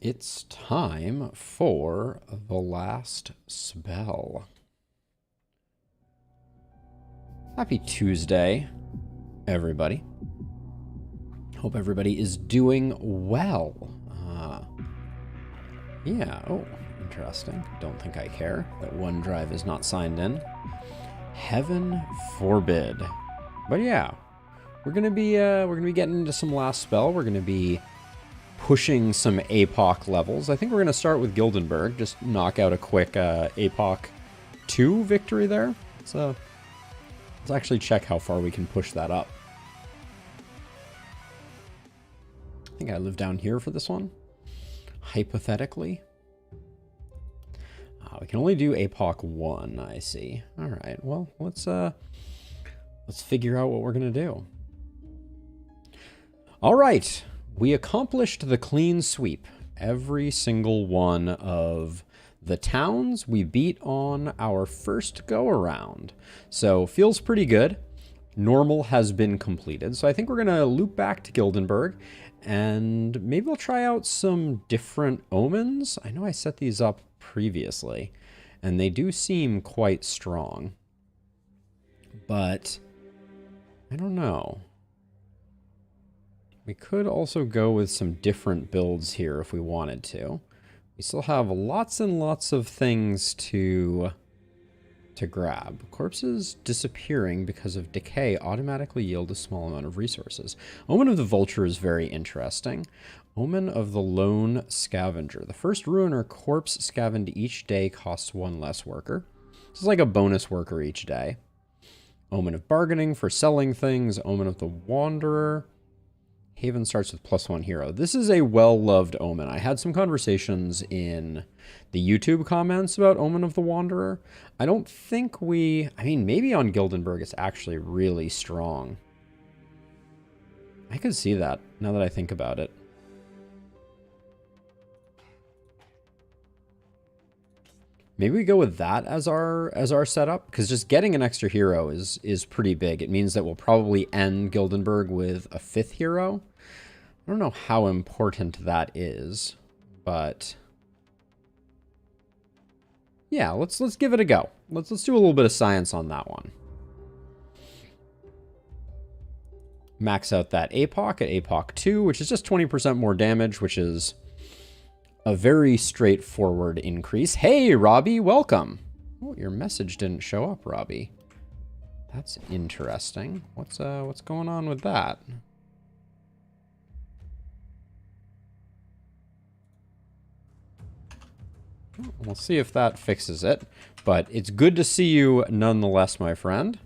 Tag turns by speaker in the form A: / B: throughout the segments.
A: It's time for the last spell. Happy Tuesday, everybody. Hope everybody is doing well. Yeah, oh, interesting. Don't think I care that OneDrive is not signed in. Heaven forbid. But yeah, we're gonna be getting into some last spell. We're gonna be pushing some Apoc levels. I think we're going to start with Gildenberg. Just knock out a quick Apoc 2 victory there. So let's actually check how far we can push that up. I think I live down here for this one. Hypothetically. We can only do Apoc 1, I see. All right, well, let's figure out what we're going to do. All right. We accomplished the clean sweep. Every single one of the towns we beat on our first go around. So feels pretty good. Normal has been completed. So I think we're going to loop back to Gildenberg and maybe we'll try out some different omens. I know I set these up previously and they do seem quite strong, but I don't know. We could also go with some different builds here if we wanted to. We still have lots and lots of things to grab. Corpses disappearing because of decay automatically yield a small amount of resources. Omen of the Vulture is very interesting. Omen of the Lone Scavenger. The first ruiner corpse scavenged each day costs 1 less worker. This is like a bonus worker each day. Omen of Bargaining for selling things. Omen of the Wanderer. Haven starts with +1 hero. This is a well-loved Omen. I had some conversations in the YouTube comments about Omen of the Wanderer. I don't think I mean, maybe on Gildenberg it's actually really strong. I could see that now that I think about it. Maybe we go with that as our setup, because just getting an extra hero is pretty big. It means that we'll probably end Gildenberg with a 5th hero. I don't know how important that is, but yeah, let's give it a go. Let's do a little bit of science on that one. Max out that Apoc at Apoc 2, which is just 20% more damage, which is a very straightforward increase. Hey, Robbie, welcome. Oh, your message didn't show up, Robbie. That's interesting. What's going on with that? We'll see if that fixes it, but it's good to see you nonetheless, my friend.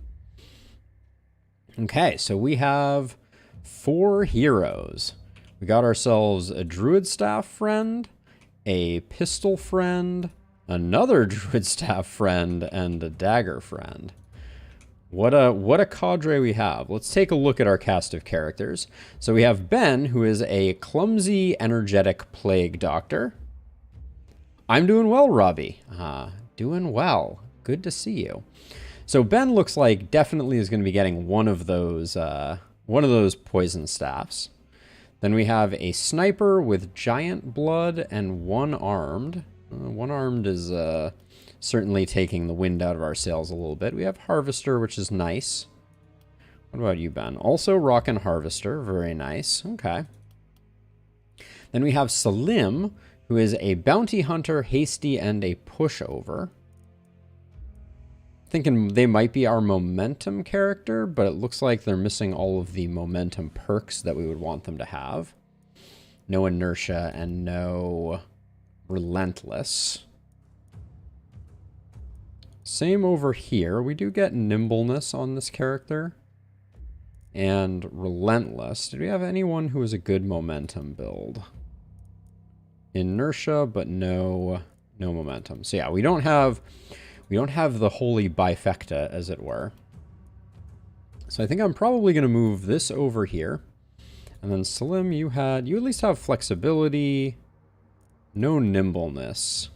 A: Okay, so we have 4 heroes. We got ourselves a Druid Staff friend, a Pistol friend, another Druid Staff friend, and a Dagger friend. What a cadre we have. Let's take a look at our cast of characters. So we have Ben, who is a clumsy, energetic plague doctor. I'm doing well, Robbie. Doing well. Good to see you. So Ben looks like definitely is going to be getting one of those poison staffs. Then we have a sniper with giant blood and one-armed. One-armed is certainly taking the wind out of our sails a little bit. We have harvester, which is nice. What about you, Ben? Also rockin' harvester. Very nice. Okay. Then we have Salim, who is a bounty hunter, hasty, and a pushover. Thinking they might be our momentum character, but it looks like they're missing all of the momentum perks that we would want them to have. No inertia and no relentless. Same over here. We do get nimbleness on this character and relentless. Did we have anyone who was a good momentum build? Inertia, but no momentum. So yeah, we don't have the holy bifecta, as it were. So I think I'm probably going to move this over here. And then Salim, you at least have flexibility, no nimbleness,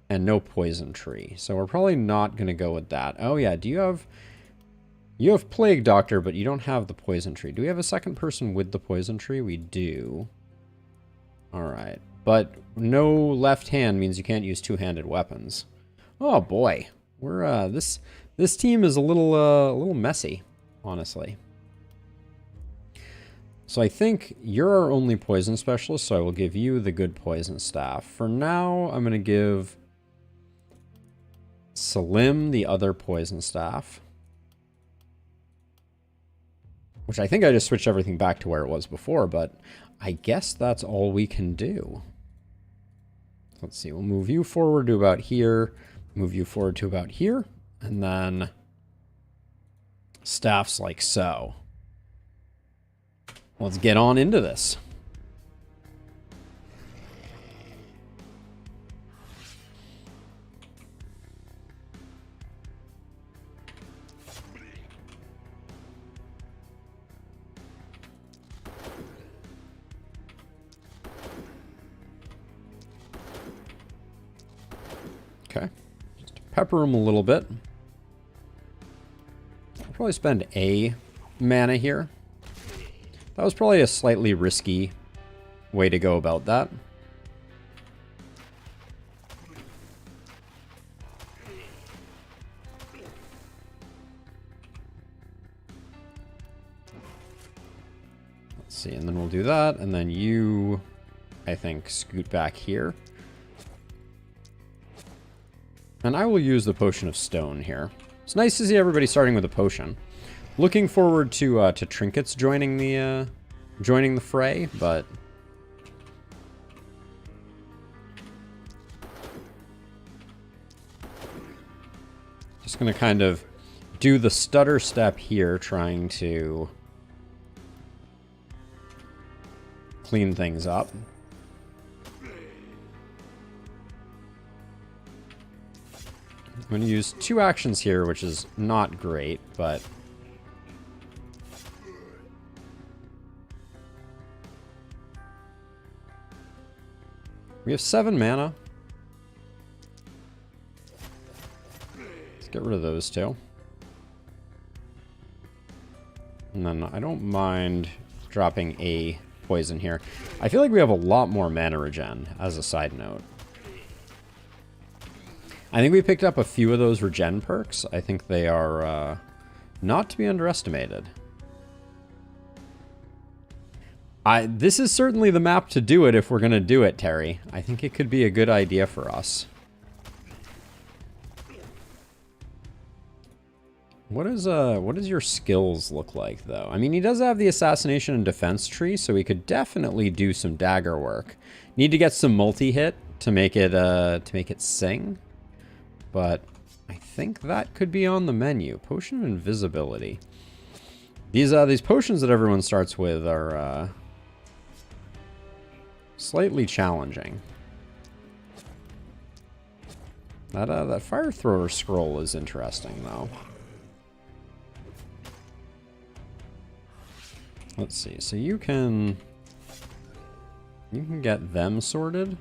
A: and no poison tree. So we're probably not going to go with that. Oh yeah, you have Plague Doctor, but you don't have the poison tree. Do we have a second person with the poison tree? We do. Alright. But no left hand means you can't use two-handed weapons. Oh boy. We're this team is a little messy, honestly. So I think you're our only poison specialist, so I will give you the good poison staff. For now, I'm going to give Salim the other poison staff. Which I think I just switched everything back to where it was before, but I guess that's all we can do. Let's see, we'll move you forward to about here, move you forward to about here, and then staffs like so. Let's get on into this. Okay, just pepper them a little bit. I'll probably spend a mana here. That was probably a slightly risky way to go about that. Let's see, and then we'll do that, and then you, I think, scoot back here. And I will use the Potion of Stone here. It's nice to see everybody starting with a potion. Looking forward to trinkets joining the fray, but just gonna kind of do the stutter step here, trying to clean things up. I'm gonna use 2 actions here, which is not great, but we have 7 mana. Let's get rid of those 2. And then I don't mind dropping a poison here. I feel like we have a lot more mana regen, as a side note. I think we picked up a few of those regen perks. I think they are not to be underestimated. This is certainly the map to do it if we're going to do it, Terry. I think it could be a good idea for us. What does your skills look like, though? I mean, he does have the assassination and defense tree, so we could definitely do some dagger work. Need to get some multi-hit to make it sing. But I think that could be on the menu. Potion of invisibility. These potions that everyone starts with are slightly challenging. That fire thrower scroll is interesting, though. Let's see. So you can get them sorted.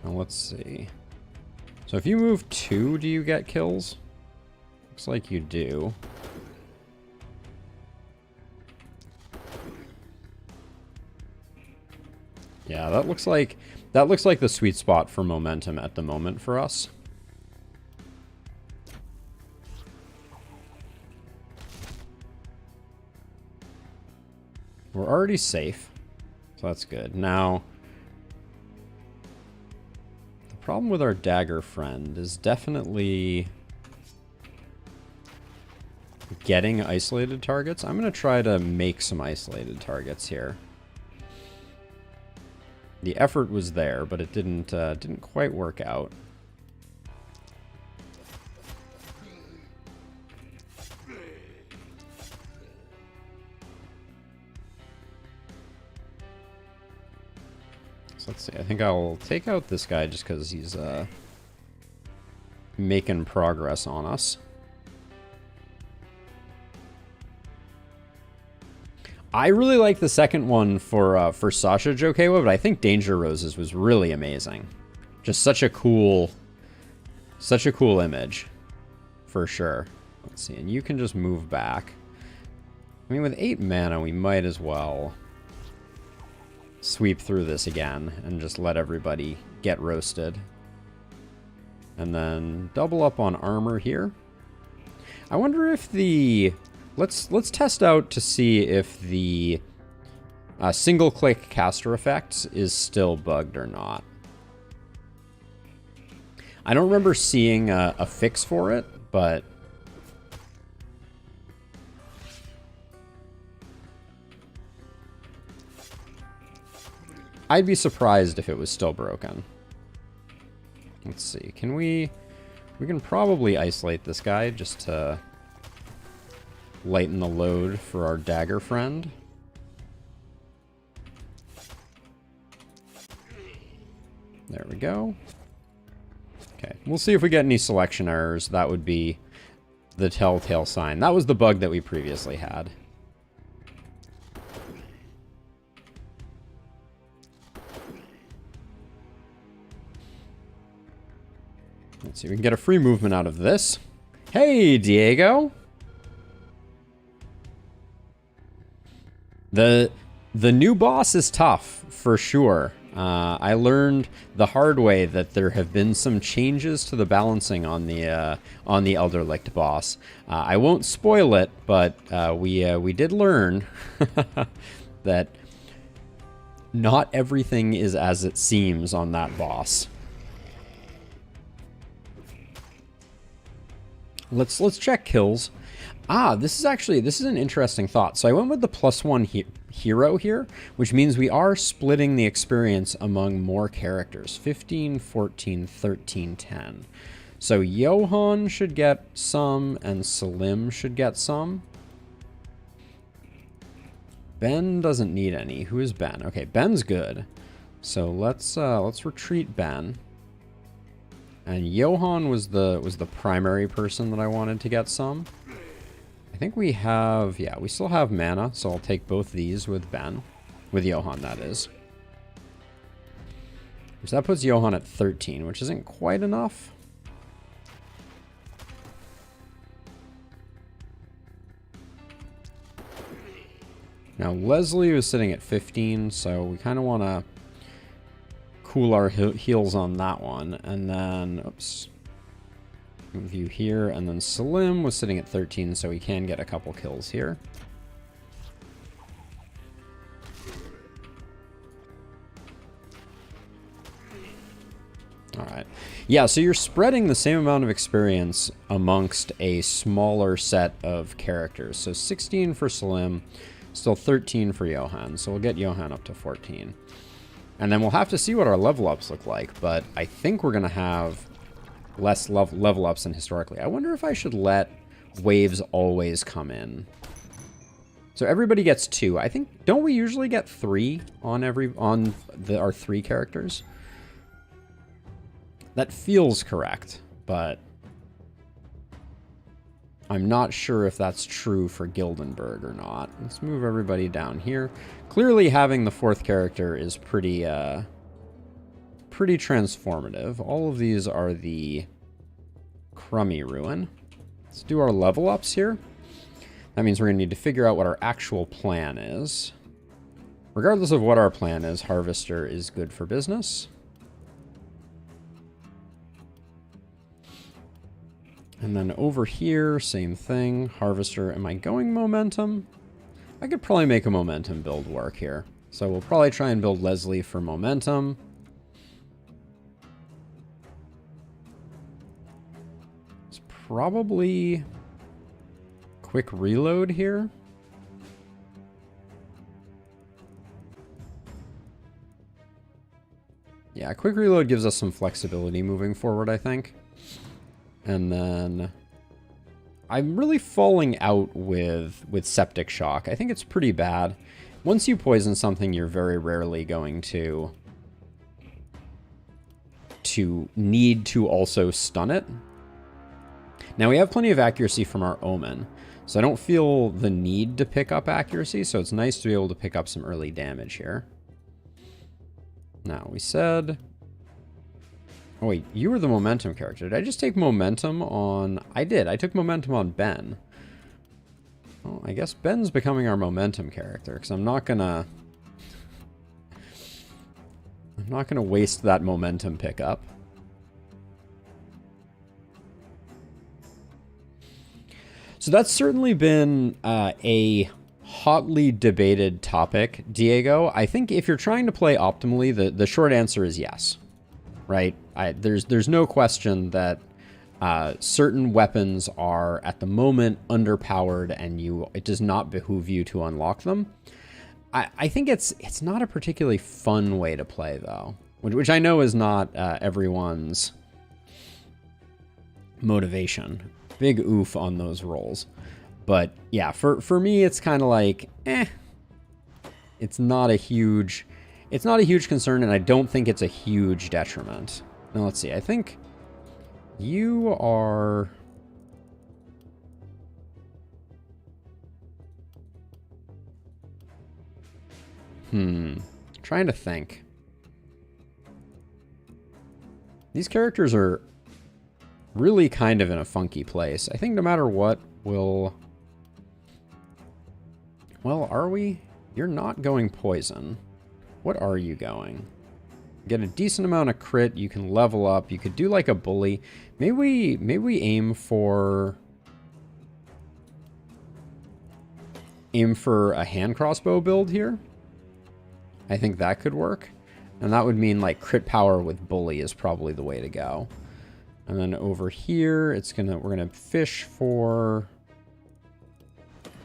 A: Now let's see. So if you move 2, do you get kills? Looks like you do. Yeah, that looks like the sweet spot for momentum at the moment for us. We're already safe, so that's good. Now, the problem with our dagger friend is definitely getting isolated targets. I'm going to try to make some isolated targets here. The effort was there, but it didn't quite work out. So let's see. I think I'll take out this guy just because he's making progress on us. I really like the second one for Sasha Jokewa, but I think Danger Roses was really amazing. Just such a cool image, for sure. Let's see, and you can just move back. I mean, with 8 mana, we might as well sweep through this again and just let everybody get roasted. And then double up on armor here. I wonder if the... Let's test out to see if the single-click caster effects is still bugged or not. I don't remember seeing a fix for it, but... I'd be surprised if it was still broken. Let's see. Can we can probably isolate this guy just to lighten the load for our dagger friend. There we go. Okay, we'll see if we get any selection errors. That would be the telltale sign. That was the bug that we previously had. Let's see, we can get a free movement out of this. Hey, Diego! The new boss is tough, for sure. I learned the hard way that there have been some changes to the balancing on the Elderlicht boss. I won't spoil it, but we did learn that not everything is as it seems on that boss. Let's check kills. This is an interesting thought. So I went with the +1 hero here, which means we are splitting the experience among more characters. 15, 14, 13, 10. So Johann should get some, and Salim should get some. Ben doesn't need any. Who is Ben? Okay, Ben's good. So let's retreat Ben. And Johann was the primary person that I wanted to get some. I think we have, yeah, we still have mana, so I'll take both these with Ben. With Johann, that is. So that puts Johann at 13, which isn't quite enough. Now, Leslie was sitting at 15, so we kind of want to cool our heels on that one. And then, oops. Move you here, and then Salim was sitting at 13, so we can get a couple kills here. Alright. Yeah, so you're spreading the same amount of experience amongst a smaller set of characters. So 16 for Salim, still 13 for Johann, so we'll get Johann up to 14. And then we'll have to see what our level ups look like, but I think we're going to have less level ups than historically. I wonder if I should let waves always come in. So everybody gets 2. I think, don't we usually get 3 on our 3 characters? That feels correct, but I'm not sure if that's true for Gildenberg or not. Let's move everybody down here. Clearly having the 4th character is pretty transformative. All of these are the Crummy Ruin. Let's do our level ups here. That means we're going to need to figure out what our actual plan is. Regardless of what our plan is, Harvester is good for business. And then over here, same thing. Harvester, am I going momentum? I could probably make a momentum build work here. So we'll probably try and build Leslie for momentum. It's probably quick reload here. Yeah, quick reload gives us some flexibility moving forward, I think. And then I'm really falling out with Septic Shock. I think it's pretty bad. Once you poison something, you're very rarely going to need to also stun it. Now, we have plenty of accuracy from our Omen, so I don't feel the need to pick up accuracy, so it's nice to be able to pick up some early damage here. Now, we said... Oh, wait, you were the momentum character. Did I just take momentum on... I did. I took momentum on Ben. Well, I guess Ben's becoming our momentum character, because I'm not gonna... I'm not going to waste that momentum pickup. So that's certainly been a hotly debated topic, Diego. I think if you're trying to play optimally, the short answer is yes, right? There's no question that certain weapons are at the moment underpowered, and it does not behoove you to unlock them. I think it's not a particularly fun way to play, though, which I know is not everyone's motivation. Big oof on those rolls. But yeah, for me, it's kind of like, it's not a huge concern, and I don't think it's a huge detriment. Now, let's see. I think you are... Trying to think. These characters are really kind of in a funky place. I think no matter what, we'll... Well, are we? You're not going poison. What are you going? Get a decent amount of crit. You can level up. You could do like a bully. Maybe we aim for a hand crossbow build here. I think that could work. And that would mean like crit power with bully is probably the way to go. And then over here, we're gonna fish for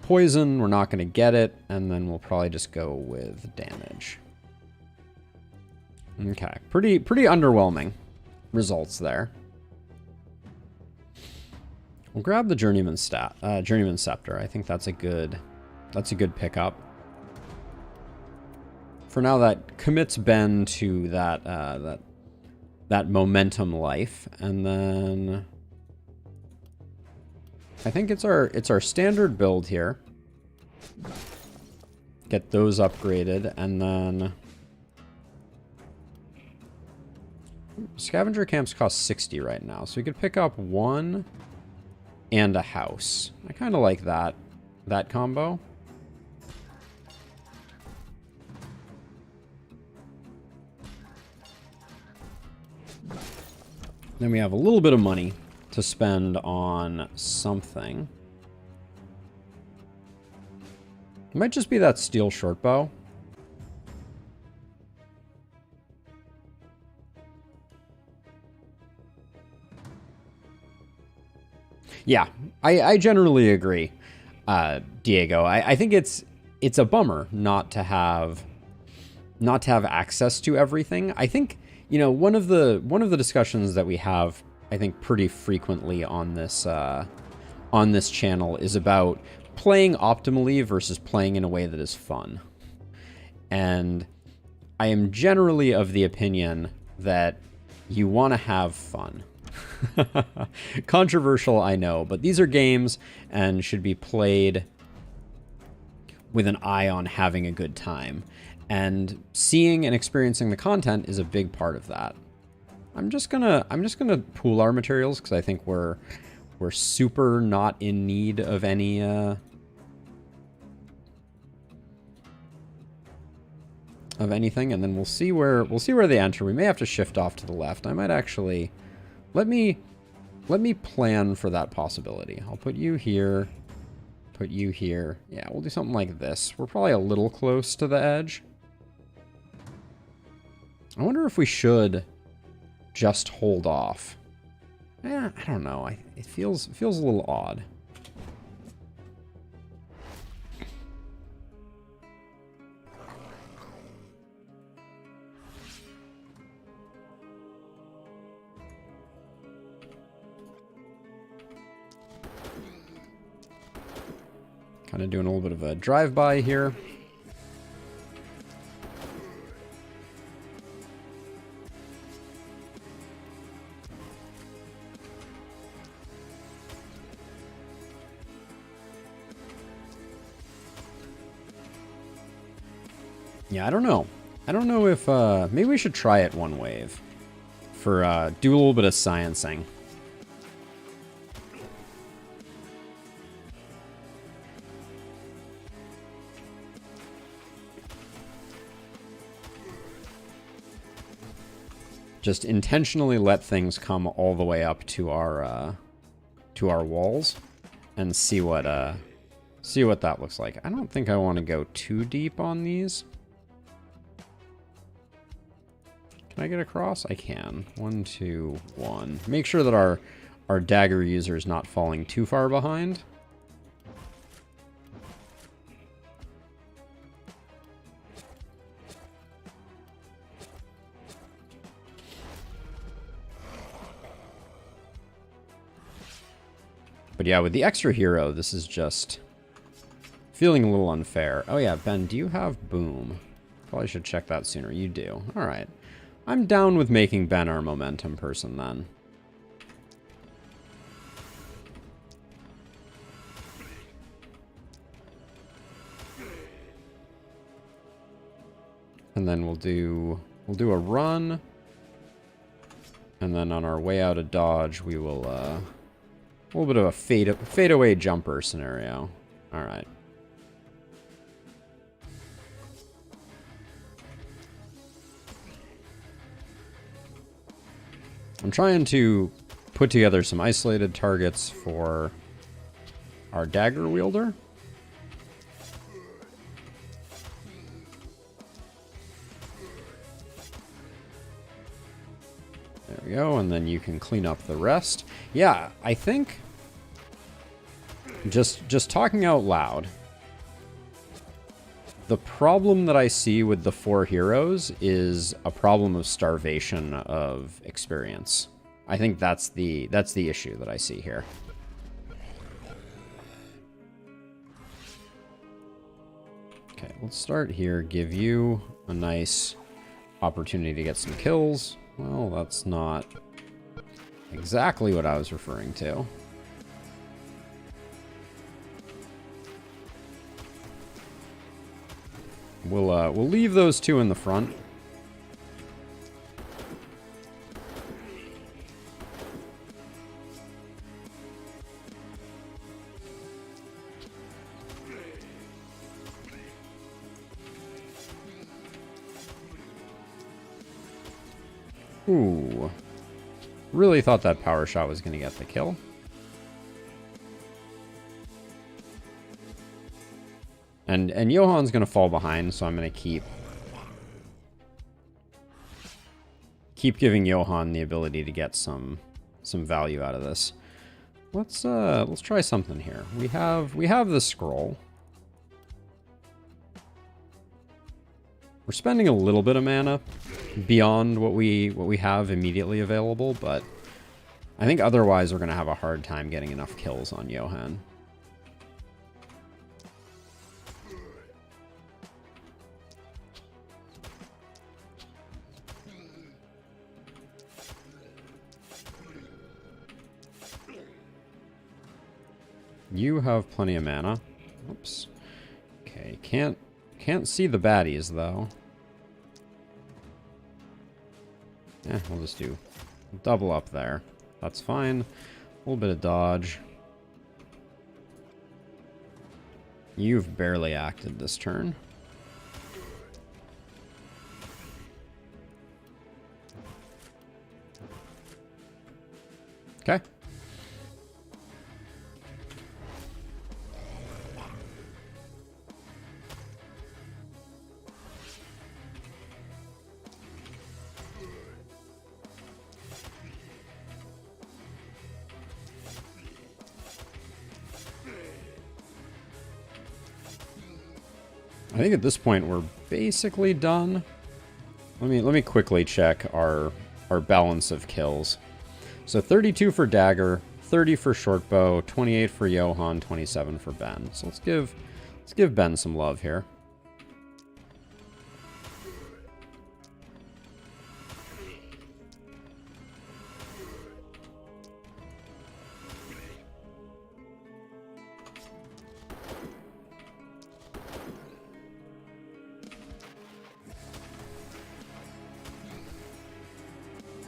A: poison. We're not gonna get it, and then we'll probably just go with damage. Okay, pretty underwhelming results there. We'll grab the Journeyman Scepter. I think that's a good pickup. For now, that commits Ben to that momentum life, and then I think it's our standard build here. Get those upgraded, and then scavenger camps cost 60 right now, so we could pick up one and a house. I kind of like that combo. Then we have a little bit of money to spend on something. It might just be that steel shortbow. Yeah, I generally agree, Diego. I think it's a bummer not to have access to everything. I think, you know, one of the discussions that we have, I think, pretty frequently on this channel is about playing optimally versus playing in a way that is fun. And I am generally of the opinion that you want to have fun. Controversial, I know, but these are games and should be played with an eye on having a good time. And seeing and experiencing the content is a big part of that. I'm just gonna pool our materials because I think we're super not in need of any of anything, and then we'll see where they enter. We may have to shift off to the left. I might actually let me plan for that possibility. I'll put you here, put you here. Yeah, we'll do something like this. We're probably a little close to the edge. I wonder if we should just hold off. I don't know. It feels a little odd. Kind of doing a little bit of a drive-by here. Yeah, I don't know. I don't know if, maybe we should try it one wave. For, do a little bit of sciencing. just intentionally let things come all the way up to our walls and see what that looks like. I don't think I want to go too deep on these. Can I get across? I can. 1, 2, 1. Make sure that our dagger user is not falling too far behind. But yeah, with the extra hero, this is just feeling a little unfair. Oh yeah, Ben, do you have boom? Probably should check that sooner. You do. All right. I'm down with making Ben our momentum person then. And then we'll do a run. And then on our way out of dodge, we will a little bit of a fade away jumper scenario. All right. I'm trying to put together some isolated targets for our dagger wielder. There we go, and then you can clean up the rest. Yeah, I think just talking out loud, the problem that I see with the 4 heroes is a problem of starvation of experience. I think that's the issue that I see here. Okay, let's start here. Give you a nice opportunity to get some kills. Well, that's not exactly what I was referring to. We'll leave those 2 in the front. Ooh. Really thought that power shot was going to get the kill. And Johan's going to fall behind, so I'm going to keep giving Johan the ability to get some value out of this. Let's try something here. We have the scroll. We're spending a little bit of mana beyond what we have immediately available, but I think otherwise we're going to have a hard time getting enough kills on Johan. You have plenty of mana. Oops. Okay, can't see the baddies though. Yeah, we'll just do double up there. That's fine. A little bit of dodge. You've barely acted this turn. Okay. I think at this point we're basically done. Let me quickly check our balance of kills. So 32 for dagger, 30 for shortbow, 28 for Johan, 27 for Ben. So let's give Ben some love here.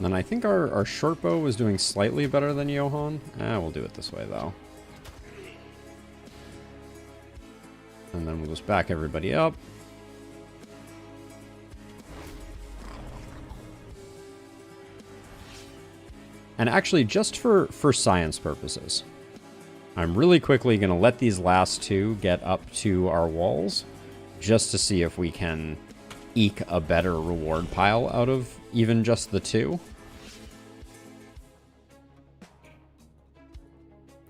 A: And I think our shortbow was doing slightly better than Johan. We'll do it this way, though. And then we'll just back everybody up. And actually, just for science purposes, I'm really quickly going to let these last two get up to our walls, just to see if we can eke a better reward pile out of even just the two.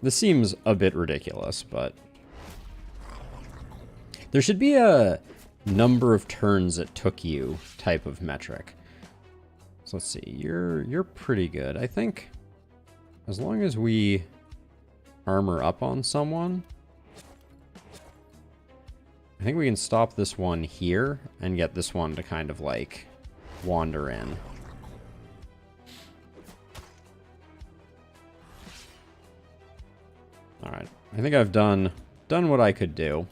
A: This seems a bit ridiculous, but there should be a number of turns it took you type of metric. So let's see, you're pretty good. I think as long as we armor up on someone, I think we can stop this one here and get this one to kind of like wander in. All right, I think I've done what I could do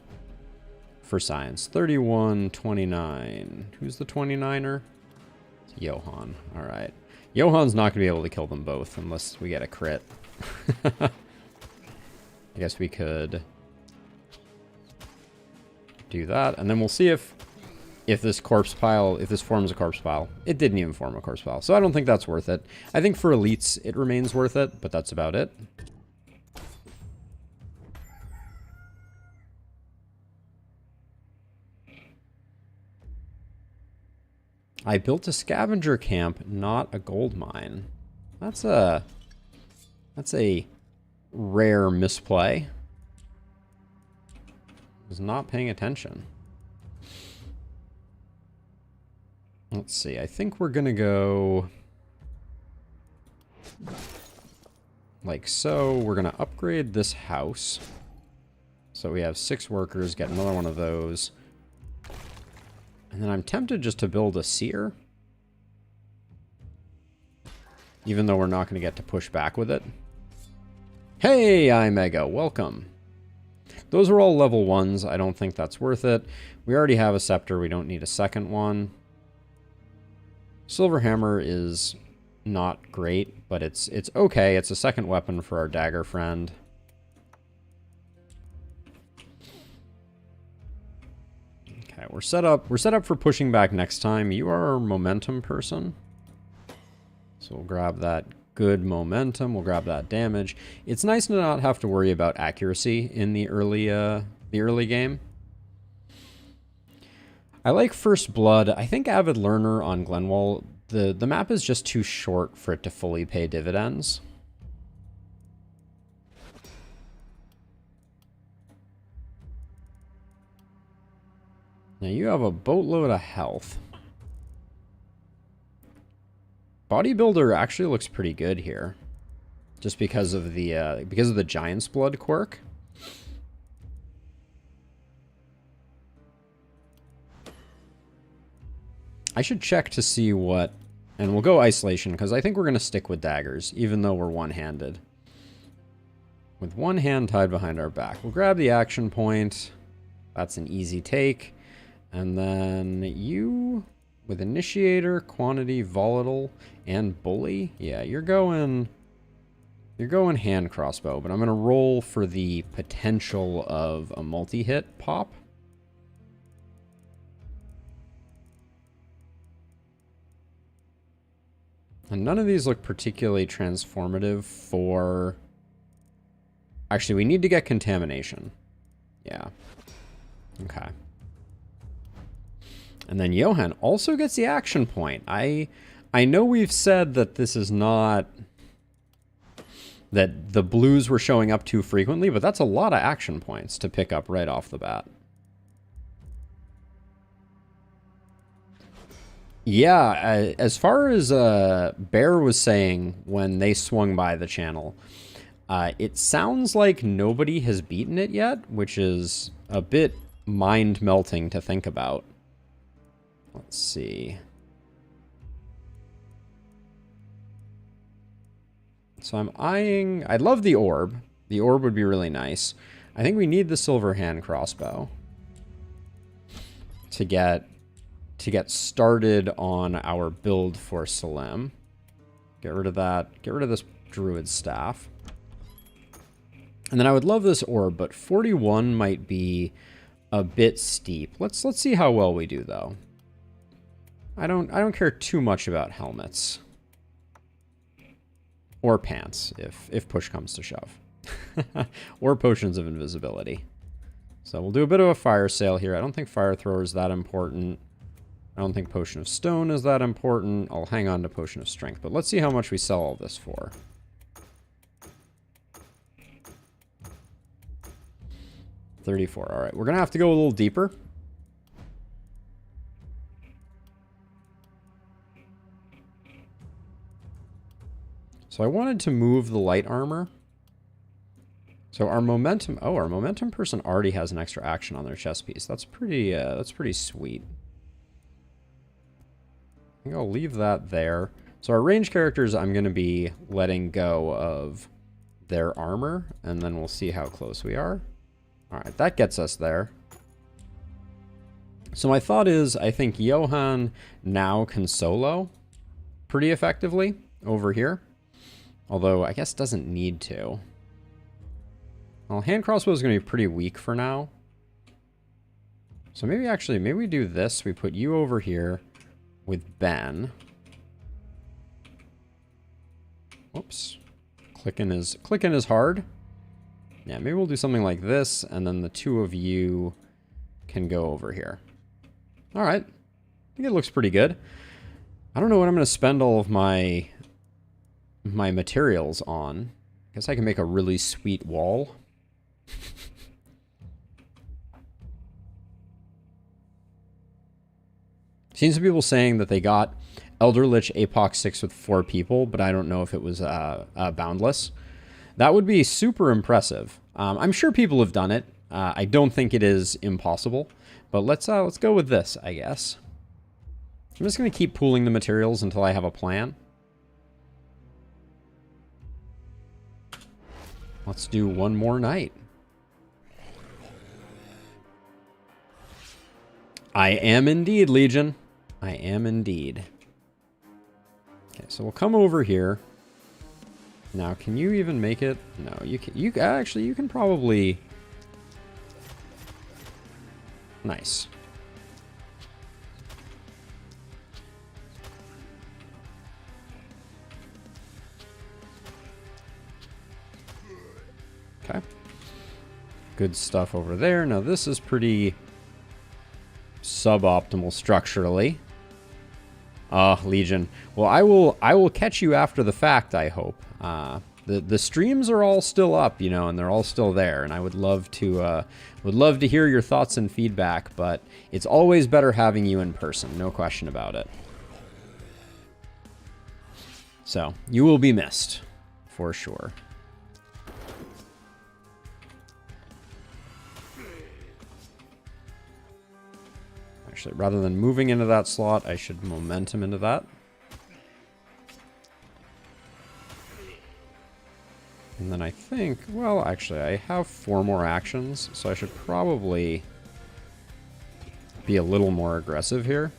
A: for science. 31, 29. Who's the 29er? It's Johan. All right. Johan's not going to be able to kill them both unless we get a crit. I guess we could do that, and then we'll see if this corpse pile, if this forms a corpse pile. It didn't even form a corpse pile, so I don't think that's worth it. I think for elites it remains worth it, but that's about it. I built a scavenger camp, not a gold mine. That's a rare misplay. Was not paying attention. Let's see. I think we're gonna go like so. We're gonna upgrade this house. So we have 6 workers, get another one of those. And then I'm tempted just to build a seer. Even though we're not going to get to push back with it. Hey, iMega, welcome. Those are all level 1s. I don't think that's worth it. We already have a scepter. We don't need a second one. Silver hammer is not great, but it's okay. It's a second weapon for our dagger friend. Okay, we're set up for pushing back next time. You are our momentum person. So we'll grab that good momentum. We'll grab that damage. It's nice to not have to worry about accuracy in the early game. I like First Blood. I think Avid Learner on Glenwall, the map is just too short for it to fully pay dividends. Now you have a boatload of health. Bodybuilder actually looks pretty good here, just because of the Giant's Blood quirk. I should check to see what, and we'll go isolation because I think we're going to stick with daggers, even though we're one-handed. With one hand tied behind our back, we'll grab the action point. That's an easy take. And then you, with initiator, quantity, volatile, and bully. Yeah, you're going hand crossbow, but I'm going to roll for the potential of a multi-hit pop. And none of these look particularly transformative for... Actually, we need to get contamination. Yeah. Okay. And then Johan also gets the action point. I know we've said that this is not... that the blues were showing up too frequently, but that's a lot of action points to pick up right off the bat. Yeah, as far as Bear was saying when they swung by the channel, it sounds like nobody has beaten it yet, which is a bit mind-melting to think about. Let's see. So I'm eyeing... I love the orb. The orb would be really nice. I think we need the silver hand crossbow to get started on our build for Salem. Get rid of that. Get rid of this druid staff. And then I would love this orb, but 41 might be a bit steep. Let's see how well we do though. I don't care too much about helmets. Or pants, if push comes to shove. Or potions of invisibility. So we'll do a bit of a fire sale here. I don't think fire thrower is that important. I don't think potion of stone is that important. I'll hang on to potion of strength. But let's see how much we sell all this for. $34. All right, we're going to have to go a little deeper. So I wanted to move the light armor. So our momentum, our momentum person already has an extra action on their chest piece. That's pretty sweet. I think I'll leave that there. So our range characters, I'm going to be letting go of their armor, and then we'll see how close we are. All right, that gets us there. So my thought is, I think Johan now can solo pretty effectively over here. Although, I guess doesn't need to. Well, hand crossbow is going to be pretty weak for now. So maybe we do this. We put you over here with Ben. Whoops. Clicking is hard. Yeah, maybe we'll do something like this, and then the two of you can go over here. All right. I think it looks pretty good. I don't know what I'm going to spend all of my materials on. I guess I can make a really sweet wall. Seen some people saying that they got Elder Lich Apocs 6 with 4 people, but I don't know if it was boundless. That would be super impressive. I'm sure people have done it. I don't think it is impossible, but let's go with this, I guess. I'm just going to keep pooling the materials until I have a plan. Let's do one more night. I am indeed, Legion. I am indeed. Okay, so we'll come over here. Now, can you even make it? No, you can. Actually, you can probably. Nice. Okay. Good stuff over there. Now, this is pretty suboptimal structurally. Legion. Well, I will catch you after the fact, I hope. The streams are all still up, you know, and they're all still there, and I would love to hear your thoughts and feedback, but it's always better having you in person, no question about it. So, you will be missed, for sure. Actually, rather than moving into that slot, I should momentum into that. And then I think, well, actually, I have 4 more actions, so I should probably be a little more aggressive here.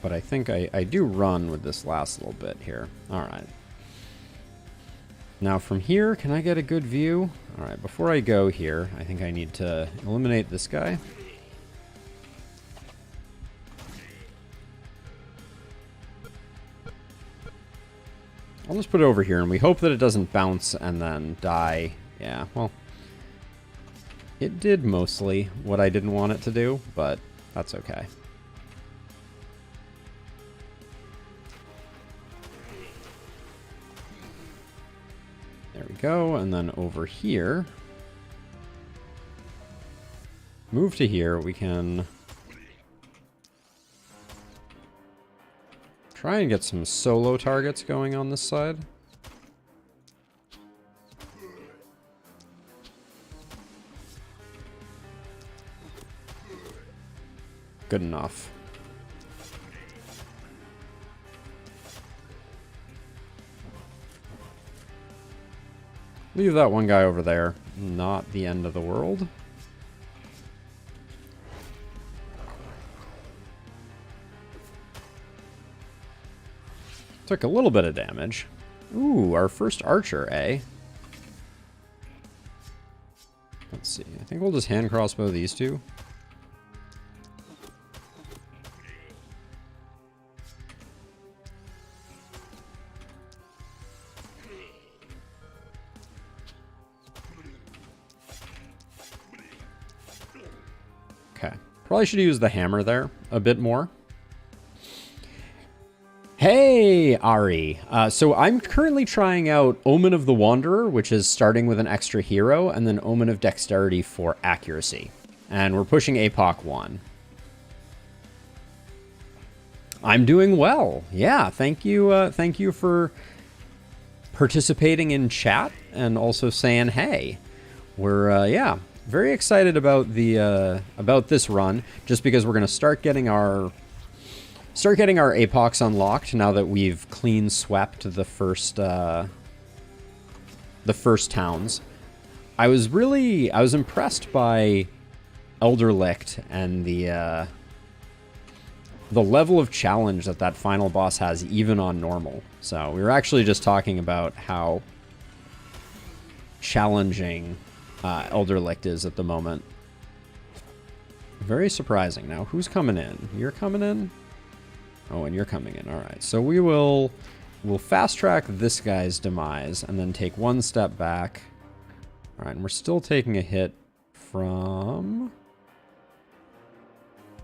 A: But I think I do run with this last little bit here. All right. Now from here, can I get a good view? All right, before I go here, I think I need to eliminate this guy. I'll just put it over here, and we hope that it doesn't bounce and then die. Yeah, well, it did mostly what I didn't want it to do, but that's okay. There we go, and then over here, move to here, we can try and get some solo targets going on this side. Good enough. Leave that one guy over there. Not the end of the world. Took a little bit of damage. Ooh, our first archer, eh? Let's see. I think we'll just hand crossbow these two. Okay. Probably should use the hammer there a bit more. Hey, Ari. So I'm currently trying out Omen of the Wanderer, which is starting with an extra hero, and then Omen of Dexterity for accuracy. And we're pushing Apoc 1. I'm doing well. Yeah, thank you for participating in chat and also saying hey. We're yeah, very excited about the about this run, just because we're gonna start getting our Apocs unlocked now that we've clean swept the first towns. I was impressed by Elderlicht and the level of challenge that final boss has, even on normal. So we were actually just talking about how challenging Elderlicht is at the moment. Very surprising. Now, who's coming in? You're coming in? Oh, and you're coming in. All right. So we'll fast track this guy's demise and then take one step back. All right, and we're still taking a hit from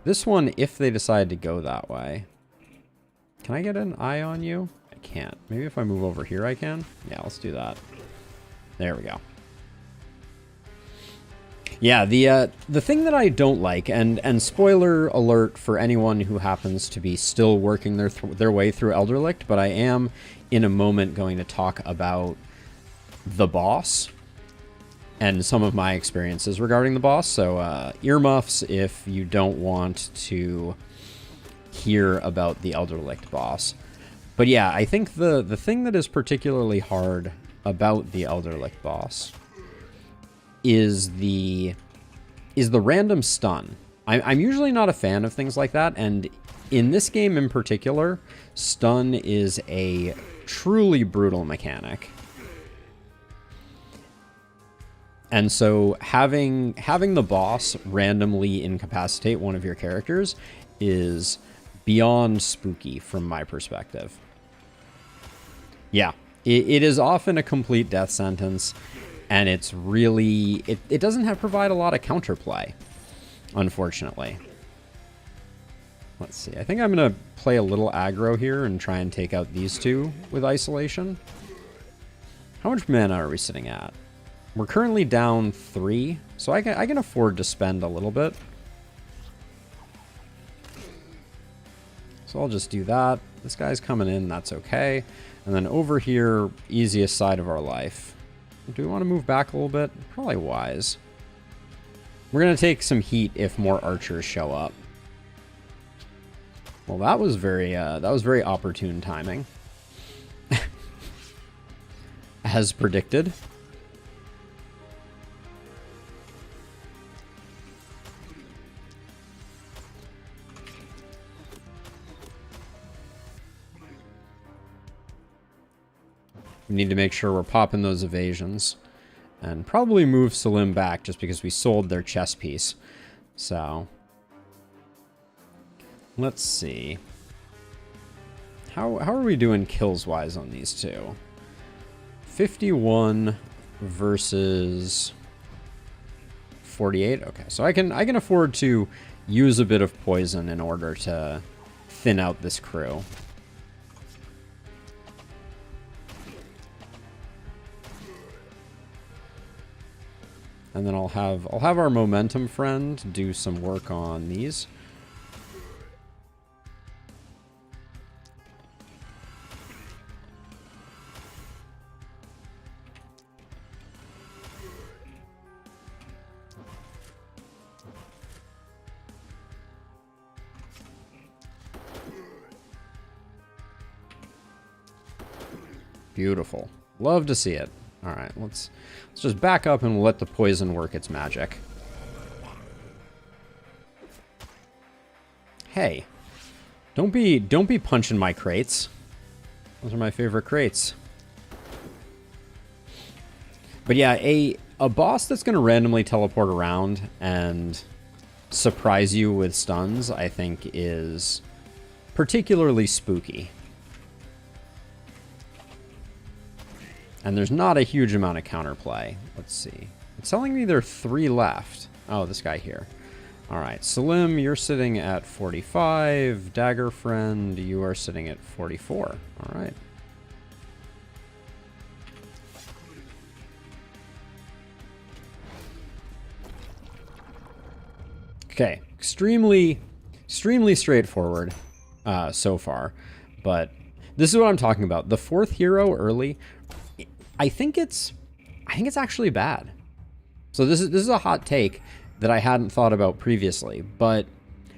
A: this one if they decide to go that way. Can I get an eye on you? I can't. Maybe if I move over here I can? Yeah, let's do that. There we go. Yeah, the thing that I don't like, and spoiler alert for anyone who happens to be still working their way through Elderlicht, but I am in a moment going to talk about the boss and some of my experiences regarding the boss. So earmuffs if you don't want to hear about the Elderlicht boss. But yeah, I think the thing that is particularly hard about the Elderlicht boss is the random stun. I'm usually not a fan of things like that, and in this game in particular, stun is a truly brutal mechanic. And so having the boss randomly incapacitate one of your characters is beyond spooky from my perspective. Yeah, it is often a complete death sentence. And it's really, it doesn't provide a lot of counterplay, unfortunately. Let's see. I think I'm going to play a little aggro here and try and take out these two with isolation. How much mana are we sitting at? We're currently down 3, so I can afford to spend a little bit. So I'll just do that. This guy's coming in, that's okay. And then over here, easiest side of our life. Do we want to move back a little bit? Probably wise. We're going to take some heat if more archers show up. Well, that was very opportune timing. As predicted. We need to make sure we're popping those evasions. And probably move Salim back just because we sold their chess piece. So let's see. How are we doing kills-wise on these two? 51 versus 48. Okay, so I can afford to use a bit of poison in order to thin out this crew. And then I'll have our momentum friend do some work on these. Beautiful. Love to see it. All right, let's just back up and let the poison work its magic. Hey, don't be punching my crates. Those are my favorite crates. But yeah, a boss that's going to randomly teleport around and surprise you with stuns, I think, is particularly spooky. And there's not a huge amount of counterplay. Let's see. It's telling me there are 3 left. Oh, this guy here. All right, Salim, you're sitting at 45. Dagger Friend, you are sitting at 44. All right. Okay, extremely straightforward so far, but this is what I'm talking about. The fourth hero early, I think it's actually bad. So this is a hot take that I hadn't thought about previously, but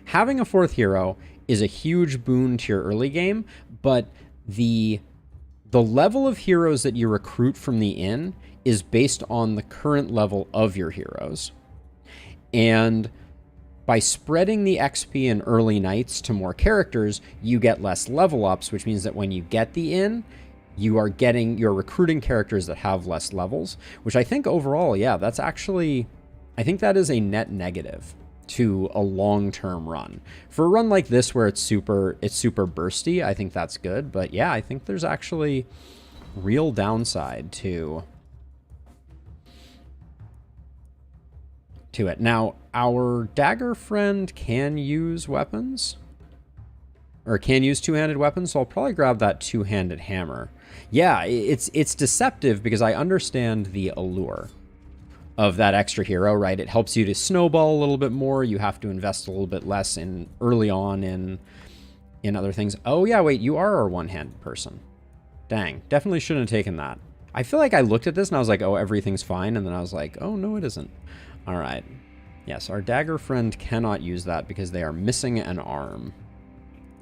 A: having a fourth hero is a huge boon to your early game, but the level of heroes that you recruit from the inn is based on the current level of your heroes. And by spreading the XP in early nights to more characters, you get less level ups, which means that when you get the inn, you're recruiting characters that have less levels, which I think overall, yeah, that's actually, I think that is a net negative to a long-term run. For a run like this where it's super bursty, I think that's good. But yeah, I think there's actually real downside to it. Now, our dagger friend can use weapons, or can use two-handed weapons, so I'll probably grab that two-handed hammer. Yeah, it's deceptive because I understand the allure of that extra hero, right? It helps you to snowball a little bit more. You have to invest a little bit less in early on in other things. Oh yeah, wait, you are our one-handed person. Dang, definitely shouldn't have taken that. I feel like I looked at this and I was like, oh, everything's fine, and then I was like, oh no, it isn't. All right. Yes, our dagger friend cannot use that because they are missing an arm.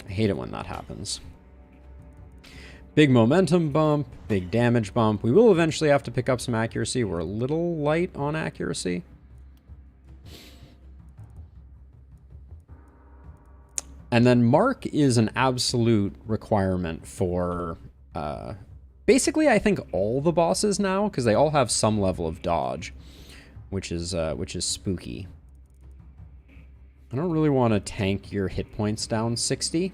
A: I hate it when that happens. Big momentum bump, big damage bump. We will eventually have to pick up some accuracy. We're a little light on accuracy. And then Mark is an absolute requirement for basically, I think, all the bosses now, because they all have some level of dodge, which is spooky. I don't really want to tank your hit points down 60.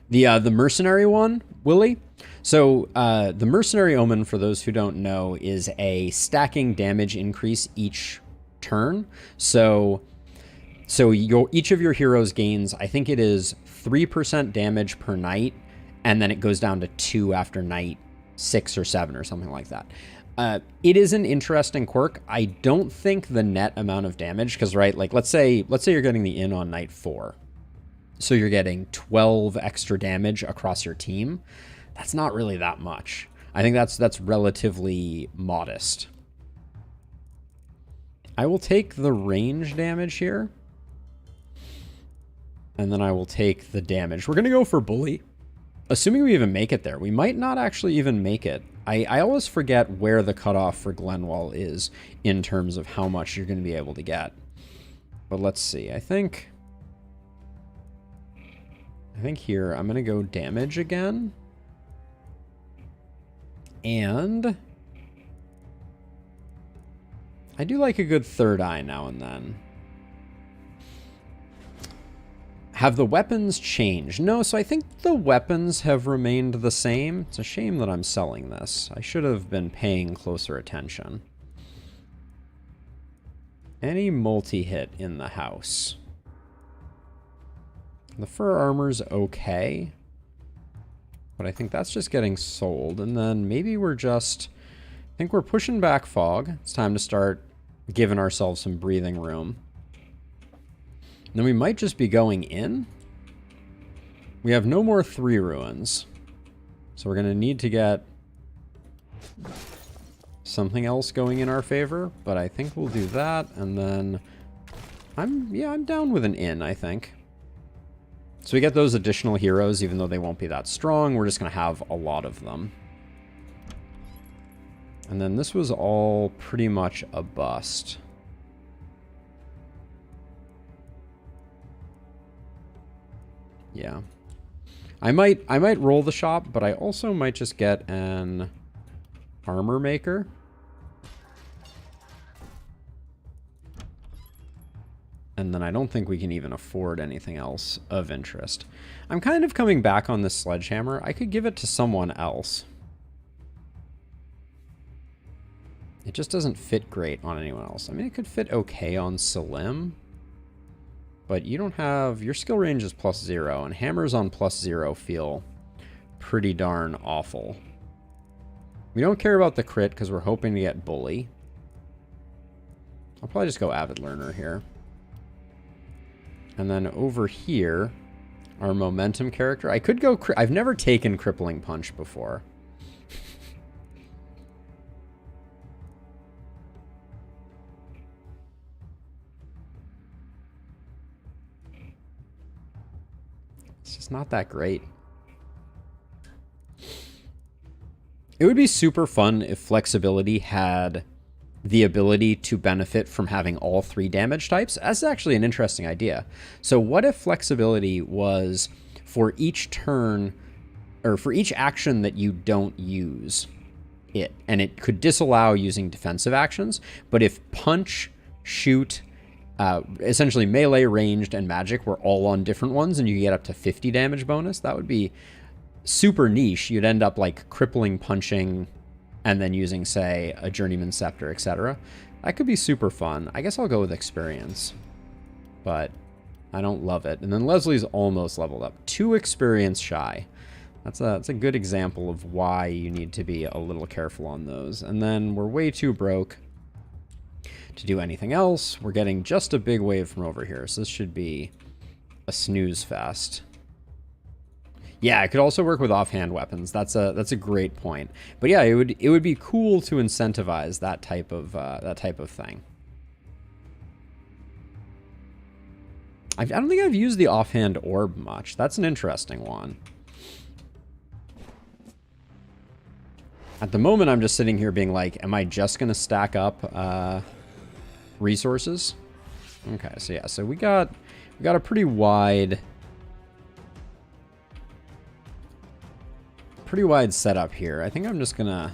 A: The mercenary one, Willie. So the mercenary Omen, for those who don't know, is a stacking damage increase each turn. So each of your heroes gains, I think it is 3% damage per night, and then it goes down to 2 after night 6 or 7 or something like that. It is an interesting quirk. I don't think the net amount of damage, because right, like let's say you're getting the inn on night 4. So you're getting 12 extra damage across your team. That's not really that much. I think that's relatively modest. I will take the range damage here. And then I will take the damage. We're going to go for bully. Assuming we even make it there. We might not actually even make it. I always forget where the cutoff for Glenwall is in terms of how much you're going to be able to get. But let's see. I think here I'm going to go damage again. And I do like a good third eye now and then. Have the weapons changed? No, so I think the weapons have remained the same. It's a shame that I'm selling this. I should have been paying closer attention. Any multi-hit in the house? The fur armor's okay, but I think that's just getting sold. And then maybe we're just, I think we're pushing back fog. It's time to start giving ourselves some breathing room. And then we might just be going in. We have no more 3 ruins, so we're going to need to get something else going in our favor, but I think we'll do that. And then I'm down with an inn, I think. So we get those additional heroes, even though they won't be that strong. We're just going to have a lot of them. And then this was all pretty much a bust. Yeah. I might roll the shop, but I also might just get an armor maker. And then I don't think we can even afford anything else of interest. I'm kind of coming back on this sledgehammer. I could give it to someone else. It just doesn't fit great on anyone else. I mean, it could fit okay on Salim. But you don't have... Your skill range is +0, and hammers on +0 feel pretty darn awful. We don't care about the crit because we're hoping to get bully. I'll probably just go avid learner here. And then over here, our momentum character. I could go... I've never taken crippling punch before. It's just not that great. It would be super fun if flexibility had the ability to benefit from having all 3 damage types. That's actually an interesting idea. So what if flexibility was for each turn, or for each action that you don't use it, and it could disallow using defensive actions, but if punch, shoot, essentially melee, ranged, and magic were all on different ones, and you get up to 50 damage bonus, that would be super niche. You'd end up like crippling punching and then using, say, a journeyman scepter, etc. That could be super fun. I guess I'll go with experience, but I don't love it. And then Leslie's almost leveled up. 2 experience shy. That's a good example of why you need to be a little careful on those. And then we're way too broke to do anything else. We're getting just a big wave from over here, so this should be a snooze fest. Yeah, it could also work with offhand weapons. That's a great point. But yeah, it would be cool to incentivize that type of thing. I don't think I've used the offhand orb much. That's an interesting one. At the moment, I'm just sitting here being like, am I just gonna stack up resources? Okay, so yeah, so we got a pretty wide setup here. I think I'm just gonna...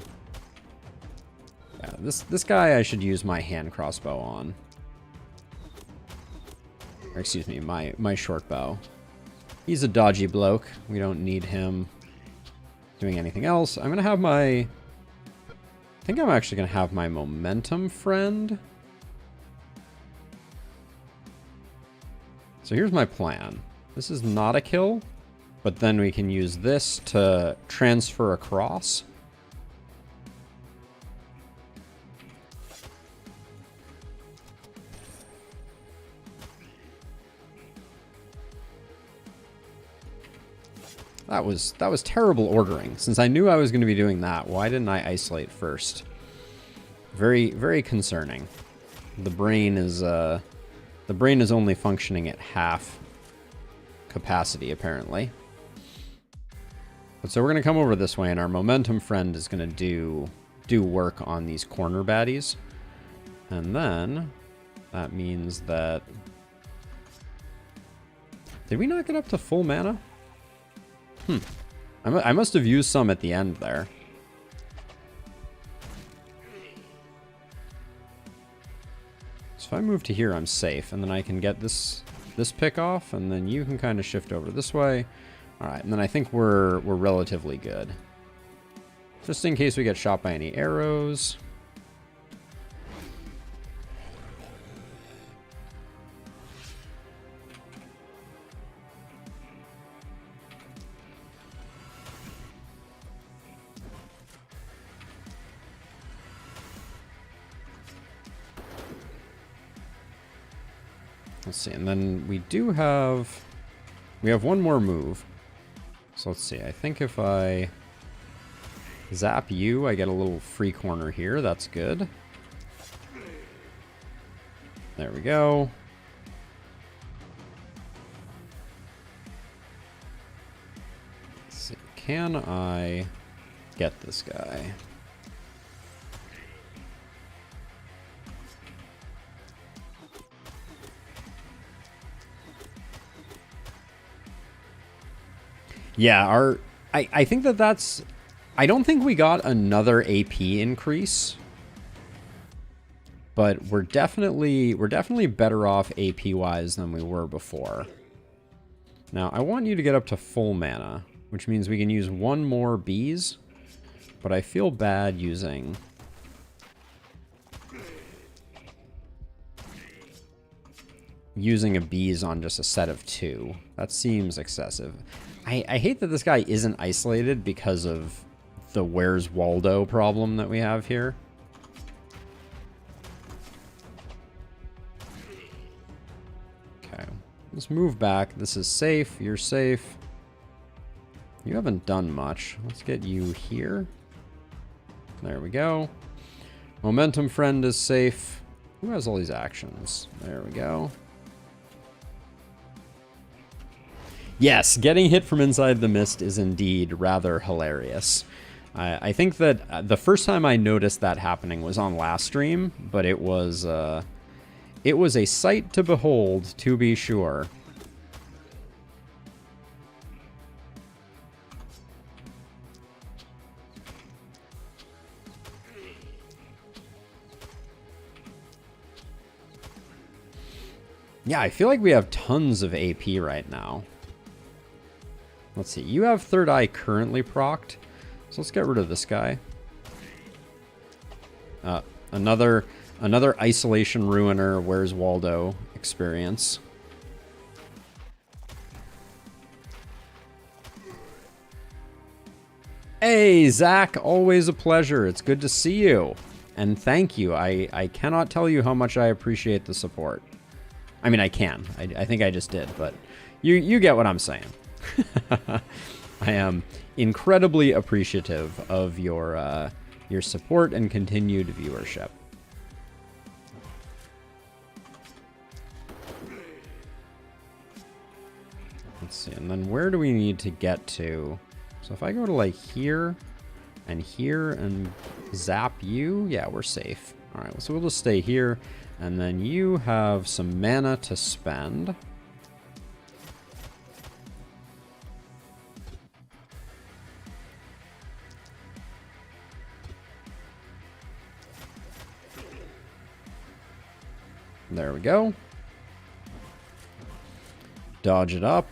A: Yeah, this guy I should use my hand crossbow on. Or excuse me, my short bow. He's a dodgy bloke. We don't need him doing anything else. I'm gonna have my... I think I'm actually gonna have my momentum friend. So here's my plan. This is not a kill, but then we can use this to transfer across. That was terrible ordering. Since I knew I was going to be doing that, why didn't I isolate first? Very, very concerning. The brain is only functioning at half capacity, apparently. But so we're going to come over this way, and our momentum friend is going to do work on these corner baddies. And then that means that... Did we not get up to full mana? I must have used some at the end there. So if I move to here, I'm safe, and then I can get this pick off, and then you can kind of shift over this way. All right, and then I think we're relatively good. Just in case we get shot by any arrows. Let's see, and then we have one more move. So let's see, I think if I zap you, I get a little free corner here. That's good. There we go. Let's see, can I get this guy? Yeah, I think that's... I don't think we got another AP increase. But we're definitely better off AP-wise than we were before. Now, I want you to get up to full mana, which means we can use one more bees. But I feel bad using using a bees on just a set of 2. That seems excessive. I hate that this guy isn't isolated because of the Where's Waldo problem that we have here. Okay, let's move back. This is safe. You're safe. You haven't done much. Let's get you here. There we go. Momentum friend is safe. Who has all these actions? There we go. Yes, getting hit from inside the mist is indeed rather hilarious. I think that the first time I noticed that happening was on last stream, but it was a sight to behold, to be sure. Yeah, I feel like we have tons of AP right now. Let's see, you have Third Eye currently procced, so let's get rid of this guy. Another Isolation Ruiner, Where's Waldo experience. Hey, Zach, always a pleasure. It's good to see you. And thank you. I cannot tell you how much I appreciate the support. I mean, I can. I think I just did, but you get what I'm saying. I am incredibly appreciative of your support and continued viewership. Let's see, and then where do we need to get to? So if I go to like here and zap you, yeah, we're safe. All right, so we'll just stay here, and then you have some mana to spend. There we go. Dodge it up.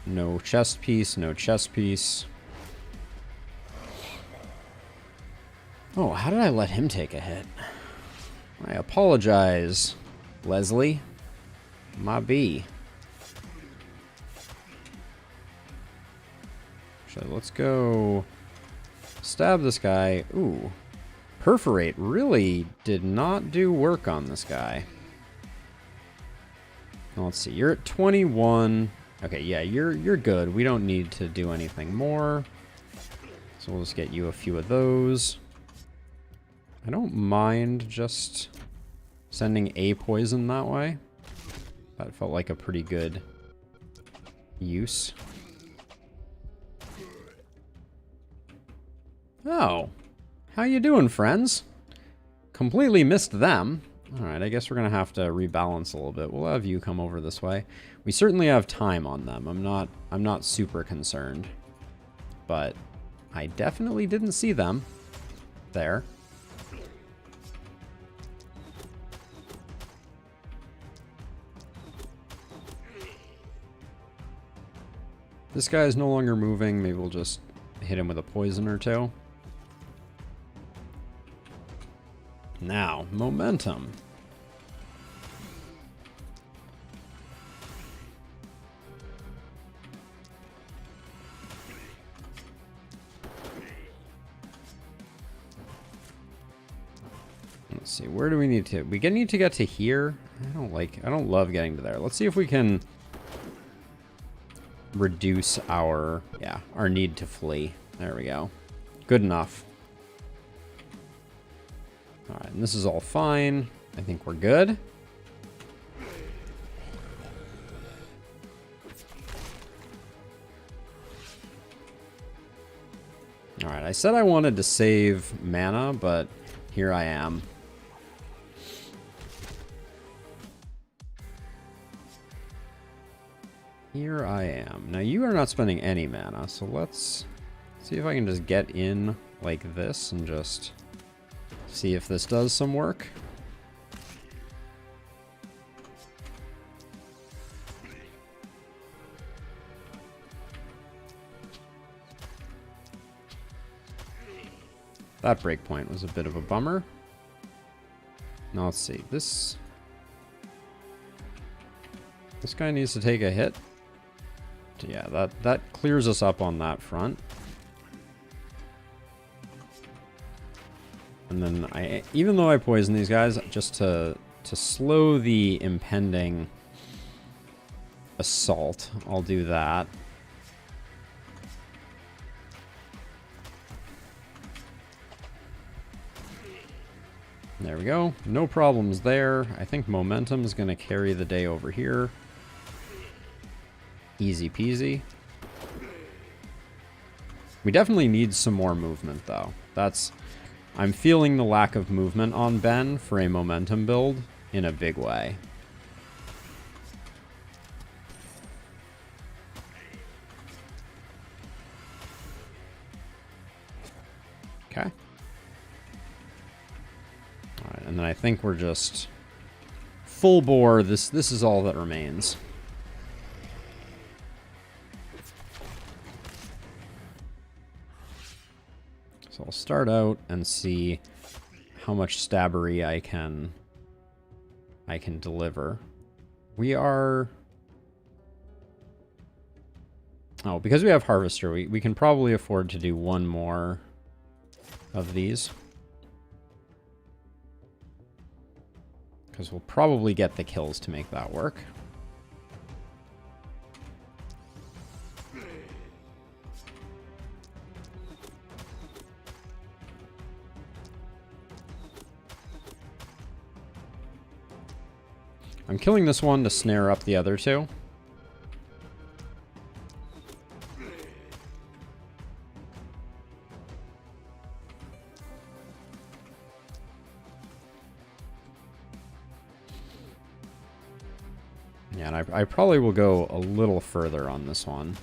A: No chest piece, no chest piece. Oh, how did I let him take a hit? I apologize, Leslie. My B. So let's go stab this guy. Ooh. Perforate really did not do work on this guy. Let's see, you're at 21. Okay, yeah, you're good. We don't need to do anything more. So we'll just get you a few of those. I don't mind just sending a poison that way. That felt like a pretty good use. Oh, how you doing, friends? Completely missed them. All right, I guess we're gonna have to rebalance a little bit. We'll have you come over this way. We certainly have time on them. I'm not super concerned, but I definitely didn't see them there. This guy is no longer moving. Maybe we'll just hit him with a poison or two. Now, momentum. Let's see, where do we need to? We need to get to here. I don't love getting to there. Let's see if we can reduce our need to flee. There we go. Good enough. All right, and this is all fine. I think we're good. All right, I said I wanted to save mana, but here I am. Here I am. Now you are not spending any mana, so let's see if I can just get in like this and just see if this does some work. That breakpoint was a bit of a bummer. Now let's see. This... This guy needs to take a hit. Yeah, that clears us up on that front. And then even though I poison these guys, just to slow the impending assault, I'll do that. There we go. No problems there. I think momentum is going to carry the day over here. Easy peasy. We definitely need some more movement, though. I'm feeling the lack of movement on Ben for a momentum build in a big way. Okay. Alright, and then I think we're just full bore. This is all that remains. So I'll start out and see how much stabbery I can deliver. We are... Oh, because we have Harvester, we can probably afford to do one more of these. Because we'll probably get the kills to make that work. I'm killing this one to snare up the other two. Yeah, and I probably will go a little further on this one.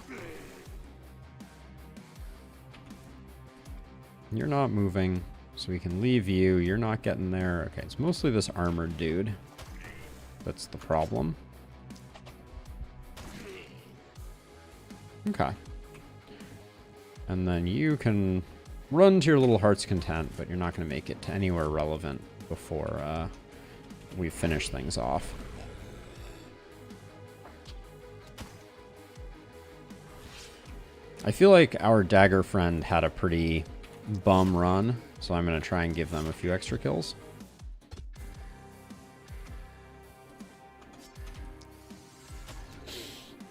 A: You're not moving, so we can leave you. You're not getting there. Okay, it's mostly this armored dude. That's the problem. Okay. And then you can run to your little heart's content, but you're not going to make it to anywhere relevant before we finish things off. I feel like our dagger friend had a pretty bum run, so I'm going to try and give them a few extra kills.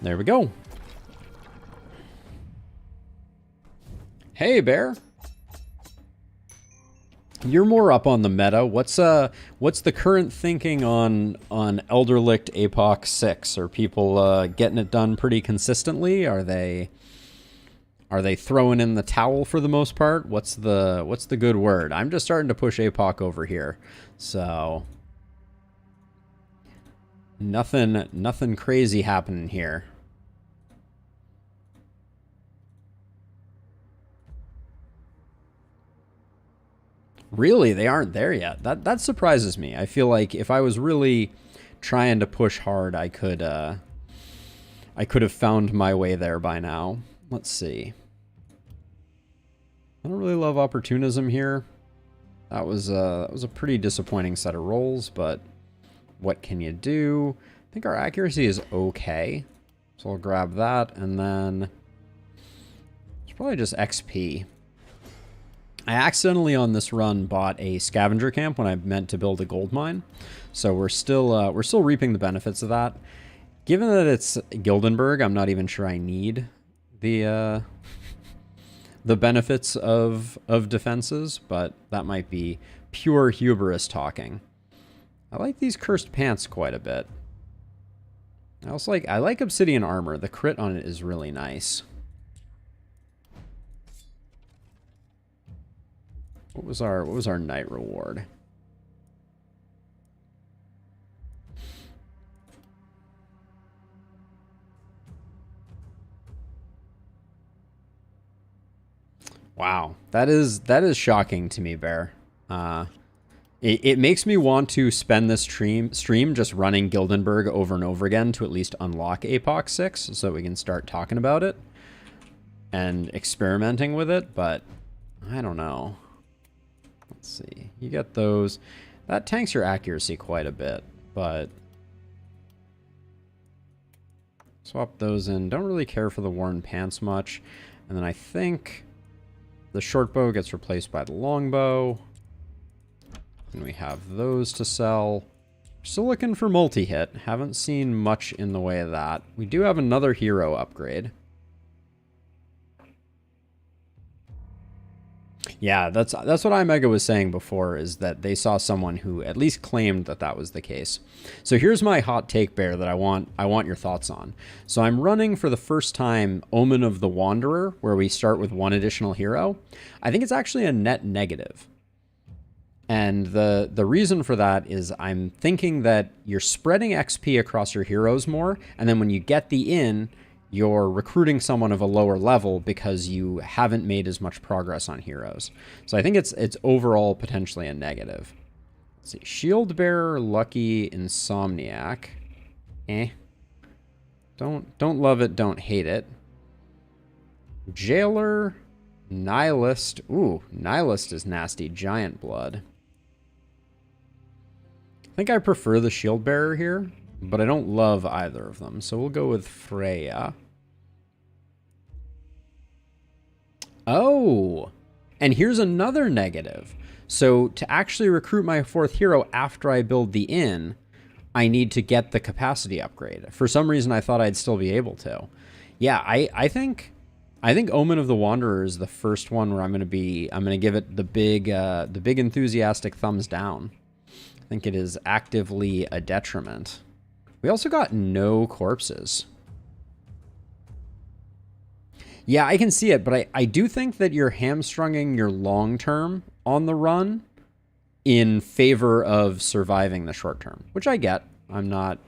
A: There we go. Hey, Bear. You're more up on the meta. What's the current thinking on Elderlicht Apocs 6? Are people getting it done pretty consistently? Are they throwing in the towel for the most part? What's the good word? I'm just starting to push Apoc over here. So nothing crazy happening here. Really, they aren't there yet. That surprises me. I feel like if I was really trying to push hard, I could have found my way there by now. Let's see. I don't really love opportunism here. That was a pretty disappointing set of rolls, but what can you do? I think our accuracy is okay. So I'll grab that, and then it's probably just XP. I accidentally on this run bought a scavenger camp when I meant to build a gold mine. So we're still reaping the benefits of that. Given that it's Gildenberg, I'm not even sure I need the benefits of defenses, but that might be pure hubris talking. I like these cursed pants quite a bit. I like obsidian armor. The crit on it is really nice. What was our night reward? Wow, that is shocking to me, Bear. It makes me want to spend this stream just running Gildenberg over and over again to at least unlock Apocs 6 so that we can start talking about it and experimenting with it, but I don't know. Let's see. You get those. That tanks your accuracy quite a bit, but Swap those in. Don't really care for the worn pants much. And then I think the short bow gets replaced by the longbow. And we have those to sell. Still looking for multi-hit. Haven't seen much in the way of that. We do have another hero upgrade. Yeah, that's what iMega was saying before, is that they saw someone who at least claimed that that was the case. So here's my hot take, Bear, that I want your thoughts on. So I'm running for the first time Omen of the Wanderer, where we start with one additional hero. I think it's actually a net negative. And the reason for that is I'm thinking that you're spreading XP across your heroes more, and then when you get the inn, you're recruiting someone of a lower level because you haven't made as much progress on heroes. So I think it's overall potentially a negative. Let's see. Shield Bearer, Lucky, Insomniac. Don't love it, don't hate it. Jailer, Nihilist. Ooh, Nihilist is nasty. Giant Blood. I think I prefer the Shield Bearer here, but I don't love either of them. So we'll go with Freya. Oh, and here's another negative. So to actually recruit my fourth hero after I build the inn, I need to get the capacity upgrade. For some reason, I thought I'd still be able to. Yeah, I think Omen of the Wanderer is the first one where I'm gonna give it the big enthusiastic thumbs down. I think it is actively a detriment. We also got no corpses. Yeah, I can see it, but I do think that you're hamstrunging your long term on the run in favor of surviving the short term, which I get. I'm not,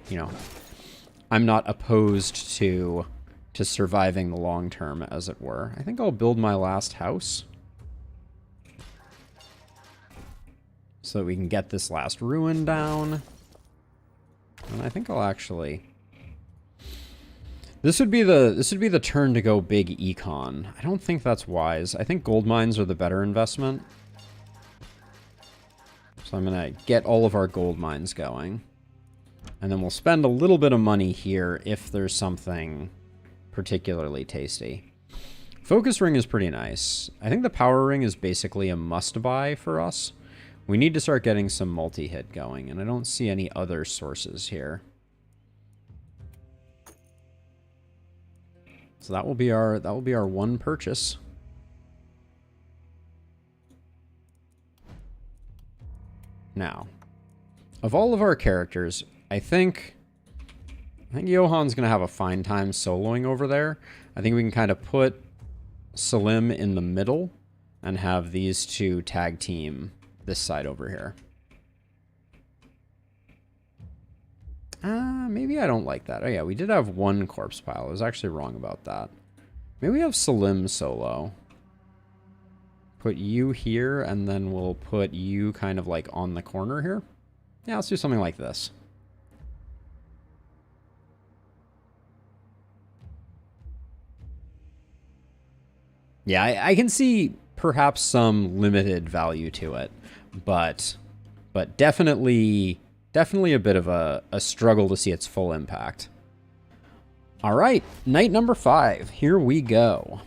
A: I'm not opposed to surviving the long term, as it were. I think I'll build my last house so that we can get this last ruin down. And I think I'll actually... This would be the turn to go big econ. I don't think that's wise. I think gold mines are the better investment. So I'm going to get all of our gold mines going. And then we'll spend a little bit of money here if there's something particularly tasty. Focus ring is pretty nice. I think the power ring is basically a must-buy for us. We need to start getting some multi-hit going, and I don't see any other sources here. So that will be our one purchase. Now, of all of our characters, I think Johan's gonna have a fine time soloing over there. I think we can kind of put Salim in the middle and have these two tag team this side over here. Maybe I don't like that. Oh yeah, we did have one corpse pile. I was actually wrong about that. Maybe we have Salim solo. Put you here, and then we'll put you kind of like on the corner here. Yeah, let's do something like this. Yeah, I can see perhaps some limited value to it, but definitely a bit of a struggle to see its full impact. All right, night number 5. Here we go.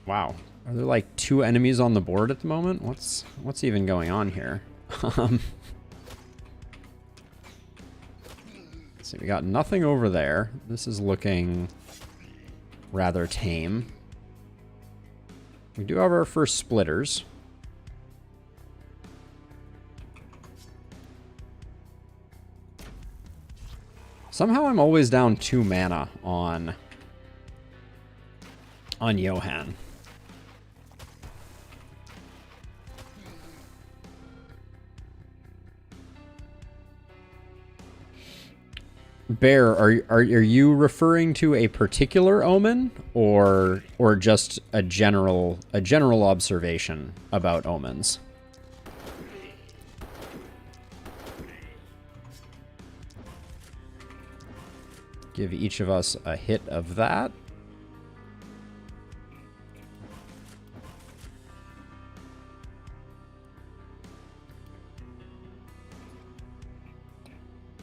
A: Wow, are there like 2 enemies on the board at the moment? What's even going on here? Let's see, we got nothing over there. This is looking rather tame. We do have our first splitters. Somehow I'm always down 2 mana on Johan. Bear, are you referring to a particular omen or just a general observation about omens? Give each of us a hit of that.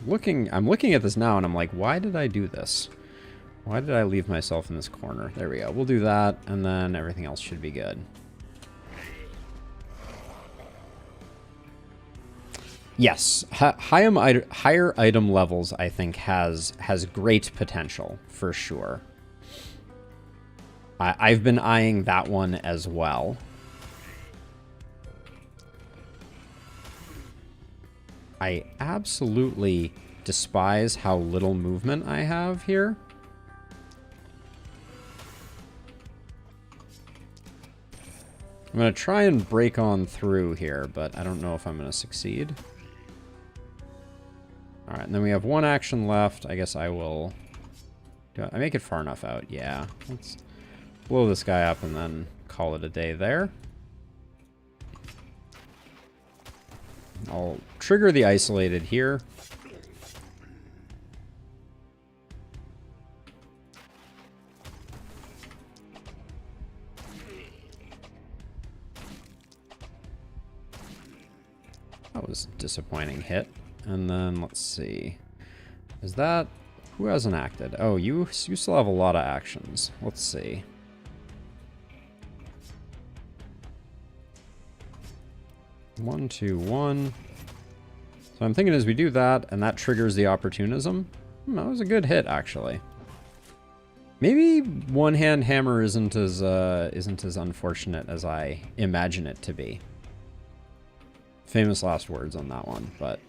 A: I'm looking at this now and I'm like, why did I do this? Why did I leave myself in this corner? There we go. We'll do that, and then everything else should be good. Yes, higher item levels, I think, has great potential, for sure. I've been eyeing that one as well. I absolutely despise how little movement I have here. I'm going to try and break on through here, but I don't know if I'm going to succeed. All right, and then we have one action left. I guess I will... Do I make it far enough out? Yeah. Let's blow this guy up and then call it a day there. I'll trigger the isolated here. That was a disappointing hit. And then let's see. Is that... Who hasn't acted? Oh, you still have a lot of actions. Let's see. One, two, one. So I'm thinking as we do that, and that triggers the opportunism. That was a good hit, actually. Maybe one-hand hammer isn't as unfortunate as I imagine it to be. Famous last words on that one, but...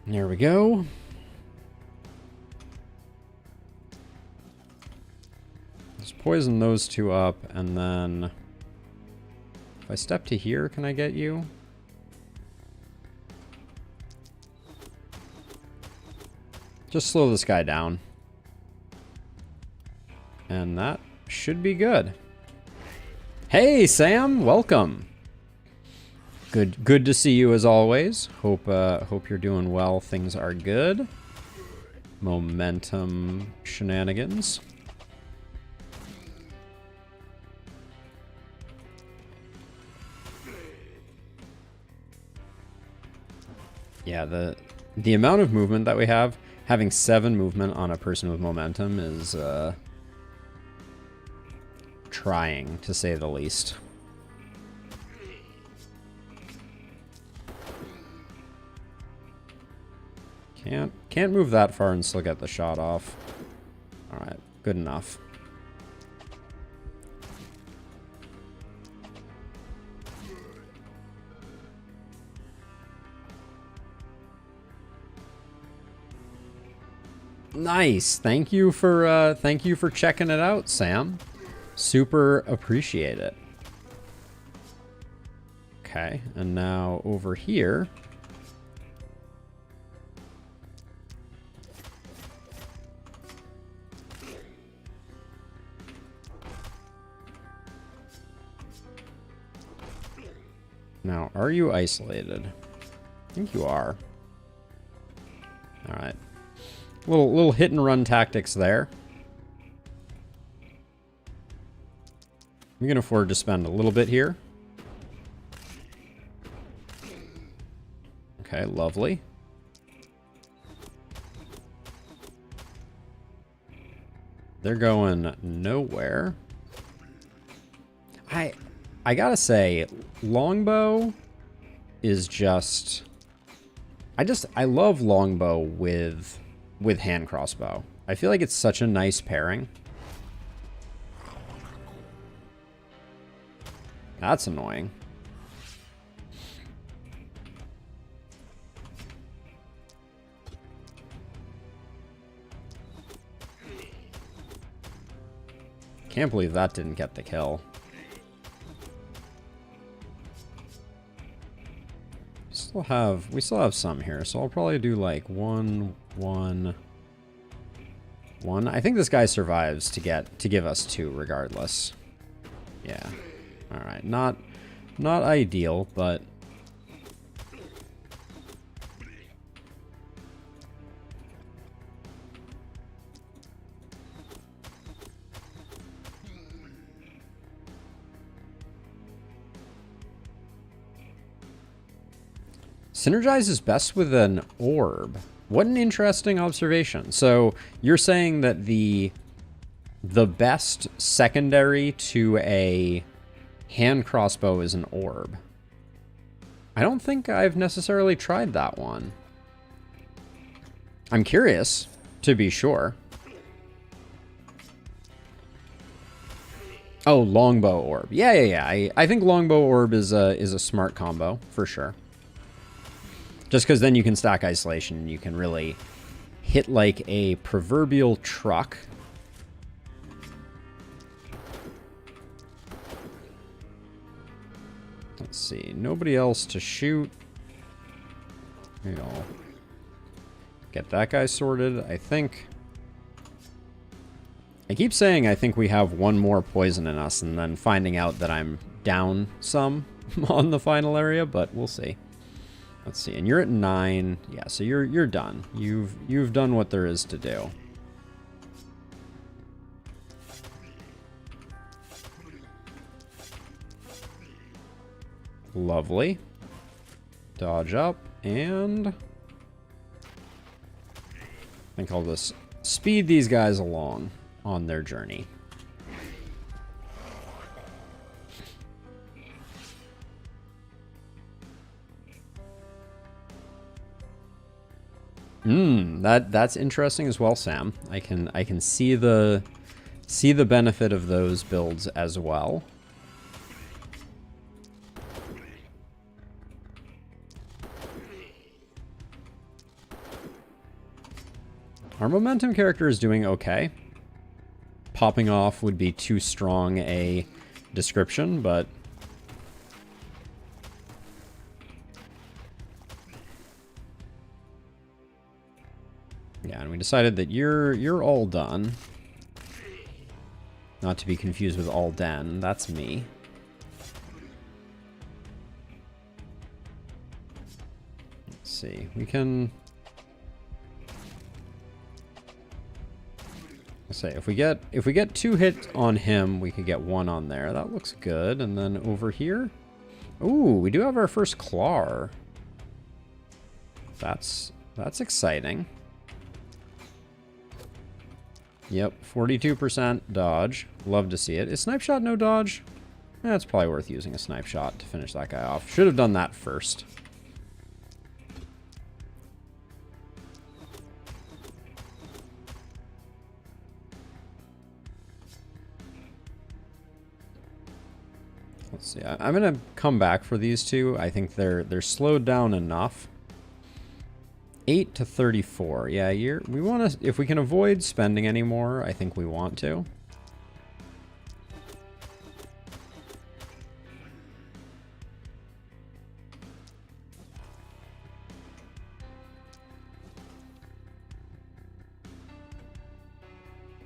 A: There we go. Let's poison those two up, and then... If I step to here, can I get you? Just slow this guy down. And that should be good. Hey, Sam! Welcome! Good to see you as always. Hope you're doing well. Things are good. Momentum shenanigans. Yeah, the amount of movement that we have, having 7 movement on a person with momentum is trying, to say the least. Can't move that far and still get the shot off. Alright, good enough. Nice. Thank you for checking it out, Sam. Super appreciate it. Okay, and now over here. Now, are you isolated? I think you are. All right. Little hit and run tactics there. We can afford to spend a little bit here. Okay, lovely. They're going nowhere. I gotta say, longbow is just... I love longbow with hand crossbow. I feel like it's such a nice pairing. That's annoying. Can't believe that didn't get the kill. We still have some here, so I'll probably do like 1, 1, 1. I think this guy survives to give us 2 regardless. Yeah. All right. Not ideal, but Synergizes best with an orb. What an interesting observation. So you're saying that the best secondary to a hand crossbow is an orb. I don't think I've necessarily tried that one. I'm curious, to be sure. Oh, longbow orb. Yeah. I think longbow orb is a smart combo for sure. Just because then you can stack isolation and you can really hit like a proverbial truck. Let's see. Nobody else to shoot. You know, get that guy sorted. I keep saying I think we have one more poison in us and then finding out that I'm down some on the final area, but we'll see. Let's see. And you're at 9. Yeah, so you're done. You've done what there is to do. Lovely. Dodge up, and I think I'll just speed these guys along on their journey. That's interesting as well, Sam. I can see the benefit of those builds as well. Our momentum character is doing okay. Popping off would be too strong a description, but yeah, and we decided that you're all done. Not to be confused with all den. That's me. Let's see. We can say if we get 2 hits on him, we could get 1 on there. That looks good. And then over here, ooh, we do have our first claw. That's exciting. Yep, 42% dodge. Love to see it. Is snipe shot no dodge? Yeah, it's probably worth using a snipe shot to finish that guy off. Should have done that first. Let's see. I'm gonna come back for these two. I think they're slowed down enough. 8 to 34. Yeah, we want to. If we can avoid spending any more, I think we want to.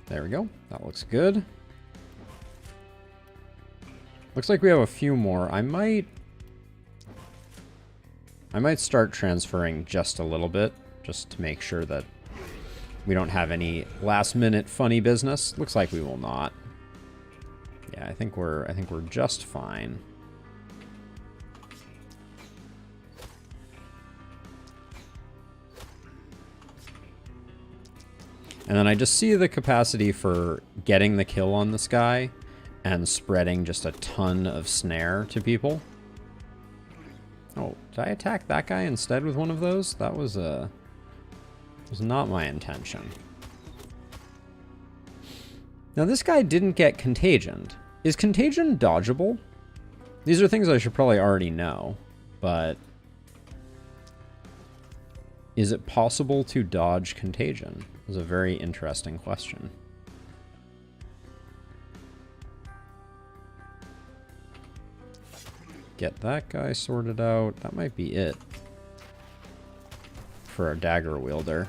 A: There we go. That looks good. Looks like we have a few more. I might start transferring just a little bit, just to make sure that we don't have any last-minute funny business. Looks like we will not. Yeah, I think we're just fine. And then I just see the capacity for getting the kill on this guy and spreading just a ton of snare to people. Oh, did I attack that guy instead with one of those? That was not my intention. Now this guy didn't get contagioned. Is contagion dodgeable? These are things I should probably already know, but is it possible to dodge contagion? Is a very interesting question. Get that guy sorted out. That might be it for our dagger wielder.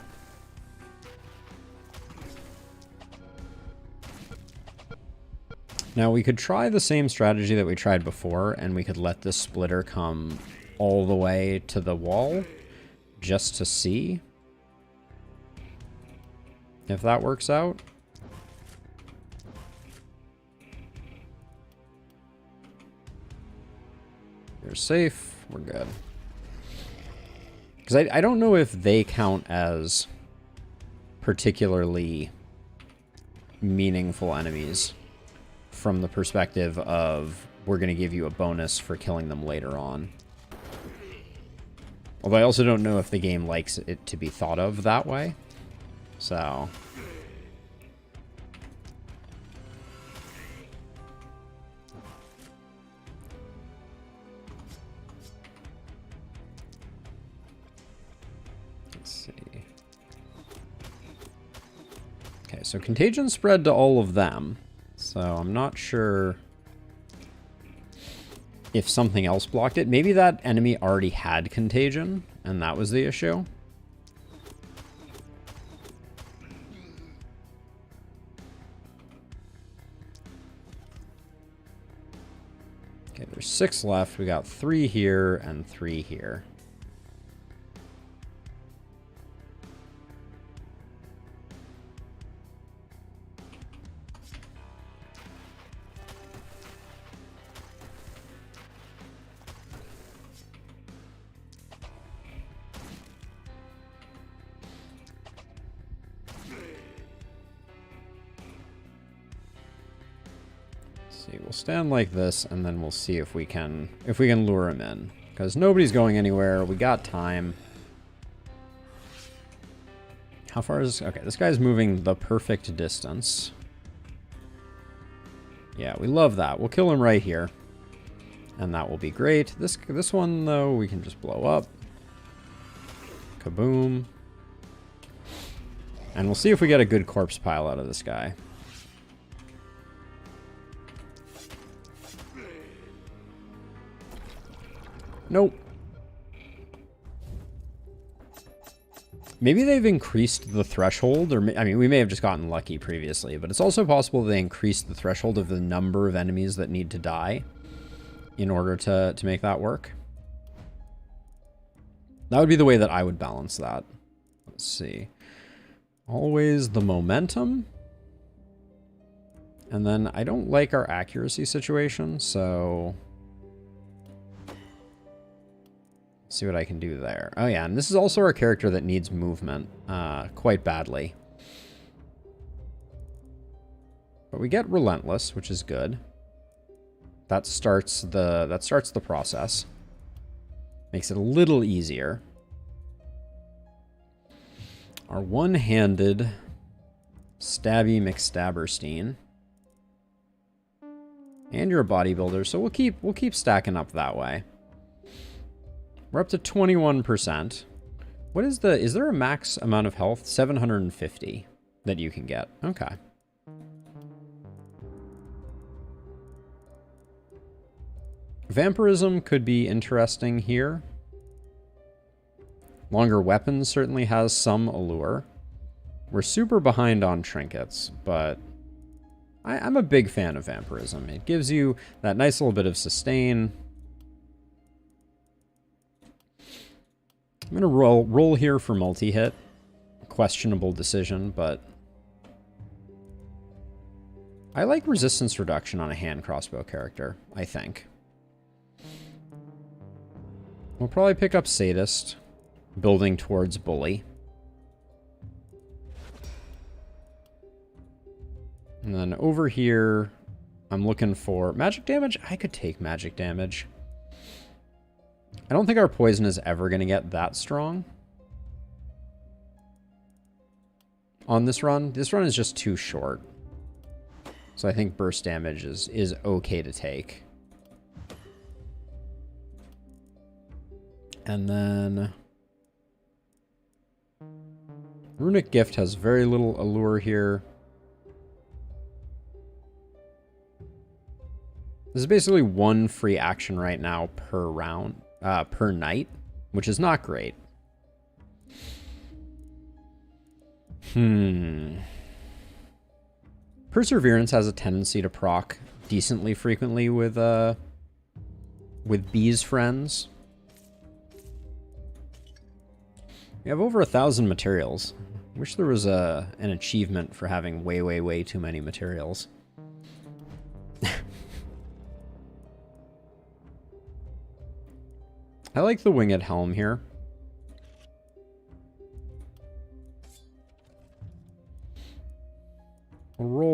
A: Now we could try the same strategy that we tried before, and we could let this splitter come all the way to the wall just to see if that works out. You're safe. We're good. Because I don't know if they count as particularly meaningful enemies from the perspective of we're going to give you a bonus for killing them later on. Although I also don't know if the game likes it to be thought of that way. So... let's see. Okay, so contagion spread to all of them. So I'm not sure if something else blocked it. Maybe that enemy already had contagion, and that was the issue. Okay, there's 6 left. We got 3 here and 3 here. We'll stand like this, and then we'll see if we can lure him in. Because nobody's going anywhere. We got time. How far is... okay, this guy's moving the perfect distance. Yeah, we love that. We'll kill him right here. And that will be great. This one, though, we can just blow up. Kaboom. And we'll see if we get a good corpse pile out of this guy. Nope. Maybe they've increased the threshold, or I mean, we may have just gotten lucky previously, but it's also possible they increased the threshold of the number of enemies that need to die in order to make that work. That would be the way that I would balance that. Let's see. Always the momentum. And then I don't like our accuracy situation, so... see what I can do there. Oh yeah, and this is also our character that needs movement quite badly. But we get relentless, which is good. That starts the process. Makes it a little easier. Our one-handed Stabby McStabberstein. And you're a bodybuilder, so we'll keep stacking up that way. We're up to 21%. What is is there a max amount of health? 750 that you can get. Okay. Vampirism could be interesting here. Longer weapons certainly has some allure. We're super behind on trinkets, but I'm a big fan of vampirism. It gives you that nice little bit of sustain. I'm going to roll here for multi-hit. Questionable decision, but I like resistance reduction on a hand crossbow character, I think. We'll probably pick up Sadist, building towards Bully. And then over here, I'm looking for magic damage. I could take magic damage. I don't think our poison is ever going to get that strong on this run. This run is just too short. So I think burst damage is okay to take. And then Runic Gift has very little allure here. This is basically one free action right now per round. Per night, which is not great. Perseverance has a tendency to proc decently frequently with Bee's friends. We have over 1,000 materials. Wish there was an achievement for having way too many materials. I like the winged helm here.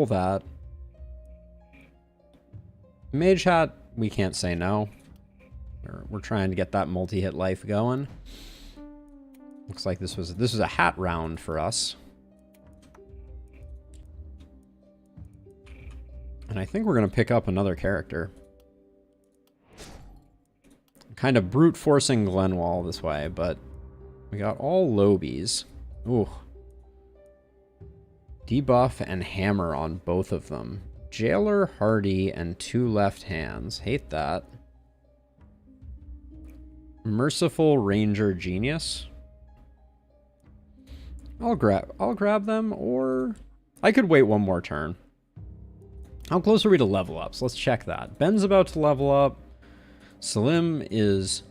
A: roll that. Mage Hat, we can't say no. We're trying to get that multi-hit life going. Looks like this was a hat round for us. And I think we're going to pick up another character. Kind of brute forcing Glenwall this way, but we got all Lobies. Ooh. Debuff and Hammer on both of them. Jailer, Hardy, and 2 left hands. Hate that. Merciful Ranger Genius. I'll grab them, or I could wait one more turn. How close are we to level ups? Let's check that. Ben's about to level up. Salim is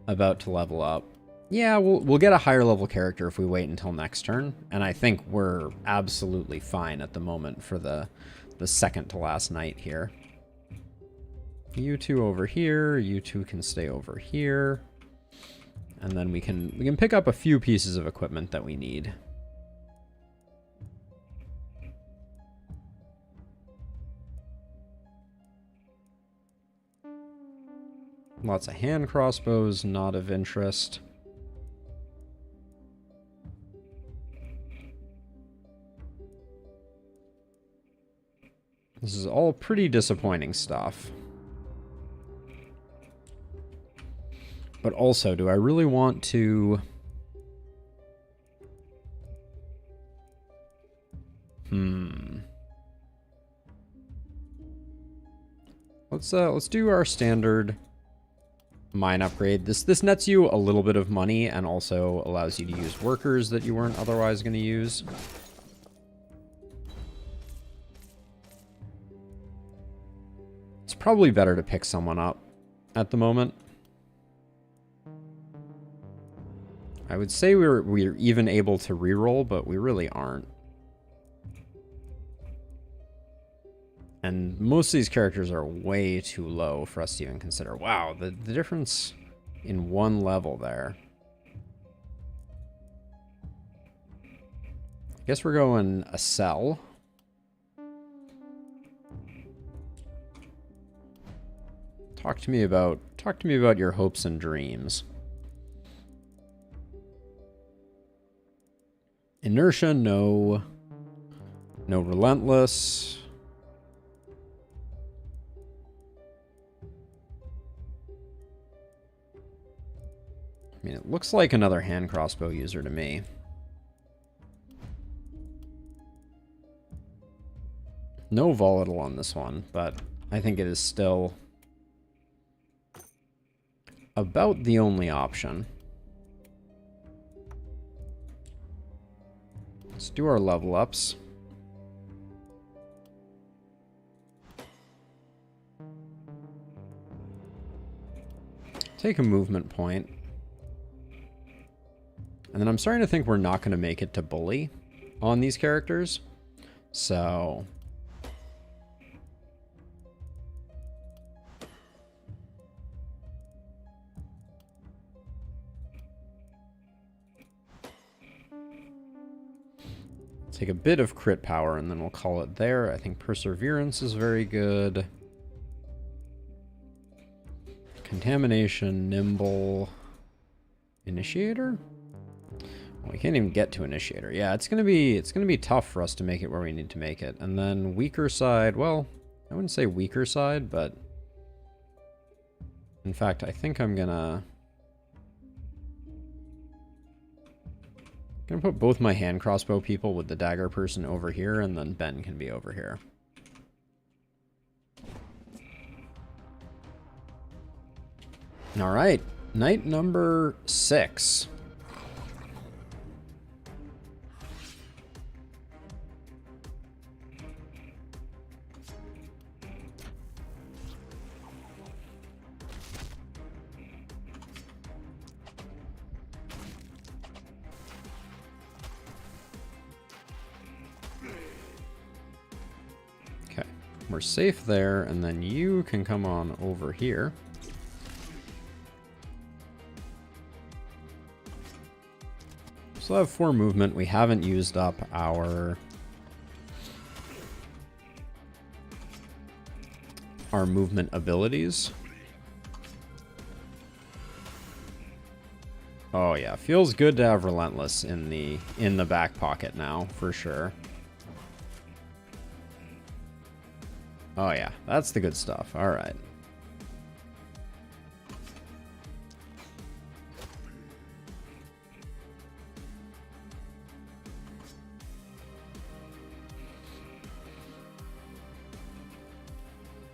A: about to level up. Yeah, we'll get a higher level character if we wait until next turn, and I think we're absolutely fine at the moment for the second to last night here. You two over here, you two can stay over here, and then we can pick up a few pieces of equipment that we need. Lots of hand crossbows, not of interest. This is all pretty disappointing stuff. But also, do I really want to... Let's do our standard mine upgrade. This nets you a little bit of money and also allows you to use workers that you weren't otherwise going to use. It's probably better to pick someone up at the moment. I would say we're even able to reroll, but we really aren't. And most of these characters are way too low for us to even consider. Wow, the difference in one level there. I guess we're going a cell. Talk to me about your hopes and dreams. Inertia, no. No relentless. I mean, it looks like another hand crossbow user to me. No volatile on this one, but I think it is still about the only option. Let's do our level ups. Take a movement point. And then I'm starting to think we're not going to make it to bully on these characters. So... take a bit of crit power and then we'll call it there. I think Perseverance is very good. Contamination, Nimble, Initiator? Well, we can't even get to Initiator. Yeah, it's gonna be tough for us to make it where we need to make it. And then weaker side, well, I wouldn't say weaker side, but in fact, I think I'm gonna put both my hand crossbow people with the dagger person over here, and then Ben can be over here. All right, night number 6. Okay, we're safe there, and then you can come on over here. Still have 4 movement. We haven't used up our our movement abilities. Oh yeah, feels good to have Relentless in the back pocket now, for sure. Oh yeah, that's the good stuff. All right.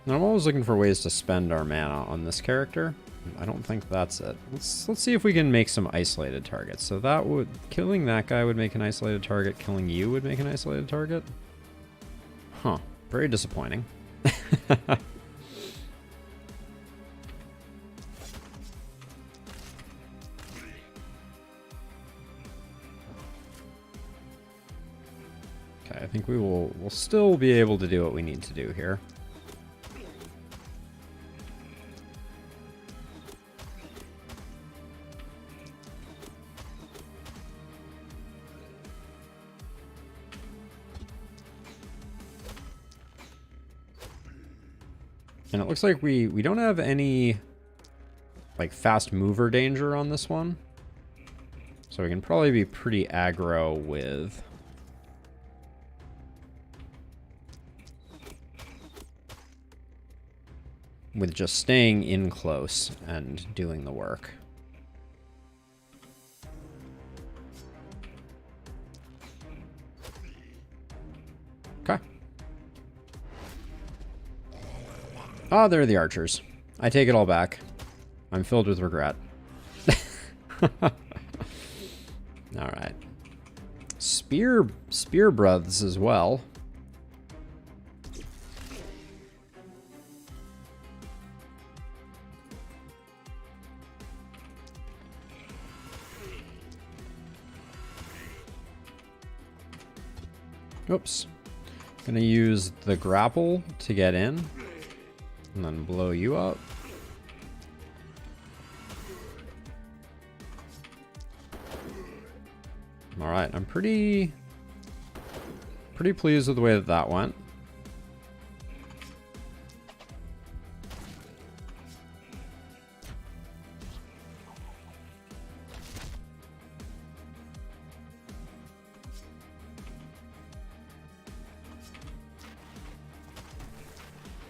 A: Now, I'm always looking for ways to spend our mana on this character. I don't think that's it. Let's see if we can make some isolated targets. So that would... killing that guy would make an isolated target. Killing you would make an isolated target. Huh. Very disappointing. Okay, I think we'll still be able to do what we need to do here. And it looks like we don't have any like fast mover danger on this one. So we can probably be pretty aggro with just staying in close and doing the work. Okay. Ah, they're the archers. I take it all back. I'm filled with regret. Alright. Spear broths as well. Oops. Gonna use the grapple to get in. And then blow you up. Alright, I'm pretty pleased with the way that went.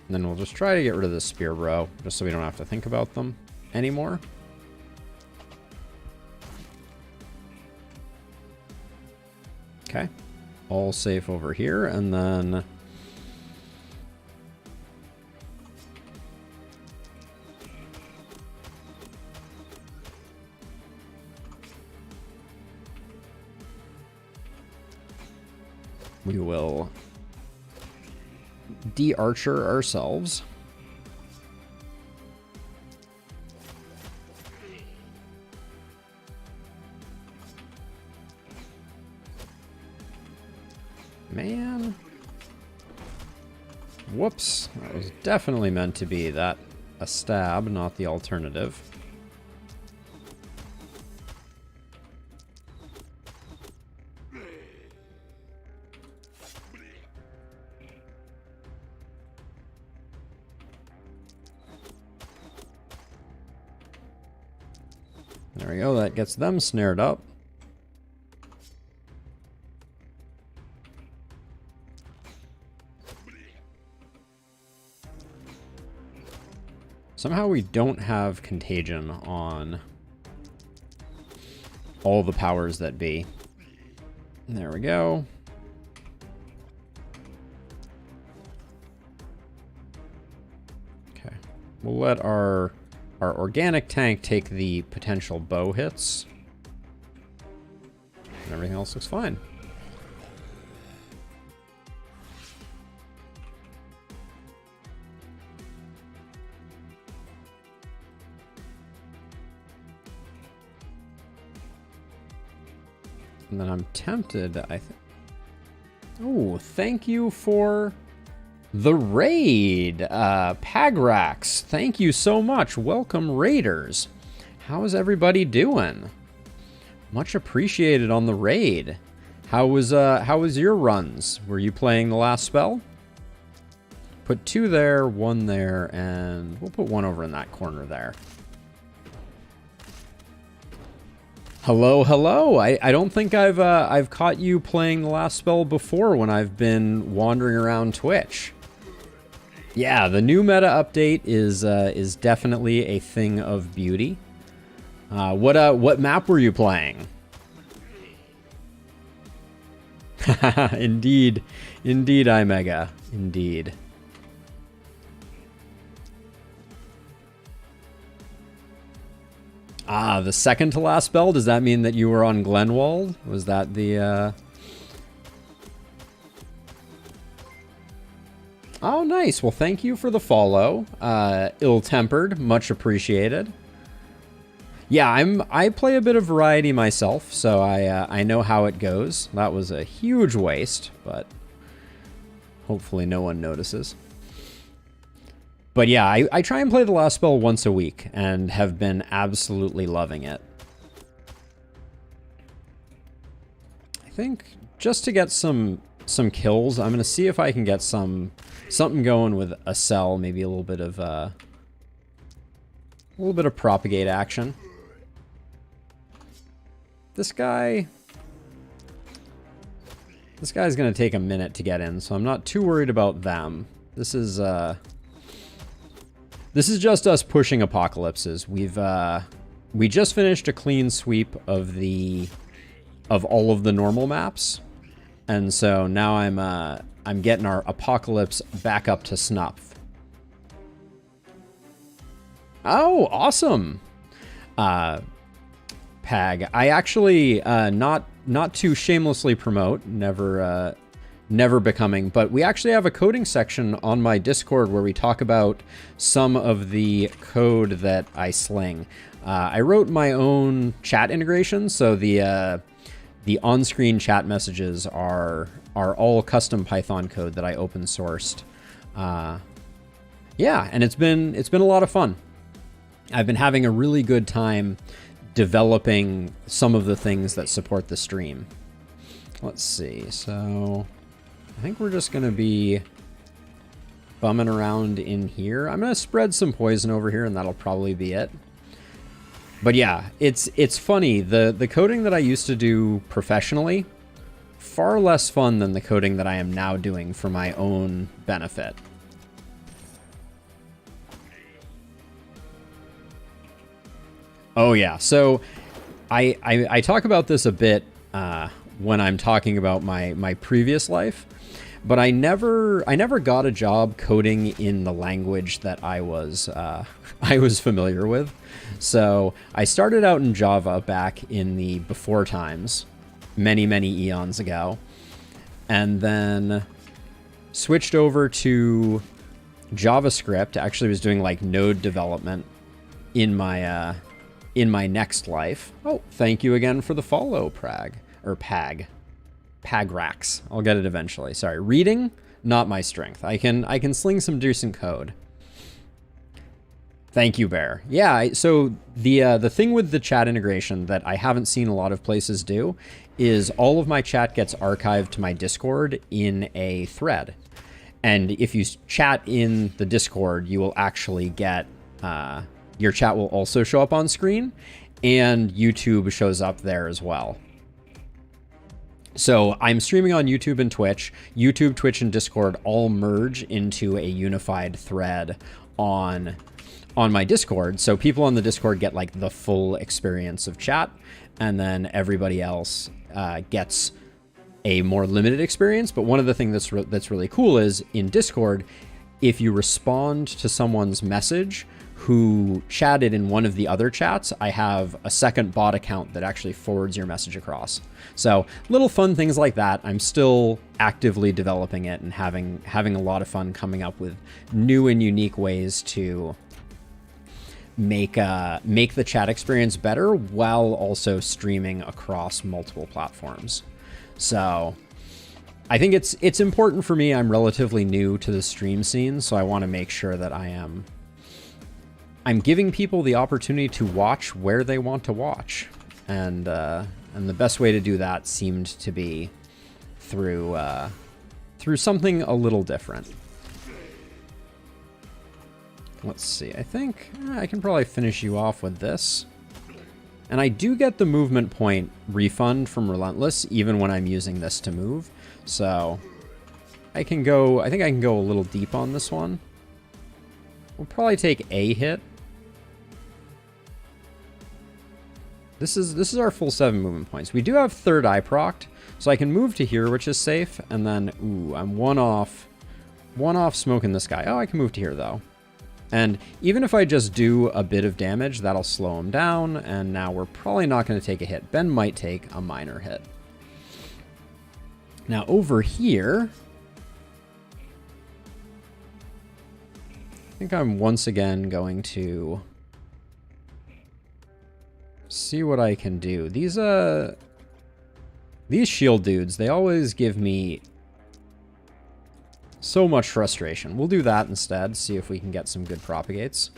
A: And then we'll just try to get rid of this spear bro, just so we don't have to think about them anymore. Okay. All safe over here, and then... we will de-archer ourselves. Man. Whoops. That was definitely meant to be a stab, not the alternative. There we go, that gets them snared up. Somehow we don't have contagion on all the powers that be. There we go. Okay, we'll let our organic tank take the potential bow hits. And everything else looks fine. And then I'm tempted, I think. Oh, thank you for the raid, Pagrax. Thank you so much. Welcome, raiders. How is everybody doing? Much appreciated on the raid. How was your runs? Were you playing the last spell? Put 2 there, 1 there, and we'll put 1 over in that corner there. Hello, hello. I don't think I've caught you playing the last spell before when I've been wandering around Twitch. Yeah, the new meta update is definitely a thing of beauty. What map were you playing? Indeed, indeed, iMega, indeed. Ah, the second to last spell? Does that mean that you were on Glenwald? Was that the, Oh, nice. Well, thank you for the follow. Ill-tempered, much appreciated. Yeah, I play a bit of variety myself, so I know how it goes. That was a huge waste, but hopefully no one notices. But yeah, I try and play the last spell once a week and have been absolutely loving it. I think just to get some kills, I'm going to see if I can get something going with a cell, maybe a little bit of propagate action. This guy's going to take a minute to get in, so I'm not too worried about them. This is just us pushing apocalypses. We just finished a clean sweep of all of the normal maps, and so now I'm getting our apocalypse back up to snuff. Oh, awesome, Pag. I actually not to shamelessly promote, never becoming, but we actually have a coding section on my Discord where we talk about some of the code that I sling. I wrote my own chat integration, so the on-screen chat messages are all custom Python code that I open sourced. Yeah, and it's been a lot of fun. I've been having a really good time developing some of the things that support the stream. Let's see, so I think we're just going to be bumming around in here. I'm going to spread some poison over here, and that'll probably be it. But yeah, it's funny. The coding that I used to do professionally, far less fun than the coding that I am now doing for my own benefit. Oh yeah, so I talk about this a bit when I'm talking about my previous life. But I never got a job coding in the language that I was familiar with. So I started out in Java back in the before times, many eons ago, and then switched over to JavaScript. Actually, was doing like node development in my next life. Oh, thank you again for the follow, Pag. Pagrax. I'll get it eventually. Sorry, reading, not my strength. I can sling some decent code. Thank you, Bear. Yeah, so the thing with the chat integration that I haven't seen a lot of places do is all of my chat gets archived to my Discord in a thread. And if you chat in the Discord, you will actually get your chat will also show up on screen, and YouTube shows up there as well. So I'm streaming on YouTube and Twitch. YouTube, Twitch, and Discord all merge into a unified thread on my Discord. So people on the Discord get like the full experience of chat, and then everybody else gets a more limited experience. But one of the things that's really cool is in Discord, if you respond to someone's message who chatted in one of the other chats, I have a second bot account that actually forwards your message across. So little fun things like that. I'm still actively developing it and having a lot of fun coming up with new and unique ways to make the chat experience better while also streaming across multiple platforms. So I think it's important for me. I'm relatively new to the stream scene, so I want to make sure that I'm giving people the opportunity to watch where they want to watch, and the best way to do that seemed to be through something a little different. Let's see. I think I can probably finish you off with this. And I do get the movement point refund from Relentless, even when I'm using this to move. So I think I can go a little deep on this one. We'll probably take a hit. This is our full 7 movement points. We do have third eye procced, so I can move to here, which is safe. And then, ooh, I'm one off smoking this guy. Oh, I can move to here, though. And even if I just do a bit of damage, that'll slow him down. And now we're probably not going to take a hit. Ben might take a minor hit. Now, over here, I think I'm once again going to see what I can do. These shield dudes, they always give me so much frustration. We'll do that instead, see if we can get some good propagates.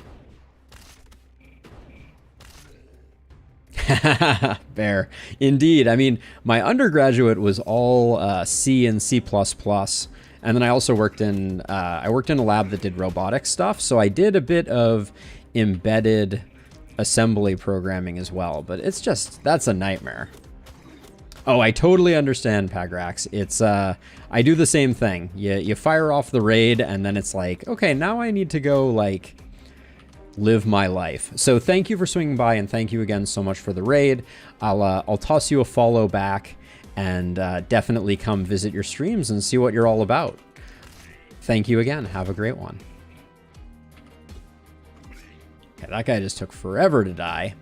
A: Bear. Indeed. I mean, my undergraduate was all C and C++. And then I also worked in a lab that did robotics stuff. So I did a bit of embedded assembly programming as well. But it's just, that's a nightmare. Oh, I totally understand, Pagrax. It's, I do the same thing. You fire off the raid and then it's like, okay, now I need to go, like, live my life. So thank you for swinging by and thank you again so much for the raid. I'll toss you a follow back and definitely come visit your streams and see what you're all about. Thank you again. Have a great one. Okay, that guy just took forever to die.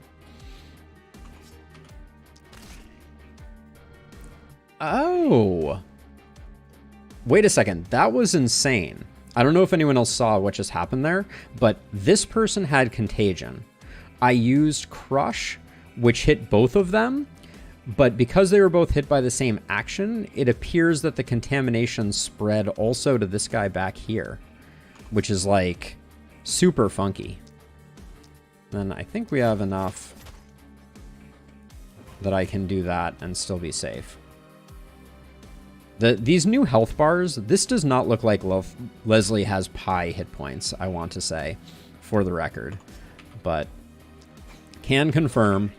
A: Oh. Wait a second. That was insane. I don't know if anyone else saw what just happened there, but this person had contagion. I used Crush, which hit both of them, but because they were both hit by the same action, it appears that the contamination spread also to this guy back here, which is like super funky. Then I think we have enough that I can do that and still be safe. These new health bars, this does not look like Leslie has pi hit points, I want to say, for the record. But can confirm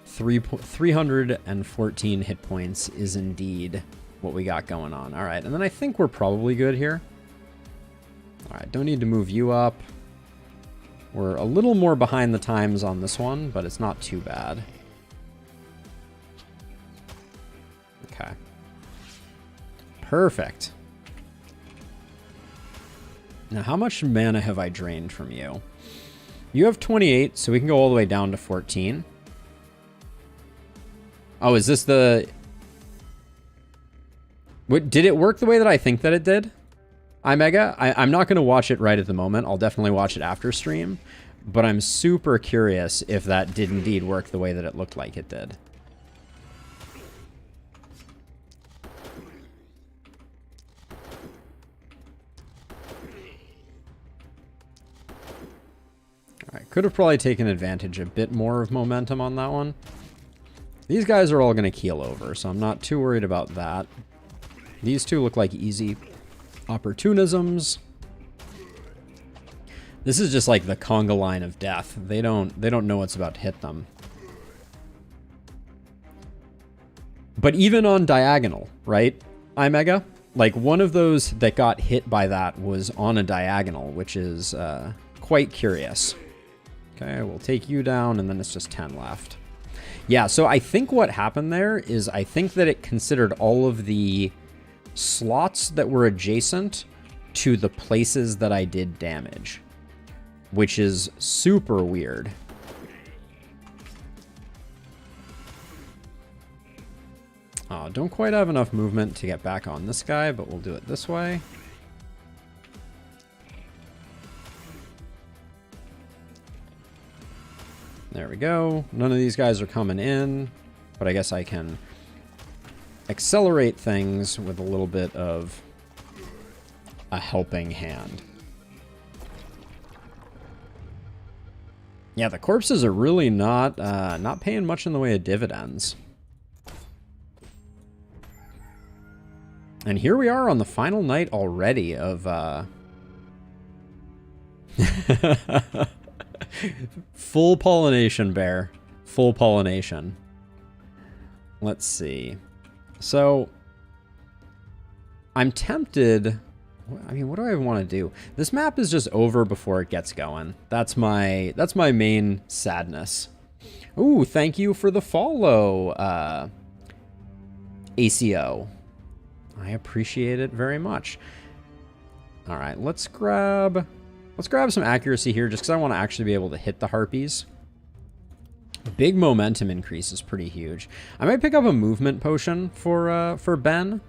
A: 314 hit points is indeed what we got going on. All right, and then I think we're probably good here. All right, don't need to move you up. We're a little more behind the times on this one, but it's not too bad. Okay. Perfect. Now, how much mana have I drained from you? You have 28, so we can go all the way down to 14. Oh, is this the... What, did it work the way that I think that it did? iMega? I'm not going to watch it right at the moment. I'll definitely watch it after stream. But I'm super curious if that did indeed work the way that it looked like it did. I could have probably taken advantage a bit more of momentum on that one. These guys are all going to keel over, so I'm not too worried about that. These two look like easy opportunisms. This is just like the conga line of death. They don't know what's about to hit them. But even on diagonal, right, iMega? Like one of those that got hit by that was on a diagonal, which is quite curious. Okay, we'll take you down, and then it's just 10 left. Yeah, so I think what happened there is I think that it considered all of the slots that were adjacent to the places that I did damage, which is super weird. Don't quite have enough movement to get back on this guy, but we'll do it this way. There we go. None of these guys are coming in, but I guess I can accelerate things with a little bit of a helping hand. Yeah, the corpses are really not paying much in the way of dividends. And here we are on the final night already of Full pollination, bear. Full pollination. Let's see. So, I'm tempted. I mean, what do I want to do? This map is just over before it gets going. That's my main sadness. Ooh, thank you for the follow, ACO. I appreciate it very much. All right, let's grab some accuracy here just because I want to actually be able to hit the harpies. Big momentum increase is pretty huge. I might pick up a movement potion for Ben,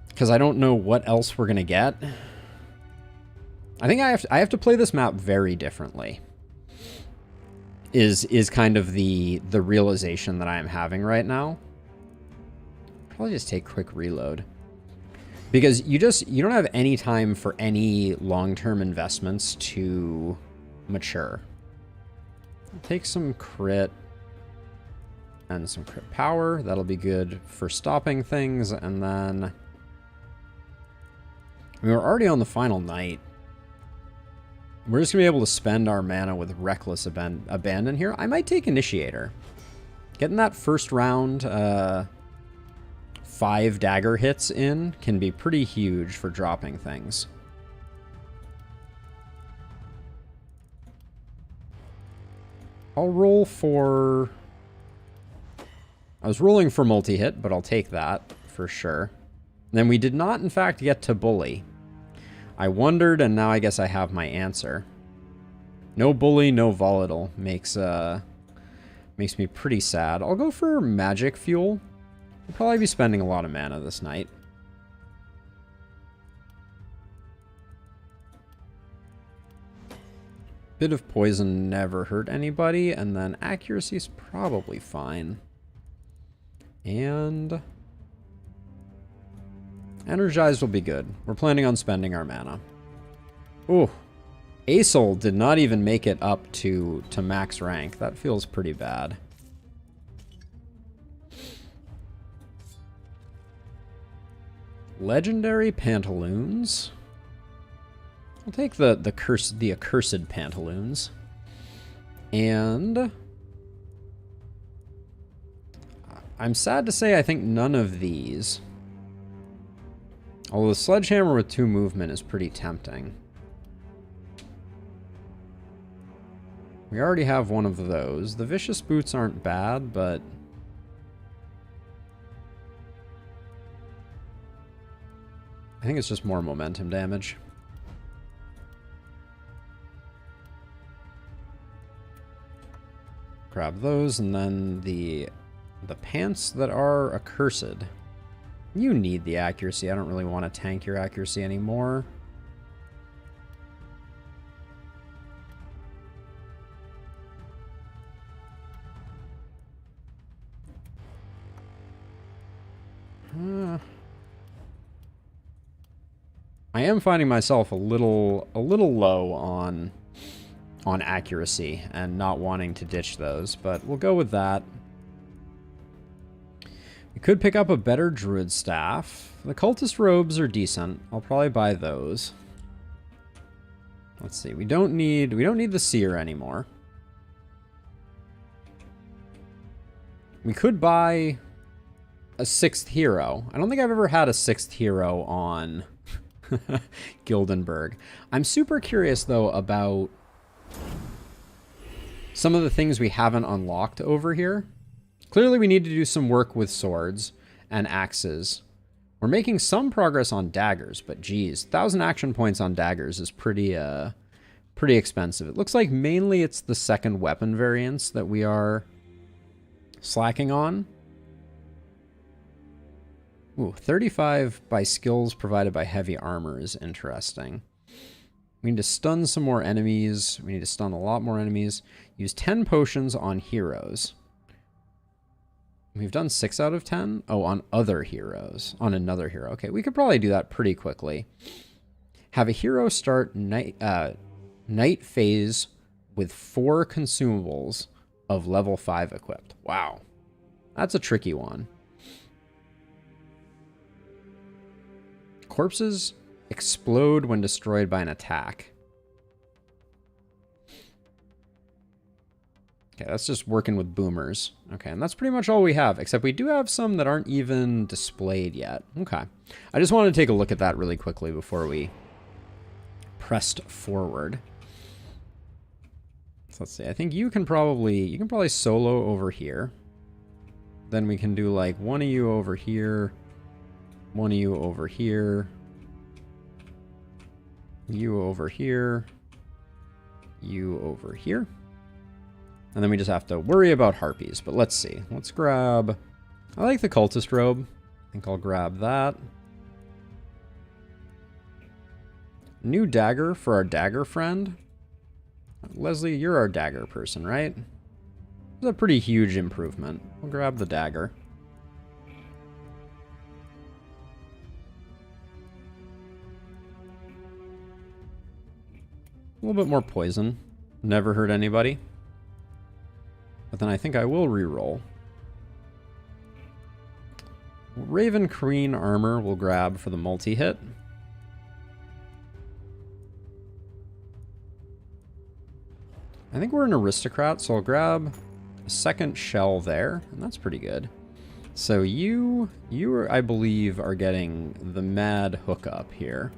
A: because I don't know what else we're gonna get. I think I have to play this map very differently. Is kind of the realization that I am having right now. Probably just take quick reload, because you don't have any time for any long-term investments to mature. I'll take some crit and some crit power. That'll be good for stopping things. And then we're already on the final night. We're just gonna be able to spend our mana with reckless abandon here. I might take initiator. Getting that first round 5 dagger hits in can be pretty huge for dropping things. I'll roll for... I was rolling for multi-hit, but I'll take that for sure. And then we did not, in fact, get to bully. I wondered, and now I guess I have my answer. No bully, no volatile. Makes me pretty sad. I'll go for magic fuel. I'll probably be spending a lot of mana this night. Bit of poison never hurt anybody, and then accuracy is probably fine. And energized will be good. We're planning on spending our mana. Ooh, Acel did not even make it up to max rank. That feels pretty bad. Legendary pantaloons. I'll take the accursed pantaloons. And I'm sad to say I think none of these. Although the sledgehammer with 2 movement is pretty tempting. We already have one of those. The vicious boots aren't bad, but I think it's just more momentum damage. Grab those, and then the pants that are accursed. You need the accuracy. I don't really want to tank your accuracy anymore. I am finding myself a little low on accuracy and not wanting to ditch those, but we'll go with that. We could pick up a better druid staff. The cultist robes are decent. I'll probably buy those. Let's see. We don't need the seer anymore. We could buy a 6th hero. I don't think I've ever had a 6th hero on Gildenberg. I'm super curious though about some of the things we haven't unlocked over here. Clearly we need to do some work with swords and axes. We're making some progress on daggers, but geez, 1,000 action points on daggers is pretty expensive. It looks like mainly it's the second weapon variants that we are slacking on. Ooh, 35 by skills provided by heavy armor is interesting. We need to stun some more enemies. We need to stun a lot more enemies. Use 10 potions on heroes. We've done 6 out of 10? Oh, on other heroes. On another hero. Okay, we could probably do that pretty quickly. Have a hero start night phase with 4 consumables of level 5 equipped. Wow. That's a tricky one. Corpses explode when destroyed by an attack. Okay, that's just working with boomers. Okay, and that's pretty much all we have, except we do have some that aren't even displayed yet. Okay. I just wanted to take a look at that really quickly before we pressed forward. So let's see. I think you can probably solo over here. Then we can do like one of you over here, one of you over here, you over here, you over here. And then we just have to worry about harpies. But let's see. Let's grab... I like the cultist robe. I think I'll grab that. New dagger for our dagger friend. Leslie, you're our dagger person, right? It's a pretty huge improvement. We'll grab the dagger. A little bit more poison. Never hurt anybody. But then I think I will reroll. Raven Queen armor we'll grab for the multi-hit. I think we're an aristocrat, so I'll grab a second shell there, and that's pretty good. So you I believe, are getting the mad hookup here.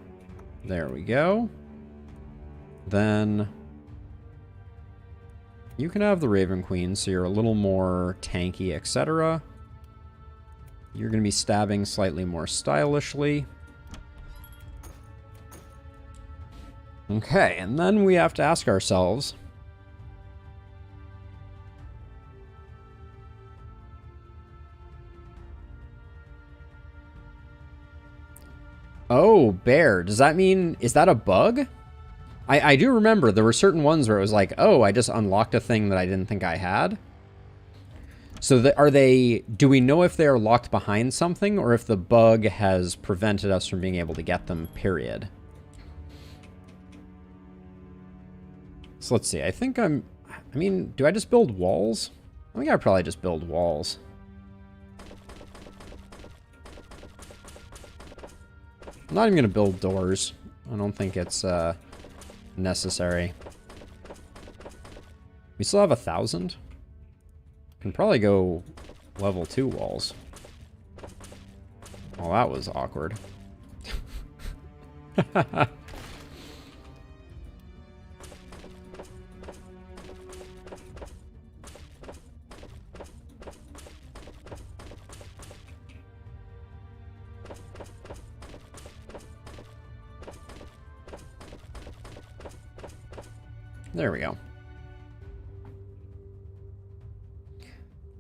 A: There we go. Then you can have the Raven Queen, so you're a little more tanky, etc. You're going to be stabbing slightly more stylishly. Okay, and then we have to ask ourselves... Oh, bear. Does that mean... Is that a bug? I do remember there were certain ones where it was like, oh, I just unlocked a thing that I didn't think I had. So are they... Do we know if they're locked behind something or if the bug has prevented us from being able to get them, period? So let's see. I think I mean, do I just build walls? I think I'd probably just build walls. I'm not even going to build doors. I don't think it's necessary. We still have 1,000. Can probably go level 2 walls. Well, that was awkward. There we go.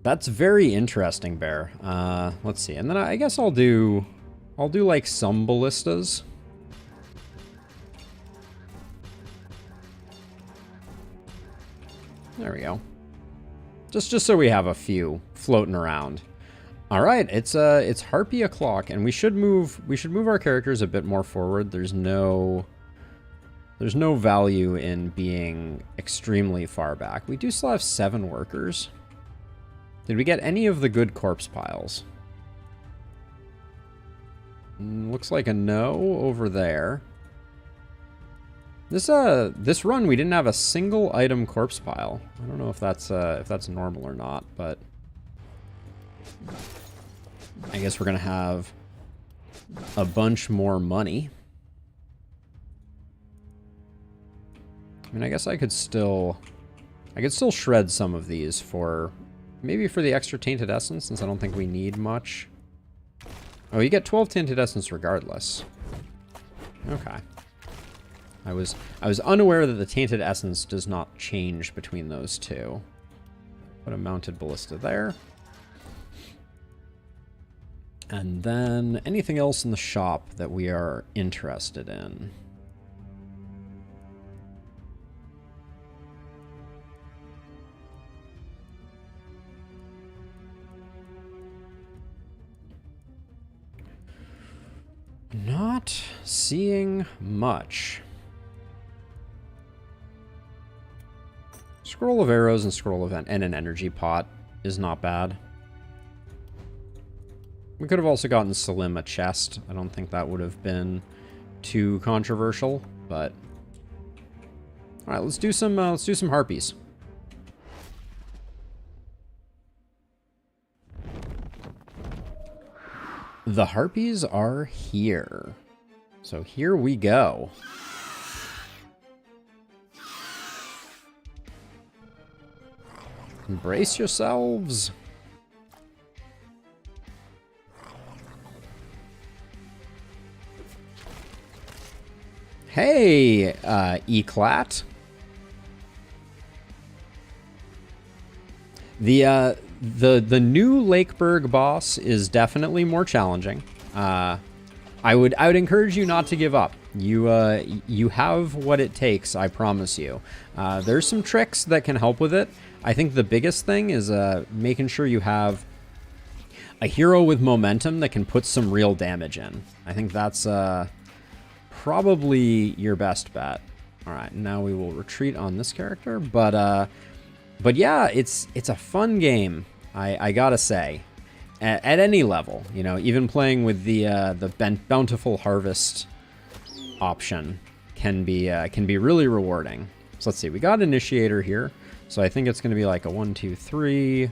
A: That's very interesting, Bear. Let's see. And then I guess I'll do like some ballistas. There we go. Just so we have a few floating around. All right, it's Harpy o'clock, and we should move our characters a bit more forward. There's no value in being extremely far back. We do still have 7 workers. Did we get any of the good corpse piles? Looks like a no over there. This run we didn't have a single item corpse pile. I don't know if that's normal or not, but I guess we're gonna have a bunch more money. I mean, I guess I could still shred some of these for, maybe for the extra Tainted Essence, since I don't think we need much. Oh, you get 12 Tainted Essence regardless. Okay. I was unaware that the Tainted Essence does not change between those two. Put a mounted ballista there. And then anything else in the shop that we are interested in? Not seeing much. Scroll of arrows and scroll of and an energy pot is not bad. We could have also gotten Salim a chest. I don't think that would have been too controversial, but all right, let's do some harpies. The harpies are here. So here we go. Embrace yourselves. Hey, Eclat. The new Lakeburg boss is definitely more challenging. I would encourage you not to give up. You have what it takes, I promise you. There's some tricks that can help with it. I think the biggest thing is making sure you have a hero with momentum that can put some real damage in. I think that's probably your best bet. All right, now we will retreat on this character, but yeah, it's a fun game. I gotta say, at any level, you know, even playing with the bountiful harvest option can be really rewarding. So let's see, we got initiator here, so I think it's going to be like a 1, 2, 3,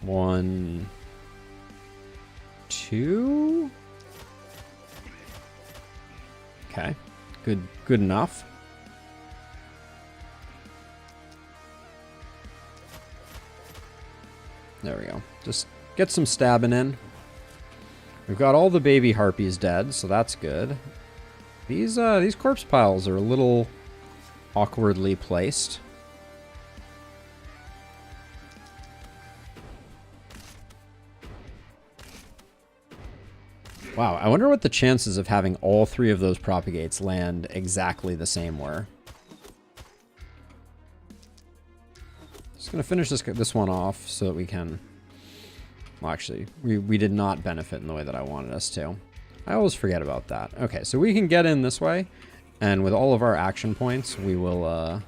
A: 1, 2. Okay, good enough. There we go. Just get some stabbing in. We've got all the baby harpies dead, so that's good. These corpse piles are a little awkwardly placed. Wow, I wonder what the chances of having all 3 of those propagates land exactly the same were. Just gonna finish this one off so that we can... Well, actually, we did not benefit in the way that I wanted us to. I always forget about that. Okay, so we can get in this way, and with all of our action points, we will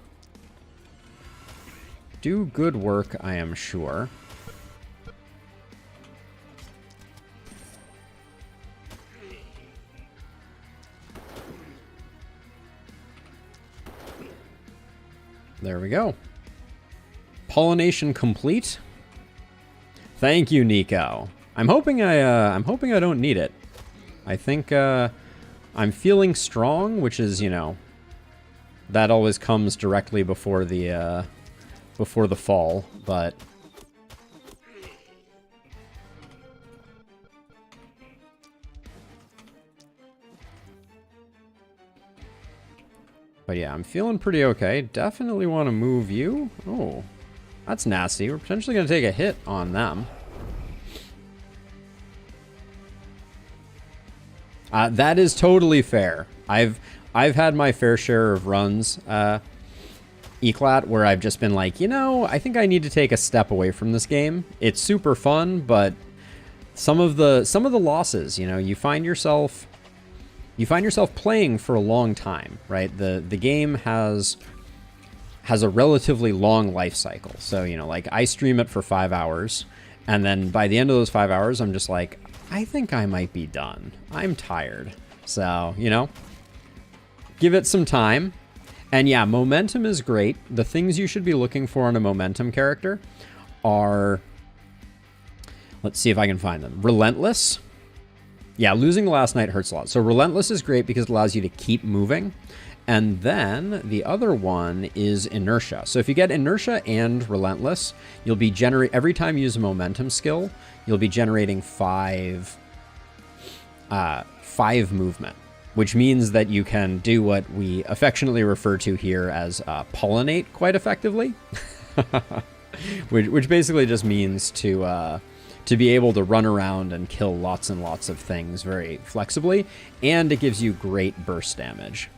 A: do good work, I am sure. There we go. Pollination complete. Thank you, Nico. I'm hoping I don't need it. I think I'm feeling strong, which is, you know, that always comes directly before the fall, but yeah, I'm feeling pretty okay. Definitely want to move you. Oh, that's nasty. We're potentially going to take a hit on them. That is totally fair. I've had my fair share of runs, Eclat, where I've just been like, you know, I think I need to take a step away from this game. It's super fun, but some of the losses, you know, you find yourself playing for a long time, right? The game has a relatively long life cycle. So, you know, like I stream it for 5 hours, and then by the end of those 5 hours, I'm just like, I think I might be done. I'm tired. So, you know, give it some time. And yeah, momentum is great. The things you should be looking for in a momentum character are, let's see if I can find them. Relentless. Yeah, losing the last night hurts a lot. So Relentless is great because it allows you to keep moving. And then the other one is Inertia. So if you get Inertia and Relentless, you'll be every time you use a momentum skill, you'll be generating 5 movement, which means that you can do what we affectionately refer to here as pollinate quite effectively, which basically just means to be able to run around and kill lots and lots of things very flexibly, and it gives you great burst damage.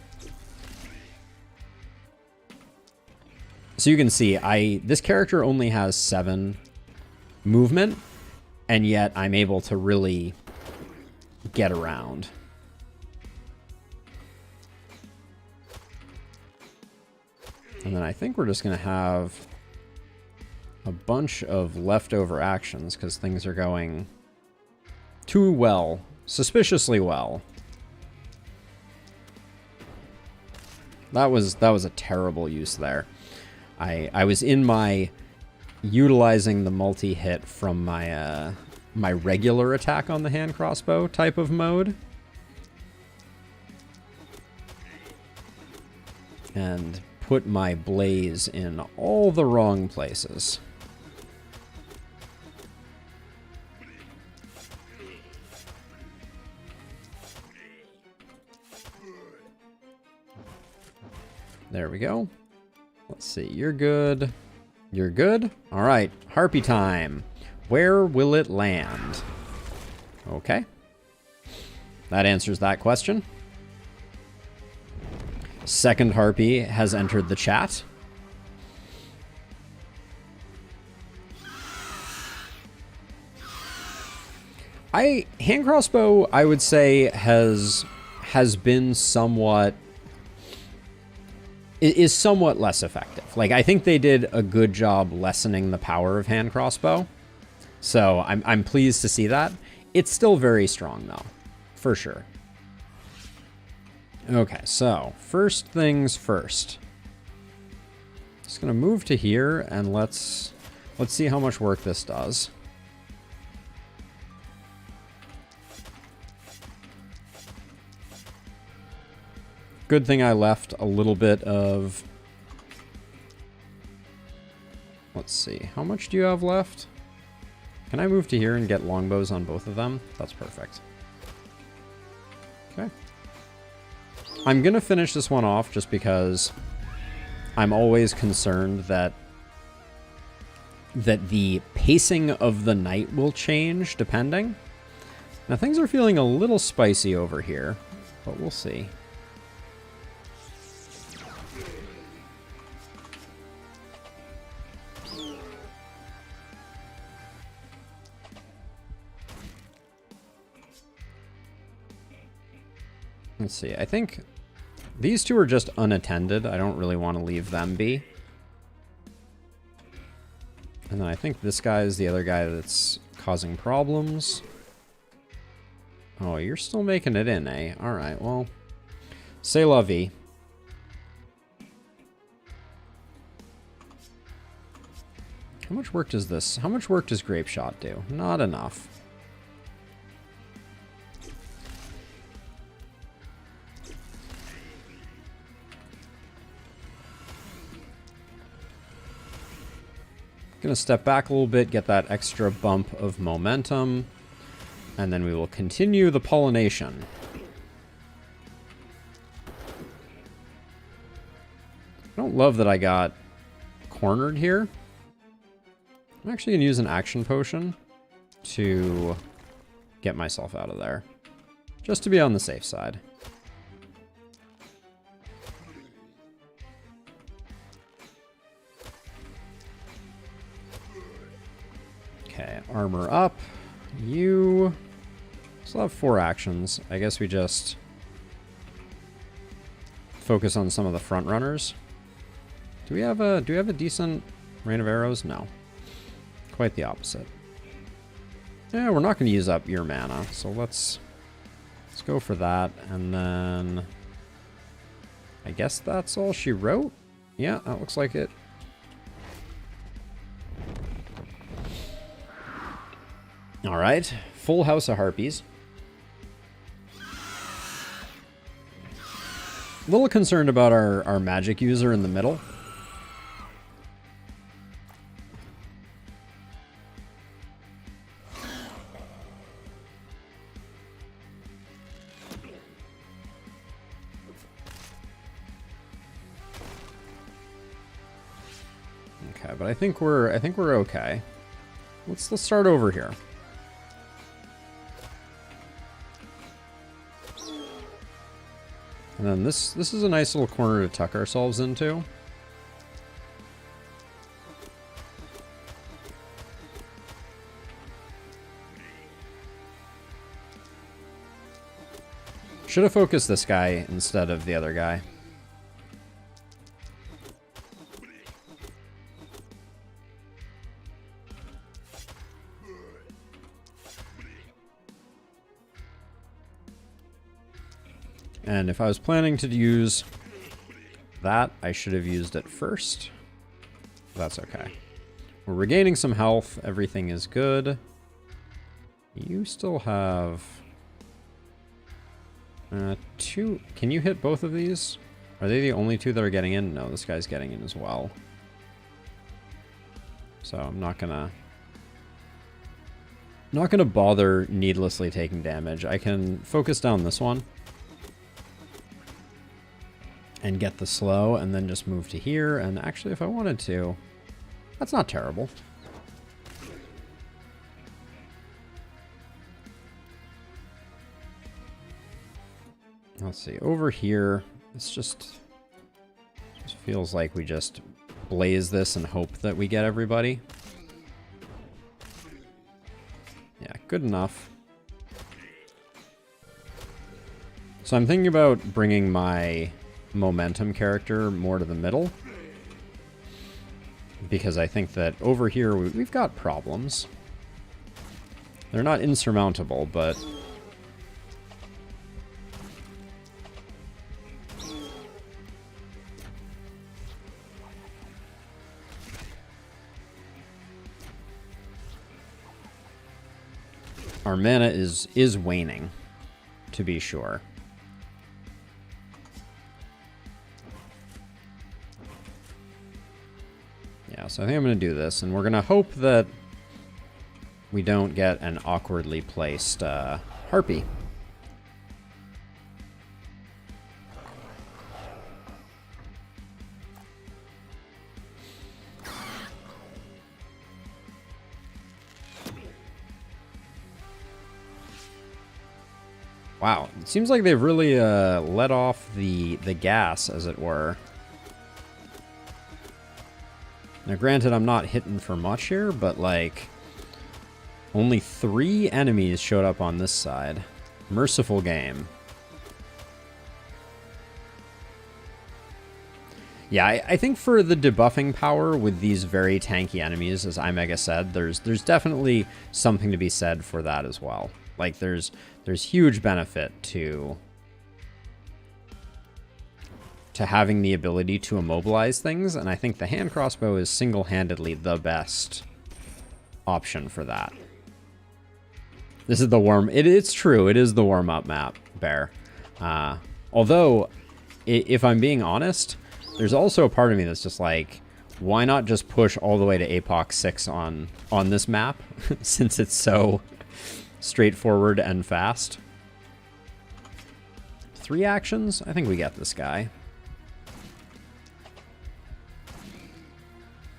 A: So you can see, this character only has 7 movement, and yet I'm able to really get around. And then I think we're just going to have a bunch of leftover actions because things are going too well, suspiciously well. That was a terrible use there. I was in my utilizing the multi-hit from my my regular attack on the hand crossbow type of mode. And put my blaze in all the wrong places. There we go. Let's see, you're good. You're good? All right, Harpy time. Where will it land? Okay. That answers that question. Second Harpy has entered the chat. Hand crossbow, I would say, has been somewhat... is somewhat less effective. Like, I think they did a good job lessening the power of hand crossbow. So I'm pleased to see that. It's still very strong though, for sure. Okay, so first things first. Just gonna move to here and let's see how much work this does. Good thing I left a little bit of... Let's see, how much do you have left? Can I move to here and get longbows on both of them? That's perfect. Okay. I'm gonna finish this one off just because I'm always concerned that the pacing of the night will change depending. Now things are feeling a little spicy over here, but we'll see. Let's see, I think these two are just unattended. I don't really want to leave them be. And then I think this guy is the other guy that's causing problems. Oh, you're still making it in, eh? Alright, well, c'est la vie. How much work does this... How much work does Grape Shot do? Not enough. Gonna step back a little bit, get that extra bump of momentum, and then we will continue the pollination. I don't love that I got cornered here. I'm actually gonna use an action potion to get myself out of there, just to be on the safe side. Okay, armor up. You still have 4 actions. I guess we just focus on some of the front runners. Do we have a decent rain of arrows? No. Quite the opposite. Yeah, we're not going to use up your mana, so let's go for that, and then I guess that's all she wrote. Yeah, that looks like it. All right, full house of harpies. A little concerned about our magic user in the middle. Okay, but I think we're okay. Let's start over here. And then this is a nice little corner to tuck ourselves into. Should have focused this guy instead of the other guy. And if I was planning to use That, I should have used it first. That's okay. We're regaining some health. Everything is good. You still have... two... Can you hit both of these? Are they the only two that are getting in? No, this guy's getting in as well. So I'm not gonna bother needlessly taking damage. I can focus down this one and get the slow, and then just move to here. And actually, if I wanted to, that's not terrible. Let's see, over here, it's just feels like we just blaze this and hope that we get everybody. Yeah, good enough. So I'm thinking about bringing my momentum character more to the middle, because I think that over here we've got problems. They're not insurmountable, but our mana is waning, to be sure. Yeah, so I think I'm going to do this, and we're going to hope that we don't get an awkwardly placed harpy. Wow, it seems like they've really let off the gas, as it were. Now, granted, I'm not hitting for much here, but, like, only 3 enemies showed up on this side. Merciful game. Yeah, I think for the debuffing power with these very tanky enemies, as Imega said, there's definitely something to be said for that as well. Like, there's huge benefit to having the ability to immobilize things, and I think the hand crossbow is single-handedly the best option for that. This is the it's true, it is the warm-up map, Bear. Although, if I'm being honest, there's also a part of me that's just like, why not just push all the way to Apocs 6 on this map, since it's so straightforward and fast. 3 actions? I think we get this guy.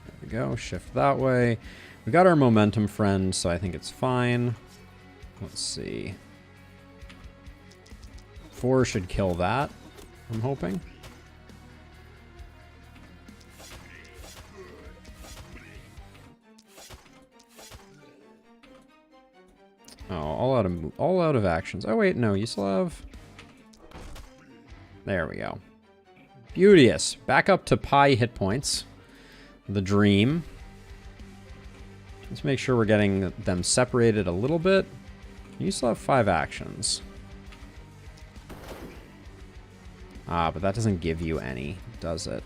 A: There we go, shift that way. We got our momentum friend, so I think it's fine. Let's see. 4 should kill that, I'm hoping. Oh, all out of actions. Oh wait, no, you still have... There we go. Beauteous. Back up to pi hit points. The dream. Let's make sure we're getting them separated a little bit. You still have 5 actions. Ah, but that doesn't give you any, does it?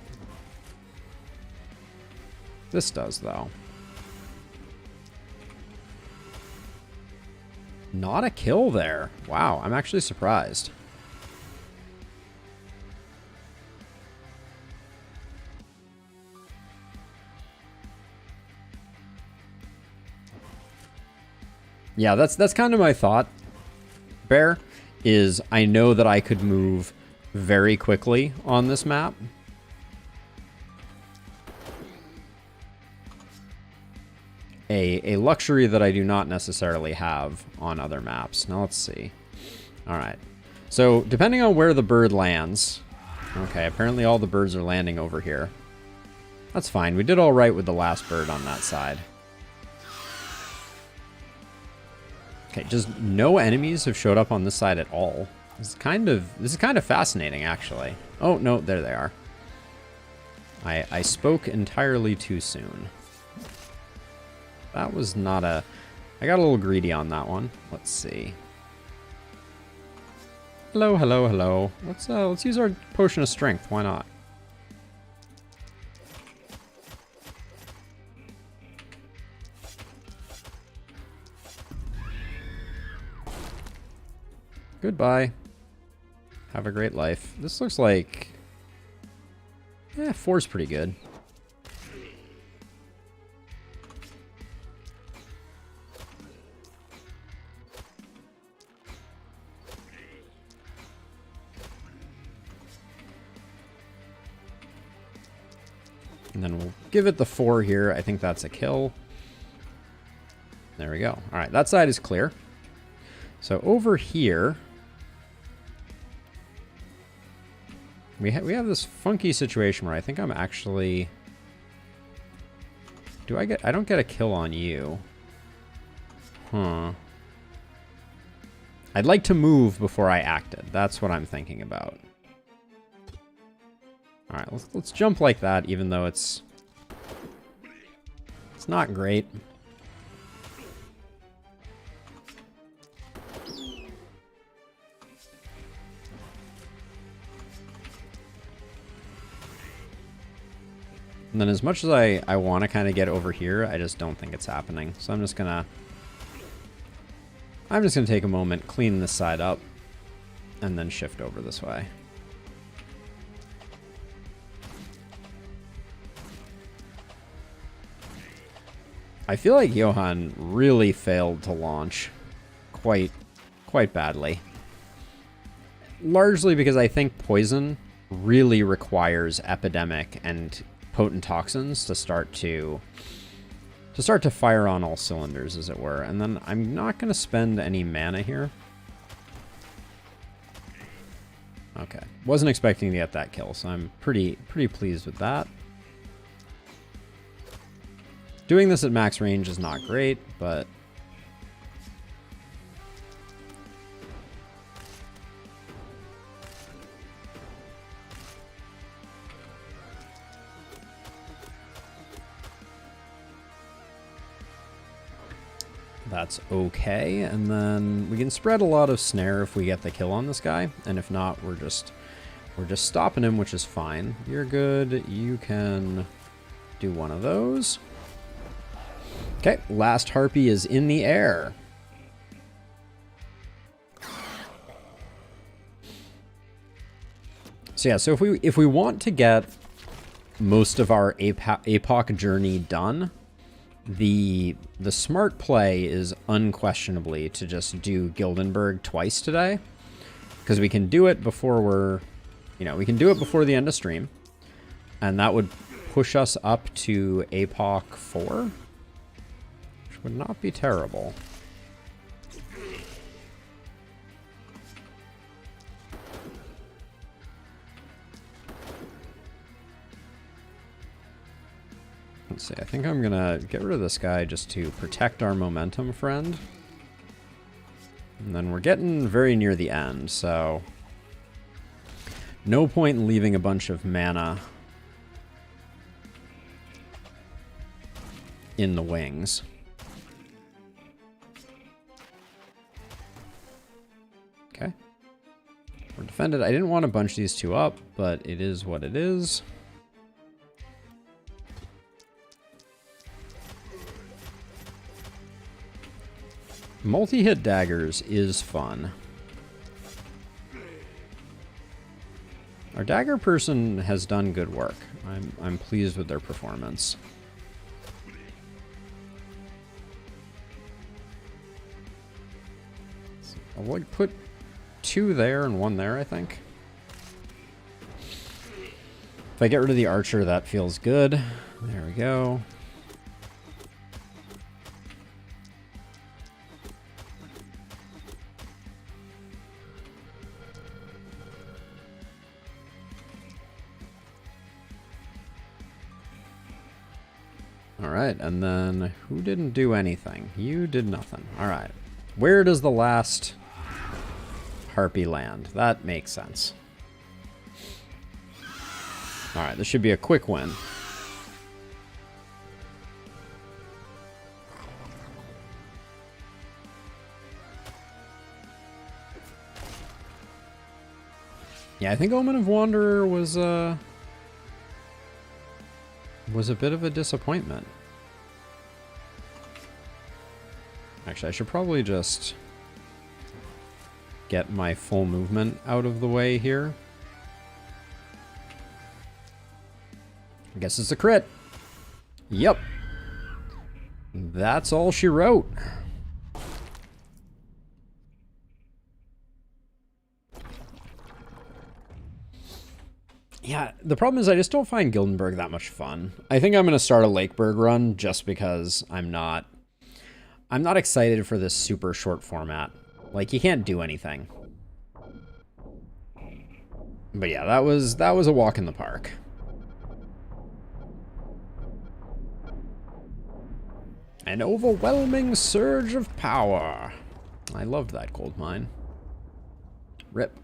A: This does, though. Not a kill there. Wow, I'm actually surprised. Yeah, that's kind of my thought, Bear, is I know that I could move very quickly on this map. A luxury that I do not necessarily have on other maps. Now let's see. Alright. So, depending on where the bird lands... Okay, apparently all the birds are landing over here. That's fine. We did alright with the last bird on that side. Okay, just no enemies have showed up on this side at all. This is kind of fascinating, actually. Oh, no, there they are. I spoke entirely too soon. That was not a... I got a little greedy on that one. Let's see. Hello, hello, hello. Let's use our potion of strength. Why not? Goodbye. Have a great life. This looks like... yeah, 4's pretty good. And then we'll give it the 4 here. I think that's a kill. There we go. All right, that side is clear. So over here, we have this funky situation where I think I'm actually... I don't get a kill on you. Huh. I'd like to move before I acted. That's what I'm thinking about. All right, let's jump like that, even though it's not great. And then as much as I want to kind of get over here, I just don't think it's happening. So I'm just gonna take a moment, clean this side up, and then shift over this way. I feel like Johan really failed to launch quite badly. Largely because I think poison really requires epidemic and potent toxins to start to fire on all cylinders, as it were. And then I'm not going to spend any mana here. Okay, wasn't expecting to get that kill, so I'm pretty pleased with that. Doing this at max range is not great, but that's okay. And then we can spread a lot of snare if we get the kill on this guy, and if not, we're just stopping him, which is fine. You're good. You can do one of those. Okay, last harpy is in the air. So yeah, so if we want to get most of our Apoc journey done, the smart play is unquestionably to just do Gildenberg twice today, because we can do it before we can do it before the end of stream, and that would push us up to Apoc 4. Would not be terrible. Let's see, I think I'm gonna get rid of this guy just to protect our momentum friend. And then we're getting very near the end, so no point in leaving a bunch of mana in the wings. Okay. We're defended. I didn't want to bunch these two up, but it is what it is. Multi-hit daggers is fun. Our dagger person has done good work. I'm pleased with their performance. I'll like put 2 there and 1 there, I think. If I get rid of the archer, that feels good. There we go. All right, and then who didn't do anything? You did nothing. All right. Where does the last harpy land? That makes sense. All right, this should be a quick win. Yeah, I think Omen of Wanderer was a bit of a disappointment. Actually, I should probably just get my full movement out of the way here. I guess it's a crit. Yep. That's all she wrote. Yeah, the problem is I just don't find Gildenberg that much fun. I think I'm going to start a Lakeburg run just because I'm not excited for this super short format. Like, you can't do anything. But yeah, that was a walk in the park. An overwhelming surge of power. I loved that gold mine. Rip.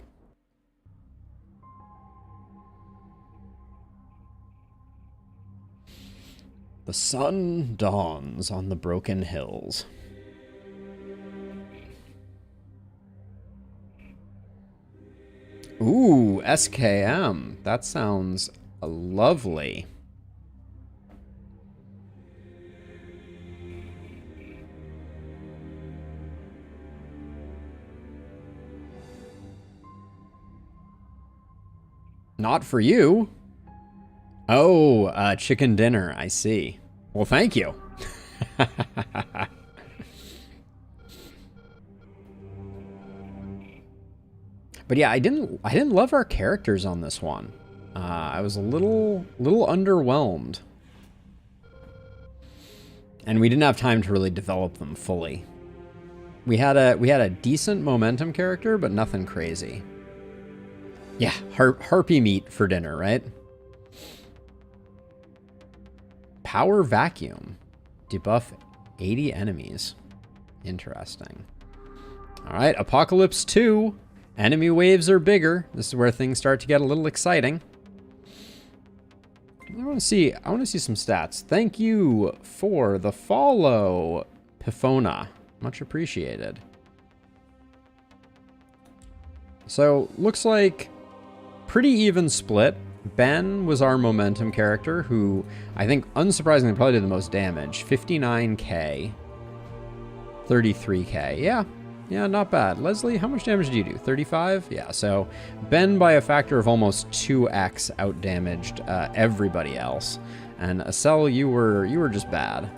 A: The sun dawns on the broken hills. Ooh, SKM. That sounds lovely. Not for you. Oh, chicken dinner. I see. Well, thank you. But yeah, I didn't love our characters on this one. I was a little underwhelmed. And we didn't have time to really develop them fully. We had a decent momentum character, but nothing crazy. Yeah, harpy meat for dinner, right? Power vacuum. Debuff 80 enemies. Interesting. All right, Apocalypse 2. Enemy waves are bigger. This is where things start to get a little exciting. I want to see some stats. Thank you for the follow, Pifona. Much appreciated. So, looks like pretty even split. Ben was our momentum character, who I think, unsurprisingly, probably did the most damage. 59k. 33k. Yeah, not bad. Leslie, how much damage did you do? 35? Yeah, so Ben, by a factor of almost 2x, outdamaged everybody else. And Acel, you were just bad.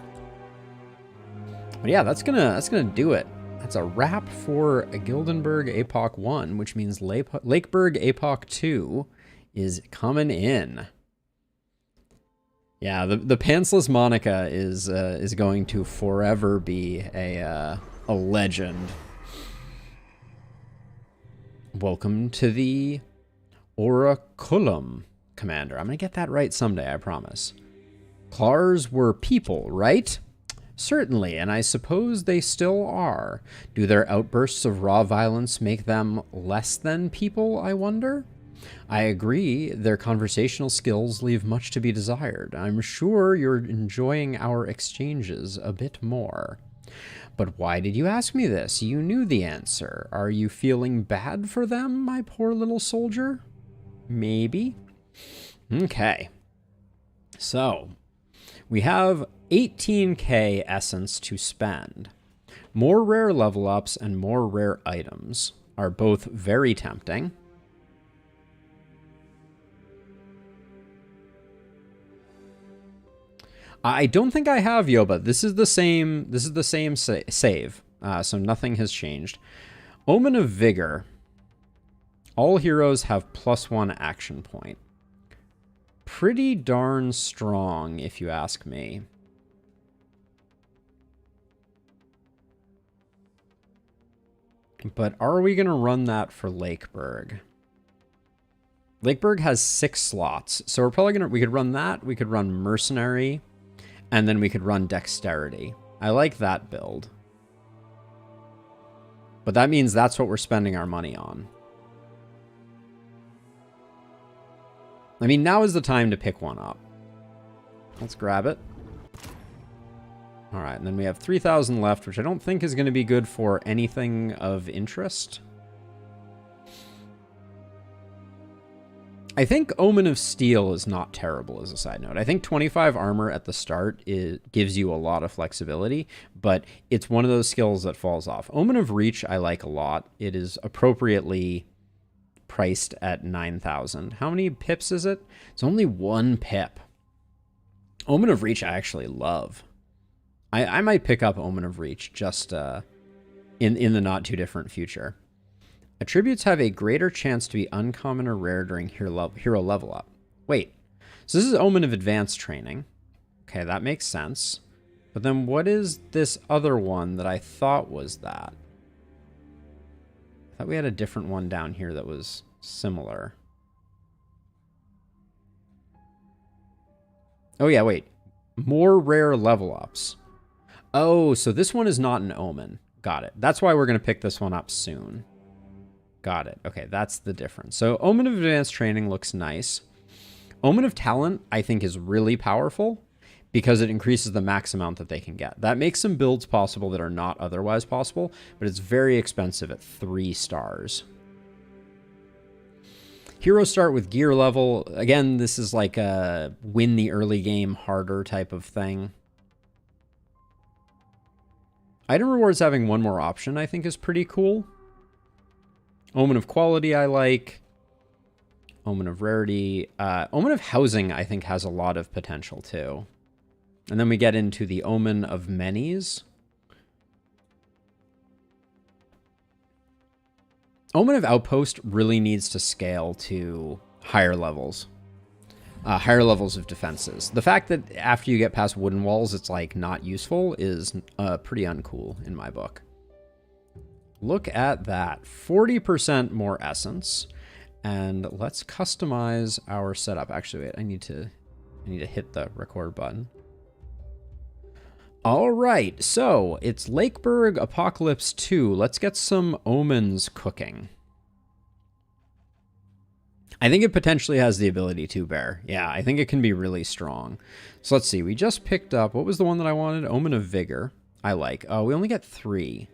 A: But yeah, that's gonna do it. That's a wrap for Gildenberg Apoc 1, which means Lakeburg Apoc 2 is coming in. Yeah, the pantsless Monica is going to forever be a legend. Welcome to the Oraculum, Commander. I'm gonna get that right someday, I promise. Clars were people, right? Certainly, and I suppose they still are. Do their outbursts of raw violence make them less than people, I wonder? I agree, their conversational skills leave much to be desired. I'm sure you're enjoying our exchanges a bit more. But why did you ask me this? You knew the answer. Are you feeling bad for them, my poor little soldier? Maybe. Okay. So, we have 18k essence to spend. More rare level ups and more rare items are both very tempting. I don't think I have Yoba. This is the same save. So nothing has changed. Omen of Vigor. All heroes have +1 action point. Pretty darn strong, if you ask me. But are we going to run that for Lakeburg? Lakeburg has 6 slots. So we're probably we could run that. We could run Mercenary. And then we could run Dexterity. I like that build. But that means that's what we're spending our money on. I mean, now is the time to pick one up. Let's grab it. All right, and then we have 3,000 left, which I don't think is going to be good for anything of interest. I think Omen of Steel is not terrible as a side note. I think 25 armor at the start gives you a lot of flexibility, but it's one of those skills that falls off. Omen of Reach I like a lot. It is appropriately priced at 9,000. How many pips is it? It's only 1 pip. Omen of Reach I actually love. I might pick up Omen of Reach just in the not too different future. Attributes have a greater chance to be uncommon or rare during hero level up. Wait, so this is Omen of Advanced Training. Okay, that makes sense. But then what is this other one that I thought was that? I thought we had a different one down here that was similar. Oh yeah, wait. More rare level ups. Oh, so this one is not an Omen. Got it. That's why we're going to pick this one up soon. Got it. Okay, that's the difference. So Omen of Advanced Training looks nice. Omen of Talent, I think, is really powerful because it increases the max amount that they can get. That makes some builds possible that are not otherwise possible, but it's very expensive at 3 stars. Heroes start with gear level. Again, this is like a win the early game harder type of thing. Item rewards having one more option, I think, is pretty cool. Omen of Quality I like. Omen of Rarity. Omen of Housing I think has a lot of potential too. And then we get into the Omen of Many's. Omen of Outpost really needs to scale to higher levels. Higher levels of defenses. The fact that after you get past wooden walls it's like not useful is pretty uncool in my book. Look at that. 40% more essence. And let's customize our setup. Actually, wait, I need to hit the record button. All right, so it's Lakeburg Apocalypse 2. Let's get some omens cooking. I think it potentially has the ability to bear. Yeah, I think it can be really strong. So let's see. We just picked up, what was the one that I wanted? Omen of Vigor. I like. Oh, we only get 3.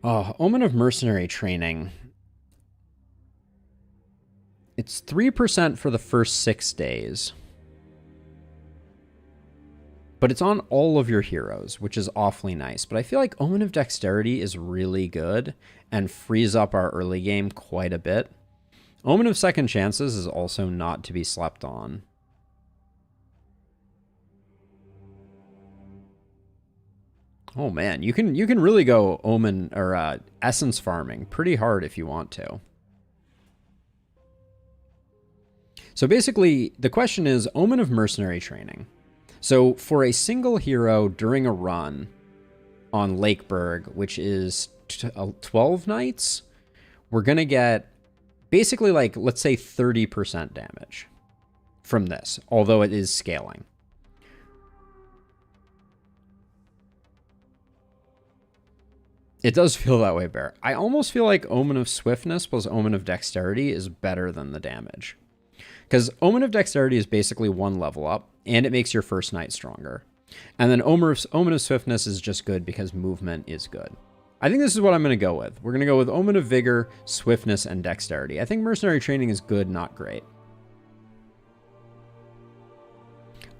A: Oh, Omen of Mercenary Training. It's 3% for the first 6 days. But it's on all of your heroes, which is awfully nice. But I feel like Omen of Dexterity is really good and frees up our early game quite a bit. Omen of Second Chances is also not to be slept on. Oh man, you can really go Omen or essence farming pretty hard if you want to. So basically, the question is Omen of Mercenary Training. So for a single hero during a run on Lakeburg, which is 12 nights, we're going to get basically like, let's say 30% damage from this, although it is scaling. It does feel that way, Bear. I almost feel like Omen of Swiftness plus Omen of Dexterity is better than the damage. Because Omen of Dexterity is basically 1 level up, and it makes your first night stronger. And then Omen of Swiftness is just good because movement is good. I think this is what I'm going to go with. We're going to go with Omen of Vigor, Swiftness, and Dexterity. I think Mercenary Training is good, not great.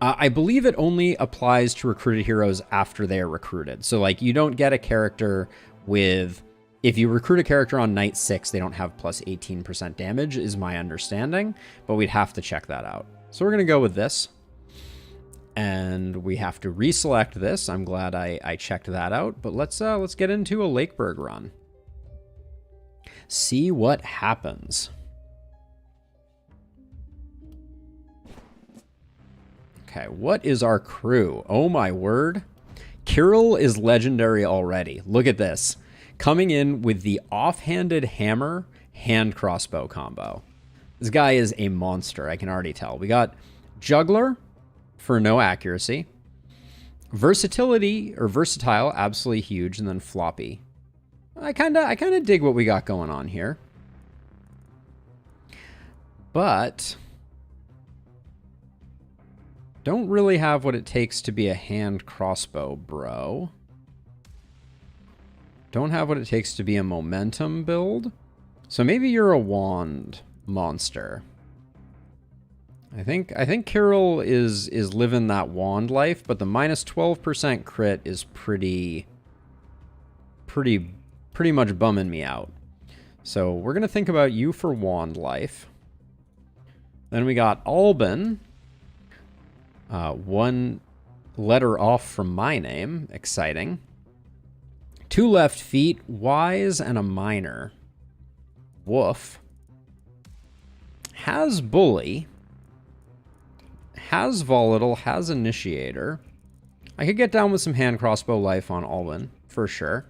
A: I believe it only applies to recruited heroes after they are recruited. So, like, you don't get a character with... If you recruit a character on night 6, they don't have plus 18% damage, is my understanding. But we'd have to check that out. So we're going to go with this. And we have to reselect this. I'm glad I checked that out. But let's get into a Lakeburg run. See what happens. Okay, what is our crew? Oh my word. Kirill is legendary already. Look at this. Coming in with the offhanded hammer hand crossbow combo. This guy is a monster, I can already tell. We got Juggler for no accuracy. Versatility, or versatile, absolutely huge, and then floppy. I kinda dig what we got going on here. But don't really have what it takes to be a hand crossbow, bro. Don't have what it takes to be a momentum build. So maybe you're a wand. monster. I think Carol is living that wand life, but the minus 12% crit is pretty much bumming me out. So we're gonna think about you for wand life. Then we got Alban, one letter off from my name, exciting. 2 left feet, wise, and a minor. Woof. Has bully. Has volatile, has initiator. I could get down with some hand crossbow life on Alban, for sure.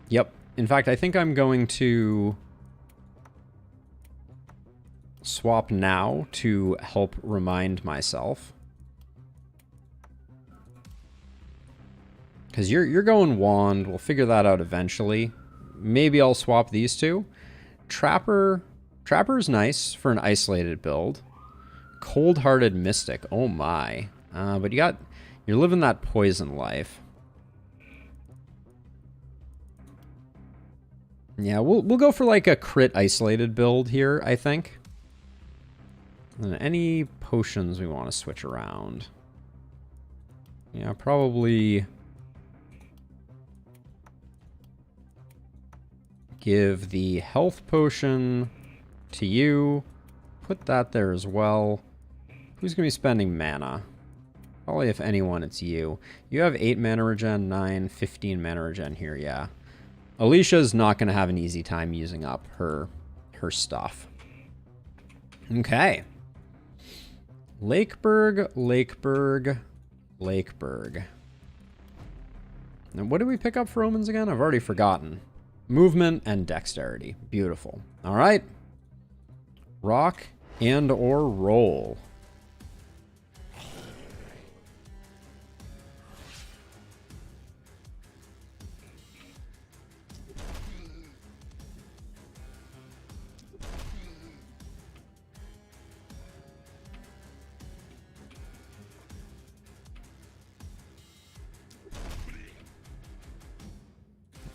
A: Yep. In fact, I think I'm going to swap now to help remind myself. Because you're going wand. We'll figure that out eventually. Maybe I'll swap these two. Trapper's nice for an isolated build. Cold-hearted mystic. Oh my. But you're living that poison life. Yeah, we'll go for like a crit isolated build here, I think. And any potions we want to switch around. Yeah, probably give the health potion to you. Put that there as well. Who's going to be spending mana? Probably, if anyone, it's you. You have 8 mana regen, 9, 15 mana regen here, yeah. Alicia's not going to have an easy time using up her stuff. Okay. Lakeburg. Now, what did we pick up for omens again? I've already forgotten. Movement and dexterity. Beautiful. All right. Rock and or roll.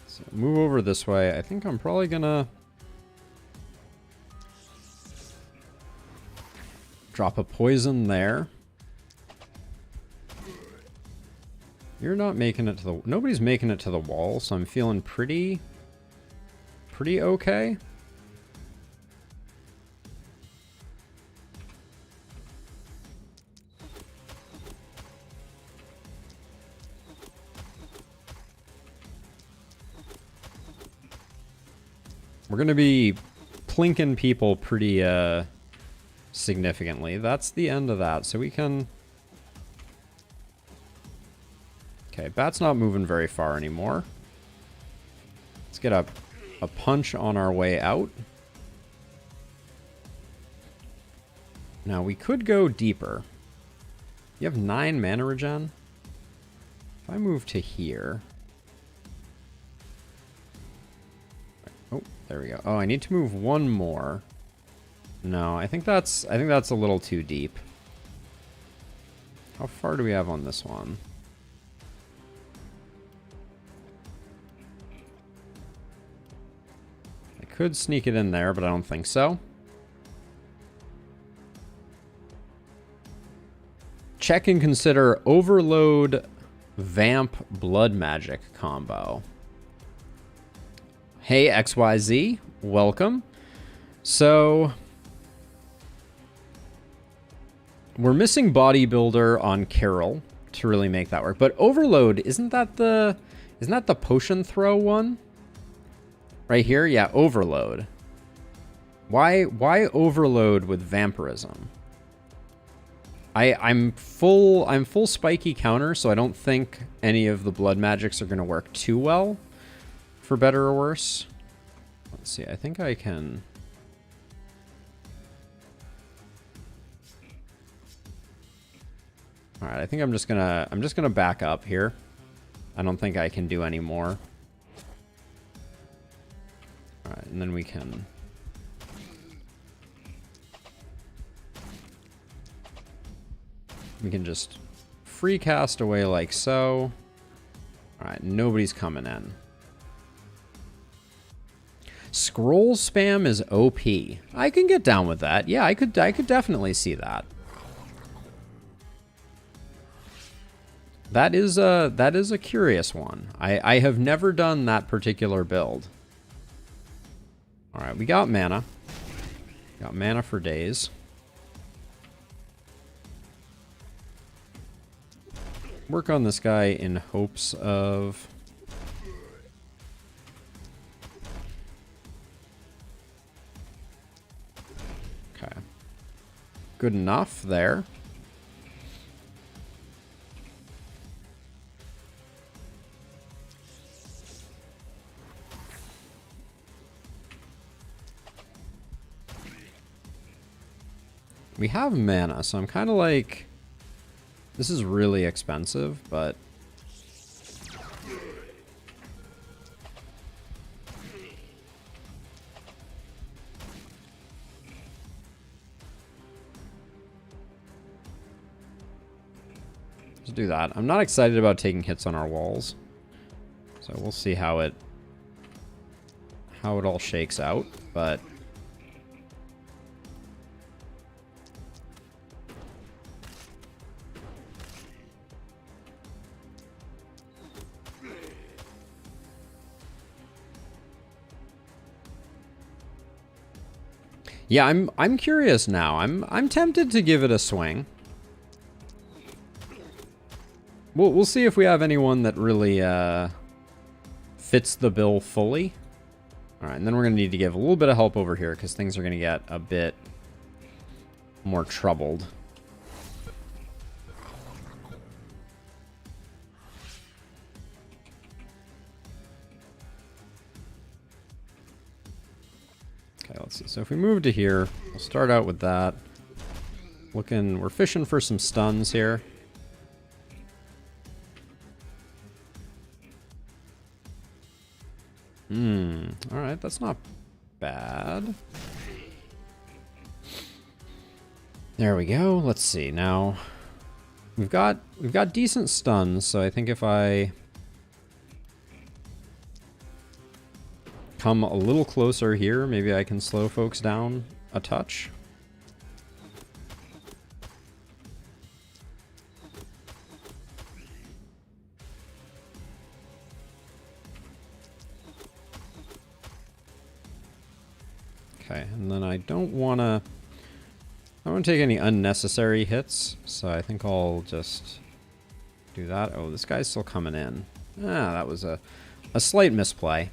A: So move over this way. I think I'm probably gonna drop a poison there. You're not making it to the... Nobody's making it to the wall, so I'm feeling pretty okay. We're gonna be plinking people pretty, significantly. That's the end of that, so we can... Okay, Bat's not moving very far anymore. Let's get a punch on our way out. Now, we could go deeper. You have 9 mana regen. If I move to here... Oh, there we go. Oh, I need to move one more. No, I think that's a little too deep. How far do we have on this one? I could sneak it in there, but I don't think so. Check and consider Overload Vamp Blood Magic combo. Hey, XYZ, welcome. So, we're missing Bodybuilder on Carol to really make that work. But Overload, isn't that the potion throw one? Right here? Yeah, Overload. Why Overload with Vampirism? I'm full spiky counter, so I don't think any of the blood magics are going to work too well, for better or worse. Let's see. I think I can. All right. I think I'm just gonna back up here. I don't think I can do any more. All right, and then we can. We can just free cast away like so. All right, nobody's coming in. Scroll spam is OP. I can get down with that. Yeah, I could definitely see that. That is a curious one. I have never done that particular build. All right, we got mana. Got mana for days. Work on this guy in hopes of... Okay. Good enough there. We have mana, so I'm kind of like... This is really expensive, but... Let's do that. I'm not excited about taking hits on our walls. So we'll see how it all shakes out, but... Yeah, I'm curious now. I'm tempted to give it a swing. We'll see if we have anyone that really fits the bill fully. All right, and then we're gonna need to give a little bit of help over here because things are gonna get a bit more troubled. Okay, let's see. So if we move to here, we'll start out with that. We're fishing for some stuns here. All right, that's not bad. There we go. Let's see. Now we've got decent stuns, so I think if I come a little closer here, maybe I can slow folks down a touch. Okay, and then I don't want to take any unnecessary hits, so I think I'll just do that. Oh, this guy's still coming in. Ah, that was a slight misplay.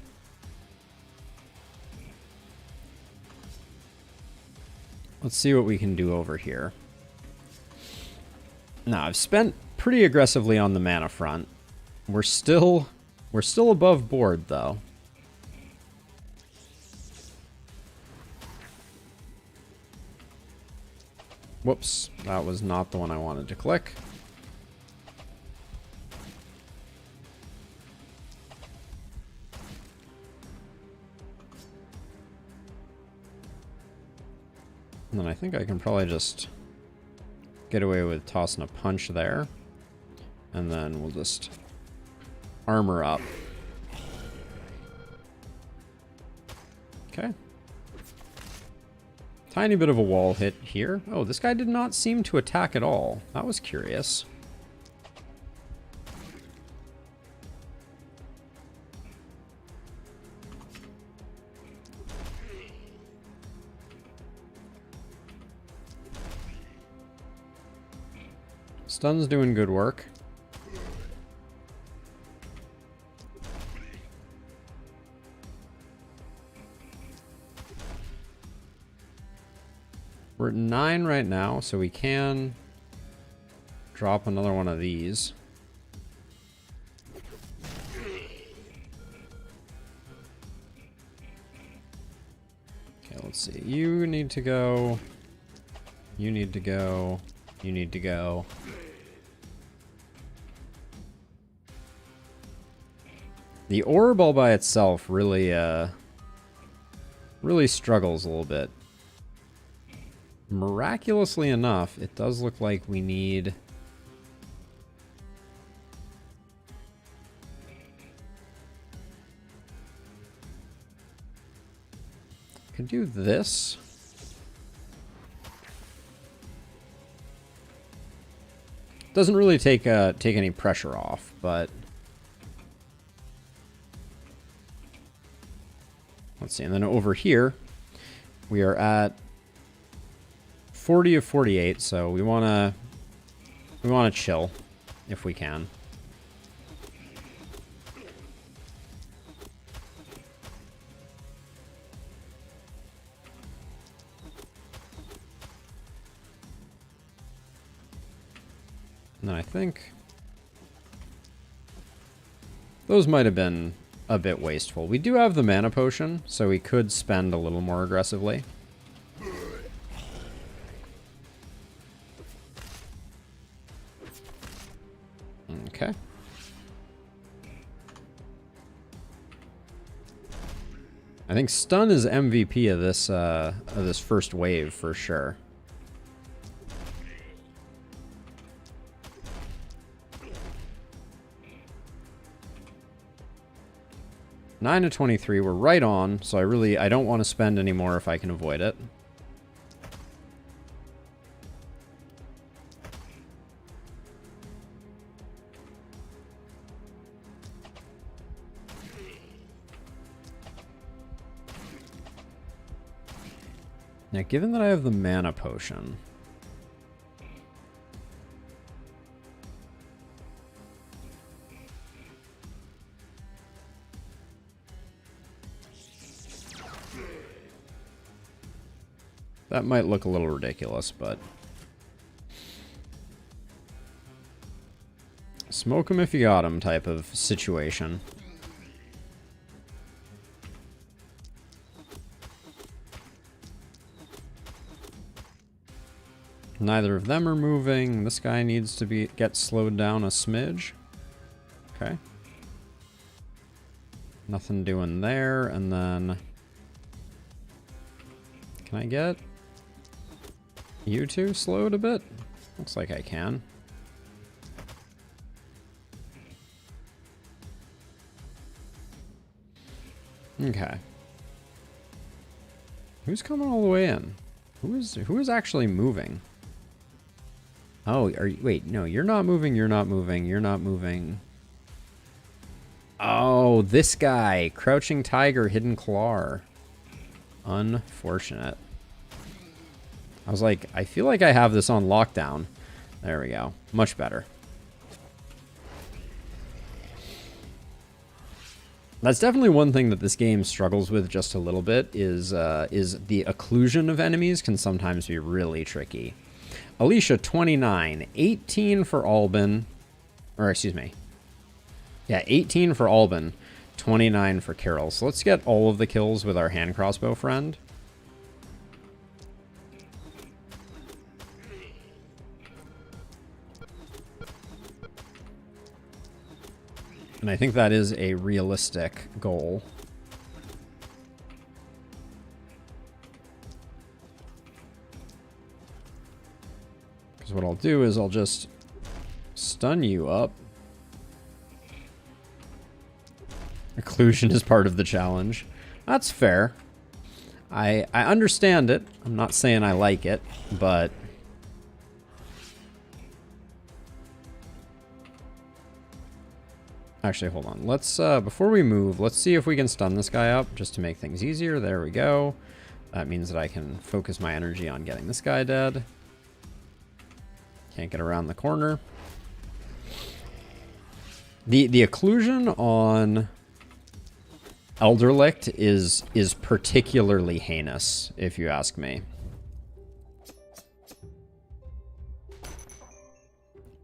A: Let's see what we can do over here. Now, I've spent pretty aggressively on the mana front. We're still above board, though. Whoops, that was not the one I wanted to click. And then I think I can probably just get away with tossing a punch there. And then we'll just armor up. Okay. Tiny bit of a wall hit here. Oh, this guy did not seem to attack at all. That was curious. Stun's doing good work. We're at 9 right now, so we can drop another one of these. Okay, let's see. You need to go. You need to go. You need to go. The orb all by itself really struggles a little bit. Miraculously enough, it does look like we need... can do this. Doesn't really take any pressure off, but let's see. And then over here, we are at 40 of 48, so we wanna chill if we can. And I think those might have been a bit wasteful. We do have the mana potion, so we could spend a little more aggressively. Okay. I think stun is MVP of this first wave for sure. Nine to 23, we're right on, so I don't want to spend any more if I can avoid it. Now, given that I have the mana potion, that might look a little ridiculous, but smoke him if you got him type of situation. Neither of them are moving. This guy needs to get slowed down a smidge. Okay. Nothing doing there, and then can I get you two slowed a bit? Looks like I can. Okay. Who's coming all the way in? Who is actually moving? Oh, wait, no, you're not moving, you're not moving, you're not moving. Oh, this guy. Crouching Tiger, Hidden Claw. Unfortunate. I was like, I feel like I have this on lockdown. There we go. Much better. That's definitely one thing that this game struggles with just a little bit is the occlusion of enemies can sometimes be really tricky. Alicia, 29. 18 for Albin. Or, excuse me. Yeah, 18 for Albin. 29 for Carol. So let's get all of the kills with our hand crossbow friend. And I think that is a realistic goal. Because what I'll do is I'll just stun you up. Occlusion is part of the challenge. That's fair. I understand it. I'm not saying I like it, but actually, hold on. Let's before we move, let's see if we can stun this guy up just to make things easier. There we go. That means that I can focus my energy on getting this guy dead. Can't get around the corner. The occlusion on Elderlicht is particularly heinous, if you ask me.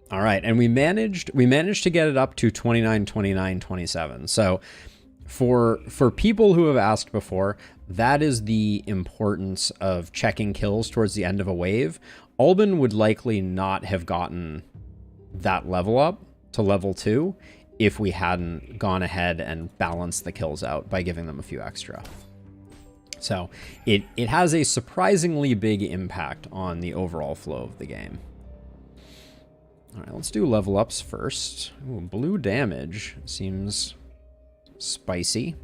A: All right, and we managed to get it up to 29, 29, 27. So for people who have asked before, that is the importance of checking kills towards the end of a wave. Albin would likely not have gotten that level up to level 2 if we hadn't gone ahead and balanced the kills out by giving them a few extra. So it has a surprisingly big impact on the overall flow of the game. All right, let's do level ups first. Ooh, blue damage seems spicy.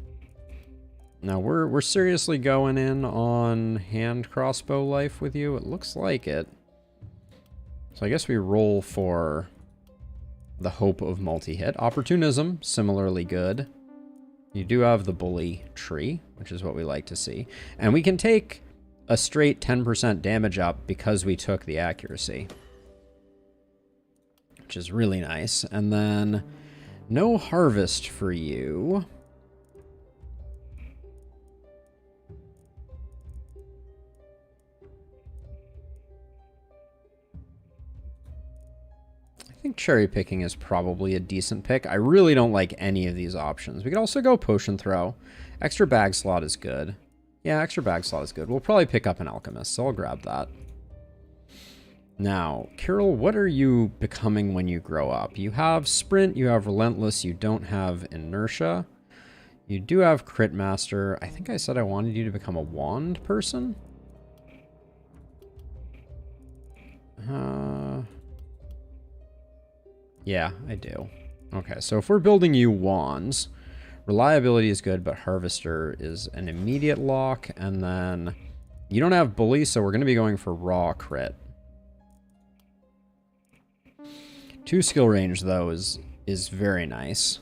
A: Now we're seriously going in on hand crossbow life with you. It looks like it. So I guess we roll for the hope of multi-hit. Opportunism, similarly good. You do have the bully tree, which is what we like to see. And we can take a straight 10% damage up because we took the accuracy, which is really nice. And then no harvest for you. I think cherry picking is probably a decent pick. I really don't like any of these options. We could also go potion throw. Extra bag slot is good. Yeah, extra bag slot is good. We'll probably pick up an alchemist, so I'll grab that. Now, Carol, what are you becoming when you grow up? You have sprint, you have relentless, you don't have inertia. You do have crit master. I think I said I wanted you to become a wand person. Yeah, I do. Okay, so if we're building you wands, reliability is good, but harvester is an immediate lock, and then you don't have bully, so we're going to be going for raw crit. 2 skill range, though, is very nice.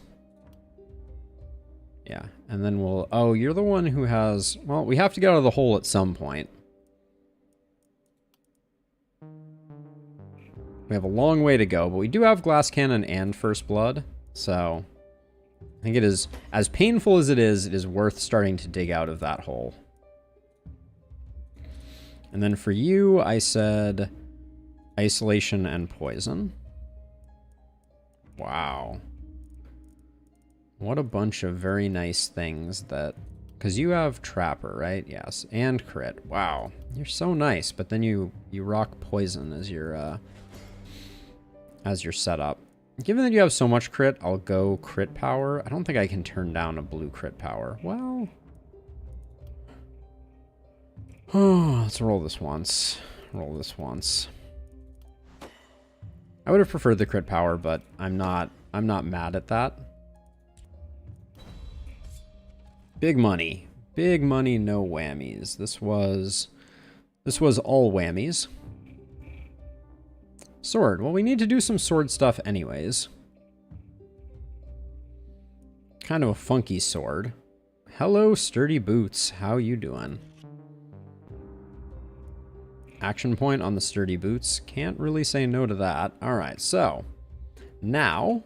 A: Yeah, and then we'll... Oh, you're the one who has... Well, we have to get out of the hole at some point. We have a long way to go, but we do have glass cannon and first blood, so I think it is, as painful as it is worth starting to dig out of that hole. And then for you, I said isolation and poison. Wow. What a bunch of very nice things that... Because you have trapper, right? Yes, and crit. Wow, you're so nice, but then you rock poison as your setup. Given that you have so much crit, I'll go crit power. I don't think I can turn down a blue crit power. Well... Oh, let's roll this once. Roll this once. I would have preferred the crit power, but I'm not mad at that. Big money. Big money, no whammies. This was all whammies. Sword. Well, we need to do some sword stuff anyways. Kind of a funky sword. Hello, sturdy boots. How you doing? Action point on the sturdy boots. Can't really say no to that. All right, so now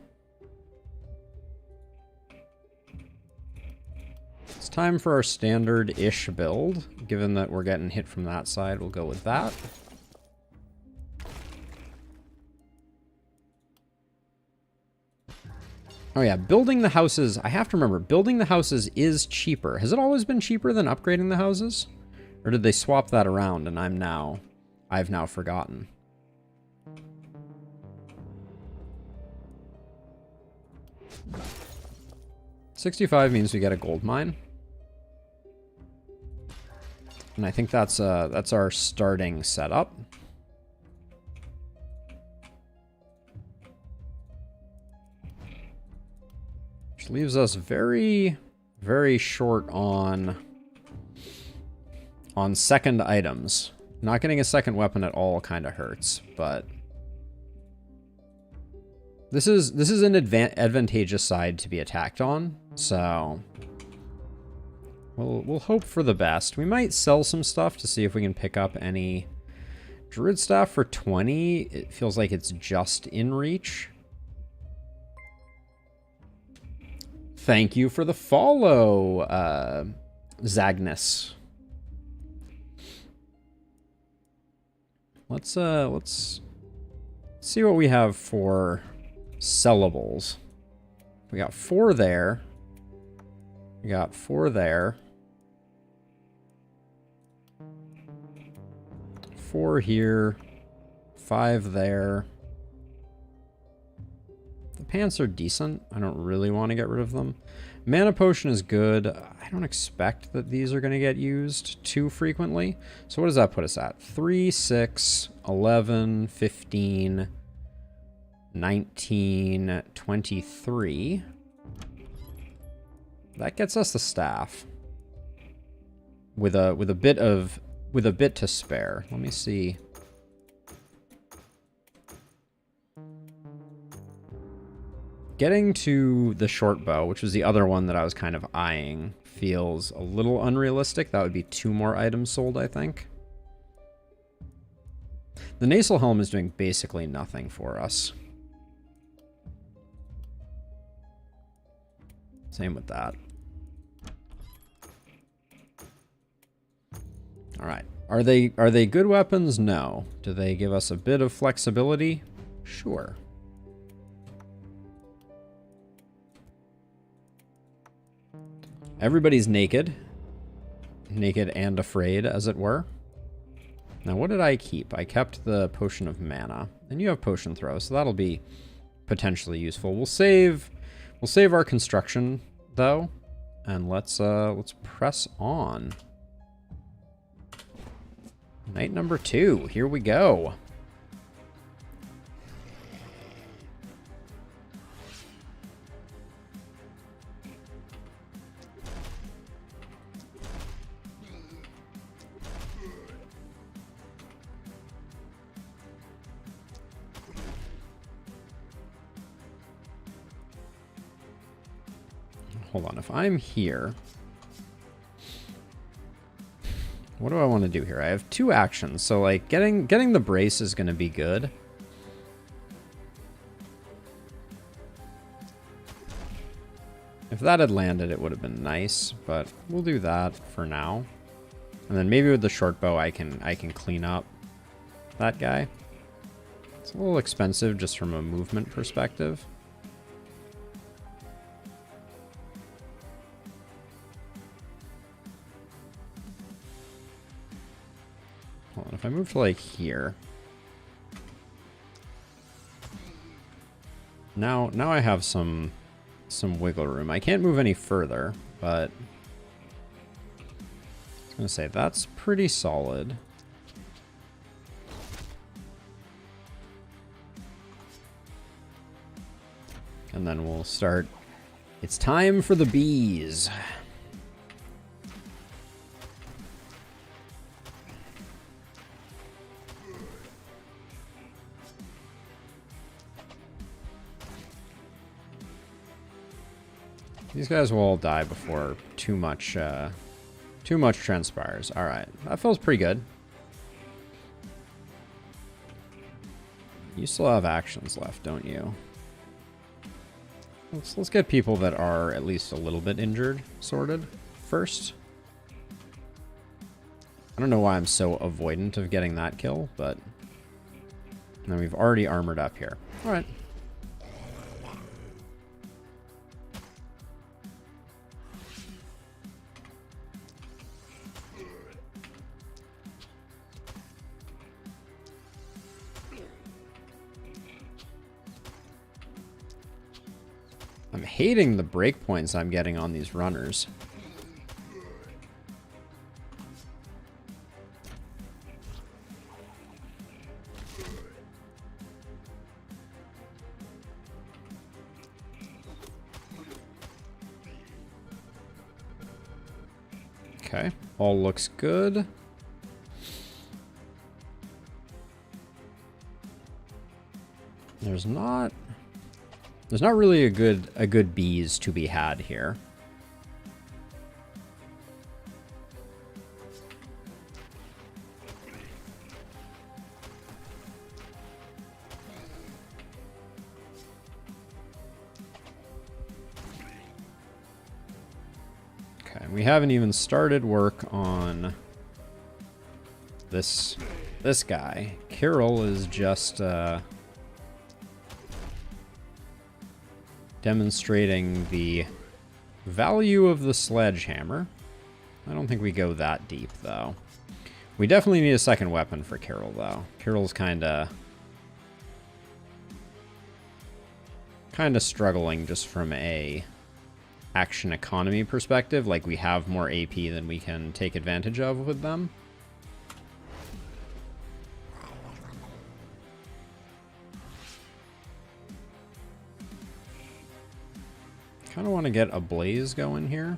A: it's time for our standard-ish build. Given that we're getting hit from that side, we'll go with that. Oh yeah, building the houses, I have to remember, building the houses is cheaper. Has it always been cheaper than upgrading the houses? Or did they swap that around and I've now forgotten? $65 means we get a gold mine. And I think that's our starting setup. Which leaves us very, very short on second items. Not getting a second weapon at all kind of hurts, but this is an advantageous side to be attacked on, so we'll hope for the best. We might sell some stuff to see if we can pick up any druid staff for 20. It feels like it's just in reach. Thank you for the follow, Zagnus. Let's see what we have for sellables. We got 4 there. We got 4 there. 4 here. 5 there. The pants are decent. I don't really want to get rid of them. Mana potion is good. I don't expect that these are going to get used too frequently. So what does that put us at? 3, 6, 11, 15, 19, 23. That gets us the staff. with a bit to spare. Let me see. Getting to the short bow, which was the other one that I was kind of eyeing, feels a little unrealistic. That would be 2 more items sold, I think. The nasal helm is doing basically nothing for us. Same with that. All right. Are they good weapons? No. Do they give us a bit of flexibility? Sure. Everybody's naked. Naked and afraid, as it were. Now, what did I keep? I kept the potion of mana. And you have potion throw, so that'll be potentially useful. We'll save our construction, though. And let's press on. Night number 2. Here we go. Hold on, if I'm here, what do I want to do here? I have 2 actions, so like getting the brace is going to be good. If that had landed, it would have been nice, but we'll do that for now. And then maybe with the short bow, I can clean up that guy. It's a little expensive just from a movement perspective. If I move to like here, now I have some wiggle room. I can't move any further, but I was gonna say that's pretty solid. And then we'll start. It's time for the bees. These guys will all die before too much transpires. All right, that feels pretty good. You still have actions left, don't you? Let's get people that are at least a little bit injured sorted first. I don't know why I'm so avoidant of getting that kill, but now we've already armored up here. All right. I'm hating the breakpoints I'm getting on these runners. Okay, all looks good. There's not really a good bees to be had here. Okay, we haven't even started work on this guy. Carol is just demonstrating the value of the sledgehammer. I don't think we go that deep, though. We definitely need a second weapon for Carol, though. Carol's kind of struggling just from a action economy perspective. Like, we have more AP than we can take advantage of with them. Kind of want to get a blaze going here.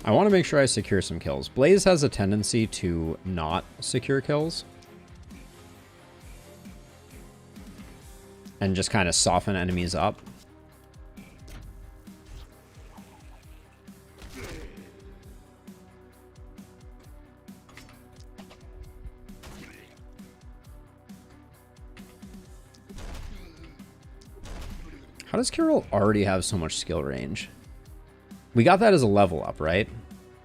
A: I want to make sure I secure some kills. Blaze has a tendency to not secure kills. And just kind of soften enemies up. How does Carol already have so much skill range? We got that as a level up, right?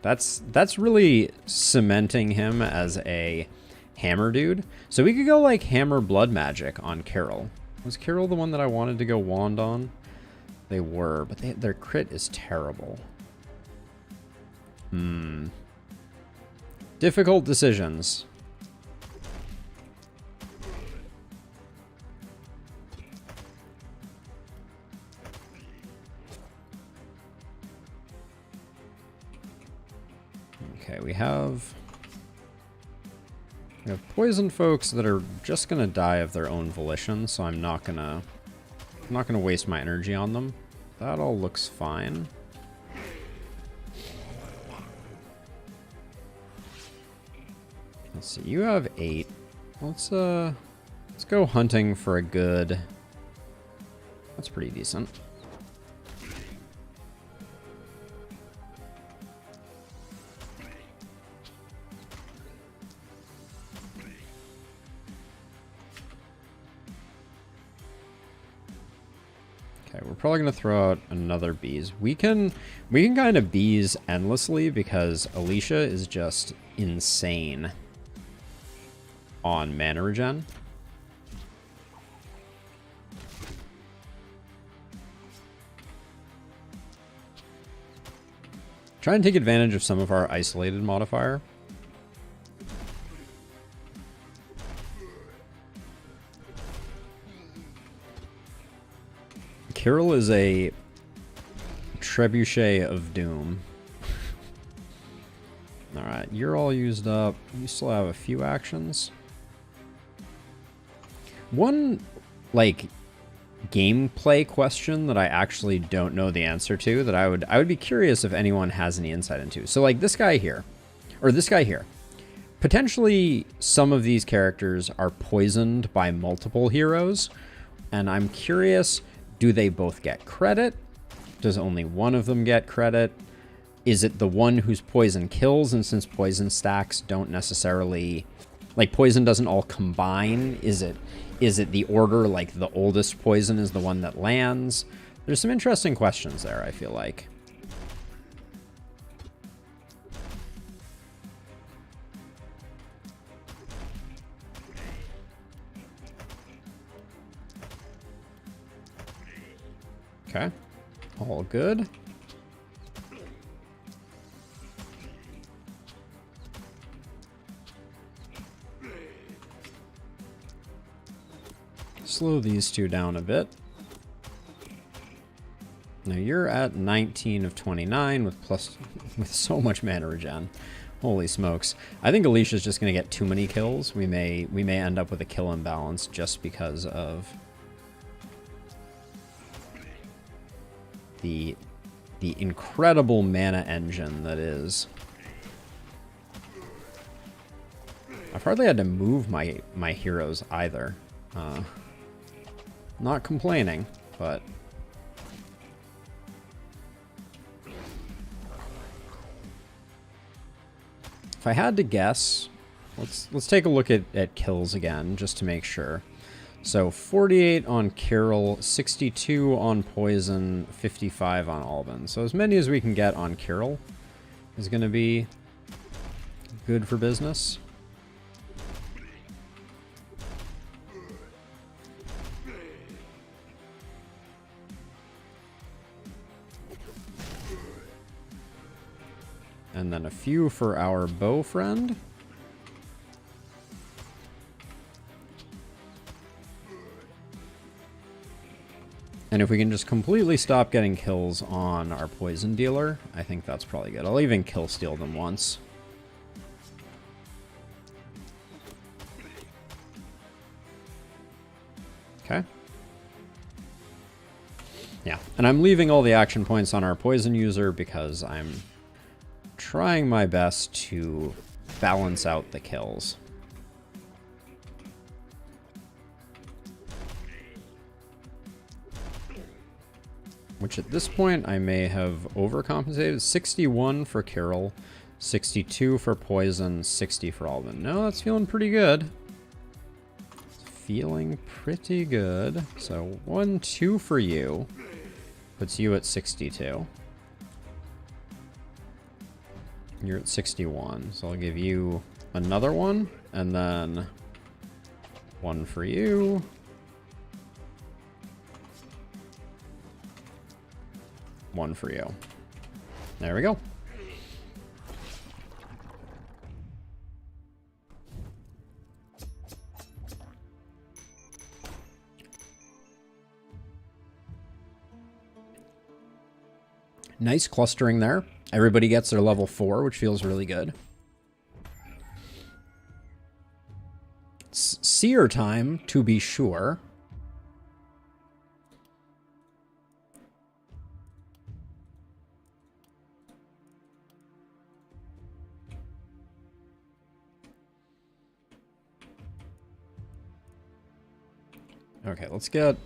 A: That's really cementing him as a hammer dude. So we could go like hammer blood magic on Carol. Was Carol the one that I wanted to go wand on? They were, but their crit is terrible. Difficult decisions. Okay, we have poisoned folks that are just gonna die of their own volition, so I'm not gonna waste my energy on them. That all looks fine. Let's see, you have 8. Let's go hunting for a good. That's pretty decent. Okay, we're probably gonna throw out another bees. We can kind of bees endlessly because Alicia is just insane on mana regen. Try and take advantage of some of our isolated modifier. Carol is a trebuchet of doom. Alright, you're all used up. You still have a few actions. One, like, gameplay question that I actually don't know the answer to that I would be curious if anyone has any insight into. So, like, this guy here, or this guy here. Potentially, some of these characters are poisoned by multiple heroes, and I'm curious... Do they both get credit? Does only one of them get credit? Is it the one whose poison kills? And since poison stacks don't necessarily... Like, poison doesn't all combine. Is it the order, like, the oldest poison is the one that lands? There's some interesting questions there, I feel like. Okay, all good. Slow these two down a bit. Now you're at 19 of 29 with so much mana regen. Holy smokes. I think Alicia's just going to get too many kills. We may end up with a kill imbalance just because of the incredible mana engine that is. I've hardly had to move my heroes either. Not complaining, but if I had to guess, let's take a look at kills again just to make sure. So 48 on Carol, 62 on Poison, 55 on Alban. So as many as we can get on Carol is going to be good for business. And then a few for our bow friend. And if we can just completely stop getting kills on our poison dealer, I think that's probably good. I'll even kill steal them once. Okay. Yeah, and I'm leaving all the action points on our poison user because I'm trying my best to balance out the kills. Which at this point I may have overcompensated. 61 for Carol, 62 for Poison, 60 for Alban. No, that's feeling pretty good. It's feeling pretty good. So 1, 2 for you. Puts you at 62. You're at 61. So I'll give you another one. And then 1 for you. One for you. There we go. Nice clustering there. Everybody gets their level 4, which feels really good. It's seer time, to be sure. Okay, let's get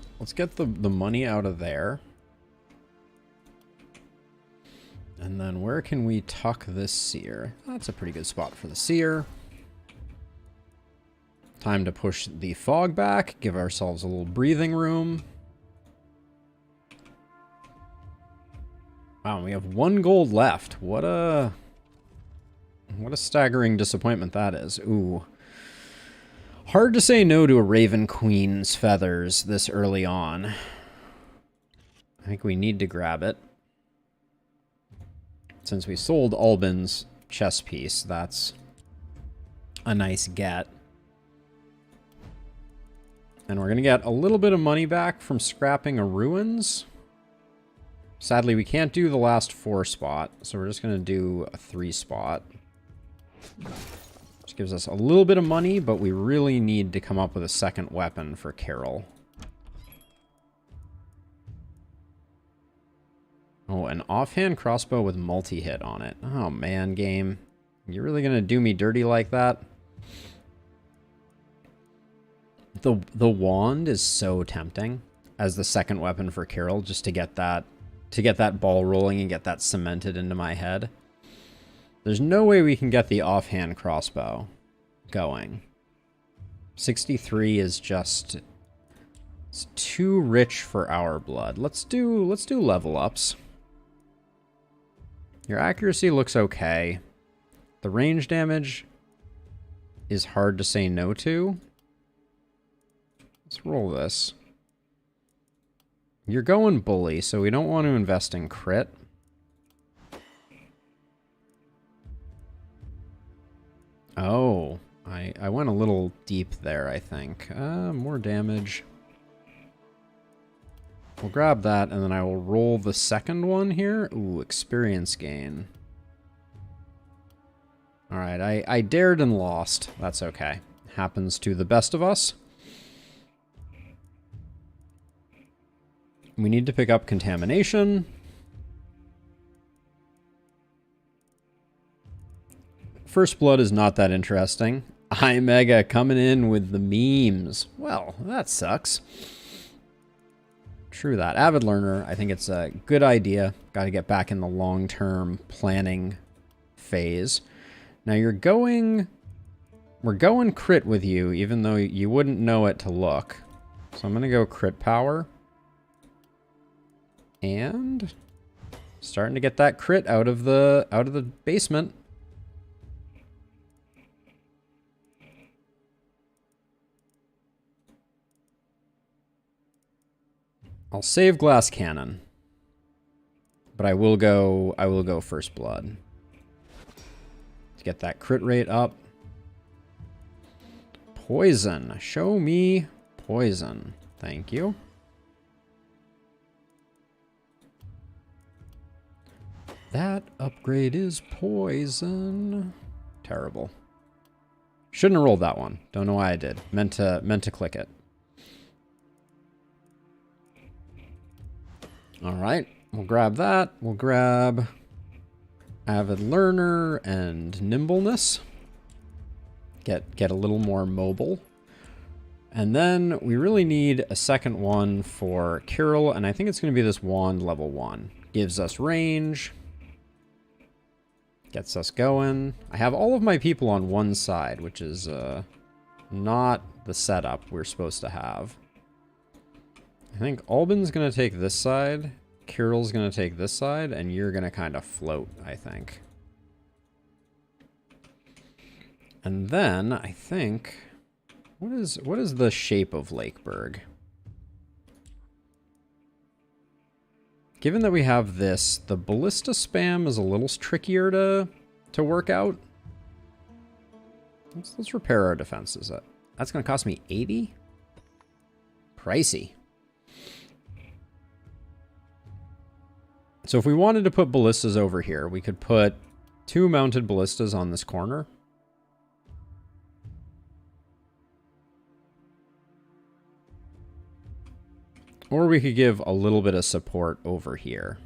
A: the money out of there. And then where can we tuck this seer? That's a pretty good spot for the seer. Time to push the fog back, give ourselves a little breathing room. Wow, we have 1 gold left. What a staggering disappointment that is. Ooh. Hard to say no to a Raven Queen's feathers this early on. I think we need to grab it. Since we sold Alban's chess piece, that's a nice get. And we're going to get a little bit of money back from scrapping a Ruins. Sadly, we can't do the last 4 spot, so we're just going to do a 3 spot. Which gives us a little bit of money, but we really need to come up with a second weapon for Carol. Oh, an offhand crossbow with multi-hit on it. Oh man, game. You're really gonna do me dirty like that? The wand is so tempting as the second weapon for Carol, just to get that ball rolling and get that cemented into my head. There's no way we can get the offhand crossbow going. 63 is just, it's too rich for our blood. Let's do level ups. Your accuracy looks okay. The range damage is hard to say no to. Let's roll this. You're going bully, so we don't want to invest in crit. Oh, I went a little deep there, I think. More damage. We'll grab that, and then I will roll the second one here. Ooh, experience gain. Alright, I dared and lost. That's okay. Happens to the best of us. We need to pick up contamination. First Blood is not that interesting. iMega coming in with the memes. Well, that sucks. True that. Avid Learner, I think it's a good idea. Got to get back in the long-term planning phase. Now we're going crit with you, even though you wouldn't know it to look. So I'm going to go crit power. And starting to get that crit out of the basement. I'll save Glass Cannon, but I will go First Blood to get that crit rate up. Poison, show me poison. Thank you. That upgrade is poison. Terrible. Shouldn't have rolled that one. Don't know why I did. Meant to click it. All right, we'll grab that. We'll grab Avid Learner and Nimbleness. Get a little more mobile. And then we really need a second one for Kirill, and I think it's going to be this wand level 1. Gives us range. Gets us going. I have all of my people on one side, which is not the setup we're supposed to have. I think Albin's going to take this side, Kirill's going to take this side, and you're going to kind of float, I think. And then, I think... What is the shape of Lakeburg? Given that we have this, the ballista spam is a little trickier to work out. Let's repair our defenses. That's going to cost me 80? Pricey. So if we wanted to put ballistas over here, we could put 2 mounted ballistas on this corner. Or we could give a little bit of support over here.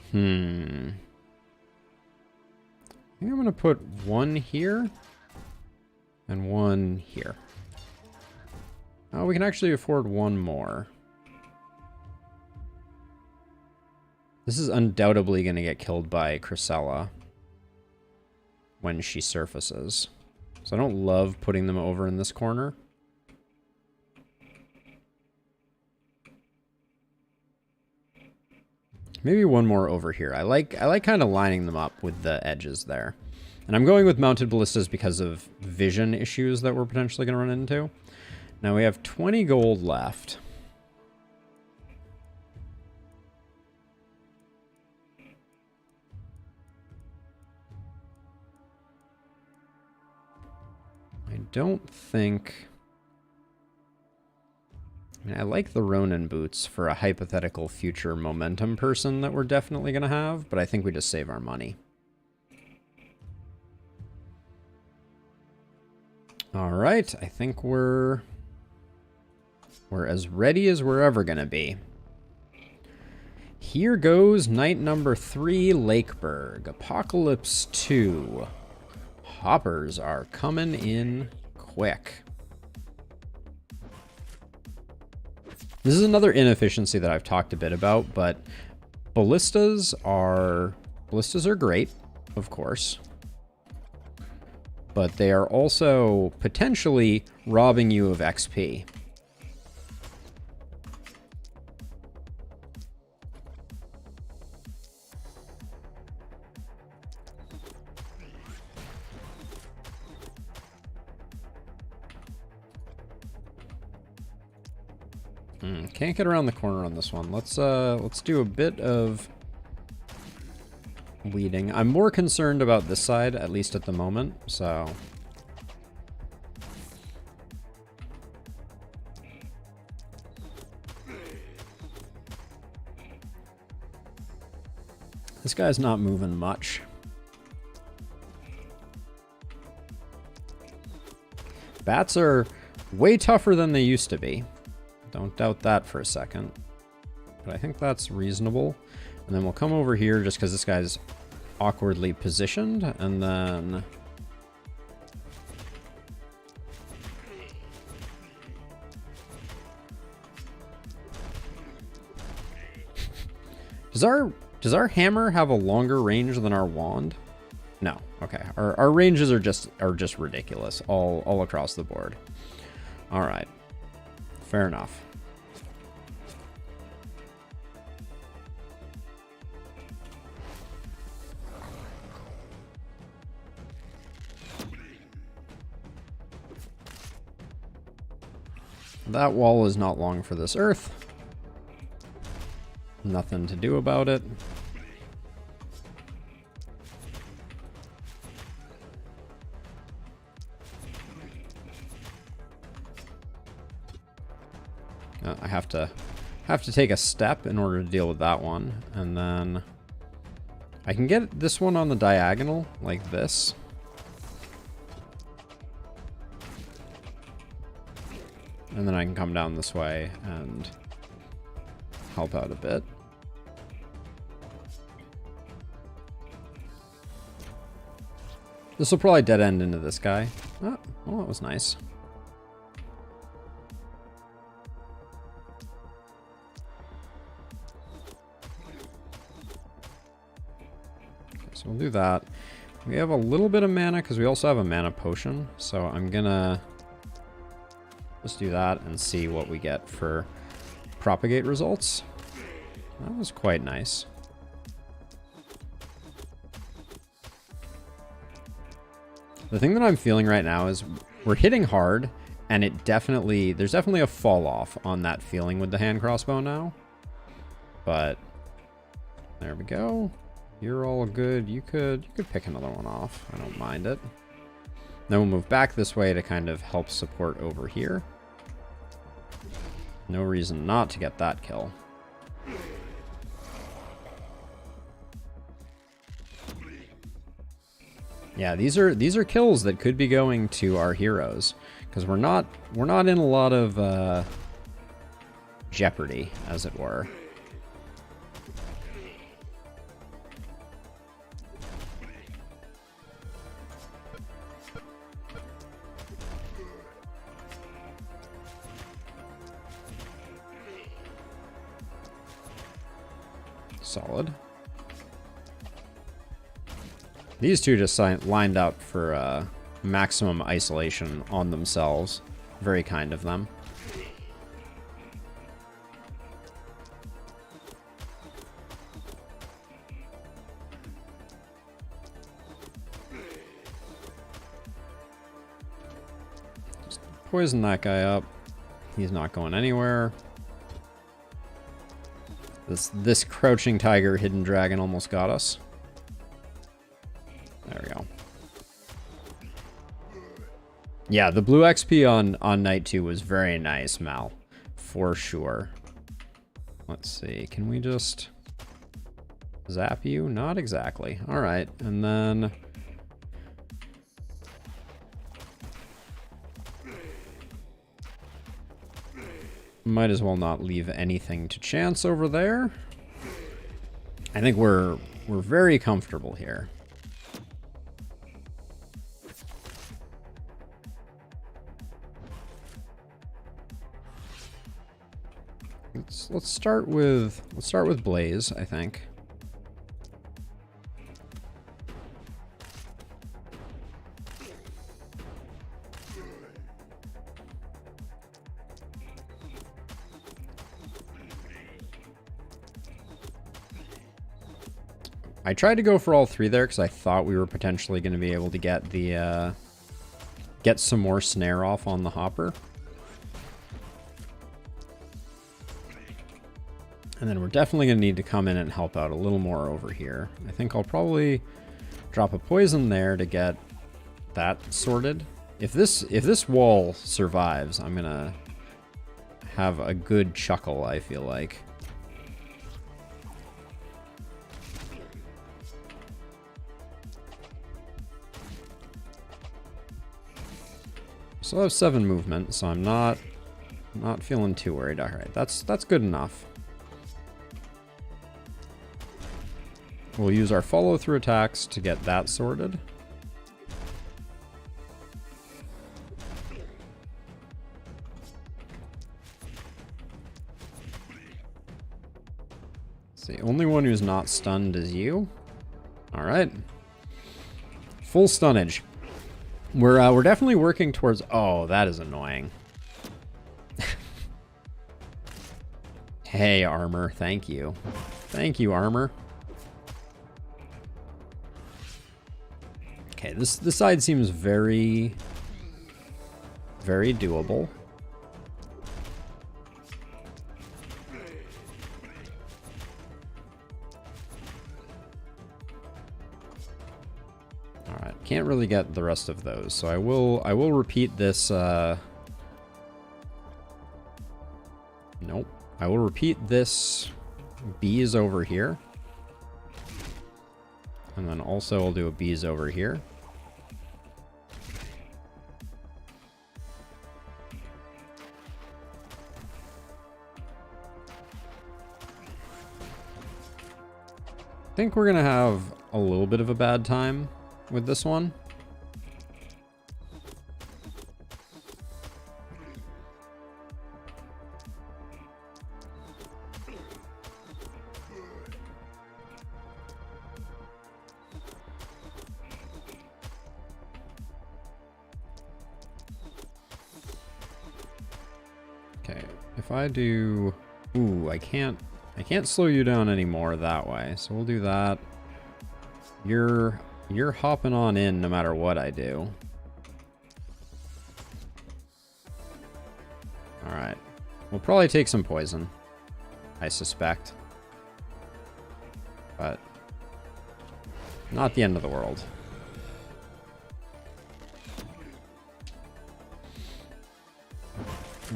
A: I think I'm going to put 1 here and 1 here. Oh, we can actually afford 1 more. This is undoubtedly going to get killed by Chrysella when she surfaces. So I don't love putting them over in this corner. Maybe 1 more over here. I like kind of lining them up with the edges there. And I'm going with mounted ballistas because of vision issues that we're potentially going to run into. Now we have 20 gold left. I don't think... I mean, I like the Ronin boots for a hypothetical future momentum person that we're definitely going to have, but I think we just save our money. All right, I think we're as ready as we're ever going to be. Here goes night number 3, Lakeburg. Apocalypse 2. Hoppers are coming in quick. This is another inefficiency that I've talked a bit about, but ballistas are great, of course. But they are also potentially robbing you of XP. Can't get around the corner on this one. Let's do a bit of weeding. I'm more concerned about this side, at least at the moment, so... This guy's not moving much. Bats are way tougher than they used to be. Don't doubt that for a second. But I think that's reasonable. And then we'll come over here just because this guy's awkwardly positioned. And then... Does our hammer have a longer range than our wand? No. Okay. Our ranges are just ridiculous all across the board. All right. Fair enough. That wall is not long for this earth. Nothing to do about it. I have to take a step in order to deal with that one, and then I can get this one on the diagonal like this. and then I can come down this way and help out a bit. This will probably dead end into this guy. Oh, well, that was nice. Okay, so we'll do that. We have a little bit of mana because we also have a mana potion. So I'm gonna just do that and see what we get for propagate results. That was quite nice. The thing that I'm feeling right now is we're hitting hard, and there's definitely a fall off on that feeling with the hand crossbow now. But there we go. You're all good. You could pick another one off. I don't mind it. Then we'll move back this way to kind of help support over here. No reason not to get that kill. Yeah, these are kills that could be going to our heroes, because we're not in a lot of jeopardy, as it were. Solid. These two just lined up for maximum isolation on themselves. Very kind of them. Just poison that guy up. He's not going anywhere. This crouching tiger hidden dragon almost got us. There we go. Yeah, the blue XP on night 2 was very nice, Mal. For sure. Let's see. Can we just zap you? Not exactly. All right. And then might as well not leave anything to chance over there. I think we're very comfortable here. Let's start with Blaze, I think. I tried to go for all 3 there because I thought we were potentially going to be able to get the get some more snare off on the hopper. And then we're definitely going to need to come in and help out a little more over here. I think I'll probably drop a poison there to get that sorted. If this wall survives, I'm going to have a good chuckle, I feel like. Still have 7 movement, so I'm not feeling too worried. All right, that's good enough. We'll use our follow-through attacks to get that sorted. Let's see, only one who's not stunned is you. All right. Full stunnage. We're definitely working towards... Oh, that is annoying. Hey, armor. Thank you. Thank you, armor. Okay, this side seems very, very doable. All right, can't really get the rest of those, so I will repeat this. Nope, I will repeat this. Bees over here. And then also I'll do a bees over here. think we're gonna have a little bit of a bad time with this one. Okay, if I do... Ooh, I can't slow you down anymore that way, so we'll do that. You're hopping on in no matter what I do. Alright. We'll probably take some poison, I suspect. But not the end of the world.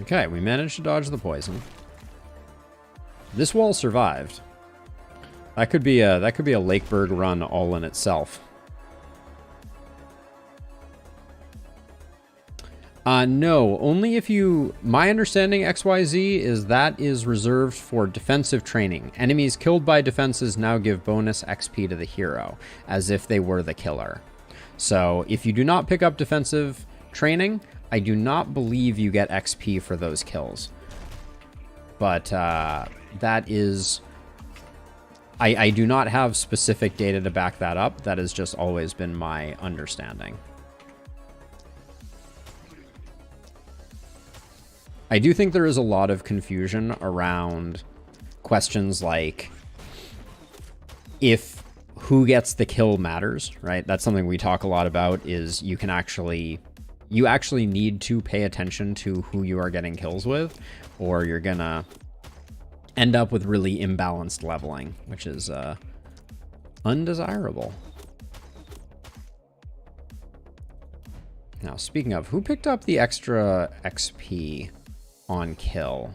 A: Okay, we managed to dodge the poison. This wall survived. That could be a Lakeburg run all in itself. No, only if you... My understanding, XYZ, is that is reserved for defensive training. Enemies killed by defenses now give bonus XP to the hero, as if they were the killer. So, if you do not pick up defensive training, I do not believe you get XP for those kills. But, that is... I do not have specific data to back that up. That has just always been my understanding. I do think there is a lot of confusion around questions like if who gets the kill matters, right? That's something we talk a lot about, is you actually need to pay attention to who you are getting kills with, or you're gonna end up with really imbalanced leveling, which is undesirable. Now, speaking of, who picked up the extra XP on kill?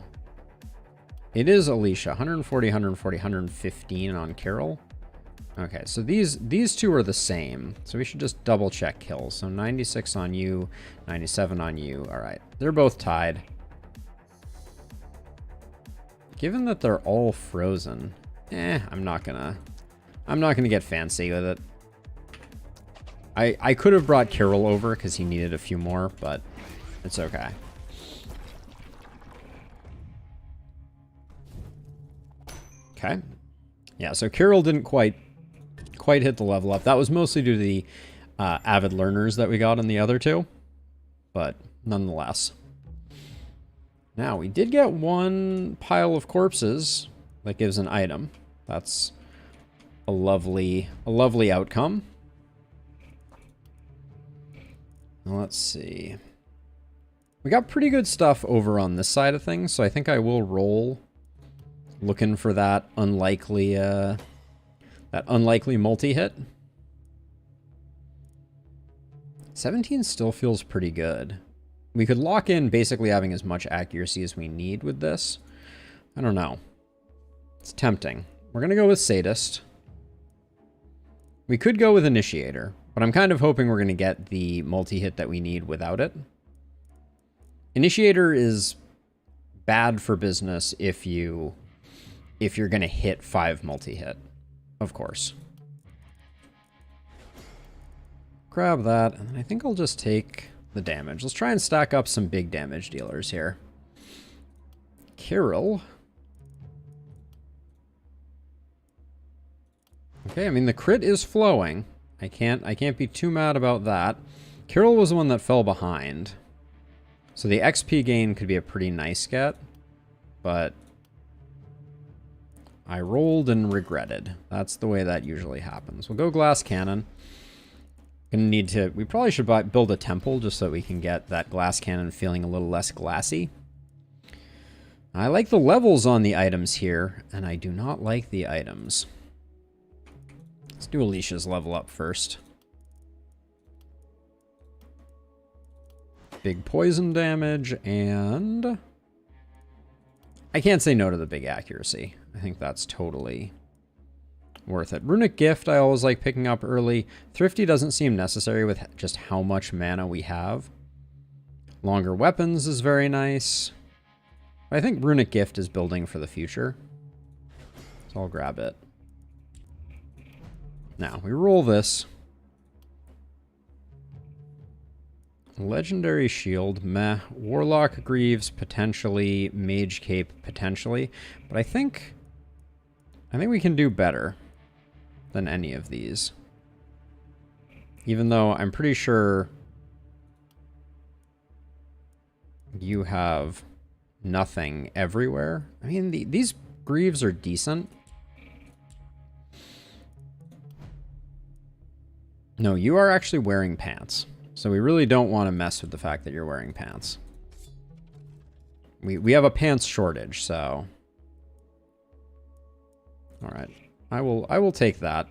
A: It is Alicia. 140, 140, 115 on Carol. Okay, so these two are the same, so we should just double check kills. So 96 on you, 97 on you. All right, they're both tied. Given that they're all frozen, I'm not gonna get fancy with it. I could have brought Carol over because he needed a few more, but it's okay. Okay. Yeah, so Carol didn't quite hit the level up. That was mostly due to the avid learners that we got in the other two, but nonetheless. Now, we did get one pile of corpses that gives an item. That's a lovely outcome. Now, let's see. We got pretty good stuff over on this side of things, so I think I will roll looking for that unlikely multi-hit. 17 still feels pretty good. We could lock in basically having as much accuracy as we need with this. I don't know. It's tempting. We're going to go with Sadist. We could go with Initiator, but I'm kind of hoping we're going to get the multi-hit that we need without it. Initiator is bad for business if you're going to hit 5 multi-hit, of course. Grab that, and I think I'll just take the damage. Let's try and stack up some big damage dealers here. Carol. Okay, I mean the crit is flowing. I can't be too mad about that. Carol was the one that fell behind. So the XP gain could be a pretty nice get, but I rolled and regretted. That's the way that usually happens. We'll go glass cannon. Gonna need to... We probably should build a temple just so that we can get that glass cannon feeling a little less glassy. I like the levels on the items here, and I do not like the items. Let's do Alicia's level up first. Big poison damage, and... I can't say no to the big accuracy. I think that's totally worth it. Runic Gift I always like picking up early. Thrifty doesn't seem necessary with just how much mana we have. Longer Weapons is very nice. I think Runic Gift is building for the future. So I'll grab it. Now, we roll this. Legendary Shield, meh. Warlock Greaves, potentially. Mage Cape, potentially. But I think we can do better than any of these. Even though I'm pretty sure you have nothing everywhere. I mean, these Greaves are decent. No, you are actually wearing pants. So we really don't want to mess with the fact that you're wearing pants. We have a pants shortage, so... Alright. I will take that.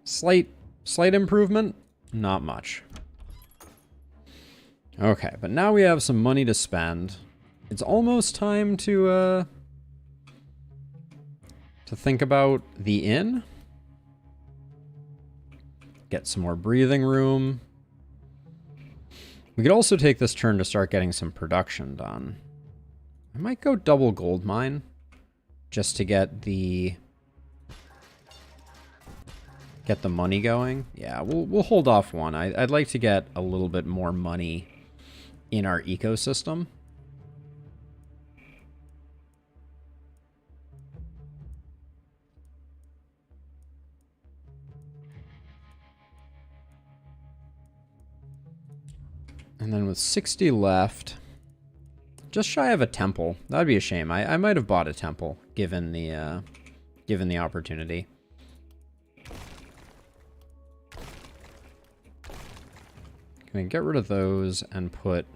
A: Slight improvement? Not much. Okay, but now we have some money to spend. It's almost time to think about the inn. Get some more breathing room. We could also take this turn to start getting some production done. I might go double gold mine just to get the money going. Yeah, we'll hold off one. I'd like to get a little bit more money in our ecosystem. And then with 60 left, just shy of a temple. That'd be a shame. I might have bought a temple given the opportunity. Can I get rid of those and put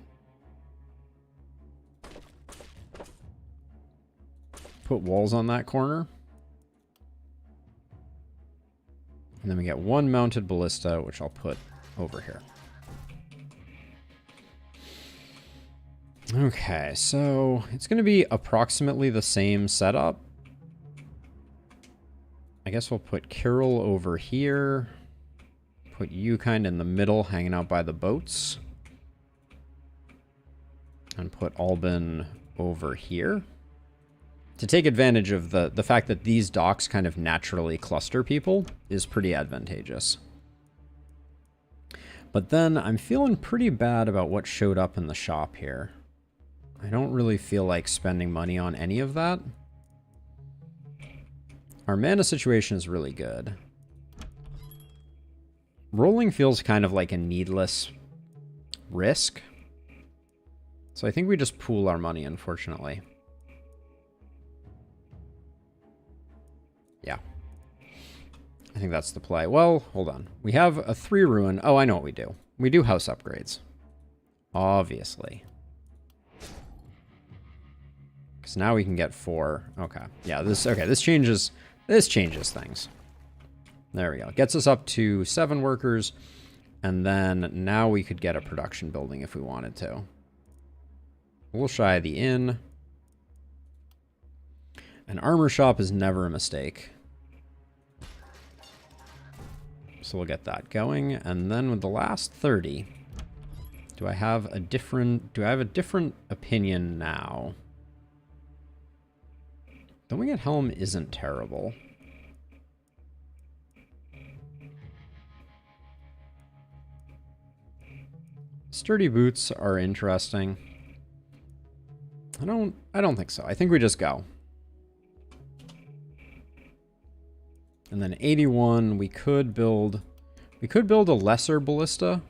A: walls on that corner? And then we get one mounted ballista, which I'll put over here. Okay, so it's going to be approximately the same setup. I guess we'll put Kirill over here. Put you kind of in the middle, hanging out by the boats. And put Albin over here. To take advantage of the fact that these docks kind of naturally cluster people is pretty advantageous. But then I'm feeling pretty bad about what showed up in the shop here. I don't really feel like spending money on any of that. Our mana situation is really good. Rolling feels kind of like a needless risk. So I think we just pool our money, unfortunately. Yeah. I think that's the play. Well, hold on. We have a 3 ruin. Oh, I know what we do. We do house upgrades. Obviously. Because now we can get 4. Okay. Yeah, this changes things. There we go. Gets us up to 7 workers. And then now we could get a production building if we wanted to. We'll shy the inn. An armor shop is never a mistake. So we'll get that going. And then with the last 30, do I have a different opinion now? Going at Helm isn't terrible. Sturdy boots are interesting. I don't think so. I think we just go. And then 81, we could build a lesser ballista.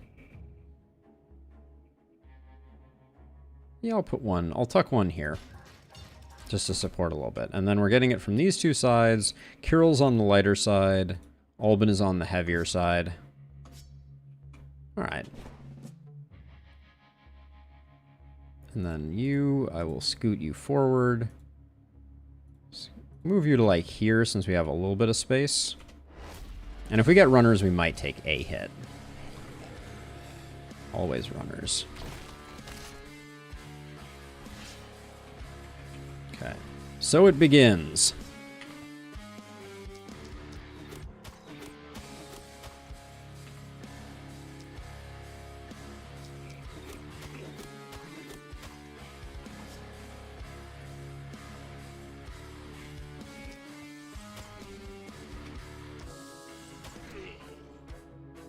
A: Yeah, I'll put one. I'll tuck one here. Just to support a little bit. And then we're getting it from these two sides. Kirill's on the lighter side. Albin is on the heavier side. Alright. And then you, I will scoot you forward. Move you to like here since we have a little bit of space. And if we get runners, we might take a hit. Always runners. Okay. So it begins.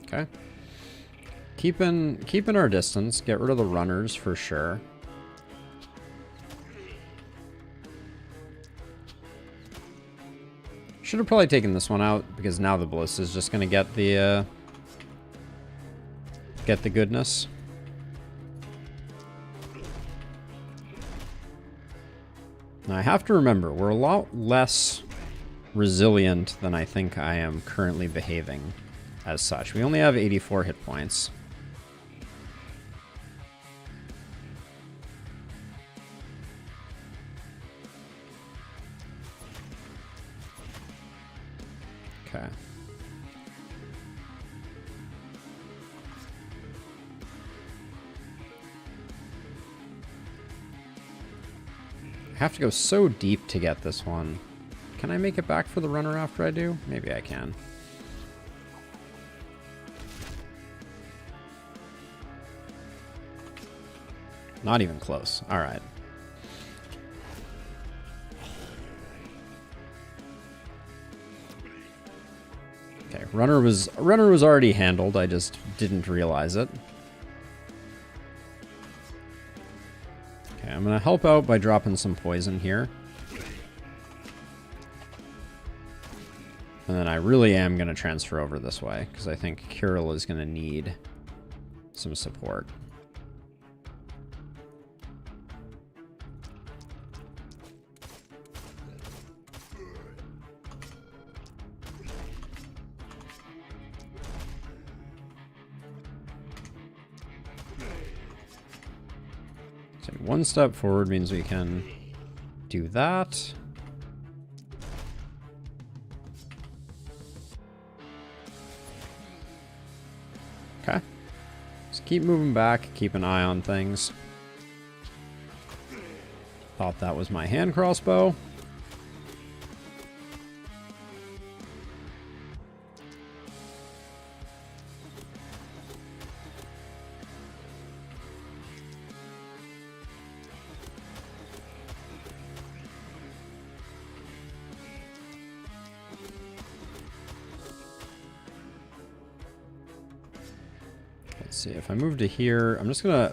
A: Okay. Keeping our distance. Get rid of the runners for sure. Should have probably taken this one out because now the ballista is just gonna get the goodness. Now I have to remember, we're a lot less resilient than I think I am currently behaving as such. We only have 84 hit points. Okay. I have to go so deep to get this one. Can I make it back for the runner after I do? Maybe I can. Not even close. All right. Okay, runner was already handled. I just didn't realize it. Okay, I'm gonna help out by dropping some poison here. And then I really am gonna transfer over this way because I think Kirill is gonna need some support. So one step forward means we can do that. Okay. Just keep moving back, keep an eye on things. Thought that was my hand crossbow. Let's see, if I move to here, I'm just gonna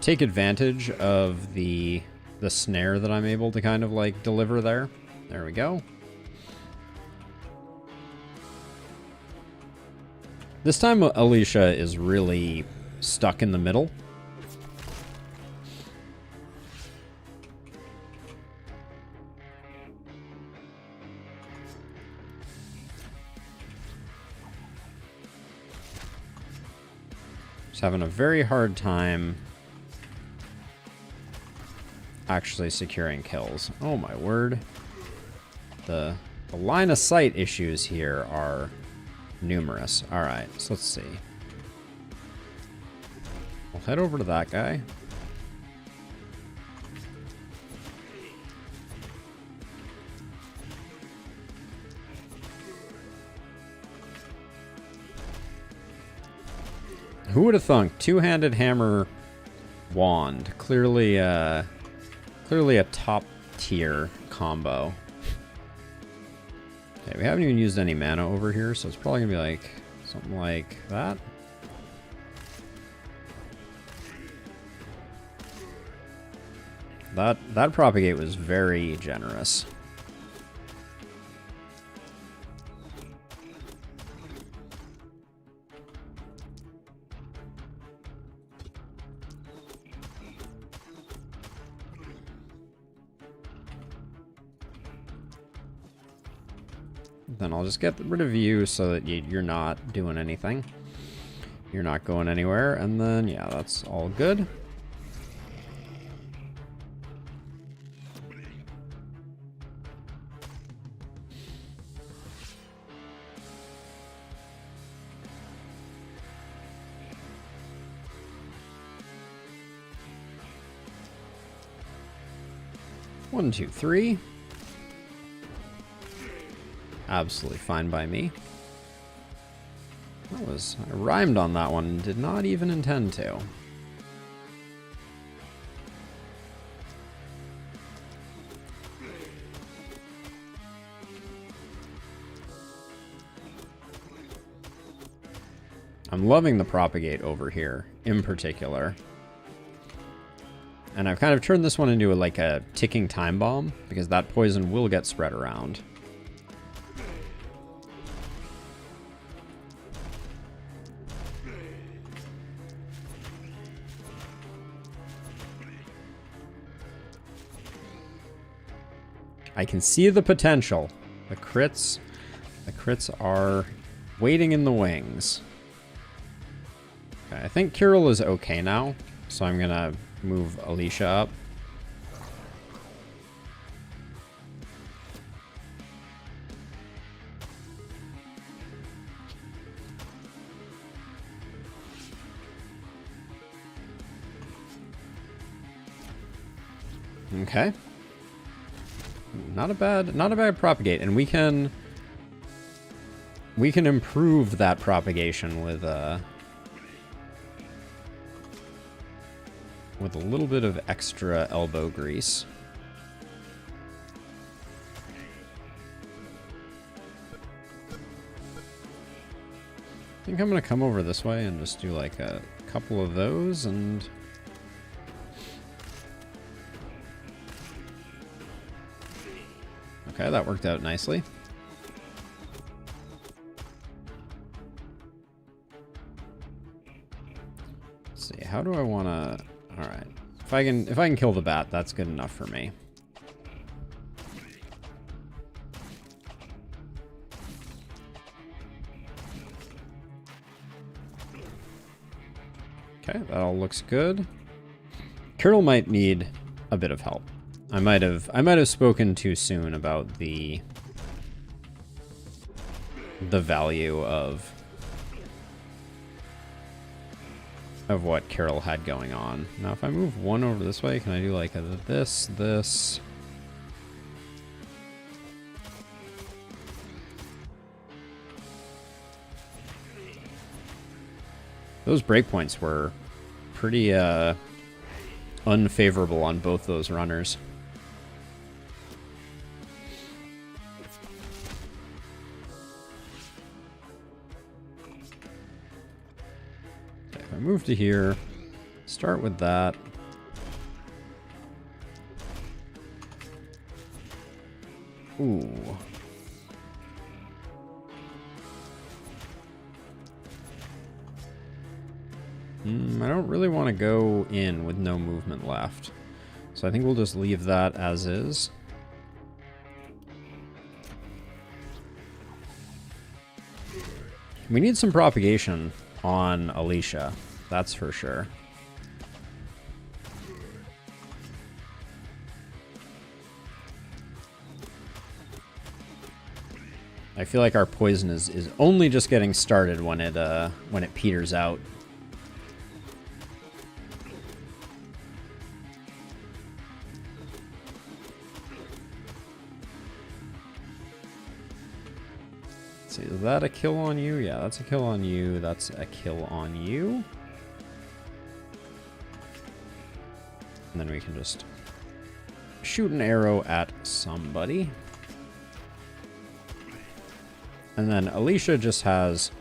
A: take advantage of the snare that I'm able to kind of like deliver there. There we go. This time Alicia is really stuck in the middle. Just having a very hard time actually securing kills. Oh my word. The line of sight issues here are numerous. Alright, so let's see. We'll head over to that guy. Who would have thunk? Two-handed hammer wand. Clearly a top tier combo. Okay, we haven't even used any mana over here, so it's probably gonna be like something like that. That propagate was very generous. Then I'll just get rid of you so that you're not doing anything. You're not going anywhere, and then, yeah, that's all good. One, two, three. Absolutely fine by me. I rhymed on that one, did not even intend to. I'm loving the propagate over here in particular. And I've kind of turned this one into like a ticking time bomb because that poison will get spread around. I can see the potential. The crits are waiting in the wings. Okay, I think Kirill is okay now, so I'm gonna move Alicia up. Okay. Not a bad propagate, and we can improve that propagation with a little bit of extra elbow grease. I think I'm gonna come over this way and just do like a couple of those and okay, that worked out nicely. Let's see, how do I want to... All right, if I can kill the bat, that's good enough for me. Okay, that all looks good. Kirill might need a bit of help. I might have spoken too soon about the value of what Kirill had going on. Now, if I move one over this way, can I do like this? Those breakpoints were pretty unfavorable on both those runners. Okay, if I move to here, start with that. Ooh. I don't really want to go in with no movement left. So I think we'll just leave that as is. We need some propagation on Alicia, that's for sure. I feel like our poison is only just getting started when it peters out. See, is that a kill on you? Yeah, that's a kill on you. That's a kill on you. And then we can just shoot an arrow at somebody. And then Alicia just has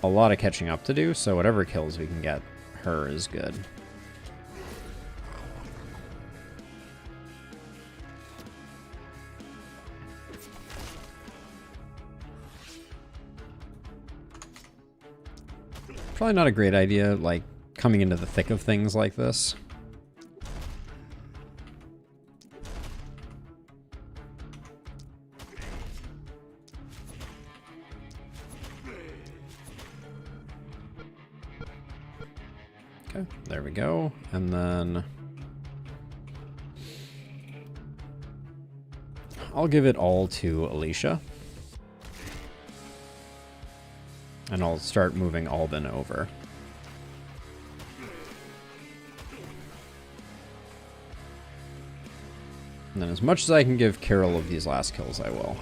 A: a lot of catching up to do, so whatever kills we can get her is good. Probably not a great idea, like, coming into the thick of things like this. Okay, there we go. And then I'll give it all to Alicia. And I'll start moving Alban over. And then as much as I can give Kirill of these last kills, I will.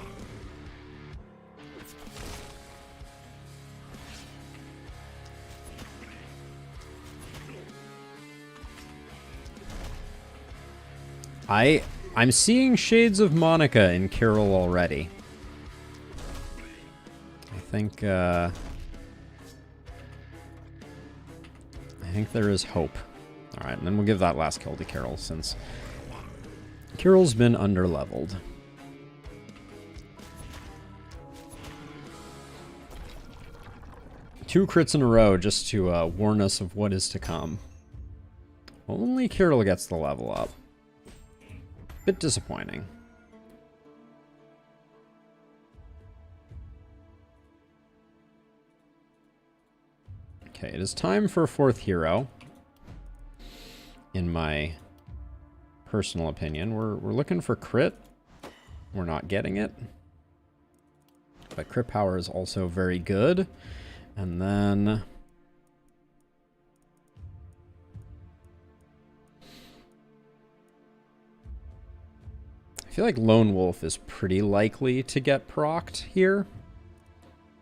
A: I'm seeing shades of Monica in Kirill already. I think think there is hope. All right, and then we'll give that last kill to Carol, since Carol's been underleveled. Two crits in a row just to warn us of what is to come. Only Carol gets the level up. Bit disappointing. Okay, it is time for a fourth hero. In my personal opinion, we're looking for crit. We're not getting it. But crit power is also very good. And then I feel like Lone Wolf is pretty likely to get procced here.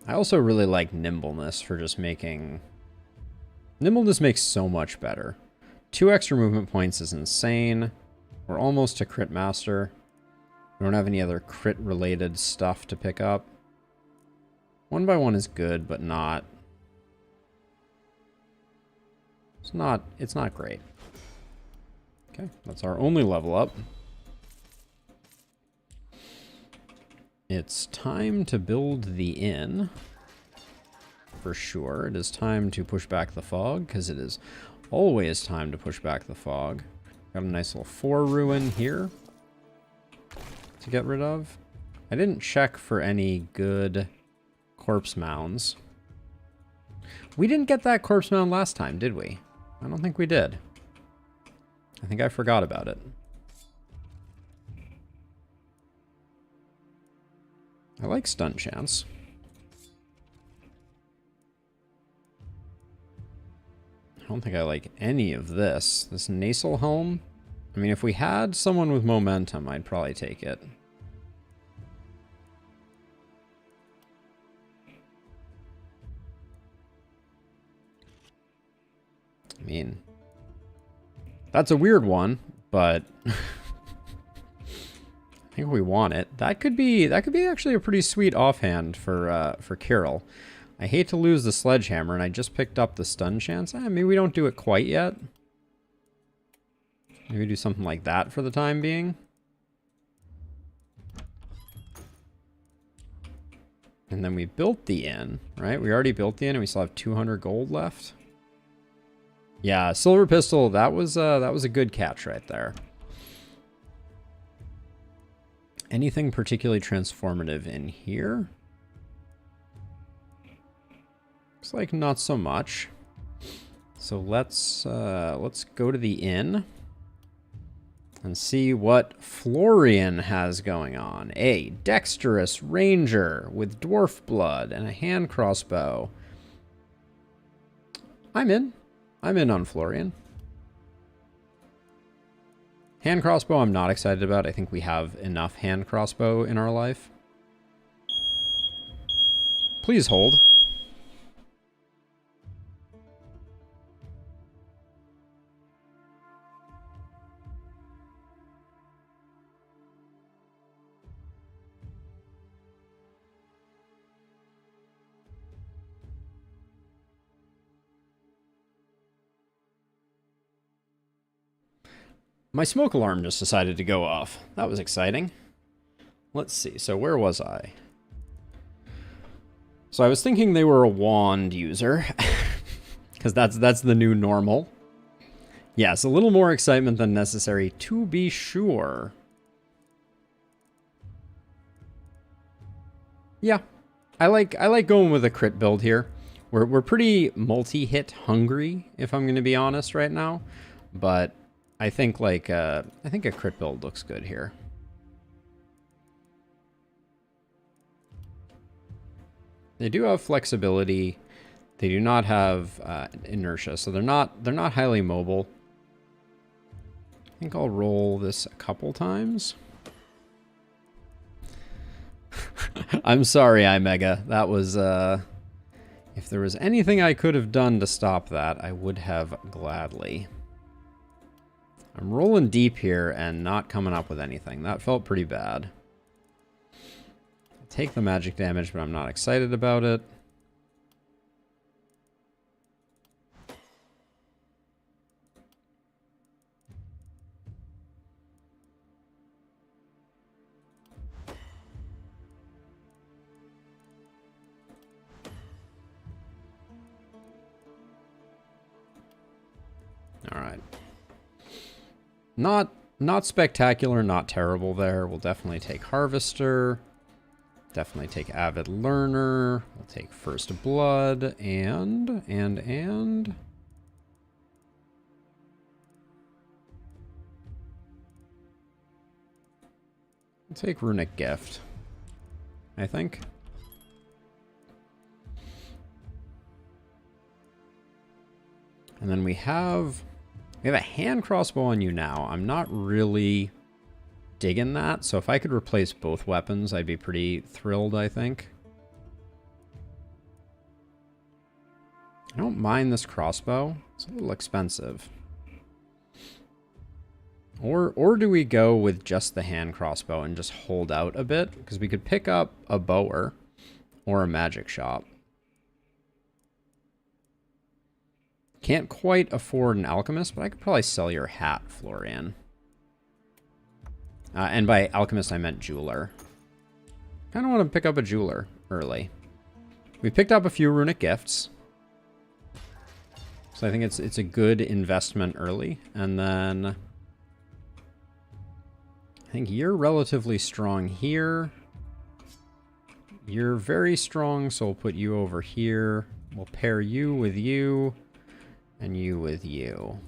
A: I also really like Nimbleness for just making... Nimbleness makes so much better. 2 extra movement points is insane. We're almost a crit master. We don't have any other crit related stuff to pick up. 1 by 1 is good, but not... It's not great. Okay, that's our only level up. It's time to build the inn. For sure. It is time to push back the fog, because it is always time to push back the fog. Got a nice little 4 ruin here to get rid of. I didn't check for any good corpse mounds. We didn't get that corpse mound last time, did we? I don't think we did. I think I forgot about it. I like stun chance. I don't think I like any of this. This Nasal Helm. I mean, if we had someone with momentum, I'd probably take it. I mean, that's a weird one, but I think we want it. That could be actually a pretty sweet offhand for Carol. I hate to lose the sledgehammer, and I just picked up the stun chance. Maybe we don't do it quite yet. Maybe do something like that for the time being. And then we built the inn, right? We already built the inn, and we still have 200 gold left. Yeah, silver pistol. That was a good catch right there. Anything particularly transformative in here? Looks like not so much. So let's go to the inn and see what Florian has going on. A dexterous ranger with dwarf blood and a hand crossbow. I'm in on Florian. Hand crossbow I'm not excited about. I think we have enough hand crossbow in our life. Please hold. My smoke alarm just decided to go off. That was exciting. Let's see. So where was I? So I was thinking they were a wand user. Because that's the new normal. Yes, a little more excitement than necessary, to be sure. Yeah. I like going with a crit build here. We're pretty multi-hit hungry, if I'm going to be honest right now. But I think I think a crit build looks good here. They do have flexibility. They do not have inertia, so they're not highly mobile. I think I'll roll this a couple times. I'm sorry, iMega. That was if there was anything I could have done to stop that, I would have gladly. I'm rolling deep here and not coming up with anything. That felt pretty bad. I'll take the magic damage, but I'm not excited about it. All right. Not spectacular, not terrible there. We'll definitely take Harvester. Definitely take Avid Learner. We'll take First Blood and... We'll take Runic Gift, I think. And then we have a hand crossbow on you now. I'm not really digging that, so if I could replace both weapons, I'd be pretty thrilled, I think. I don't mind this crossbow. It's a little expensive. Or do we go with just the hand crossbow and just hold out a bit? Because we could pick up a bower or a magic shop. Can't quite afford an alchemist, but I could probably sell your hat, Florian. And by alchemist, I meant jeweler. Kind of want to pick up a jeweler early. We picked up a few runic gifts. So I think it's a good investment early. And then I think you're relatively strong here. You're very strong, so we'll put you over here. We'll pair you with you. And you with you.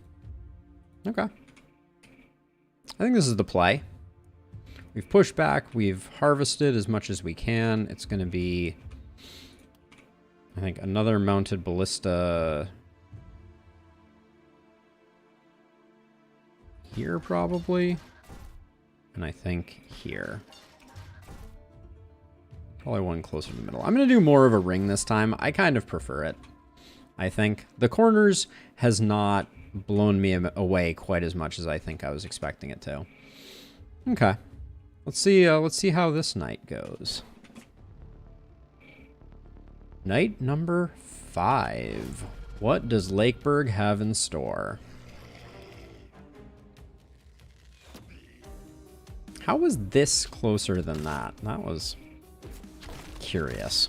A: Okay. I think this is the play. We've pushed back. We've harvested as much as we can. It's going to be, I think, another mounted ballista here probably. And I think here. Probably one closer to the middle. I'm going to do more of a ring this time. I kind of prefer it. I think the corners has not blown me away quite as much as I think I was expecting it to. Okay. Let's see how this night goes. Night number 5. What does Lakeburg have in store? How was this closer than that? That was curious.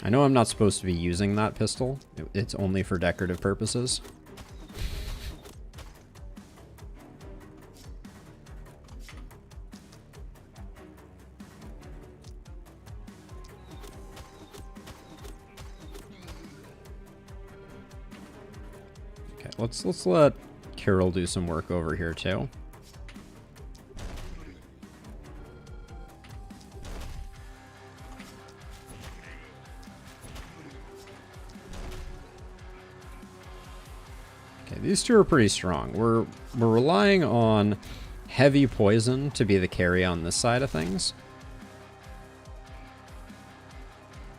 A: I know I'm not supposed to be using that pistol. It's only for decorative purposes. Okay, let's let Carol do some work over here too. These two are pretty strong. We're relying on heavy poison to be the carry on this side of things.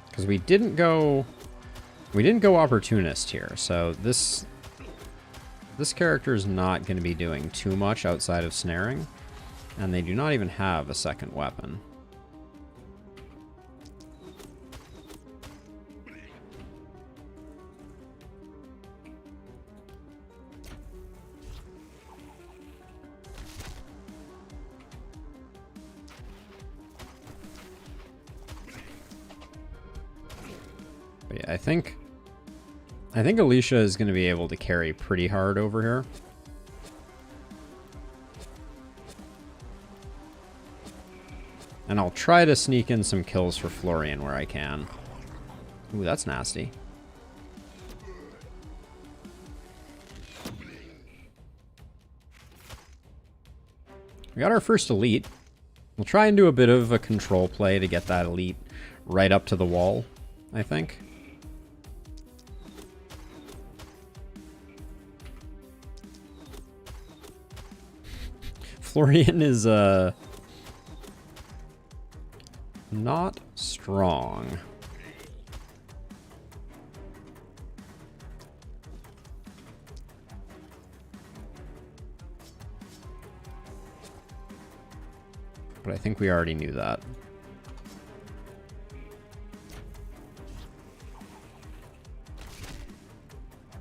A: Because we didn't go opportunist here. So this character is not going to be doing too much outside of snaring, and they do not even have a second weapon. But yeah, I think Alicia is going to be able to carry pretty hard over here. And I'll try to sneak in some kills for Florian where I can. Ooh, that's nasty. We got our first elite. We'll try and do a bit of a control play to get that elite right up to the wall, I think. Florian is not strong. But I think we already knew that.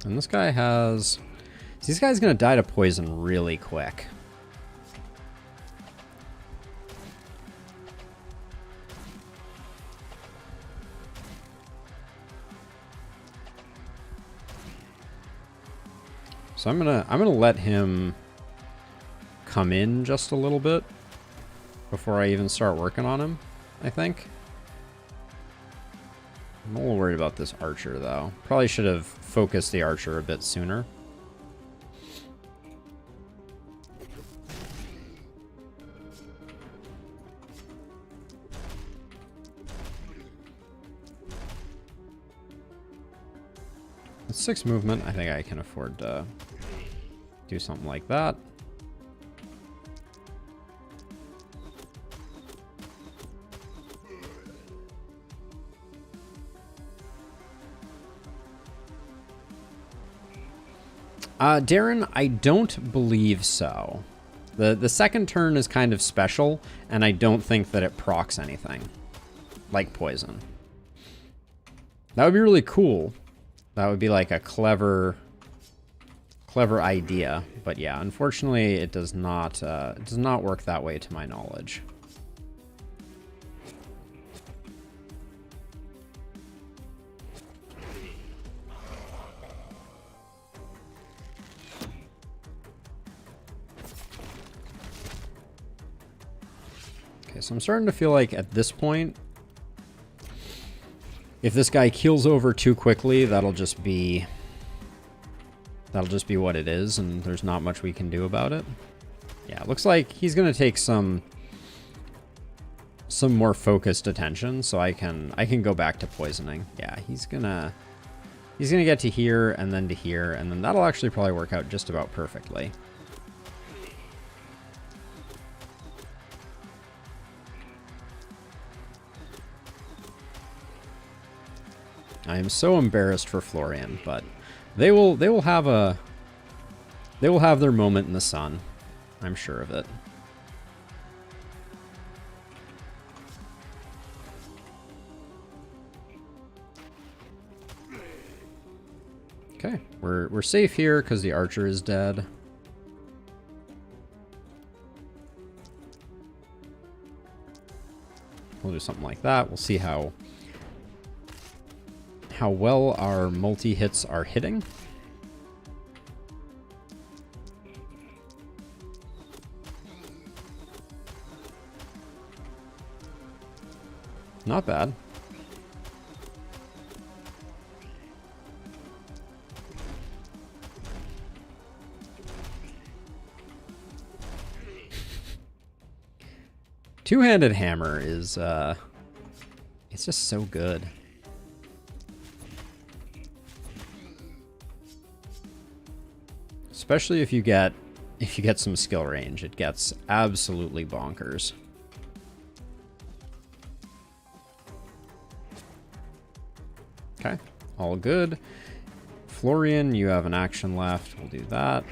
A: And this guy has... This guy's gonna die to poison really quick. So I'm gonna let him come in just a little bit before I even start working on him, I think. I'm a little worried about this archer, though. Probably should have focused the archer a bit sooner. With 6 movement, I think I can afford to do something like that. Darren, I don't believe so. The second turn is kind of special, and I don't think that it procs anything, like poison. That would be really cool. That would be like a clever idea. But yeah, unfortunately, it does not work that way to my knowledge. Okay, so I'm starting to feel like at this point, if this guy keels over too quickly, that'll just be what it is, and there's not much we can do about it. Yeah, it looks like he's gonna take some more focused attention, so I can go back to poisoning. Yeah, he's gonna get to here and then to here, and then that'll actually probably work out just about perfectly. I am so embarrassed for Florian, but they will have their moment in the sun. I'm sure of it. Okay, we're safe here because the archer is dead. We'll do something like that. We'll see how well our multi-hits are hitting. Not bad. Two-handed hammer is it's just so good. Especially if you get some skill range, it gets absolutely bonkers. Okay, all good. Florian, you have an action left. We'll do that.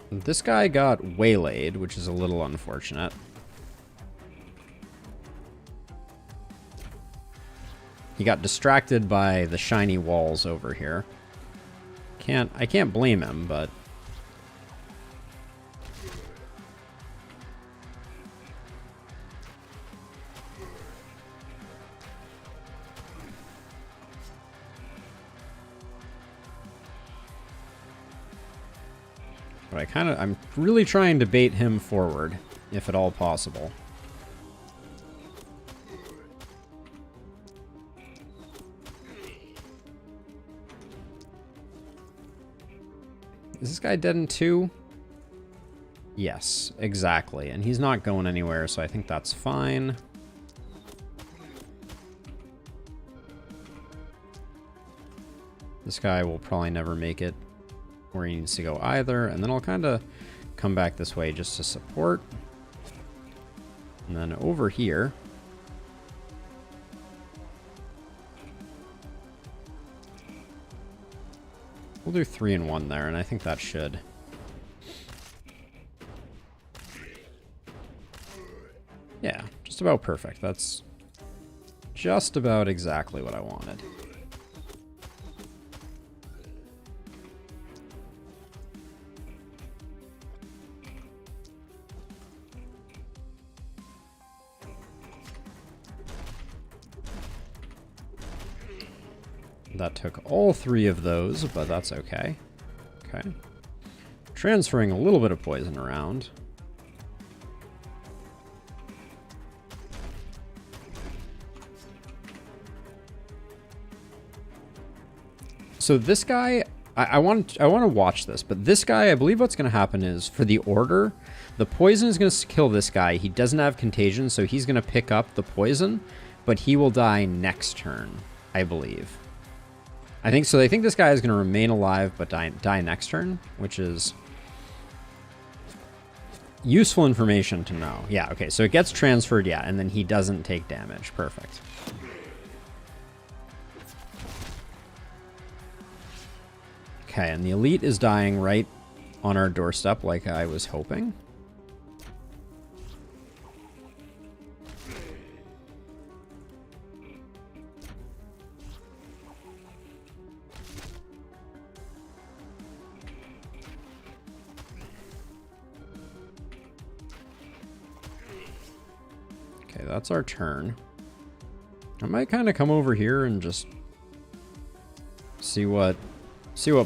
A: This guy got waylaid, which is a little unfortunate. He got distracted by the shiny walls over here. I can't blame him, but I'm really trying to bait him forward, if at all possible. Is this guy dead in 2? Yes, exactly. And he's not going anywhere, so I think that's fine. This guy will probably never make it where he needs to go either, and then I'll kind of come back this way just to support. And then over here, we'll do 3 and 1 there, and I think that should. Yeah, just about perfect. That's just about exactly what I wanted. That took all 3 of those, but that's okay. Okay. Transferring a little bit of poison around. So this guy, I want to watch this, but this guy, I believe what's going to happen is for the order, the poison is going to kill this guy. He doesn't have contagion, so he's going to pick up the poison, but he will die next turn, I believe. I think so. They think this guy is going to remain alive, but die next turn, which is useful information to know. Yeah, okay, so it gets transferred, yeah, and then he doesn't take damage. Perfect. Okay, and the elite is dying right on our doorstep like I was hoping. Okay, that's our turn. I might kind of come over here and just see what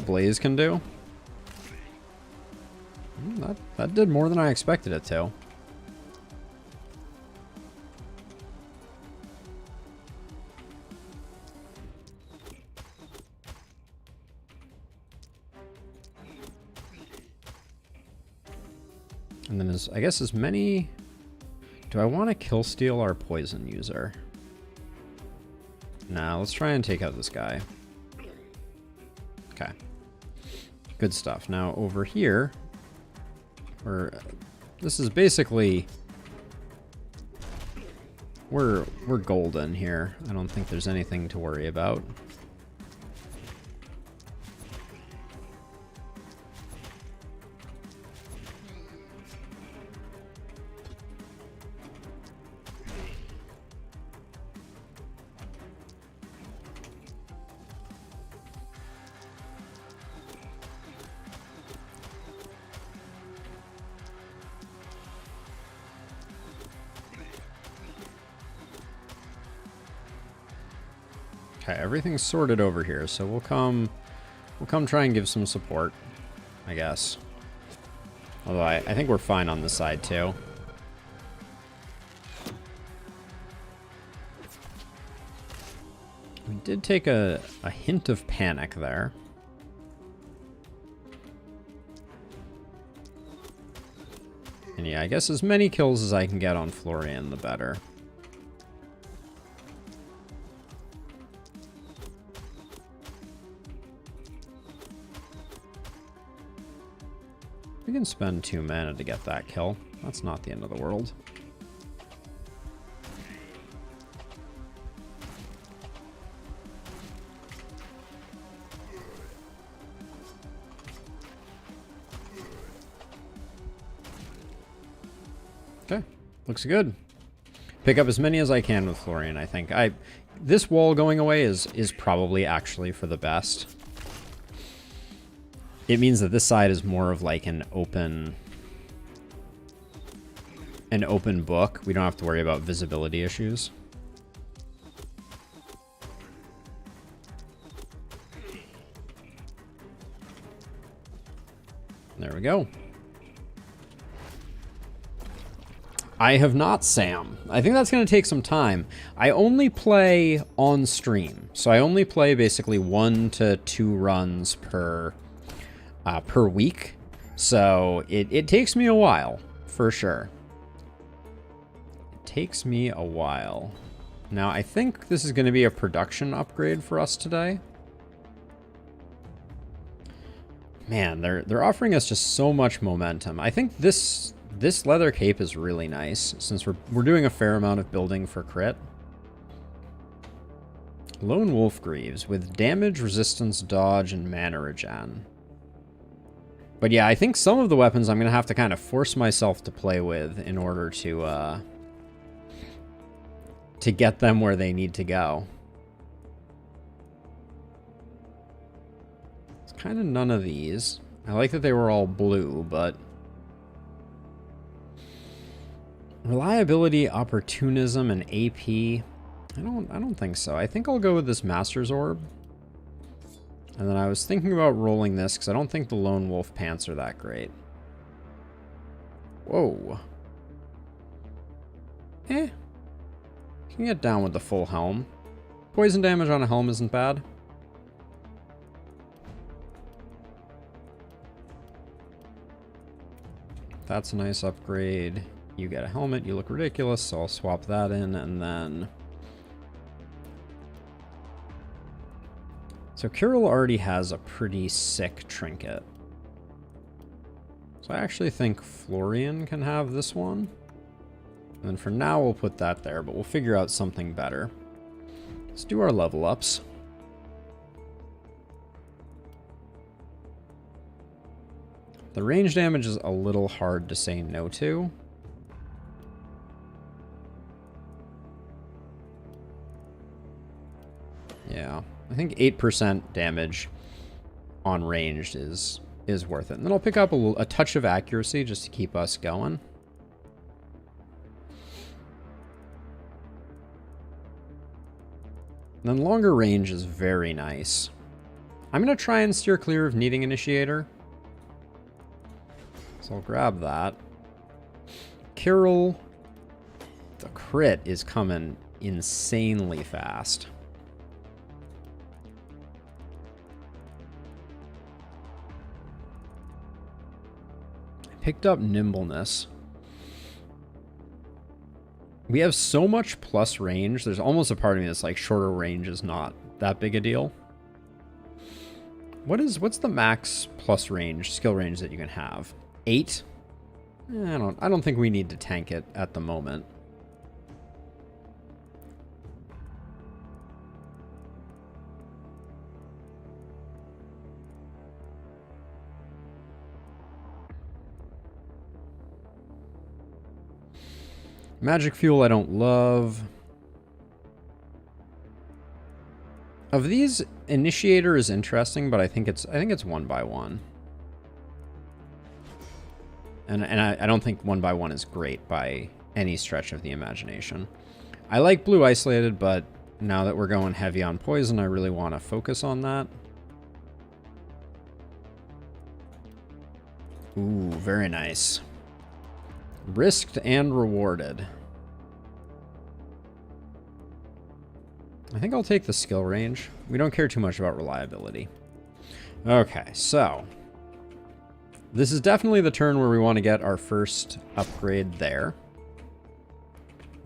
A: Blaze can do. That did more than I expected it to. And then I guess as many... Do I want to kill steal our poison user? Nah, let's try and take out this guy. Okay. Good stuff. Now over here, this is basically we're golden here. I don't think there's anything to worry about. Okay, everything's sorted over here, so we'll come try and give some support, I guess. Although I think we're fine on this side too. We did take a hint of panic there. And yeah, I guess as many kills as I can get on Florian, the better. We can spend 2 mana to get that kill. That's not the end of the world. Okay, looks good. Pick up as many as I can with Florian, I think. This wall going away is probably actually for the best. It means that this side is more of like an open book. We don't have to worry about visibility issues. There we go. I have not, Sam. I think that's going to take some time. I only play on stream. So I only play basically 1 to 2 runs per week, so it takes me a while, for sure. It takes me a while. Now, I think this is going to be a production upgrade for us today. Man, they're offering us just so much momentum. I think this leather cape is really nice, since we're doing a fair amount of building for crit. Lone Wolf Greaves with damage, resistance, dodge, and mana regen. But yeah, I think some of the weapons I'm going to have to kind of force myself to play with in order to get them where they need to go. It's kind of none of these. I like that they were all blue, but... Reliability, opportunism, and AP... I don't think so. I think I'll go with this Master's Orb. And then I was thinking about rolling this because I don't think the lone wolf pants are that great. Whoa. Can get down with the full helm. Poison damage on a helm isn't bad. That's a nice upgrade. You get a helmet, you look ridiculous, so I'll swap that in, and then... So Kirill already has a pretty sick trinket. So I actually think Florian can have this one. And then for now, we'll put that there, but we'll figure out something better. Let's do our level ups. The range damage is a little hard to say no to. Yeah, I think 8% damage on ranged is worth it. And then I'll pick up a touch of accuracy just to keep us going. And then longer range is very nice. I'm going to try and steer clear of needing initiator. So I'll grab that. Kirill, the crit is coming insanely fast. I picked up nimbleness. We have so much plus range. There's almost a part of me that's like shorter range is not that big a deal. What's the max plus range, skill range that you can have? 8? I don't think we need to tank it at the moment. Magic fuel I don't love. Of these, initiator is interesting, but I think it's 1 by 1. And I don't think 1 by 1 is great by any stretch of the imagination. I like blue isolated, but now that we're going heavy on poison, I really want to focus on that. Ooh, very nice. Risked and rewarded. I think I'll take the skill range. We don't care too much about reliability. Okay, so this is definitely the turn where we want to get our first upgrade there.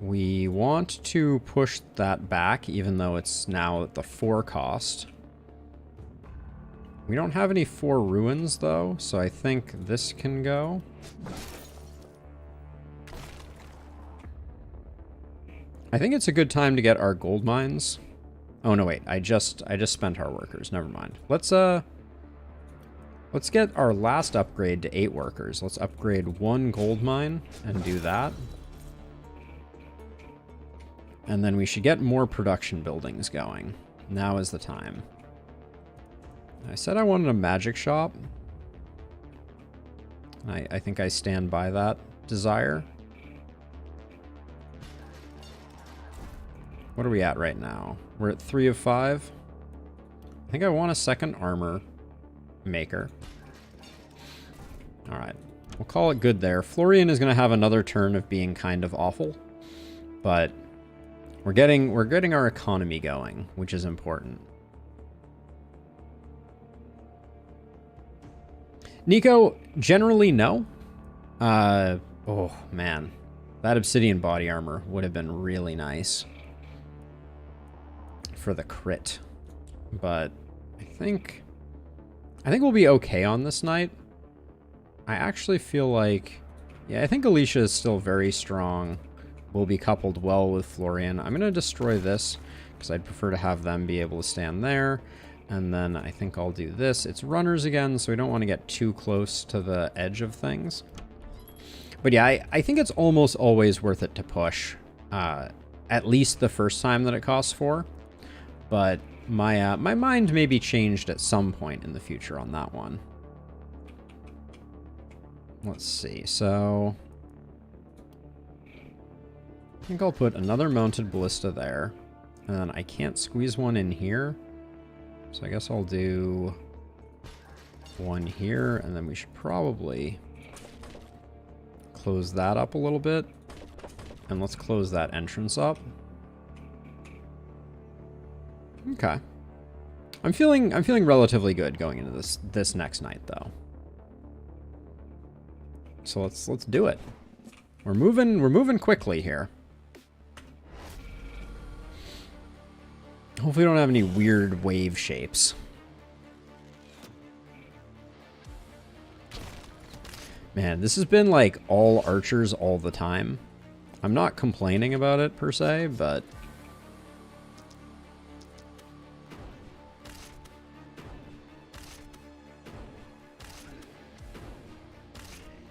A: We want to push that back, even though it's now at the 4 cost. We don't have any 4 ruins, though, so I think this can go. I think it's a good time to get our gold mines. Oh no, wait, I just spent our workers. Never mind. Let's get our last upgrade to 8 workers. Let's upgrade 1 gold mine and do that. And then we should get more production buildings going. Now is the time. I said I wanted a magic shop. I think I stand by that desire. What are we at right now? We're at 3 of 5. I think I want a second armor maker. All right, we'll call it good there. Florian is going to have another turn of being kind of awful, but we're getting our economy going, which is important. Nico, generally no. Oh man, that obsidian body armor would have been really nice for the crit, but I think we'll be okay on this night. I actually feel like, yeah, I think Alicia is still very strong. Will be coupled well with Florian. I'm gonna destroy this because I'd prefer to have them be able to stand there. And then I think I'll do this. It's runners again, so we don't want to get too close to the edge of things. But yeah, I think it's almost always worth it to push, at least the first time that it costs 4. But my mind may be changed at some point in the future on that one. Let's see. So I think I'll put another mounted ballista there. And then I can't squeeze one in here. So I guess I'll do one here, and then we should probably close that up a little bit. And let's close that entrance up. Okay. I'm feeling relatively good going into this next night though. So let's do it. We're moving quickly here. Hopefully we don't have any weird wave shapes. Man, this has been like all archers all the time. I'm not complaining about it per se, but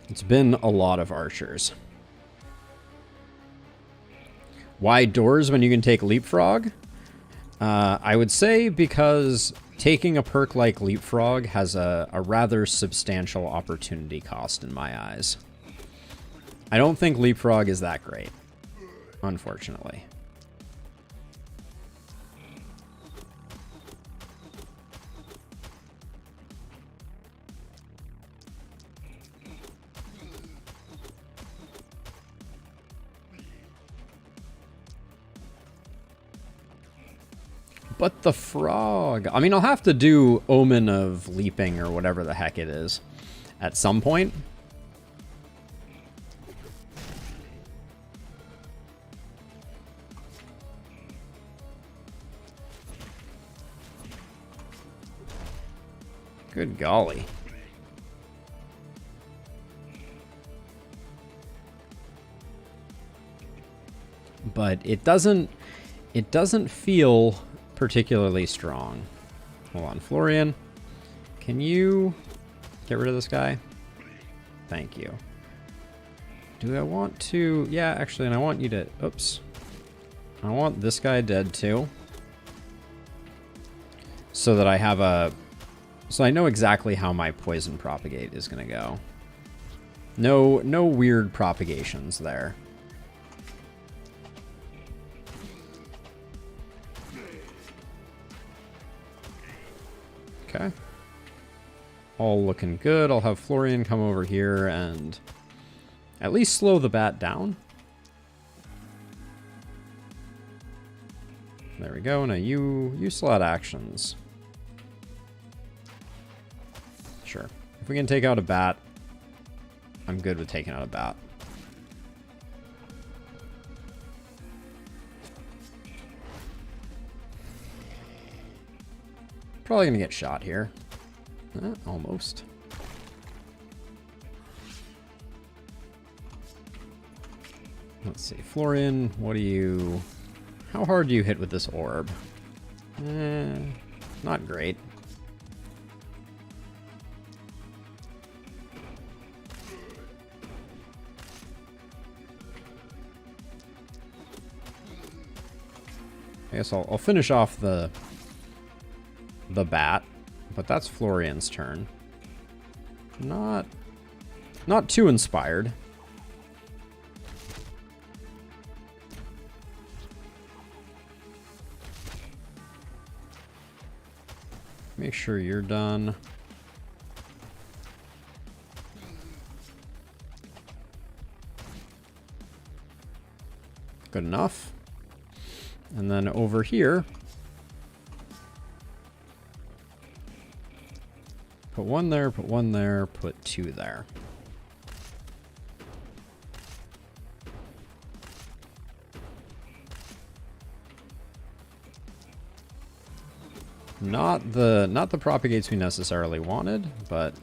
A: it's been a lot of archers. Why doors when you can take leapfrog? I would say because taking a perk like leapfrog has a rather substantial opportunity cost in my eyes. I don't think leapfrog is that great, unfortunately. But the frog... I mean, I'll have to do Omen of Leaping or whatever the heck it is at some point. Good golly. But it doesn't feel particularly strong. Hold on, Florian. Can you get rid of this guy? Thank you. Do I want to... Yeah, actually, and I want you to... Oops. I want this guy dead too. So that I have a... So I know exactly how my poison propagate is going to go. No weird propagations there. Okay. All looking good. I'll have Florian come over here and at least slow the bat down. There we go. Now you still had actions. Sure. If we can take out a bat, I'm good with taking out a bat. Probably gonna get shot here. Almost. Let's see. Florian, what do you... How hard do you hit with this orb? Not great. I guess I'll finish off the bat, but that's Florian's turn. Not too inspired. Make sure you're done. Good enough. And then over here, put one there, put one there, put two there. Not the propagates we necessarily wanted, but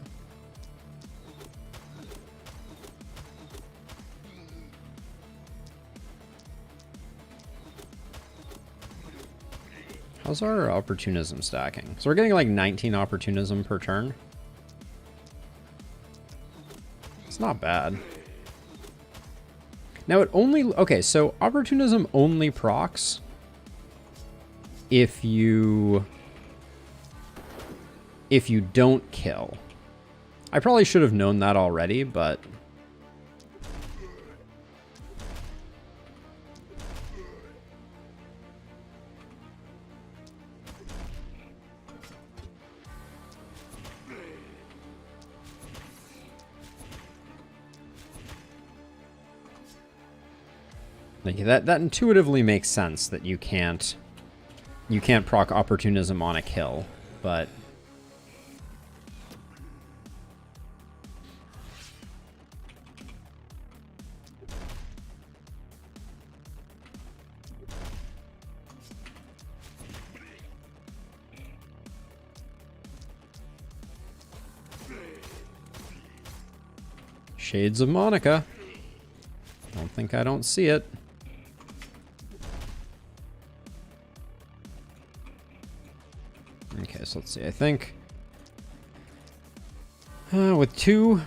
A: how's our opportunism stacking? So we're getting like 19 opportunism per turn. It's not bad. Now it only... Okay, so opportunism only procs if you don't kill. I probably should have known that already, but... Like that intuitively makes sense that you can't proc opportunism on a kill, but Shades of Monica. Don't think I don't see it. Okay, so let's see. I think with two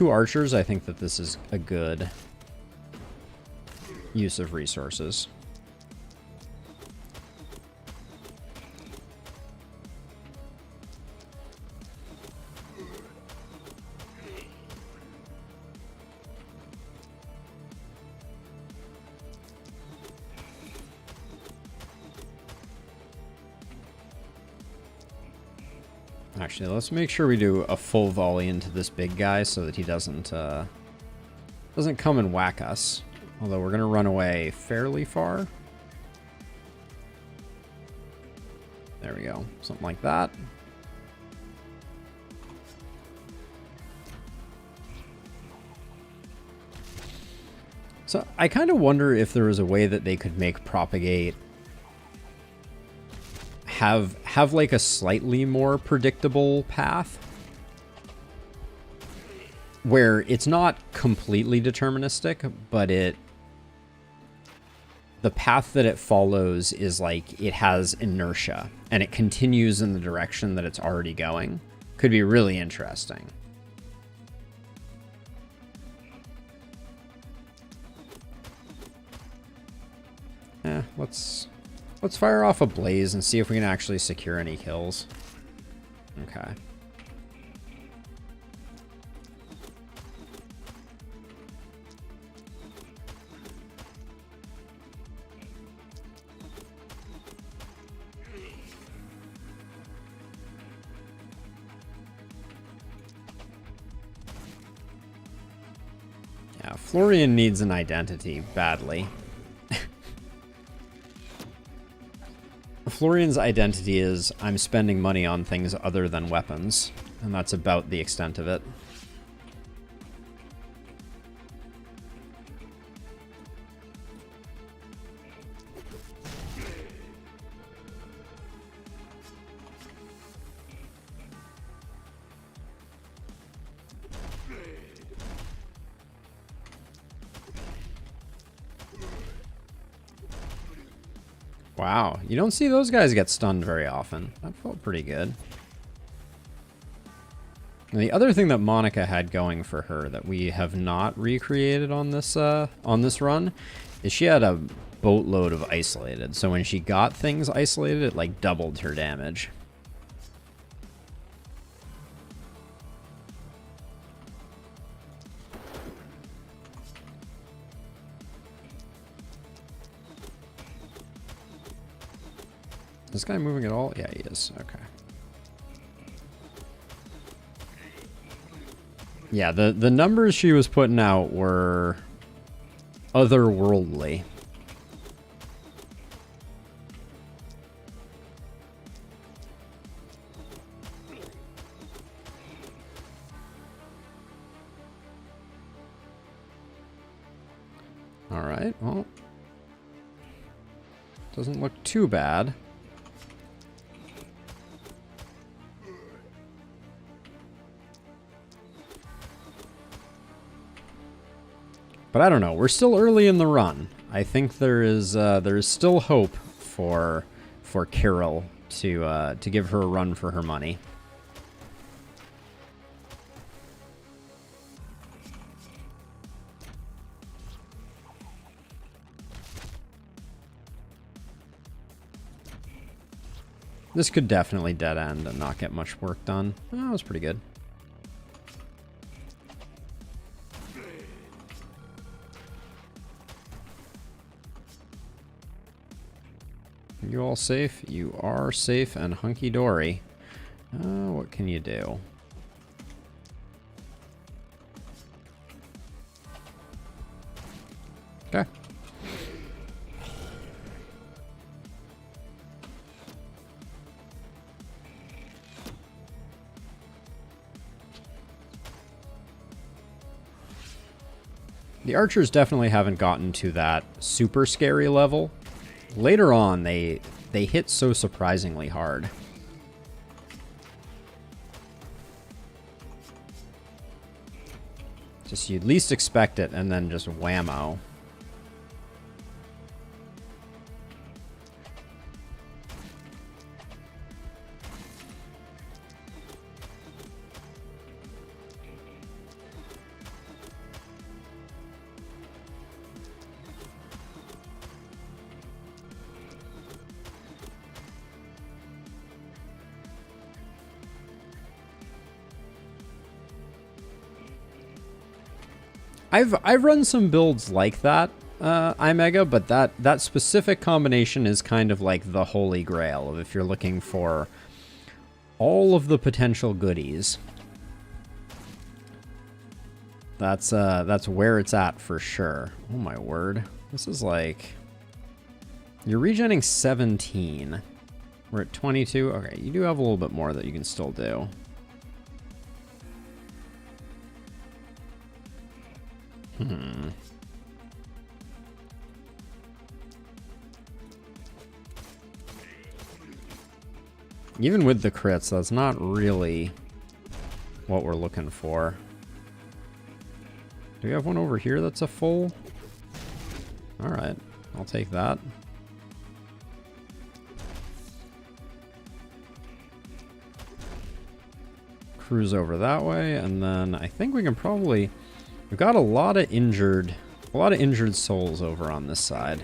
A: archers, I think that this is a good use of resources. Actually, let's make sure we do a full volley into this big guy so that he doesn't come and whack us. Although we're gonna run away fairly far. There we go, something like that. So I kind of wonder if there was a way that they could make propagate have like a slightly more predictable path where it's not completely deterministic, but the path that it follows is like it has inertia and it continues in the direction that it's already going. Could be really interesting. Let's fire off a blaze and see if we can actually secure any kills. Okay. Yeah, Florian needs an identity badly. Florian's identity is, I'm spending money on things other than weapons, and that's about the extent of it. Wow, you don't see those guys get stunned very often. That felt pretty good. And the other thing that Monica had going for her that we have not recreated on this run is she had a boatload of isolated. So when she got things isolated, it like doubled her damage. Is this guy moving at all? Yeah, he is. Okay. Yeah, the numbers she was putting out were otherworldly. All right, well, doesn't look too bad. But I don't know. We're still early in the run. I think there is still hope for Carol to give her a run for her money. This could definitely dead end and not get much work done. Oh, that was pretty good. You all safe? You are safe and hunky-dory. What can you do? Okay. The archers definitely haven't gotten to that super scary level. Later on, they hit so surprisingly hard. Just you'd least expect it, and then just whammo. I've run some builds like that, iMega, but that specific combination is kind of like the holy grail of if you're looking for all of the potential goodies. That's where it's at for sure. Oh my word. This is like... You're regenning 17. We're at 22. Okay, you do have a little bit more that you can still do. Even with the crits, that's not really what we're looking for. Do we have one over here that's a full? Alright, I'll take that. Cruise over that way, and then I think we can probably... We've got a lot of injured souls over on this side.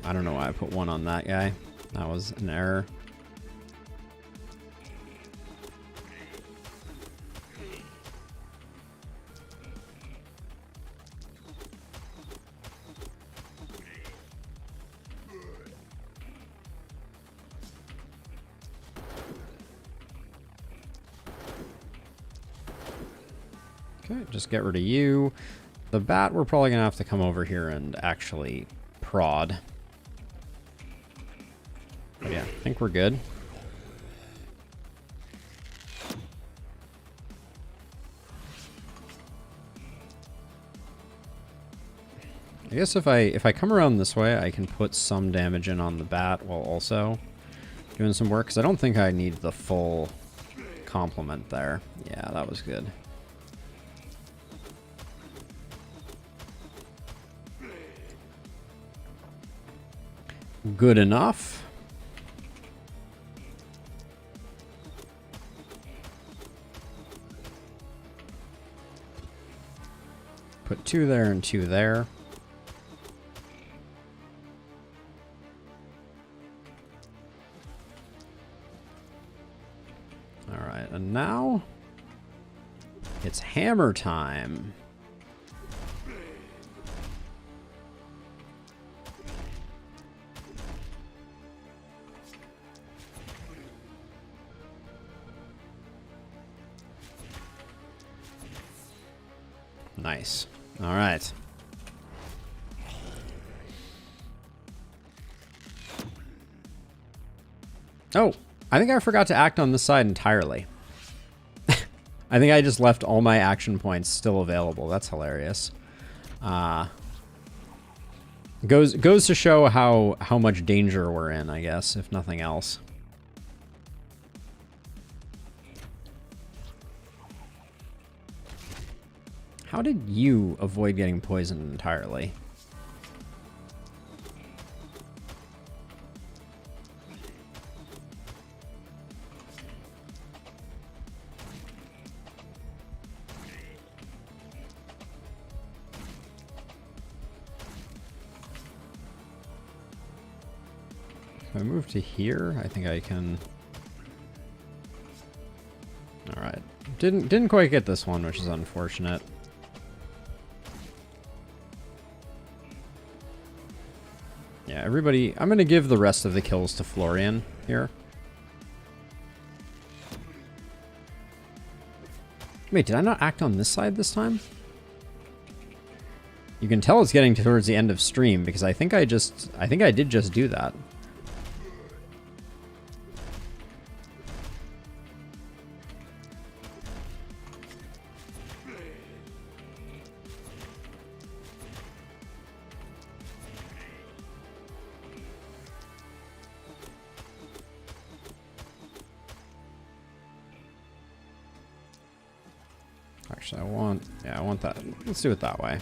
A: I don't know why I put one on that guy. That was an error. Okay, just get rid of you. The bat, we're probably gonna have to come over here and actually prod. But yeah, I think we're good. I guess if I come around this way, I can put some damage in on the bat while also doing some work, because I don't think I need the full complement there. Yeah, that was good. Good enough. Put 2 there and 2 there. All right, and now it's hammer time. Nice. All right. Oh, I think I forgot to act on this side entirely. I think I just left all my action points still available. That's hilarious. Goes to show how much danger we're in, I guess, if nothing else. How did you avoid getting poisoned entirely? If I move to here, I think I can... Alright. Didn't quite get this one, which is unfortunate. Yeah, everybody... I'm going to give the rest of the kills to Florian here. Wait, did I not act on this side this time? You can tell it's getting towards the end of stream because I think I did just do that. Actually, I want that. Let's do it that way.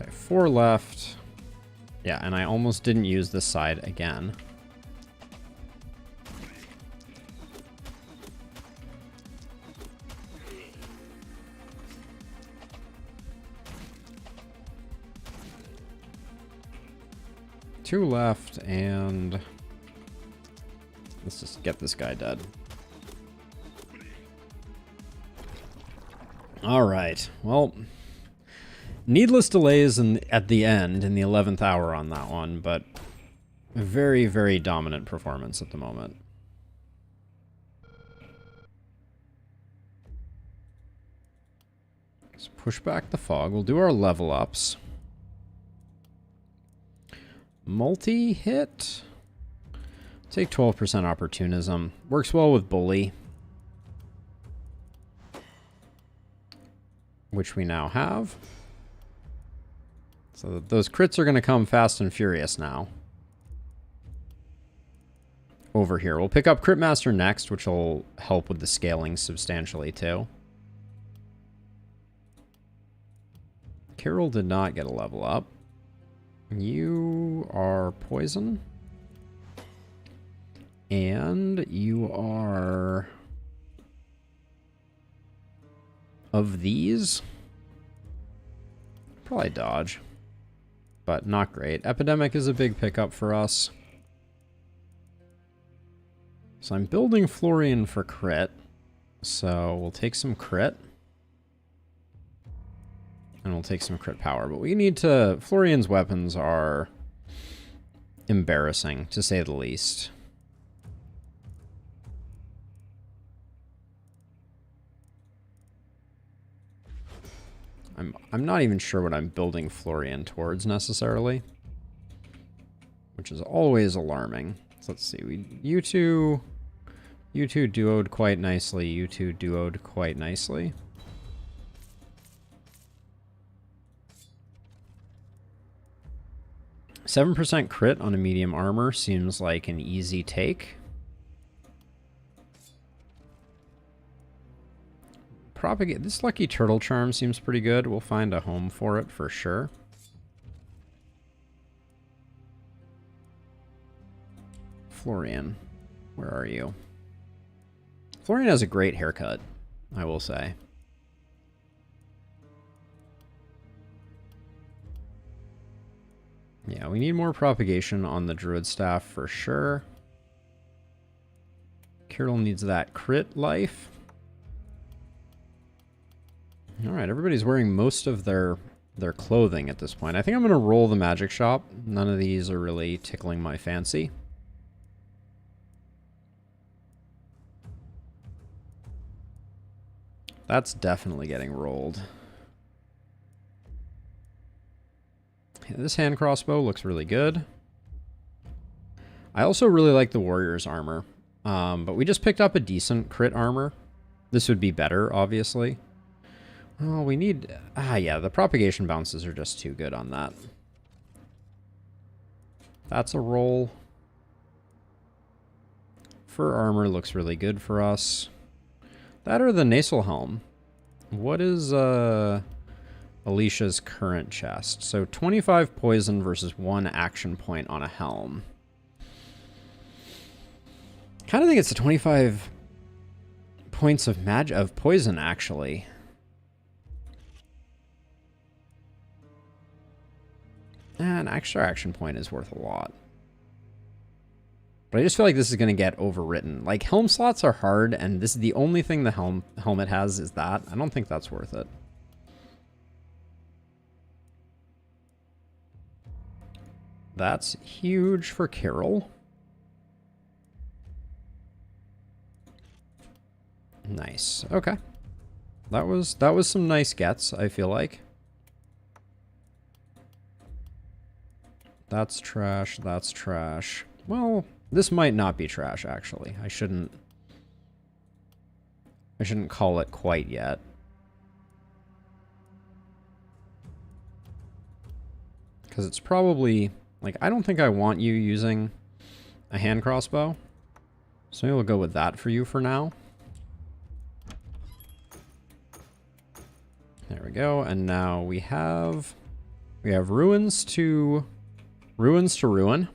A: Okay, 4 left. Yeah, and I almost didn't use this side again. Two left, and let's just get this guy dead. All right, well, needless delays at the end in the 11th hour on that one, but a very, very dominant performance at the moment. Let's push back the fog. We'll do our level ups. Multi-hit. Take 12% opportunism. Works well with bully, which we now have. So those crits are going to come fast and furious now. Over here. We'll pick up Crit Master next, which will help with the scaling substantially too. Carol did not get a level up. You are poison. And you are... Of these, probably dodge, but not great. Epidemic is a big pickup for us. So I'm building Florian for crit. So we'll take some crit. And we'll take some crit power. But we need to... Florian's weapons are embarrassing, to say the least. I'm not even sure what I'm building Florian towards necessarily, which is always alarming. So let's see. You two duoed quite nicely. You two duoed quite nicely. %7 crit on a medium armor seems like an easy take. Propagate. This Lucky Turtle Charm seems pretty good. We'll find a home for it for sure. Florian, where are you? Florian has a great haircut, I will say. Yeah, we need more propagation on the Druid Staff for sure. Carol needs that crit life. All right, everybody's wearing most of their clothing at this point. I think I'm going to roll the magic shop. None of these are really tickling my fancy. That's definitely getting rolled. Yeah, this hand crossbow looks really good. I also really like the warrior's armor, but we just picked up a decent crit armor. This would be better, obviously. Oh, we need... yeah, the propagation bounces are just too good on that. That's a roll. Fur armor looks really good for us. That or the Nasal Helm. What is Alicia's current chest? So 25 poison versus 1 action point on a helm. Kind of think it's a 25 points of poison, actually. An extra action point is worth a lot. But I just feel like this is going to get overwritten. Like, helm slots are hard, and this is the only thing the helmet has is that. I don't think that's worth it. That's huge for Carol. Nice. Okay. That was some nice gets, I feel like. That's trash, that's trash. Well, this might not be trash, actually. I shouldn't call it quite yet. Because it's probably... Like, I don't think I want you using a hand crossbow. So maybe we'll go with that for you for now. There we go. And now we have ruins to ruin.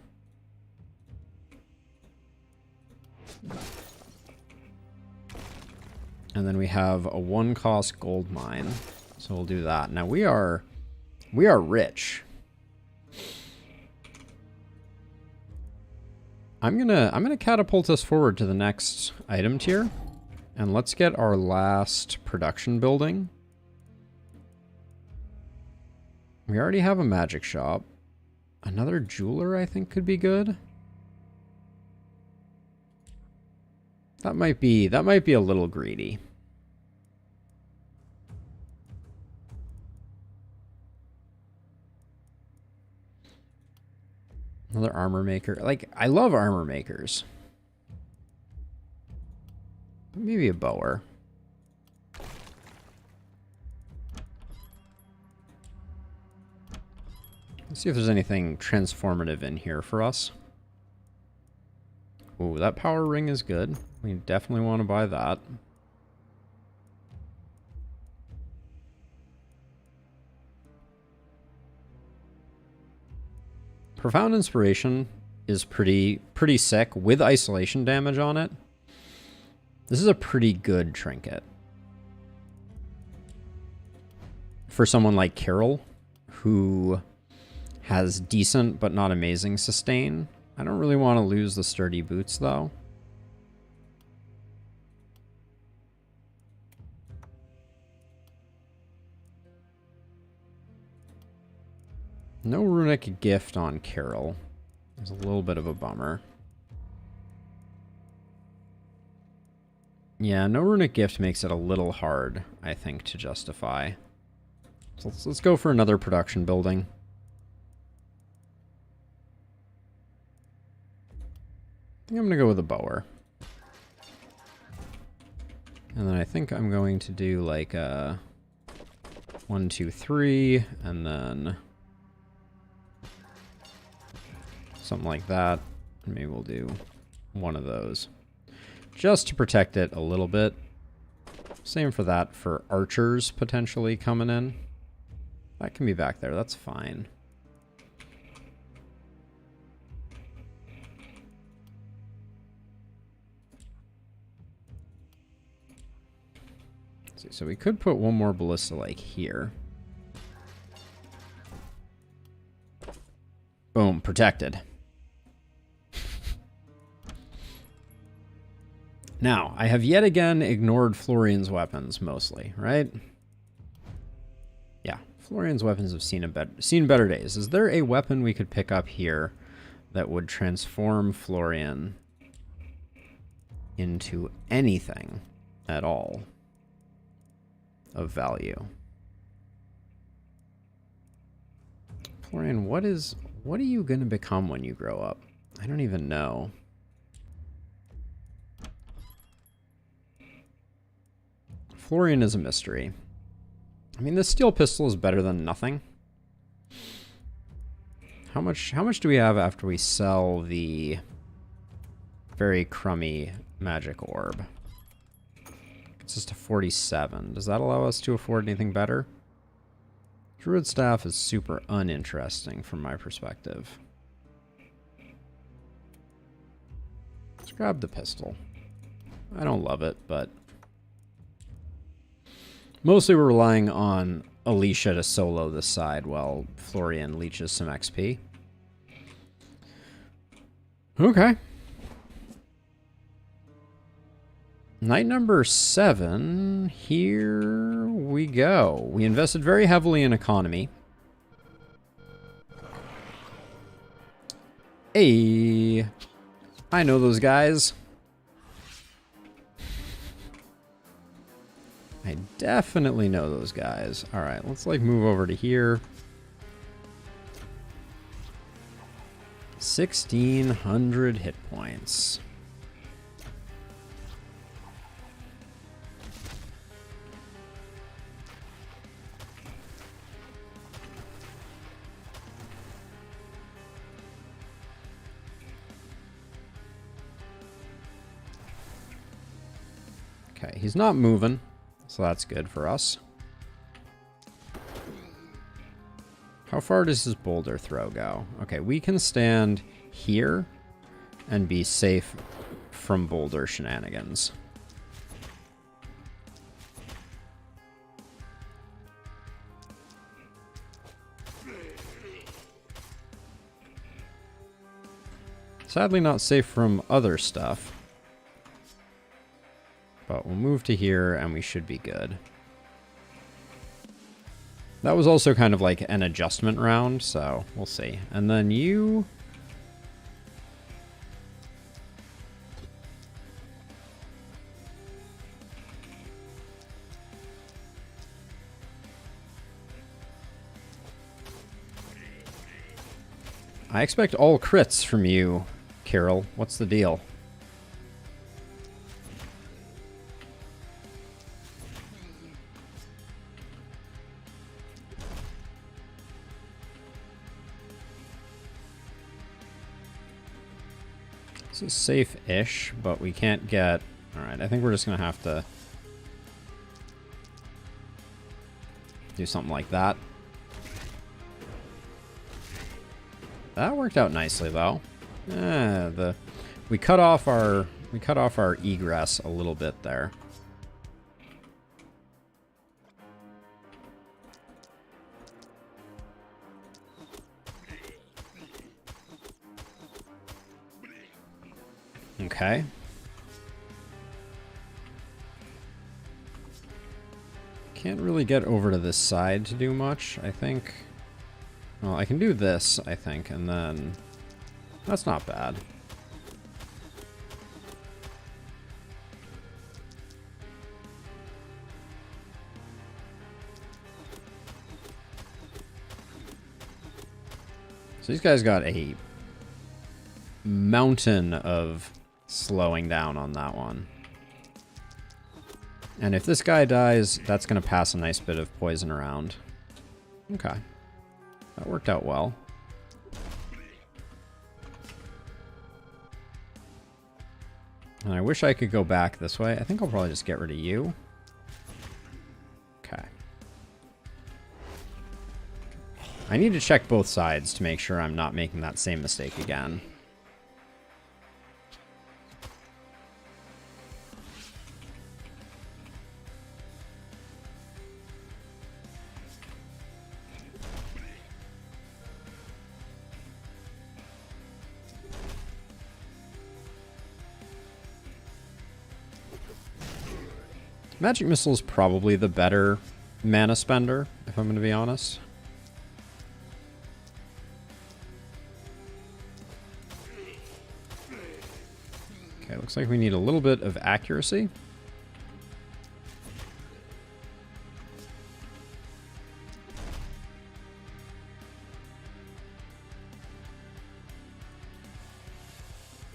A: And then we have a 1-cost gold mine. So we'll do that. Now we are rich. I'm gonna catapult us forward to the next item tier. And let's get our last production building. We already have a magic shop. Another jeweler, I think, could be good. That might be a little greedy. Another armor maker. Like, I love armor makers. But maybe a bower. Let's see if there's anything transformative in here for us. Ooh, that power ring is good. We definitely want to buy that. Profound Inspiration is pretty sick with isolation damage on it. This is a pretty good trinket. For someone like Carol, who has decent but not amazing sustain. I don't really want to lose the sturdy boots, though. No runic gift on Carol. It's a little bit of a bummer. Yeah, no runic gift makes it a little hard, I think, to justify. So let's go for another production building. I think I'm going to go with a bower. And then I think I'm going to do like a 1, 2, 3, and then something like that. And maybe we'll do one of those. Just to protect it a little bit. Same for that for archers potentially coming in. That can be back there. That's fine. So we could put one more ballista like here. Boom, protected. Now, I have yet again ignored Florian's weapons mostly, right? Yeah, Florian's weapons have seen better days. Is there a weapon we could pick up here that would transform Florian into anything at all of value? Florian, what are you going to become when you grow up? I don't even know. Florian is a mystery. I mean, this steel pistol is better than nothing. How much do we have after we sell the very crummy magic orb? It's just a 47. Does that allow us to afford anything better? Druid staff is super uninteresting from my perspective. Let's grab the pistol. I don't love it, but mostly we're relying on Alicia to solo this side while Florian leeches some XP. Okay. Night number 7, here we go. We invested very heavily in economy. Hey, I know those guys. I definitely know those guys. All right, let's like move over to here. 1,600 hit points. Okay, he's not moving, so that's good for us. How far does his boulder throw go? Okay, we can stand here and be safe from boulder shenanigans. Sadly not safe from other stuff. But we'll move to here and we should be good. That was also kind of like an adjustment round, so we'll see. And then you... I expect all crits from you, Carol. What's the deal? This is safe-ish, but we can't get... Alright, I think we're just going to have to do something like that. That worked out nicely, though. We cut off our egress a little bit there. Okay. Can't really get over to this side to do much, I think. Well, I can do this, I think, and then... That's not bad. So these guys got a mountain of slowing down on that one. And if this guy dies, that's going to pass a nice bit of poison around. Okay. That worked out well. And I wish I could go back this way. I think I'll probably just get rid of you. Okay. I need to check both sides to make sure I'm not making that same mistake again. Magic Missile is probably the better mana spender, if I'm going to be honest. Okay, looks like we need a little bit of accuracy.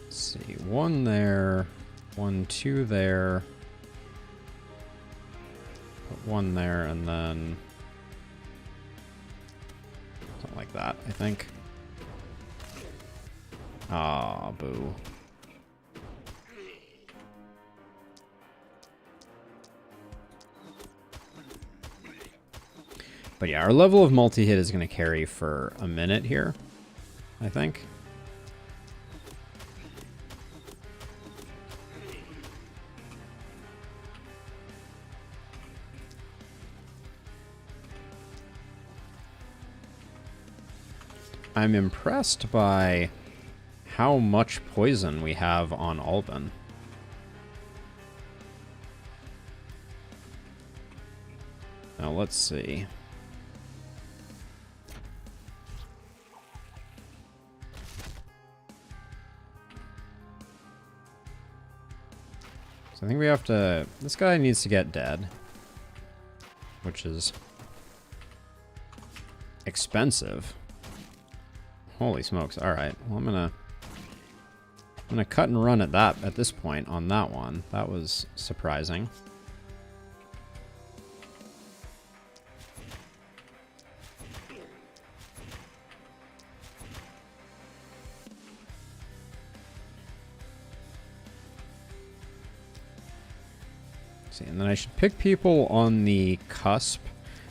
A: Let's see, 1 there, 1, 2 there. 1 there, and then something like that, I think. Ah, boo. But yeah, our level of multi-hit is going to carry for a minute here, I think. I'm impressed by how much poison we have on Alban. Now let's see. So I think we have to... This guy needs to get dead. which is expensive. Holy smokes. All right. Well, I'm gonna cut and run at this point on that one. That was surprising. And then I should pick people on the cusp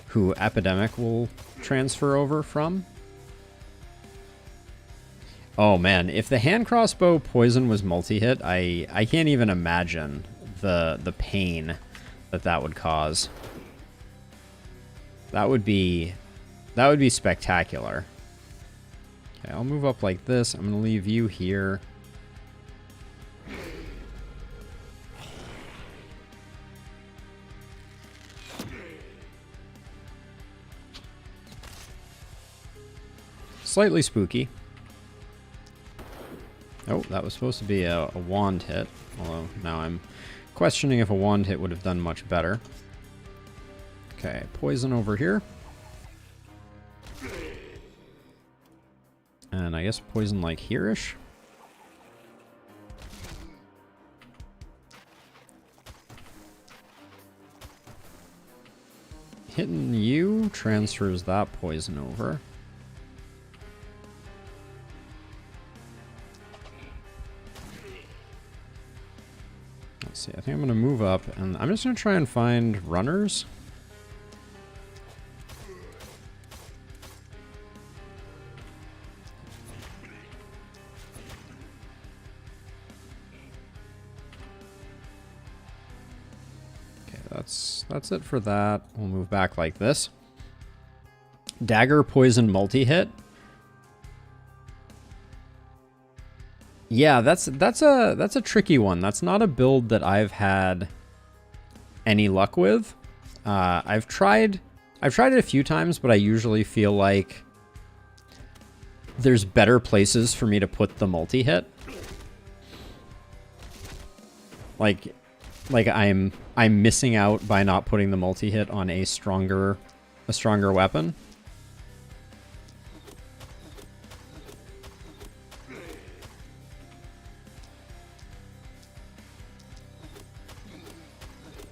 A: who Epidemic will transfer over from. Oh man, if the hand crossbow poison was multi-hit, I can't even imagine the pain that would cause. That would be spectacular. Okay, I'll move up like this. I'm gonna leave you here. Slightly spooky. Oh, that was supposed to be a wand hit. Although now I'm questioning if a wand hit would have done much better. Okay, poison over here. And I guess poison like here-ish. Hitting you transfers that poison over. Let's see, I think I'm going to move up, and I'm just going to try and find runners. Okay, that's it for that. We'll move back like this. Dagger poison multi-hit. Yeah, that's a tricky one. That's not a build that I've had any luck with. I've tried it a few times, but I usually feel like there's better places for me to put the multi-hit. Like I'm missing out by not putting the multi-hit on a stronger weapon.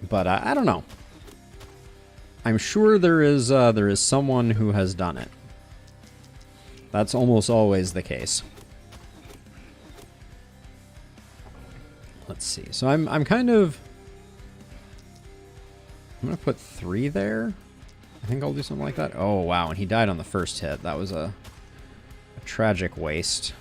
A: But I don't know. I'm sure there is someone who has done it. That's almost always the case. Let's see. So I'm gonna put 3 there. I think I'll do something like that. Oh wow, and he died on the first hit. That was a tragic waste.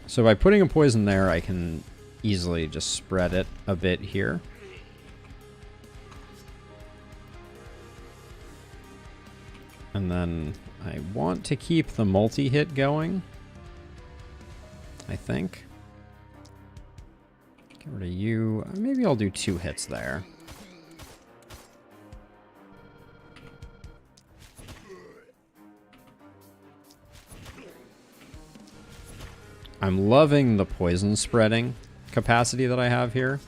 A: So by putting a poison there, I can easily just spread it a bit here. And then I want to keep the multi-hit going, I think. Get rid of you. Maybe I'll do 2 hits there. I'm loving the poison spreading capacity that I have here.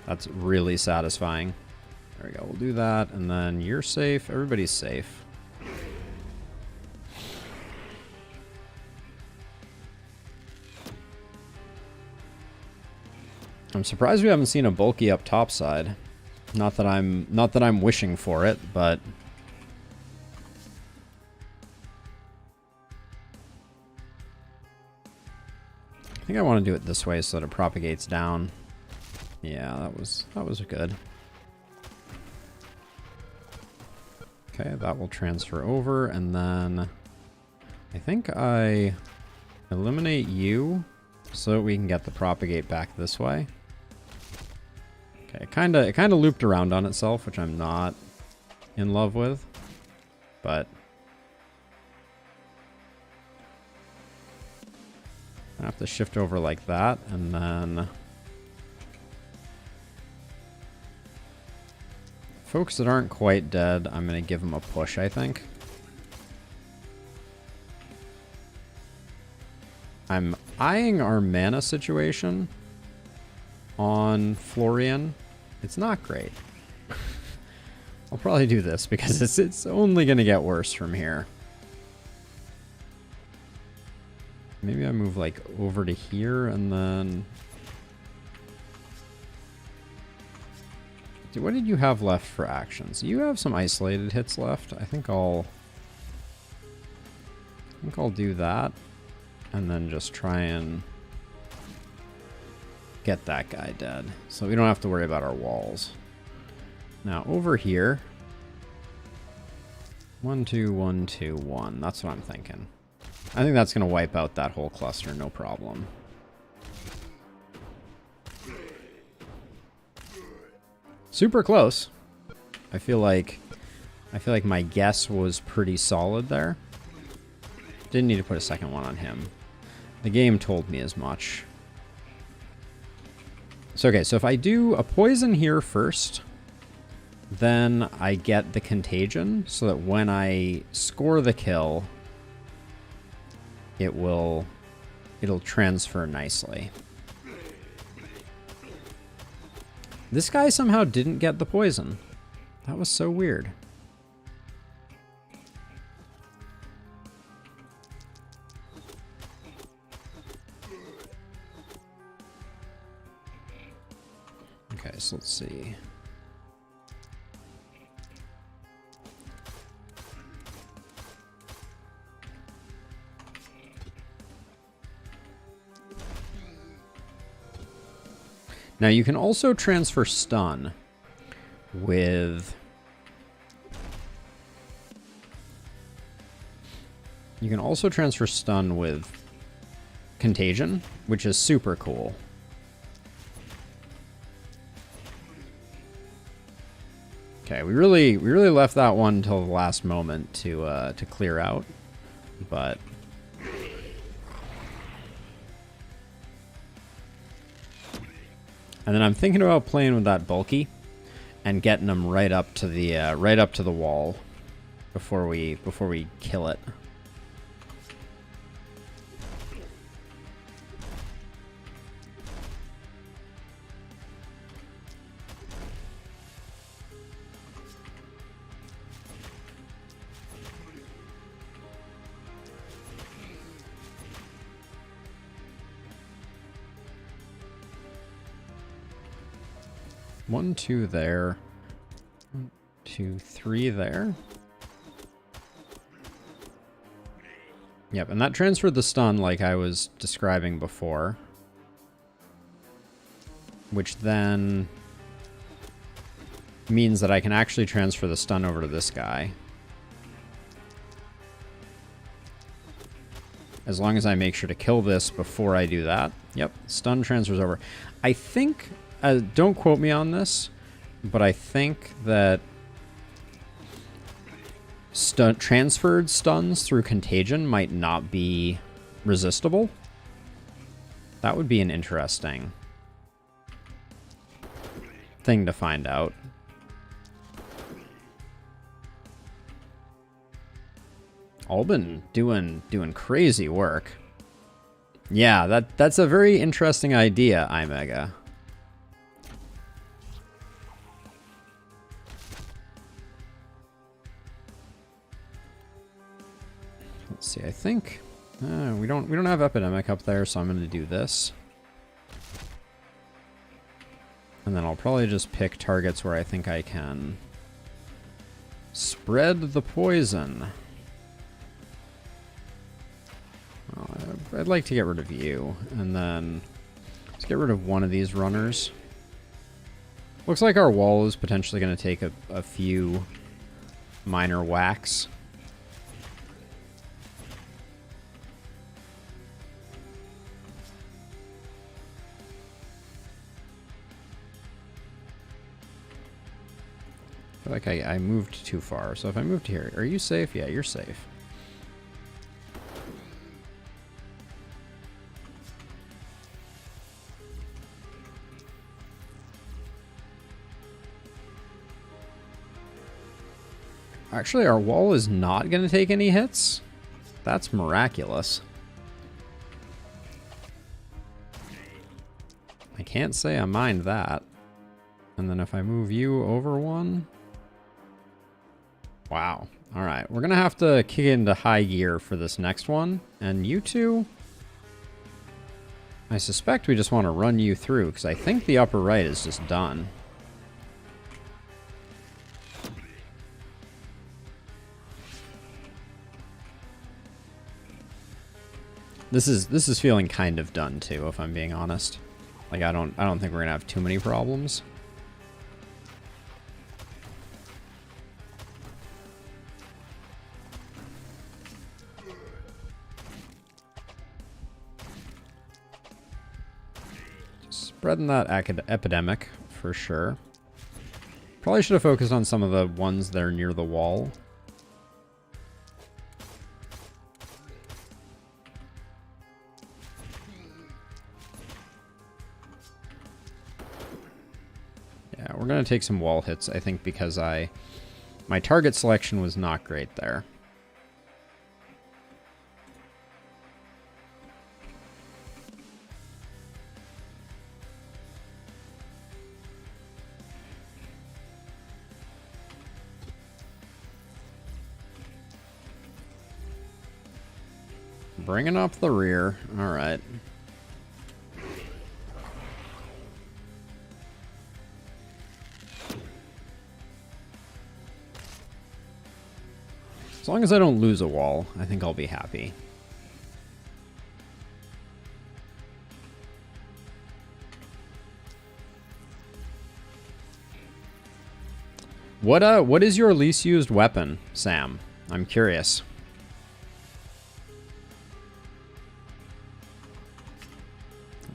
A: That's really satisfying. There we go. We'll do that, and then you're safe. Everybody's safe. I'm surprised we haven't seen a bulky up top side. Not that I'm wishing for it, but I think I want to do it this way so that it propagates down. Yeah, that was good. Okay, that will transfer over, and then I think I eliminate you so that we can get the propagate back this way. Okay, it kind of looped around on itself, which I'm not in love with, but I have to shift over like that, and then folks that aren't quite dead, I'm going to give them a push, I think. I'm eyeing our mana situation on Florian. It's not great. I'll probably do this because it's only going to get worse from here. Maybe I move like over to here and then... Dude, what did you have left for actions? You have some isolated hits left. I think I'll do that and then just try and get that guy dead so we don't have to worry about our walls. Now over here, 1, 2, 1, 2, 1. That's what I'm thinking. I think that's going to wipe out that whole cluster, no problem. Super close. I feel like my guess was pretty solid there. Didn't need to put a second one on him. The game told me as much. So okay, so if I do a poison here first, then I get the contagion so that when I score the kill, it'll transfer nicely. This guy somehow didn't get the poison. That was so weird. Okay, so let's see. Now you can also transfer stun with... You can also transfer stun with contagion, which is super cool. Okay, we really left that one until the last moment to clear out, but... And then I'm thinking about playing with that bulky and getting them right up to the wall before we kill it. One, two there. 1, 2, 3 there. Yep, and that transferred the stun like I was describing before. Which then means that I can actually transfer the stun over to this guy. As long as I make sure to kill this before I do that. Yep, stun transfers over. I think... don't quote me on this, but I think that transferred stuns through contagion might not be resistible. That would be an interesting thing to find out. Omen doing crazy work. Yeah, that's a very interesting idea, iMega. Let's see, I think we don't have epidemic up there, so I'm going to do this. And then I'll probably just pick targets where I think I can spread the poison. Well, I'd like to get rid of you, and then let's get rid of one of these runners. Looks like our wall is potentially going to take a few minor whacks. I feel like I moved too far. So if I moved here, are you safe? Yeah, you're safe. Actually, our wall is not going to take any hits. That's miraculous. can't say I mind that. And then if I move you over one... Wow. Alright, we're going to have to kick into high gear for this next one. And you two... I suspect we just want to run you through, because I think the upper right is just done. This is feeling kind of done too, if I'm being honest. Like I don't think we're gonna have too many problems. Spreading that epidemic for sure. Probably should have focused on some of the ones that are near the wall. Yeah, we're going to take some wall hits, I think, because my target selection was not great there. Bringing up the rear. All right. As long as I don't lose a wall, I think I'll be happy. What is your least used weapon, Sam? I'm curious.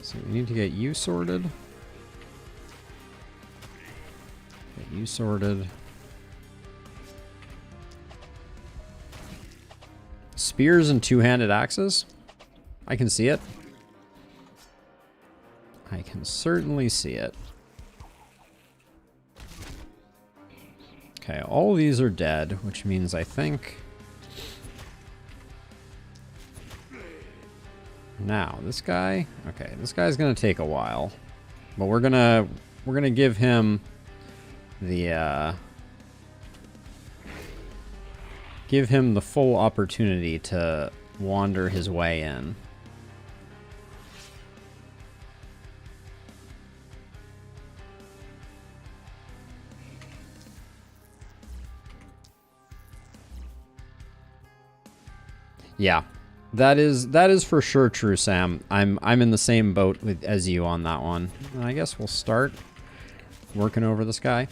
A: So we need to get you sorted. Get you sorted. Spears and two-handed axes? I can see it. I can certainly see it. Okay, all these are dead, which means I think... Now, this guy... Okay, this guy's gonna take a while. But we're gonna give him the, give him the full opportunity to wander his way in. Yeah. That is for sure true, Sam. I'm in the same boat as you on that one. I guess we'll start working over this guy.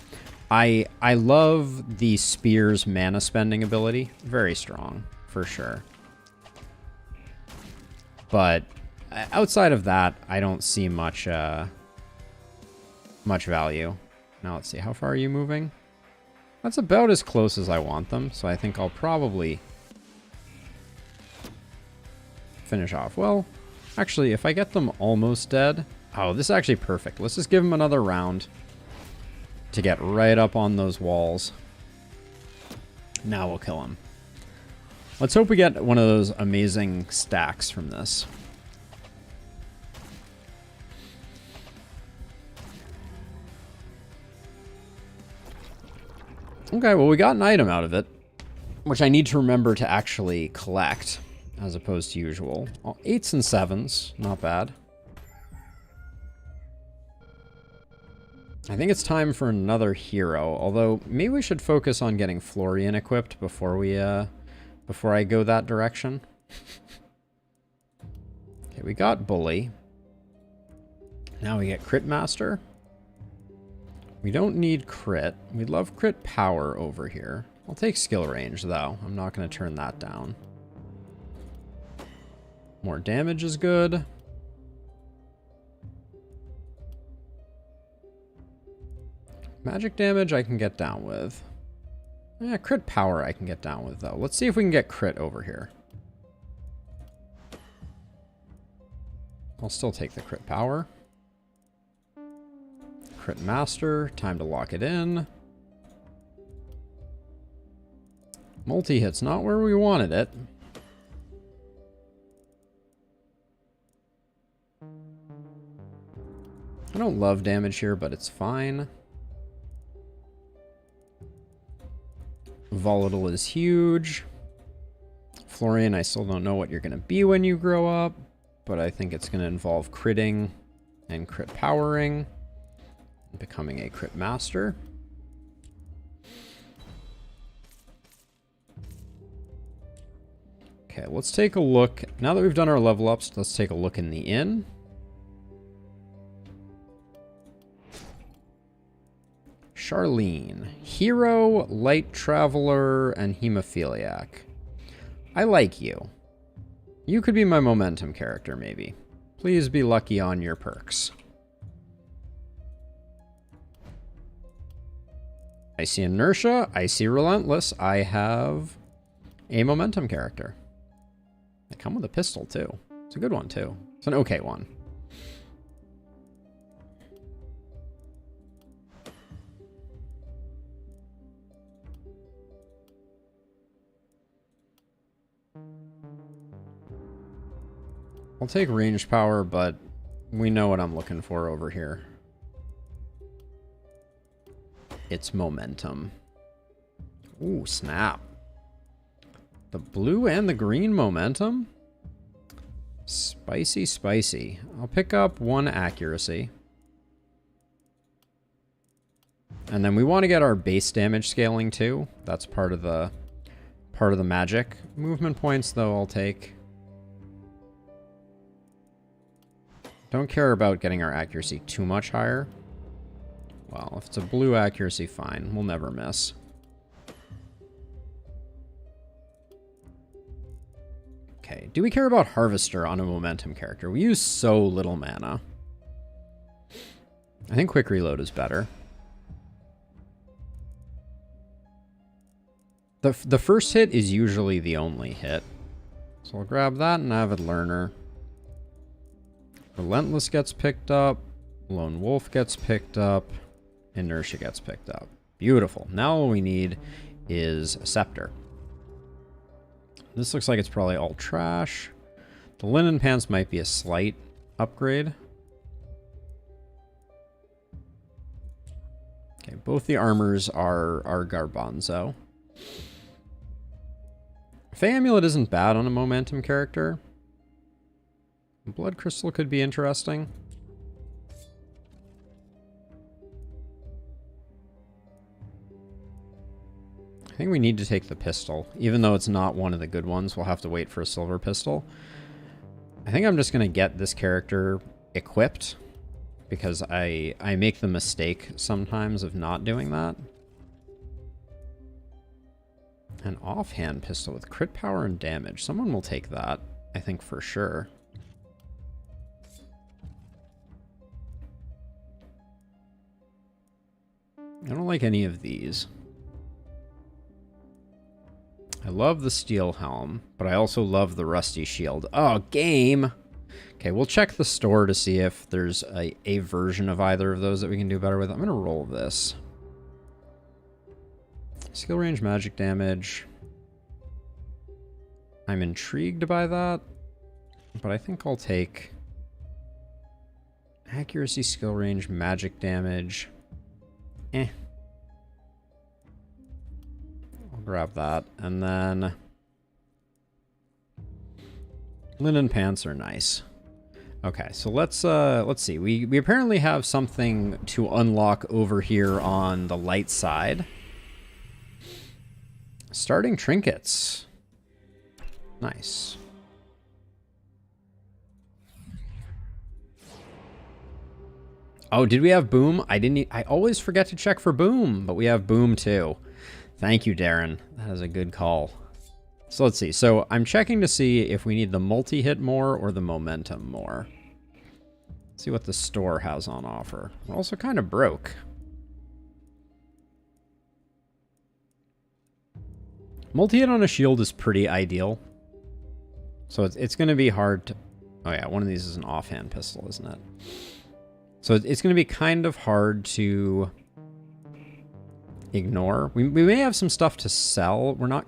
A: I love the spear's mana spending ability. Very strong, for sure. But outside of that, I don't see much much value. Now let's see, how far are you moving? That's about as close as I want them, so I think I'll probably finish off. Well, actually, if I get them almost dead... Oh, this is actually perfect. Let's just give them another round to get right up on those walls. Now we'll kill him. Let's hope we get one of those amazing stacks from this. Okay, well, we got an item out of it, which I need to remember to actually collect, as opposed to usual. Oh, 8s and 7s, not bad. I think it's time for another hero, although maybe we should focus on getting Florian equipped before we, before I go that direction. Okay, we got Bully. Now we get Crit Master. We don't need crit. We love crit power over here. I'll take skill range, though. I'm not going to turn that down. More damage is good. Magic damage I can get down with. Yeah, crit power I can get down with, though. Let's see if we can get crit over here. I'll still take the crit power. Crit master, time to lock it in. Multi-hit's not where we wanted it. I don't love damage here, but it's fine. Volatile is huge. Florian, I still don't know what you're going to be when you grow up, but I think it's going to involve critting and crit powering, and becoming a crit master. Okay, let's take a look. Now that we've done our level ups, let's take a look in the inn. Charlene, hero, light traveler, and hemophiliac. I like you. You could be my momentum character, maybe. Please be lucky on your perks. I see inertia. I see relentless. I have a momentum character. They come with a pistol, too. It's a good one, too. It's an okay one. I'll take range power, but we know what I'm looking for over here. It's momentum. Ooh, snap. The blue and the green momentum? Spicy, spicy. I'll pick up 1 accuracy. And then we want to get our base damage scaling too. That's part of the magic. Movement points though I'll take. Don't care about getting our accuracy too much higher. Well, if it's a blue accuracy, fine. We'll never miss. Okay, do we care about Harvester on a momentum character? We use so little mana. I think quick reload is better. The first hit is usually the only hit. So I'll grab that and Avid Learner. Relentless gets picked up. Lone Wolf gets picked up. Inertia gets picked up. Beautiful. Now all we need is a Scepter. This looks like it's probably all trash. The linen pants might be a slight upgrade. Okay, both the armors are Garbanzo. Fey Amulet isn't bad on a momentum character. Blood Crystal could be interesting. I think we need to take the pistol. Even though it's not one of the good ones, we'll have to wait for a silver pistol. I think I'm just going to get this character equipped, because I make the mistake sometimes of not doing that. An offhand pistol with crit power and damage. Someone will take that, I think, for sure. I don't like any of these. I love the steel helm, but I also love the rusty shield. Oh, game! Okay, we'll check the store to see if there's a version of either of those that we can do better with. I'm going to roll this. Skill range, magic damage. I'm intrigued by that, but I think I'll take accuracy, skill range, magic damage. I'll grab that. And then linen pants are nice. Okay, so let's see. We apparently have something to unlock over here on the light side. Starting trinkets. Nice. Oh, did we have boom? I always forget to check for boom, but we have boom too. Thank you, Darren. That is a good call. So let's see. So I'm checking to see if we need the multi-hit more or the momentum more. Let's see what the store has on offer. We're also kind of broke. Multi-hit on a shield is pretty ideal. So it's going to be hard to... Oh yeah, one of these is an offhand pistol, isn't it? So it's going to be kind of hard to ignore. We may have some stuff to sell. We're not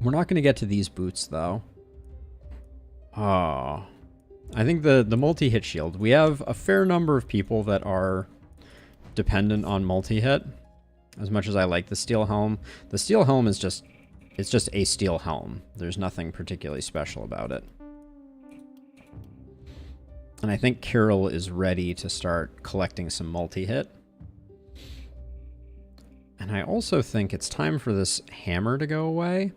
A: going to get to these boots, though. Oh. I think the multi-hit shield, we have a fair number of people that are dependent on multi-hit. As much as I like the steel helm, the steel helm is just, it's just a steel helm. There's nothing particularly special about it. And I think Kirill is ready to start collecting some multi-hit. And I also think it's time for this hammer to go away.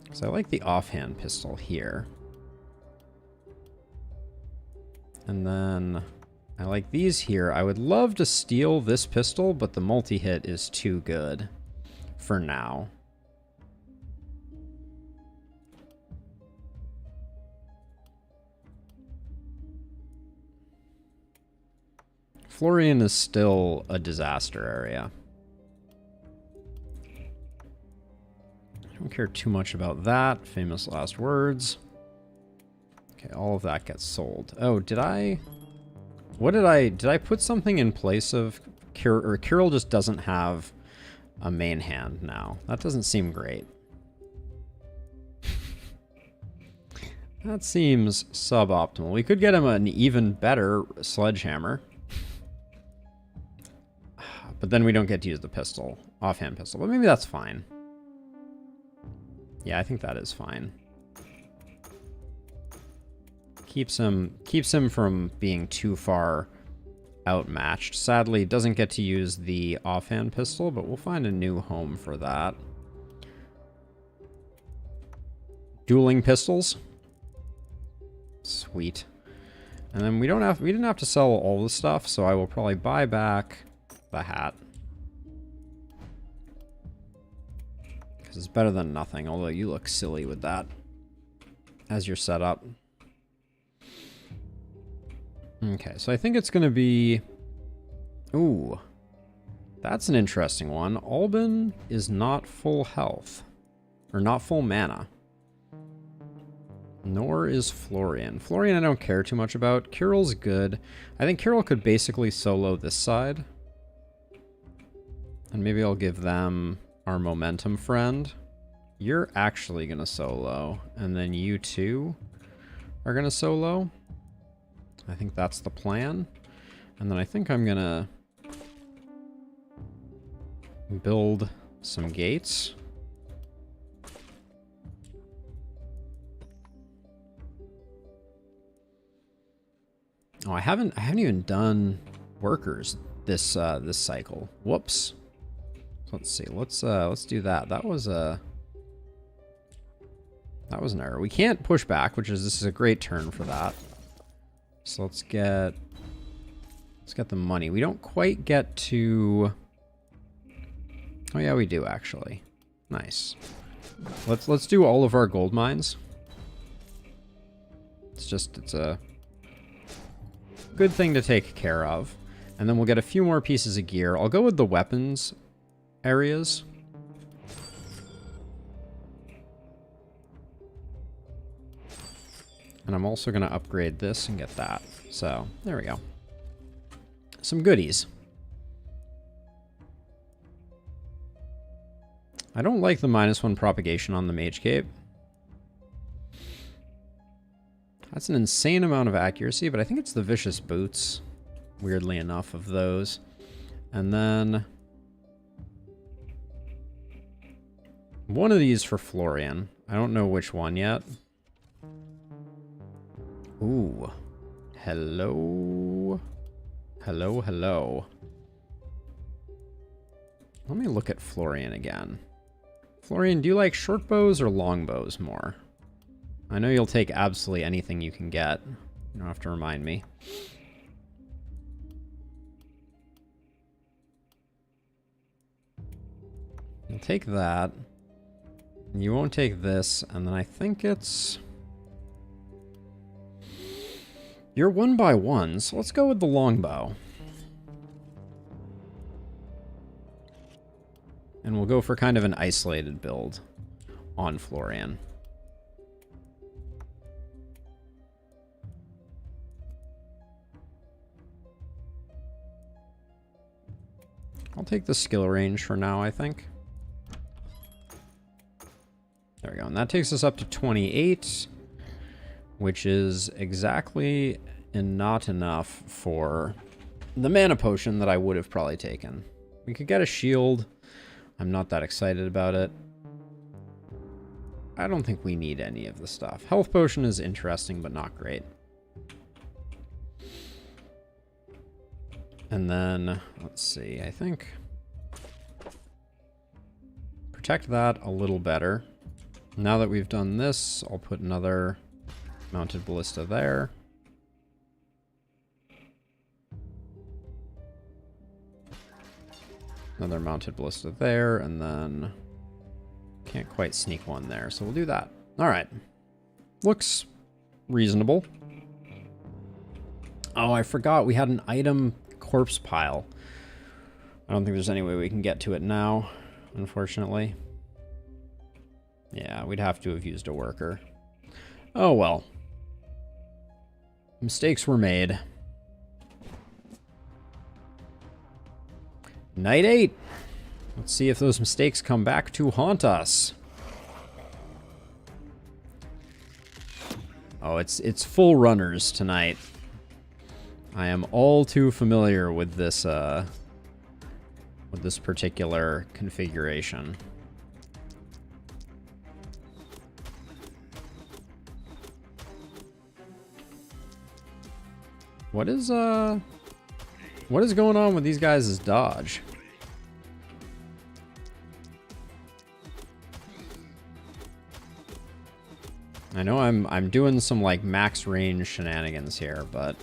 A: Because I like the offhand pistol here. And then I like these here. I would love to steal this pistol, but the multi-hit is too good for now. Florian is still a disaster area. I don't care too much about that. Famous last words. Okay, all of that gets sold. Oh, did I put something in place of Kirill, or Kirill just doesn't have a main hand now? That doesn't seem great. That seems suboptimal. We could get him an even better sledgehammer. But then we don't get to use the pistol, offhand pistol. But maybe that's fine. Yeah, I think that is fine. Keeps him from being too far outmatched. Sadly, doesn't get to use the offhand pistol, but we'll find a new home for that. Dueling pistols. Sweet. And then we didn't have to sell all the stuff, so I will probably buy back the hat. Because it's better than nothing, although you look silly with that as your setup. Okay, so I think it's going to be... Ooh. That's an interesting one. Alban is not full health. Or not full mana. Nor is Florian. Florian I don't care too much about. Kirill's good. I think Kirill could basically solo this side. And maybe I'll give them our momentum friend. You're actually going to solo. And then you two are going to solo. I think that's the plan. And then I think I'm going to build some gates. Oh, I haven't even done workers this this cycle. Whoops. Let's see. Let's do that. That was an error. We can't push back, this is a great turn for that. So let's get the money. We don't quite get to... Oh yeah, we do actually. Nice. Let's do all of our gold mines. It's a good thing to take care of. And then we'll get a few more pieces of gear. I'll go with the weapons areas. And I'm also going to upgrade this and get that. So, there we go. Some goodies. I don't like the -1 propagation on the Mage Cape. That's an insane amount of accuracy, but I think it's the Vicious Boots, weirdly enough, of those. And then one of these for Florian. I don't know which one yet. Ooh. Hello. Hello, hello. Let me look at Florian again. Florian, do you like short bows or long bows more? I know you'll take absolutely anything you can get. You don't have to remind me. You'll take that. You won't take this, and then I think it's... You're 1x1, so let's go with the longbow. And we'll go for kind of an isolated build on Florian. I'll take the skill range for now, I think. There we go, and that takes us up to 28. which is exactly and not enough for the mana potion that I would have probably taken. We could get a shield. I'm not that excited about it. I don't think we need any of the stuff. Health potion is interesting, but not great. And then, let's see, I think protect that a little better. Now that we've done this, I'll put another mounted ballista there. Another mounted ballista there, and then can't quite sneak one there, so we'll do that. All right. Looks reasonable. Oh, I forgot we had an item corpse pile. I don't think there's any way we can get to it now, unfortunately. Yeah, we'd have to have used a worker. Oh well. Mistakes were made. Night 8. Let's see if those mistakes come back to haunt us. Oh, it's full runners tonight. I am all too familiar with this particular configuration. What is going on with these guys' dodge? I know I'm doing some like max range shenanigans here, but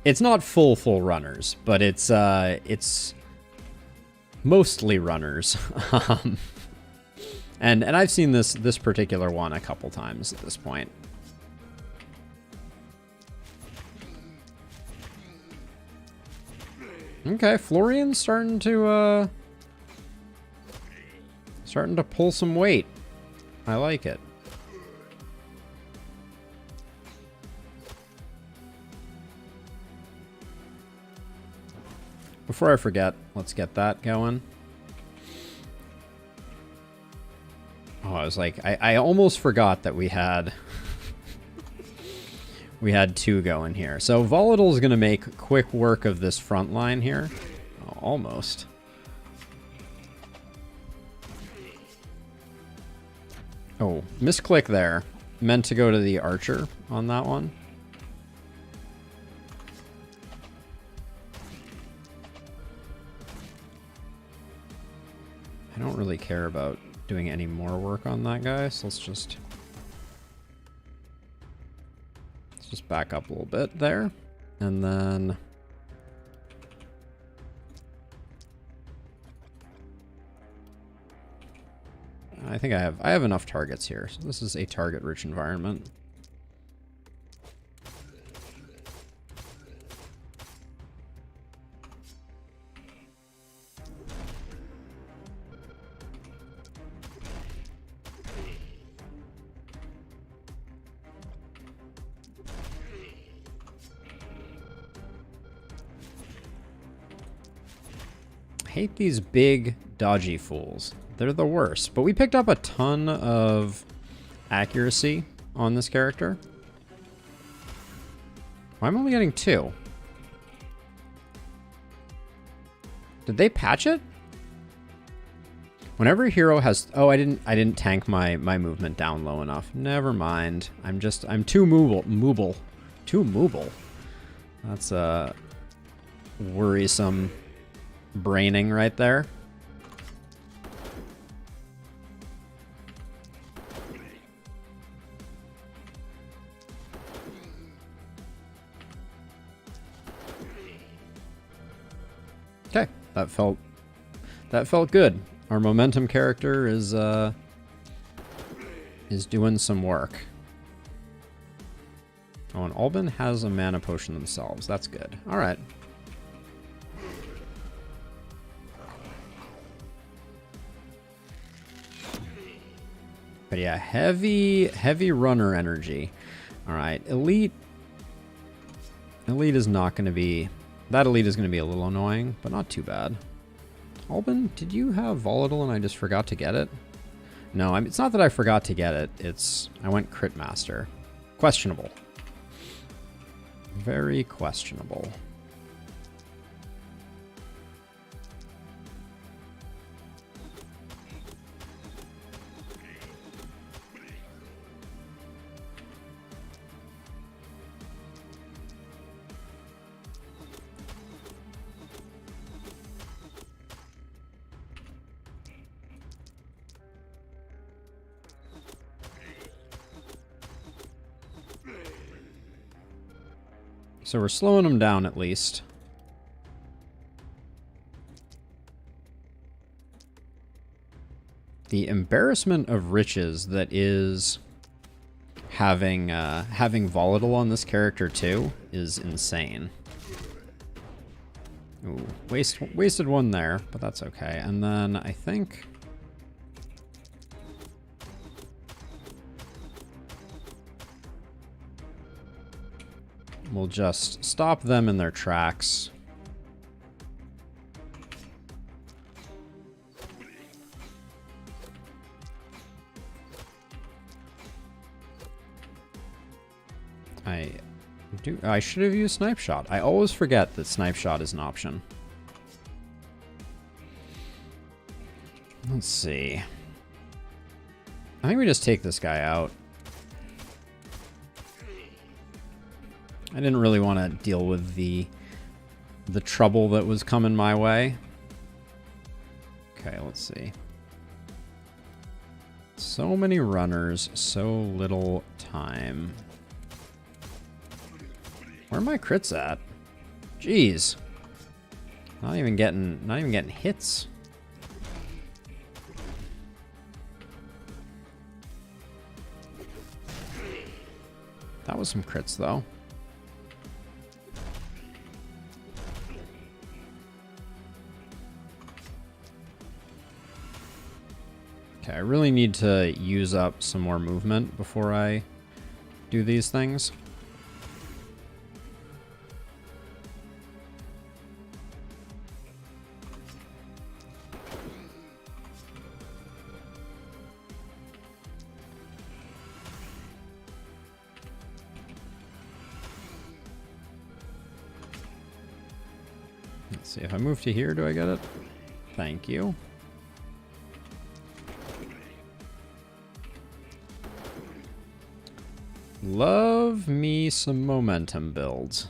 A: it's not full runners, but it's mostly runners. and I've seen this particular one a couple times at this point. Okay, Florian's starting to pull some weight. I like it. Before I forget, let's get that going. Oh, I was like, I almost forgot that we had we had two going here. So Volatile is going to make quick work of this front line here. Oh, almost. Oh, misclick there. Meant to go to the archer on that one. I don't really care about doing any more work on that guy, so let's just back up a little bit there, and then I think I have enough targets here. So this is a target-rich environment. Hate these big, dodgy fools. They're the worst. But we picked up a ton of accuracy on this character. Why am I only getting 2? Did they patch it? Whenever a hero has... Oh, I didn't tank my movement down low enough. Never mind. I'm too movable. Too movable. That's worrisome braining right there. Okay, that felt good. Our momentum character is doing some work. Oh, and Omen has a mana potion themselves. That's good. All right. But yeah, heavy runner energy. All right, elite is not going to be... That elite is going to be a little annoying, but not too bad. Albin, did you have Volatile and I just forgot to get it? No, it's not that I forgot to get it. It's I went Crit Master. Questionable. Very questionable. So we're slowing them down at least. The embarrassment of riches that is having Volatile on this character too is insane. Ooh, wasted one there, but that's okay. And then I think we'll just stop them in their tracks. I should have used Snipe Shot. I always forget that Snipe Shot is an option. Let's see. I think we just take this guy out. I didn't really want to deal with the trouble that was coming my way. Okay, let's see. So many runners, so little time. Where are my crits at? Jeez. Not even getting hits. That was some crits though. Okay, I really need to use up some more movement before I do these things. Let's see, if I move to here, do I get it? Thank you. Love me some momentum builds.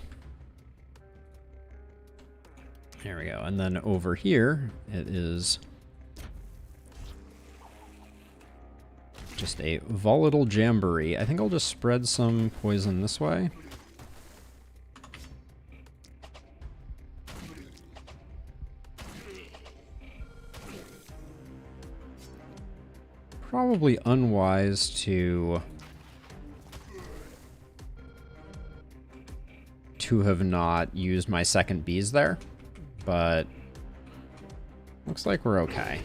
A: There we go. And then over here, it is just a Volatile Jamboree. I think I'll just spread some poison this way. Probably unwise to have not used my second bees there, but looks like we're okay.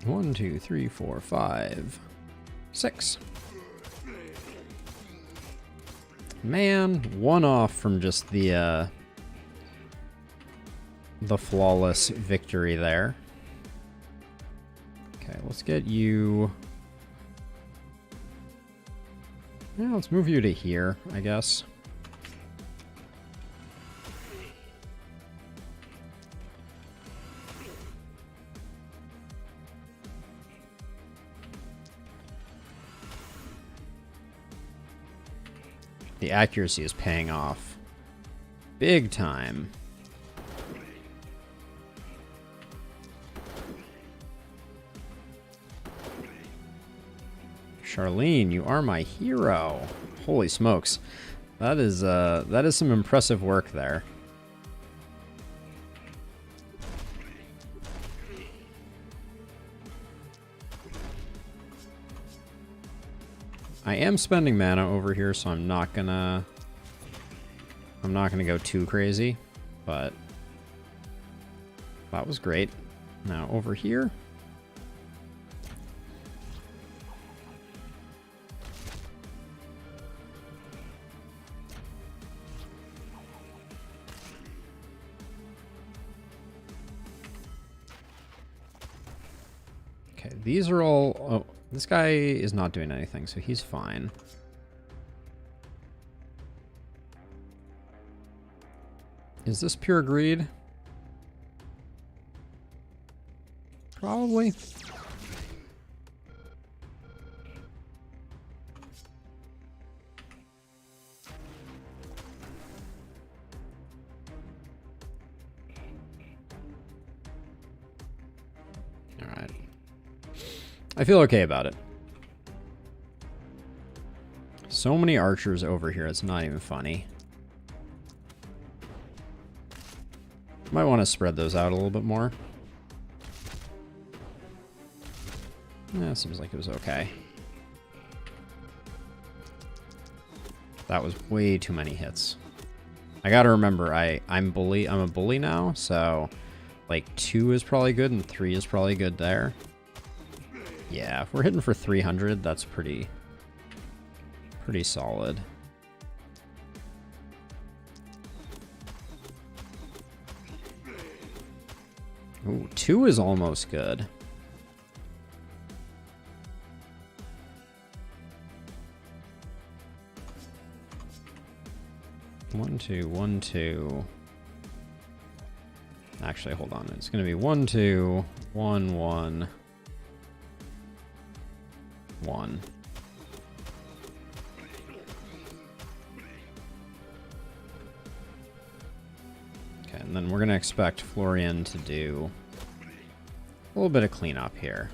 A: One, two, three, four, 5, 6. Man, one off from just the flawless victory there. Okay, let's get you. Yeah, let's move you to here, I guess. The accuracy is paying off big time. Charlene, you are my hero. Holy smokes. That is some impressive work there. I am spending mana over here, so I'm not gonna go too crazy, but That was great. Now over here. Okay, these are all... Oh, this guy is not doing anything, so he's fine. Is this pure greed? Probably. All right. I feel okay about it. So many archers over here, it's not even funny. Might want to spread those out a little bit more. Yeah, seems like it was okay. That was way too many hits. I gotta remember, I'm a bully now, so like 2 is probably good and 3 is probably good there. Yeah, if we're hitting for 300, that's pretty solid. Ooh, 2 is almost good. One, two, 1, 2. Actually, hold on. It's going to be 1, 2, 1, 1, 1. Okay, and then we're going to expect Florian to do a little bit of cleanup here.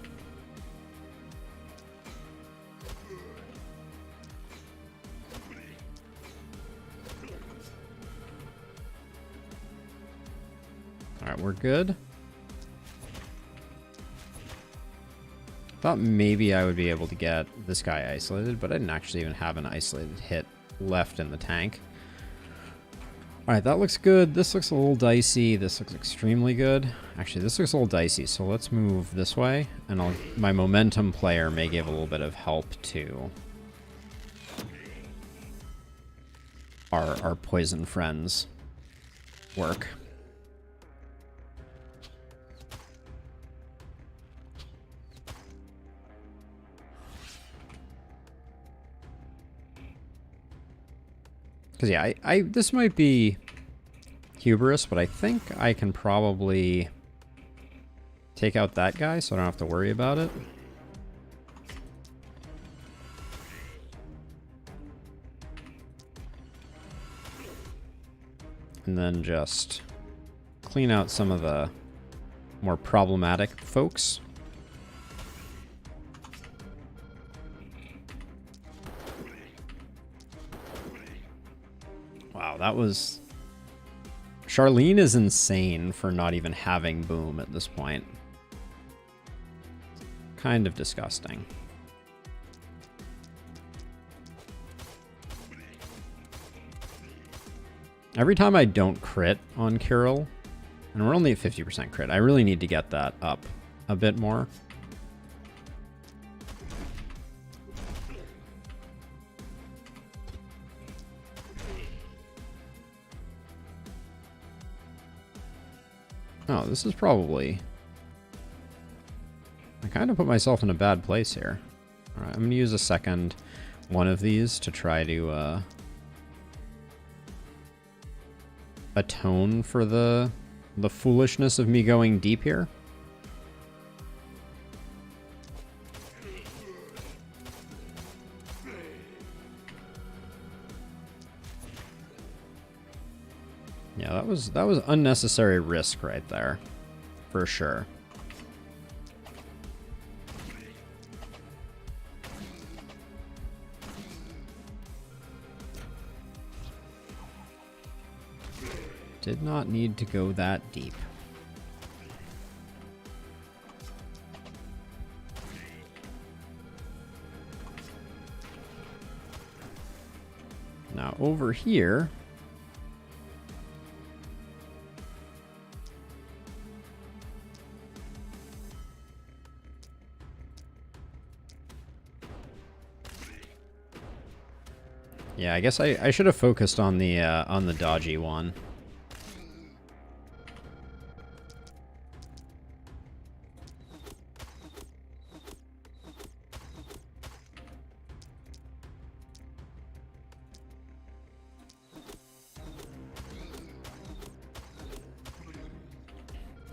A: Alright, we're good. Thought maybe I would be able to get this guy isolated, but I didn't actually even have an isolated hit left in the tank. Alright, that looks good. This looks a little dicey. This looks extremely good. Actually, this looks a little dicey, so let's move this way, and my momentum player may give a little bit of help to our poison friends' work. Because, yeah, this might be hubris, but I think I can probably take out that guy so I don't have to worry about it. And then just clean out some of the more problematic folks. Wow, that was... Charlene is insane for not even having boom at this point. Kind of disgusting. Every time I don't crit on Kirill, and we're only at 50% crit, I really need to get that up a bit more. Oh, this is probably... I kind of put myself in a bad place here. Alright, I'm going to use a second one of these to try to atone for the foolishness of me going deep here. Yeah, that was unnecessary risk right there, for sure. Did not need to go that deep. Now over here, Yeah, I guess I should have focused on the dodgy one.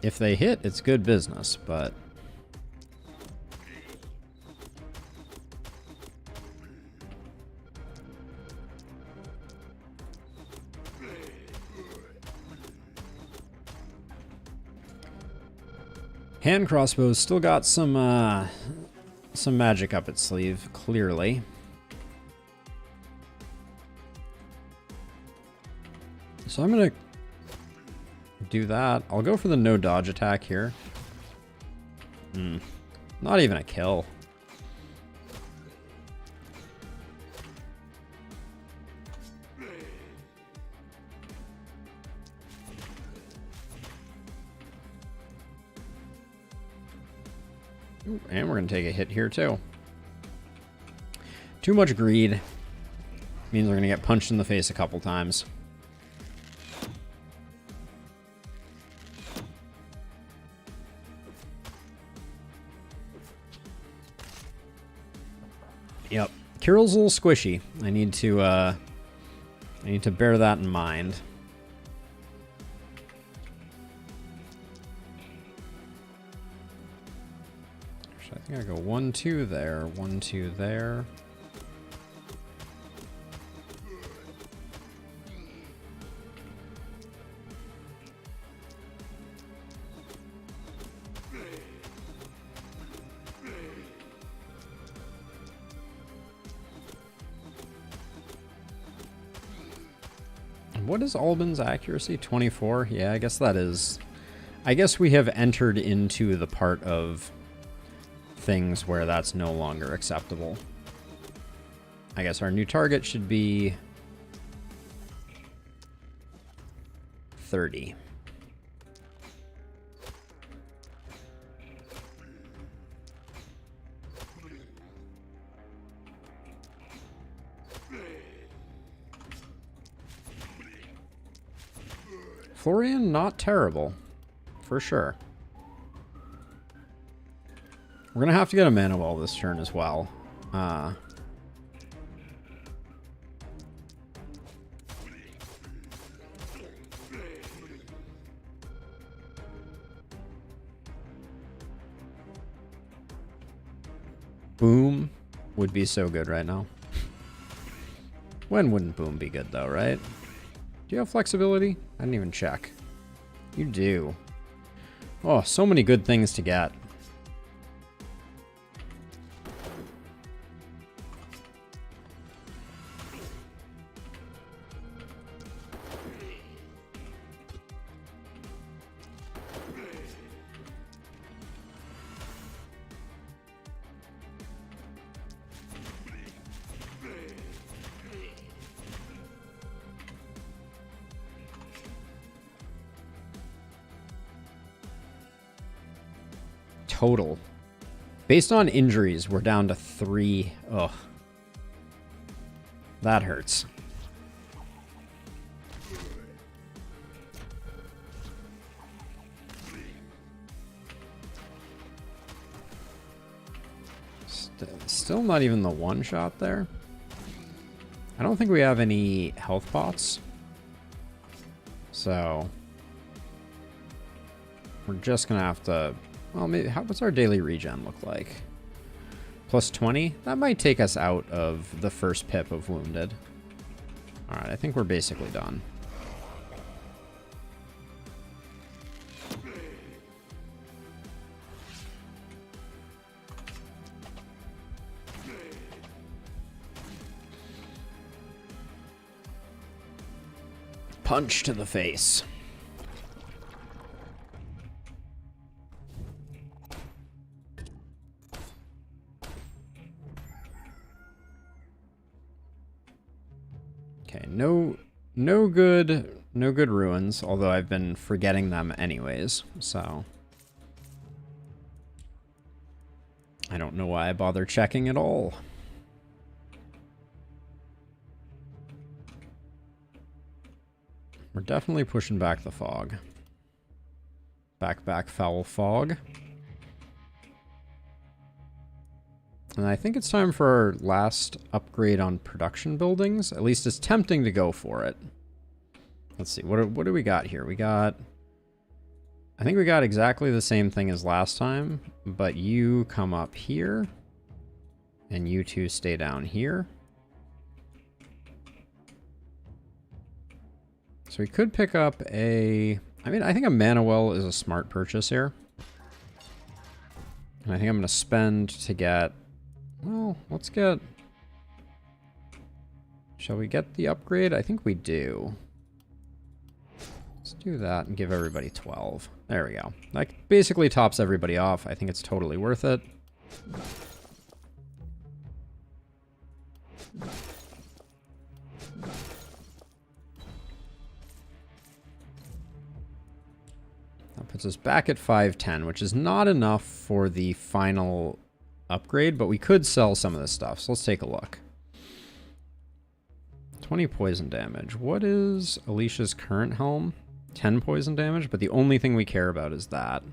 A: If they hit, it's good business, but... Hand crossbow's still got some magic up its sleeve, clearly. So I'm gonna do that. I'll go for the no dodge attack here. Not even a kill. Ooh, and we're gonna take a hit here too. Too much greed means we're gonna get punched in the face a couple times. Yep, Kirill's a little squishy. I need to bear that in mind. Actually, I think I go 1-2 there, 1-2 there. What is Albin's accuracy? 24? Yeah, I guess that is... I guess we have entered into the part of things where that's no longer acceptable. I guess our new target should be 30. Florian, not terrible, for sure. We're gonna have to get a mana wall this turn as well. Boom would be so good right now. When wouldn't Boom be good though, right? Do you have flexibility? I didn't even check. You do. Oh, so many good things to get. Total. Based on injuries, we're down to 3. Ugh. That hurts. Still not even the one shot there. I don't think we have any health pots. So we're just gonna have to... Well, maybe, what's our daily regen look like? Plus 20? That might take us out of the first pip of Wounded. Alright, I think we're basically done. Punch to the face. Okay, no good ruins, although I've been forgetting them anyways, so I don't know why I bother checking at all. We're definitely pushing back the fog. Back, foul fog. And I think it's time for our last upgrade on production buildings. At least it's tempting to go for it. Let's see, what do we got here? I think we got exactly the same thing as last time, but you come up here, and you two stay down here. So we could pick up a... I mean, I think a mana well is a smart purchase here. And I think I'm going to spend to get... Well, let's get... Shall we get the upgrade? I think we do. Let's do that and give everybody 12. There we go. That basically tops everybody off. I think it's totally worth it. That puts us back at 510, which is not enough for the final upgrade, but we could sell some of this stuff. So let's take a look. 20 poison damage. What is Alicia's current helm? 10 poison damage, but the only thing we care about is that.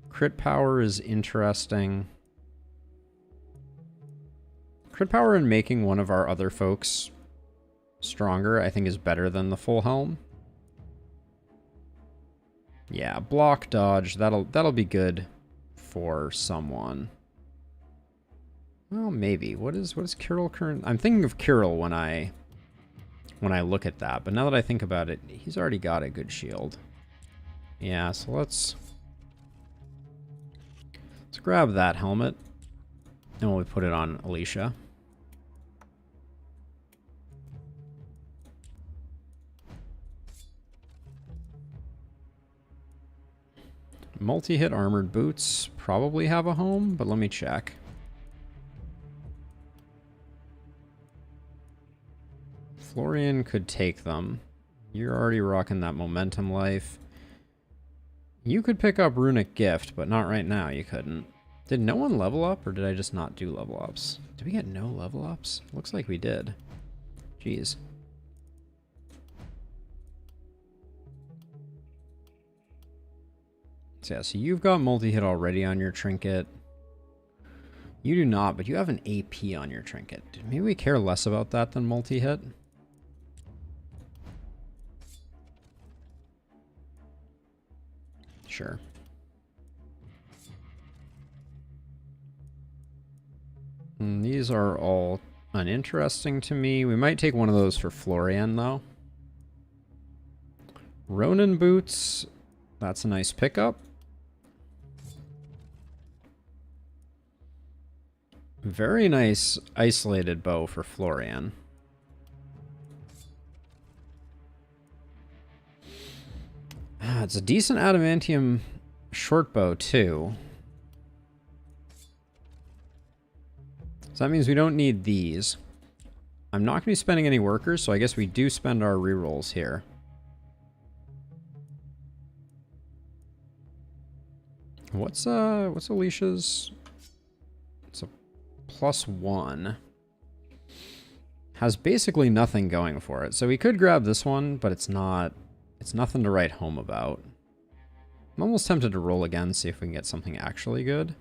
A: Crit power is interesting. Crit power in making one of our other folks stronger, I think, is better than the full helm. Yeah, block dodge, that'll be good for someone. Well, maybe. What is Kirill current? I'm thinking of Kirill when I look at that, but now that I think about it, he's already got a good shield. Yeah, so let's grab that helmet, and we'll put it on Alicia. Multi-hit armored boots probably have a home, but let me check. Florian could take them. You're already rocking that momentum life. You could pick up Runic Gift, but not right now. You couldn't. Did no one level up, or did I just not do level ups? Did we get no level ups? Looks like we did. Jeez. So yeah, so you've got multi-hit already on your trinket. You do not, but you have an AP on your trinket. Maybe we care less about that than multi-hit. Sure. And these are all uninteresting to me. We might take one of those for Florian, though. Ronin boots. That's a nice pickup. Very nice isolated bow for Florian. It's a decent adamantium short bow, too. So that means we don't need these. I'm not going to be spending any workers, so I guess we do spend our rerolls here. What's Alicia's? It's a +1. Has basically nothing going for it. So we could grab this one, but it's nothing to write home about. I'm almost tempted to roll again, see if we can get something actually good.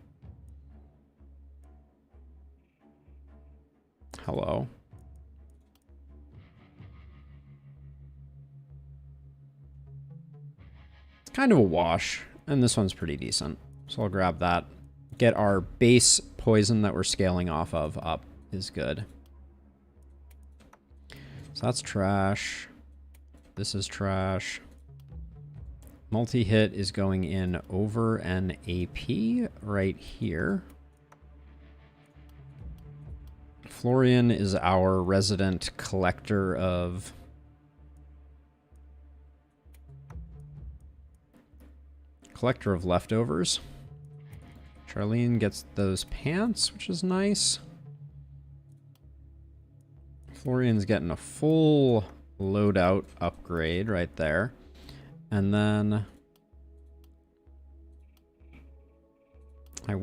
A: Hello. It's kind of a wash, and this one's pretty decent. So I'll grab that. Get our base poison that we're scaling off of up is good. So that's trash. This is trash. Multi-hit is going in over an AP right here. Florian is our resident collector of leftovers. Charlene gets those pants, which is nice. Florian's getting a full loadout upgrade right there. And then I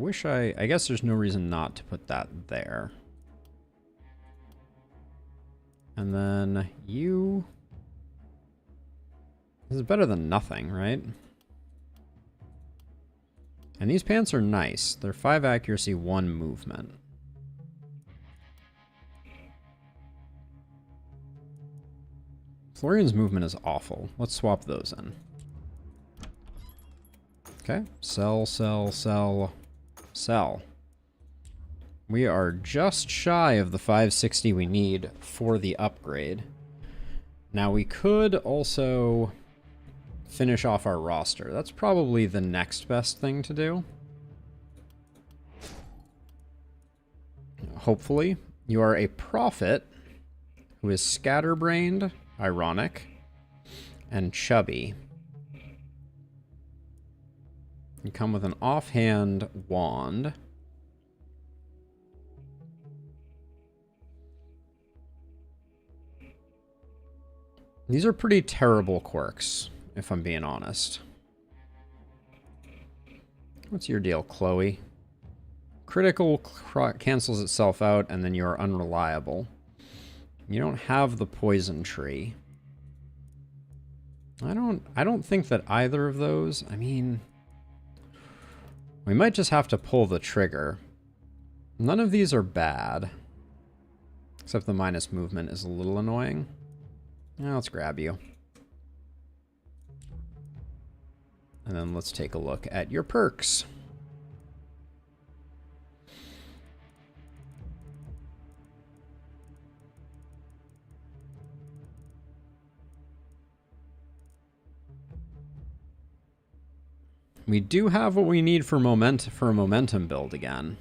A: guess there's no reason not to put that there. And then you This is better than nothing, right? And these pants are nice. They're 5 accuracy, 1 movement. Florian's movement is awful. Let's swap those in. Okay. Sell, sell, sell, sell. We are just shy of the 560 we need for the upgrade. Now we could also finish off our roster. That's probably the next best thing to do. Hopefully. You are a prophet who is scatterbrained, ironic, and chubby. You come with an offhand wand. These are pretty terrible quirks, if I'm being honest. What's your deal, Chloe? Critical cancels itself out, and then you're unreliable. You don't have the poison tree. I don't think that either of those, I mean, we might just have to pull the trigger. None of these are bad. Except the minus movement is a little annoying. Now let's grab you. And then let's take a look at your perks. We do have what we need for a momentum build again.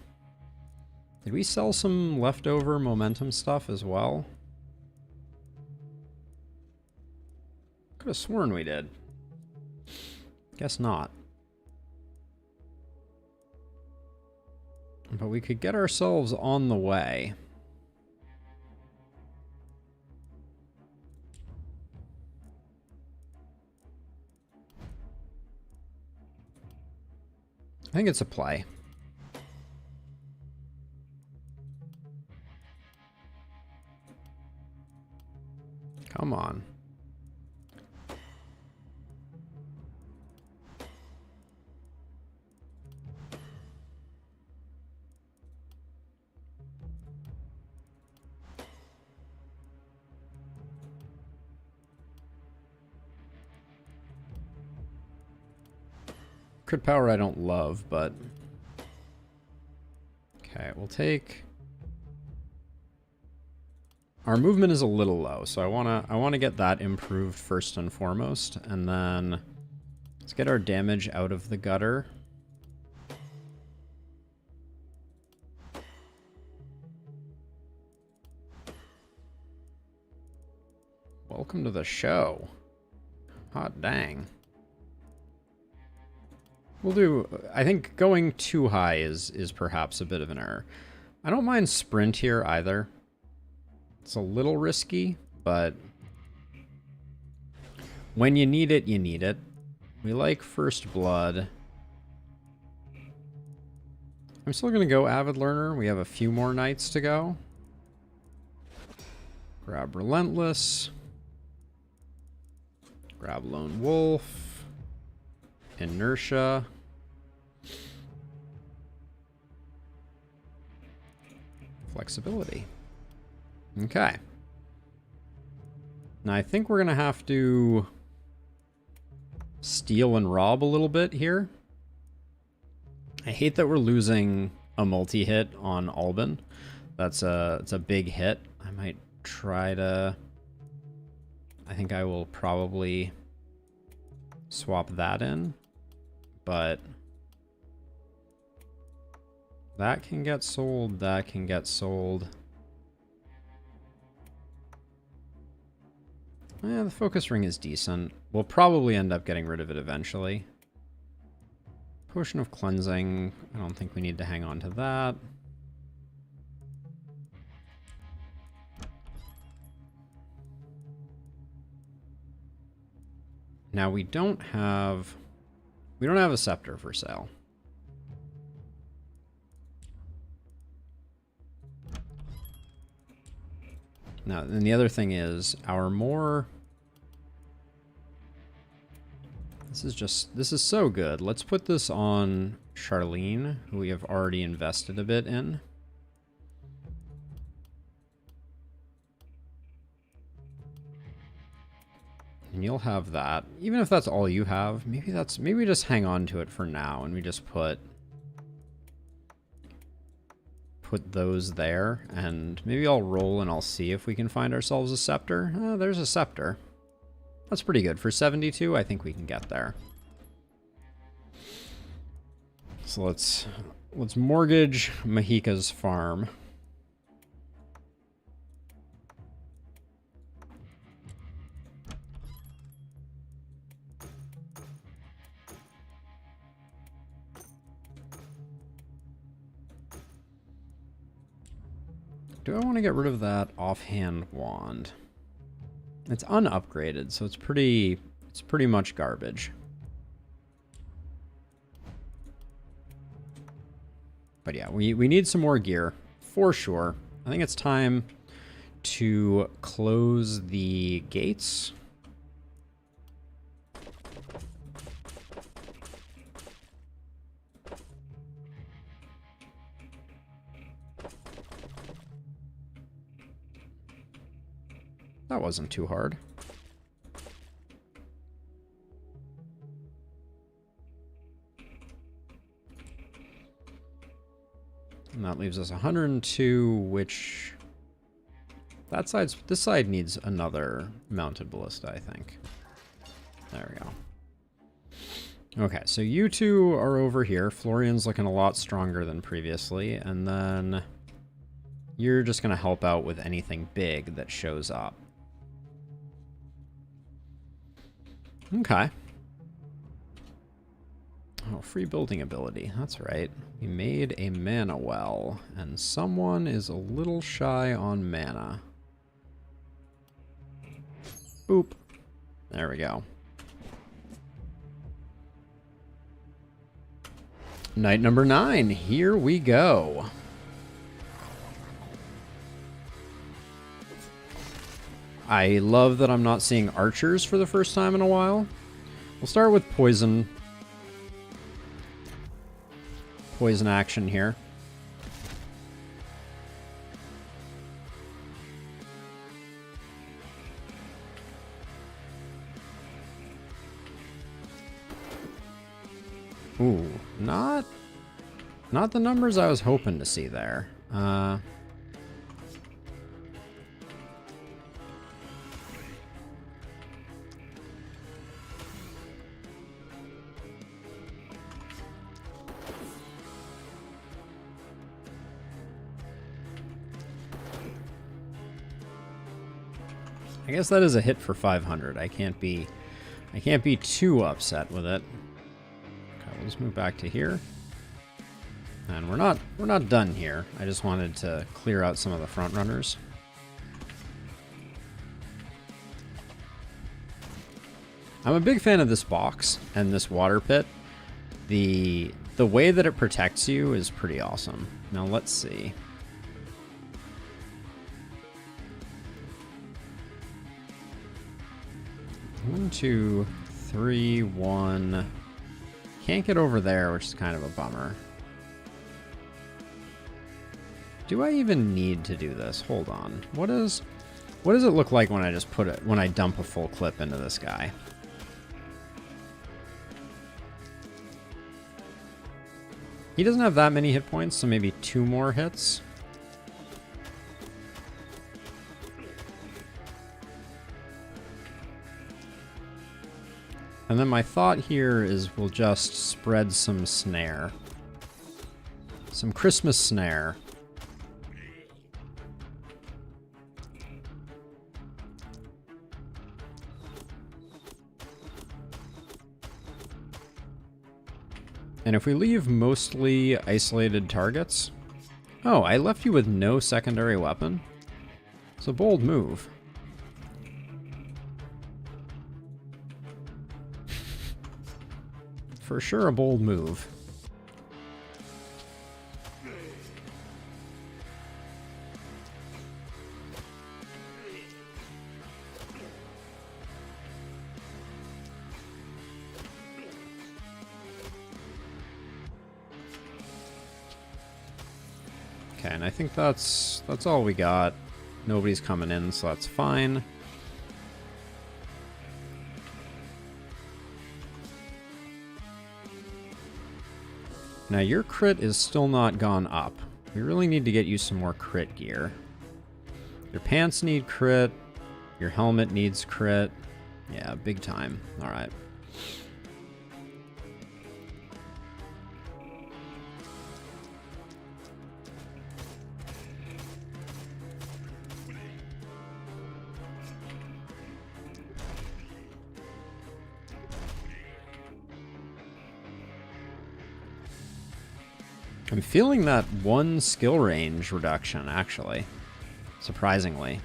A: Did we sell some leftover momentum stuff as well? Could have sworn we did. Guess not. But we could get ourselves on the way. I think it's a play. Come on. Crit power I don't love, but... Okay, we'll take... Our movement is a little low, so I wanna get that improved first and foremost, and then let's get our damage out of the gutter. Welcome to the show. Hot dang. We'll do... I think going too high is perhaps a bit of an error. I don't mind sprint here either. It's a little risky, but when you need it, you need it. We like First Blood. I'm still going to go Avid Learner. We have a few more nights to go. Grab Relentless. Grab Lone Wolf. Inertia. Flexibility. Okay. Now I think we're going to have to steal and rob a little bit here. I hate that we're losing a multi-hit on Alban. It's a big hit. I might try to... I think I will probably swap that in. But that can get sold, that can get sold. Yeah, the focus ring is decent. We'll probably end up getting rid of it eventually. Potion of cleansing. I don't think we need to hang on to that. Now we don't have a scepter for sale. Now, and the other thing is, our more This is so good. Let's put this on Charlene, who we have already invested a bit in. And you'll have that. Even if that's all you have, maybe we just hang on to it for now and we just put those there, and maybe I'll roll and I'll see if we can find ourselves a scepter. There's a scepter. That's pretty good. For 72, I think we can get there. So let's mortgage Mahika's farm. Do I want to get rid of that offhand wand? It's unupgraded, so it's pretty much garbage. But yeah, we need some more gear, for sure. I think it's time to close the gates. That wasn't too hard. And that leaves us 102, which this side needs another mounted ballista, I think. There we go. Okay, so you two are over here. Florian's looking a lot stronger than previously, and then you're just going to help out with anything big that shows up. Okay. Oh, free building ability. That's right. We made a mana well, and someone is a little shy on mana. Boop. There we go. Night number 9. Here we go. I love that I'm not seeing archers for the first time in a while. We'll start with poison. Poison action here. Ooh, not the numbers I was hoping to see there. I guess that is a hit for 500. I can't be too upset with it. Okay, we'll just move back to here. And we're not done here. I just wanted to clear out some of the front runners. I'm a big fan of this box and this water pit. The way that it protects you is pretty awesome. Now let's see. 1, 2, 3, 1. Can't get over there, which is kind of a bummer. Do I even need to do this? Hold on. What does it look like when I dump a full clip into this guy? He doesn't have that many hit points, so maybe 2 more hits. And then my thought here is we'll just spread some snare. Some Christmas snare. And if we leave mostly isolated targets... Oh, I left you with no secondary weapon? It's a bold move. For sure a bold move. Okay, and I think that's all we got. Nobody's coming in, so that's fine. Now your crit is still not gone up. We really need to get you some more crit gear. Your pants need crit. Your helmet needs crit. Yeah, big time. All right. I'm feeling that one skill range reduction, actually. Surprisingly.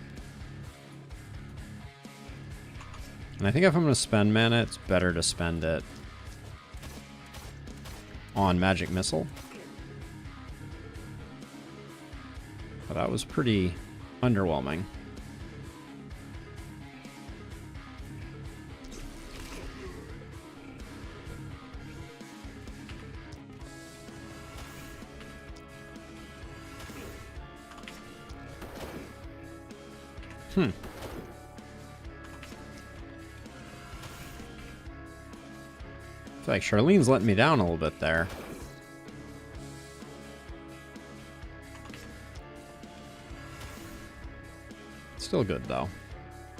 A: And I think if I'm going to spend mana, it's better to spend it on Magic Missile. But that was pretty underwhelming. I feel like Charlene's letting me down a little bit there. Still good, though.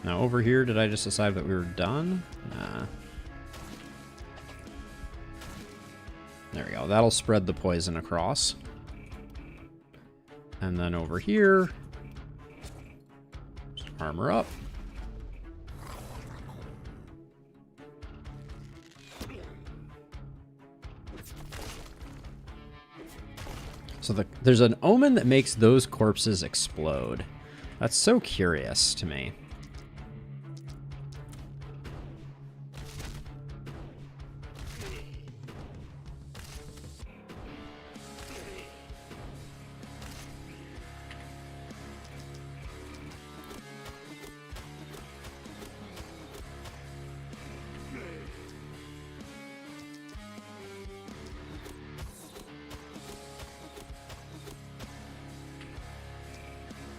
A: Now, over here, did I just decide that we were done? Nah. There we go. That'll spread the poison across. And then over here, just armor up. So there's an Omen that makes those corpses explode. That's so curious to me.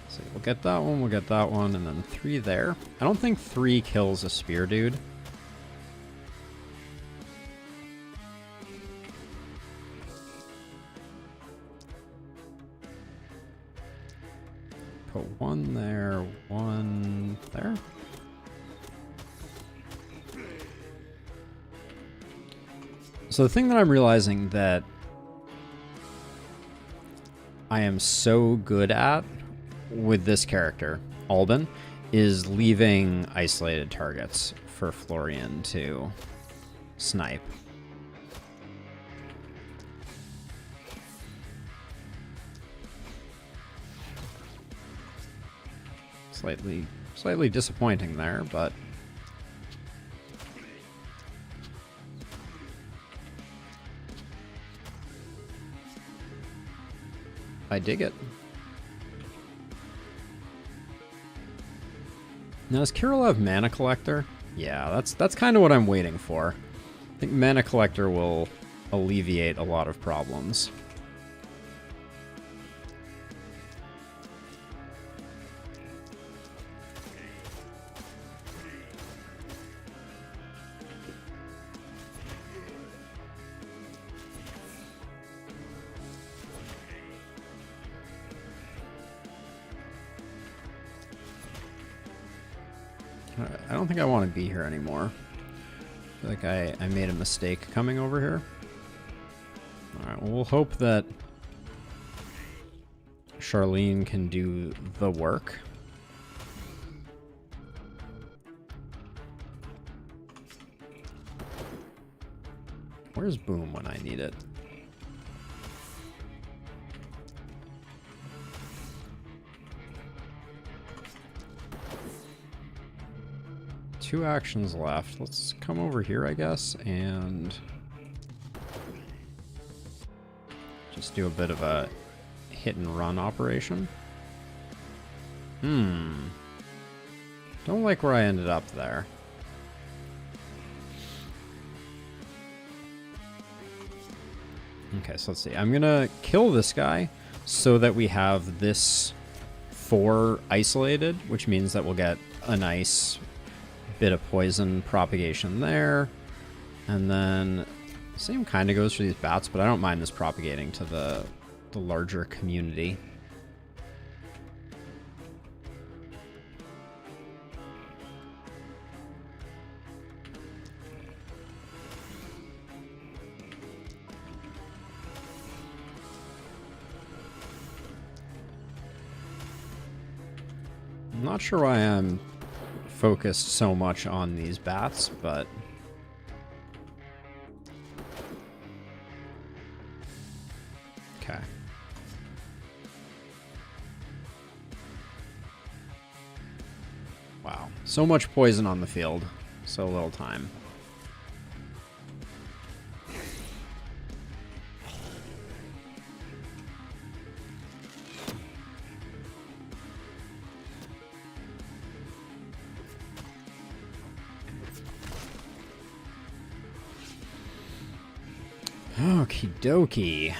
A: So we'll get that one, and then 3 there. I don't think 3 kills a spear dude. Put 1 there, 1 there. So the thing that I'm realizing that I am so good at with this character, Alban, is leaving isolated targets for Florian to snipe. Slightly disappointing there, but I dig it. Now, does Kirill have Mana Collector? Yeah, that's kind of what I'm waiting for. I think Mana Collector will alleviate a lot of problems. I don't think I want to be here anymore. I feel like I made a mistake coming over here. Alright, well, we'll hope that Charlene can do the work. Where's Boom when I need it? Two actions left. Let's come over here, I guess, and just do a bit of a hit and run operation. Don't like where I ended up there. Okay, so let's see. I'm gonna kill this guy, so that we have this 4 isolated, which means that we'll get a nice bit of poison propagation there. And then same kind of goes for these bats, but I don't mind this propagating to the larger community. I'm not sure why I'm focused so much on these bats, but okay. Wow, so much poison on the field, so little time. Okie dokie.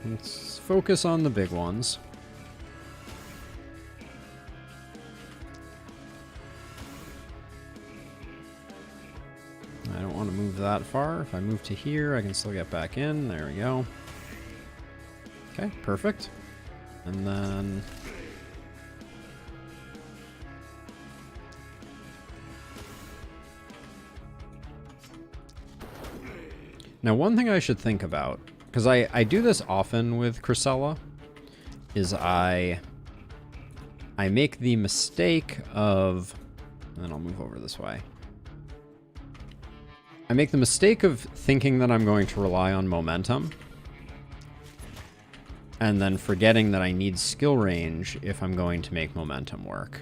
A: Let's focus on the big ones. I don't want to move that far. If I move to here, I can still get back in. There we go. Okay, perfect. And then now, one thing I should think about, because I do this often with Chrysella, is I make the mistake of, and then I'll move over this way. I make the mistake of thinking that I'm going to rely on momentum, and then forgetting that I need skill range if I'm going to make momentum work.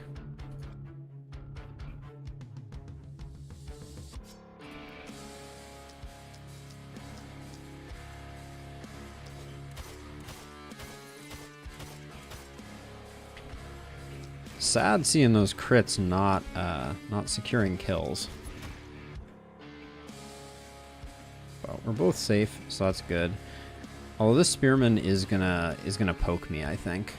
A: Sad seeing those crits not securing kills. But we're both safe, so that's good. Although this spearman is gonna poke me, I think.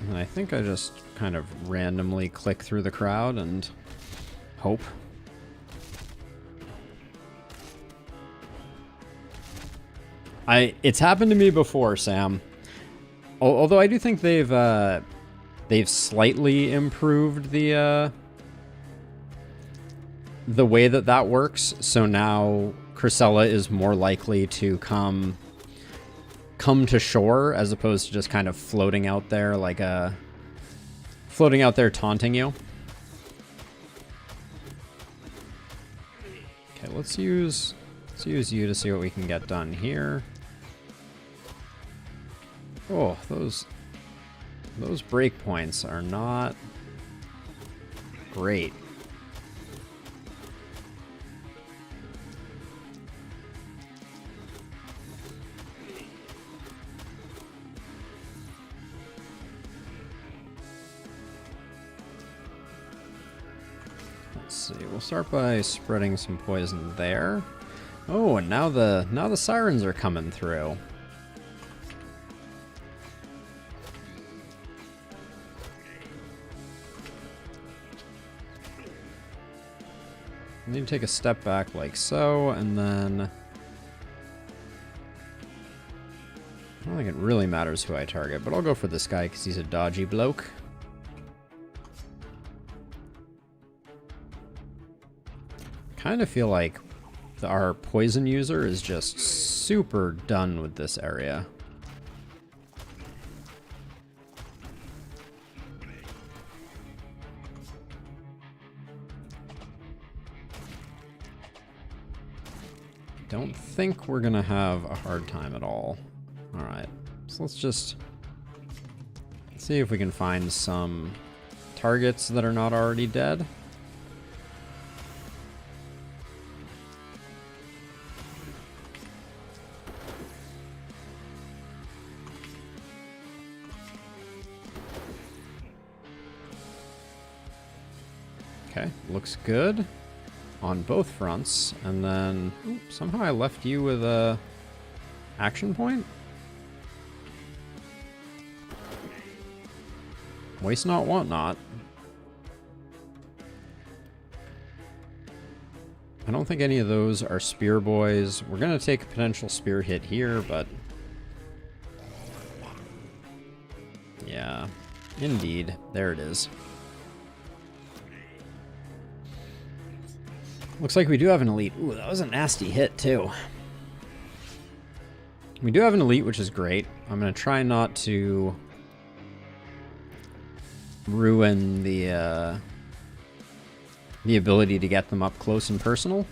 A: And I think I just kind of randomly click through the crowd and hope. It's happened to me before, Sam. Although I do think they've slightly improved the way that works. So now Chrysella is more likely to come to shore as opposed to just kind of floating out there like floating out there taunting you. Okay, let's use you to see what we can get done here. Oh, those breakpoints are not great. Let's see. We'll start by spreading some poison there. Oh, and now the sirens are coming through. I need to take a step back like so, and then I don't think it really matters who I target, but I'll go for this guy because he's a dodgy bloke. Kind of feel like our poison user is just super done with this area. Don't think we're gonna have a hard time at all. Alright, so let's see if we can find some targets that are not already dead. Okay, looks good on both fronts. And then somehow I left you with a action point. Waste not, want not. I don't think any of those are spear boys. We're gonna take a potential spear hit here, but yeah, indeed, there it is. Looks like we do have an elite. Ooh, that was a nasty hit too. We do have an elite, which is great. I'm gonna try not to ruin the ability to get them up close and personal.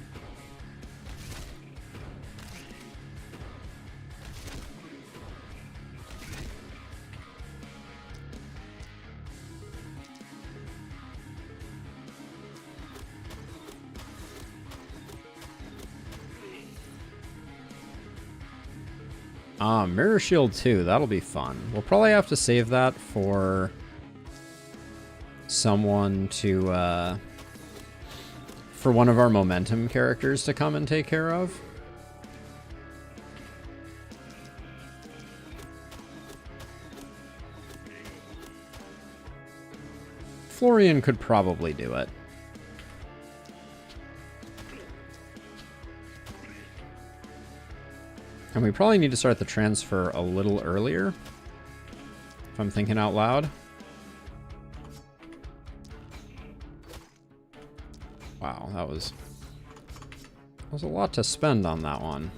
A: Mirror Shield 2, that'll be fun. We'll probably have to save that for someone to, for one of our momentum characters to come and take care of. Florian could probably do it. And we probably need to start the transfer a little earlier, if I'm thinking out loud. Wow, that was a lot to spend on that one.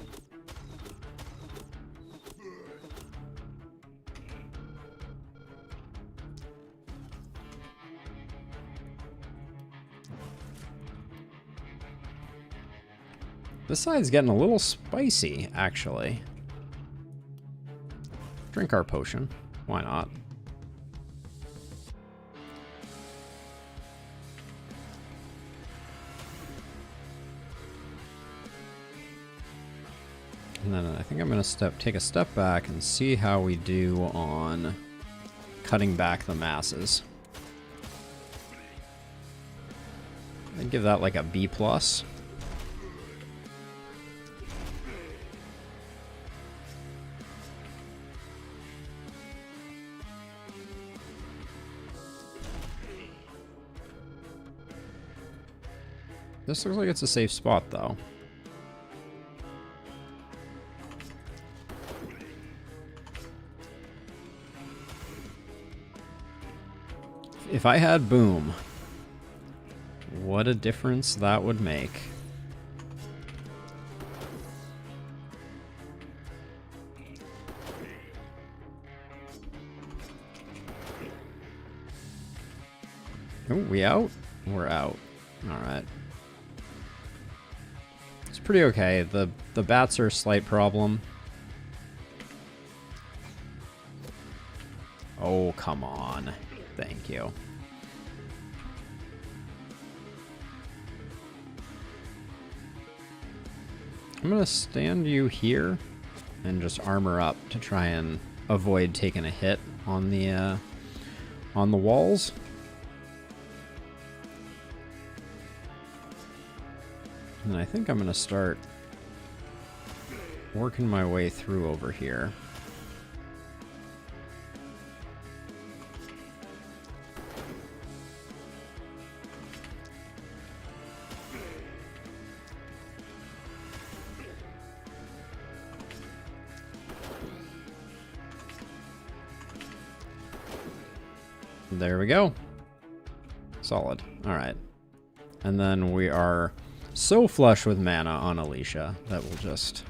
A: This side's getting a little spicy, actually. Drink our potion. Why not? And then I think I'm going to take a step back and see how we do on cutting back the masses. I'd give that like a B+. This looks like it's a safe spot, though. If I had Boom, what a difference that would make. Oh, we out? We're out. All right. Pretty okay. The bats are a slight problem. Oh, come on. Thank you. I'm gonna stand you here and just armor up to try and avoid taking a hit on the walls. And I think I'm going to start working my way through over here. There we go. Solid. All right. And then we are so flush with mana on Alicia that we'll just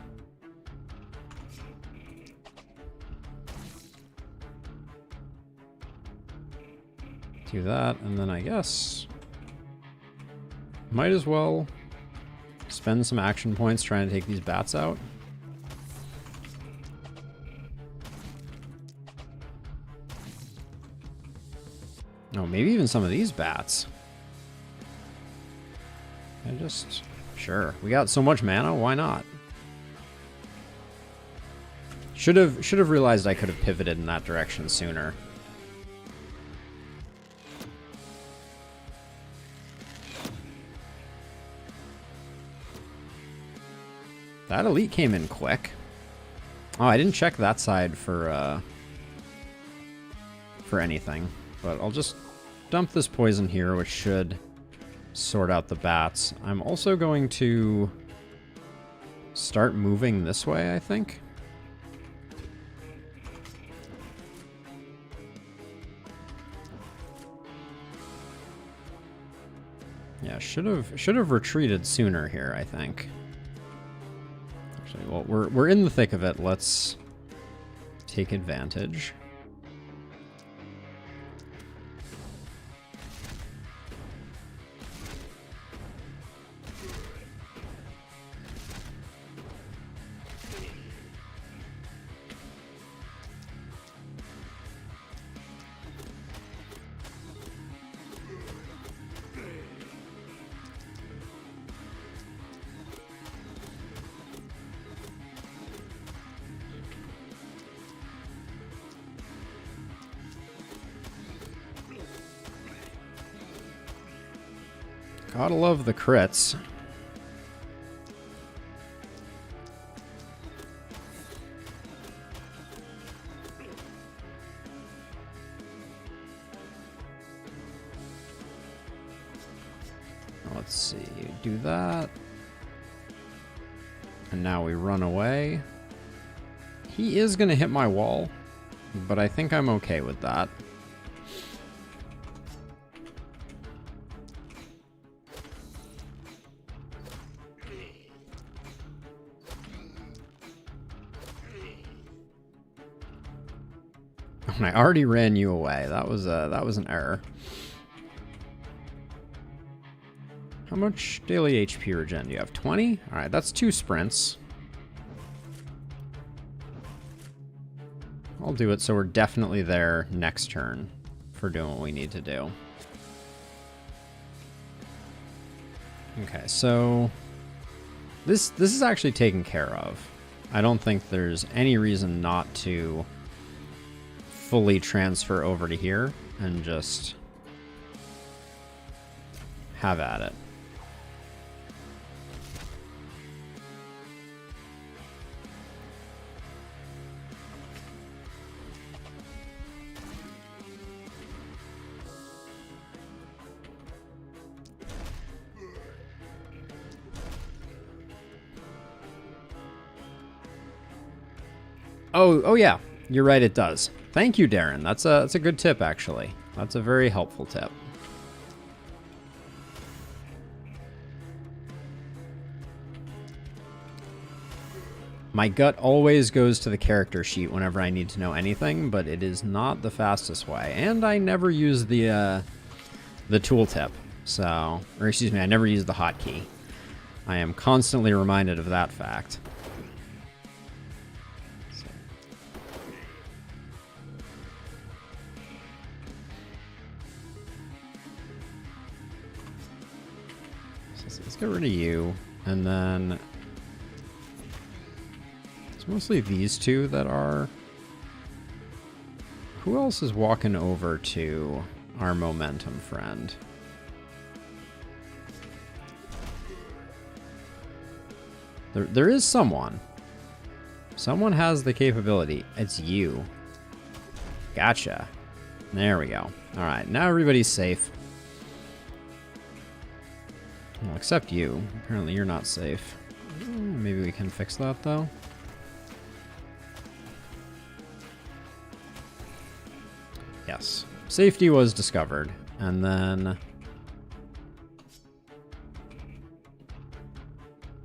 A: do that, and then I guess might as well spend some action points trying to take these bats out. Oh, maybe even some of these bats. Sure. We got so much mana, why not? Should have realized I could have pivoted in that direction sooner. That elite came in quick. Oh, I didn't check that side for anything. But I'll just dump this poison here, which should sort out the bats. I'm also going to start moving this way, I think. Yeah, should have retreated sooner here, I think. Actually, well, we're in the thick of it. Let's take advantage. Gotta love the crits. Let's see, do that. And now we run away. He is gonna hit my wall, but I think I'm okay with that. I already ran you away. That was an error. How much daily HP regen do you have? 20? All right, that's 2 sprints. I'll do it so we're definitely there next turn for doing what we need to do. Okay, so this is actually taken care of. I don't think there's any reason not to fully transfer over to here and just have at it. Oh yeah, you're right, it does. Thank you, Darren. That's a good tip, actually. That's a very helpful tip. My gut always goes to the character sheet whenever I need to know anything, but it is not the fastest way. And I never use the tooltip, so, or excuse me, I never use the hotkey. I am constantly reminded of that fact. Let's get rid of you, and then it's mostly these two that are... Who else is walking over to our momentum friend? There is someone. Someone has the capability. It's you. Gotcha. There we go. Alright, now everybody's safe. Well, except you. Apparently you're not safe. Maybe we can fix that, though. Yes. Safety was discovered. And then...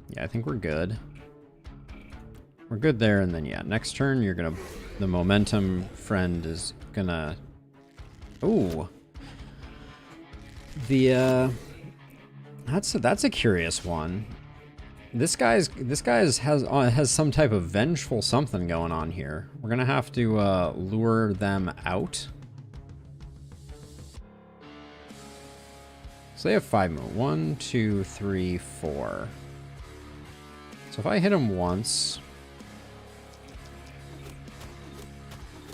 A: Yeah, I think we're good. We're good there, and then, yeah, next turn you're gonna... The momentum friend is gonna... Ooh. The, That's a curious one. This guy's has some type of vengeful something going on here. We're gonna have to lure them out. So they have 5 moves. 1, 2, 3, 4. So if I hit him once,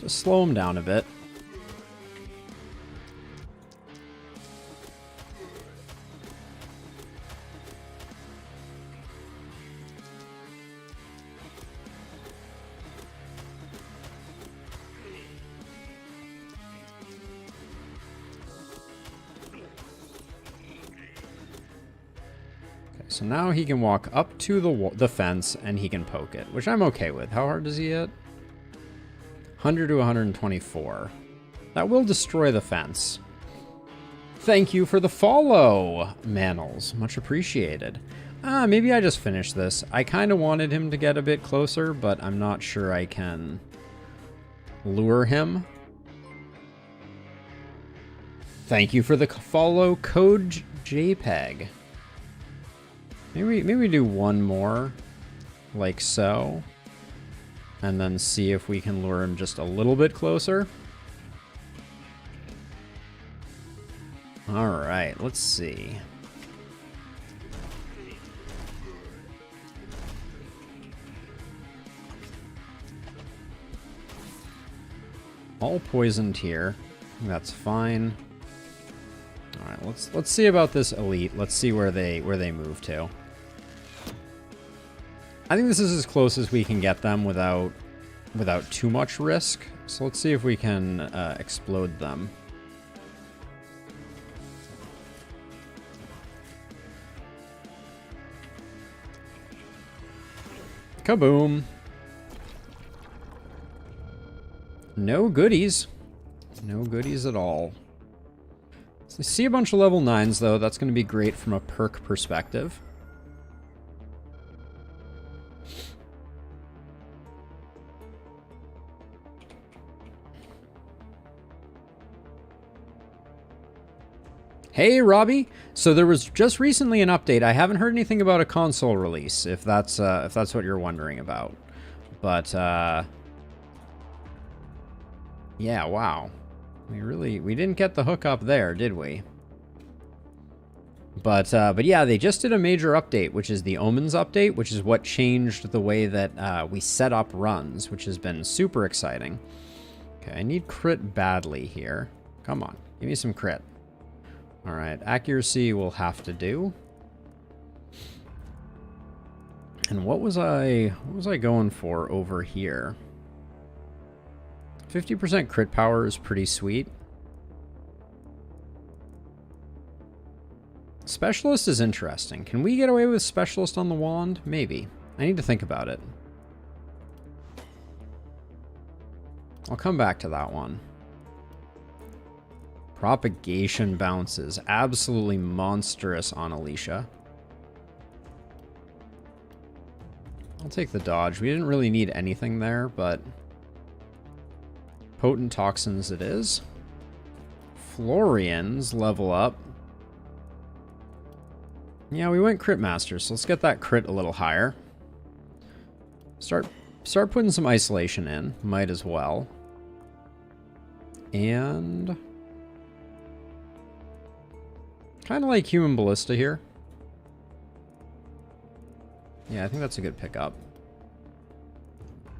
A: just slow him down a bit. Okay, so now he can walk up to the fence and he can poke it, which I'm okay with. How hard does he hit? 100 to 124. That will destroy the fence. Thank you for the follow, Manals. Much appreciated. Maybe I just finished this. I kind of wanted him to get a bit closer, but I'm not sure I can lure him. Thank you for the follow, Code JPEG. Maybe we do one more, like so, and then see if we can lure him just a little bit closer. All right, let's see. All poisoned here. That's fine. All right, let's see about this elite. Let's see where they move to. I think this is as close as we can get them without too much risk. So let's see if we can explode them. Kaboom. No goodies. No goodies at all. So I see a bunch of level 9s, though. That's going to be great from a perk perspective. Hey, Robbie. So there was just recently an update. I haven't heard anything about a console release, if that's what you're wondering about. But yeah, wow. We didn't get the hookup there, did we? But yeah, they just did a major update, which is the Omens update, which is what changed the way that we set up runs, which has been super exciting. Okay, I need crit badly here. Come on, give me some crit. All right, accuracy will have to do. And what was I going for over here? 50% crit power is pretty sweet. Specialist is interesting. Can we get away with Specialist on the wand? Maybe. I need to think about it. I'll come back to that one. Propagation bounces. Absolutely monstrous on Alicia. I'll take the dodge. We didn't really need anything there, but potent toxins it is. Florians level up. Yeah, we went crit master, so let's get that crit a little higher. Start putting some isolation in. Might as well. And kind of like human ballista here. Yeah, I think that's a good pickup.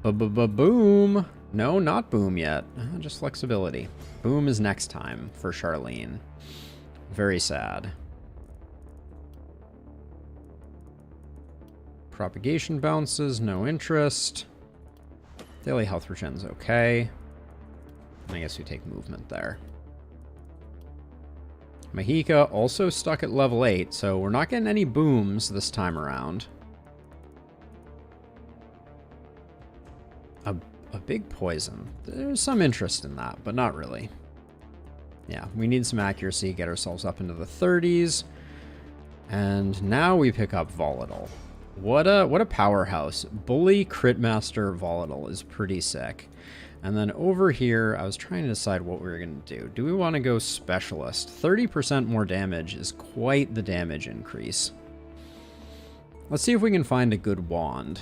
A: Boom. No, not boom yet. Just flexibility. Boom is next time for Charlene. Very sad. Propagation bounces, no interest. Daily health regen's okay. And I guess we take movement there. Mahika also stuck at level 8, so we're not getting any booms this time around. A big poison. There's some interest in that, but not really. Yeah, we need some accuracy, get ourselves up into the 30s. And now we pick up Volatile. What a powerhouse. Bully Crit Master Volatile is pretty sick. And then over here, I was trying to decide what we were going to do. Do we want to go Specialist? 30% more damage is quite the damage increase. Let's see if we can find a good wand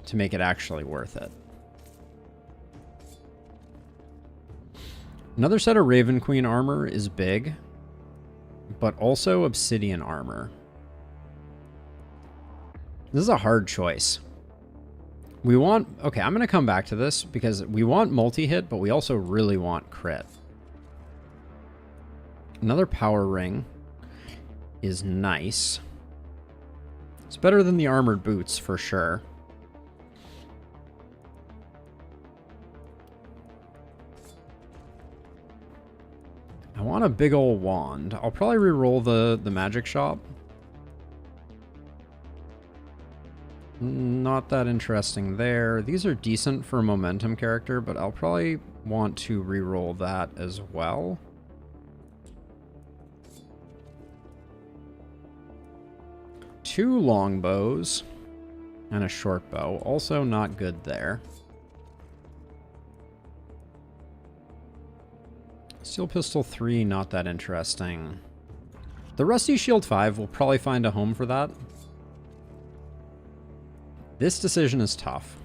A: to make it actually worth it. Another set of Raven Queen armor is big, but also obsidian armor. This is a hard choice. We want... Okay, I'm going to come back to this because we want multi-hit, but we also really want crit. Another power ring is nice. It's better than the armored boots for sure. I want a big old wand. I'll probably re-roll the magic shop. Not that interesting there. These are decent for a momentum character, but I'll probably want to re-roll that as well. Two longbows and a short bow. Also not good there. Steel Pistol 3, not that interesting. The Rusty Shield 5 will probably find a home for that. This decision is tough.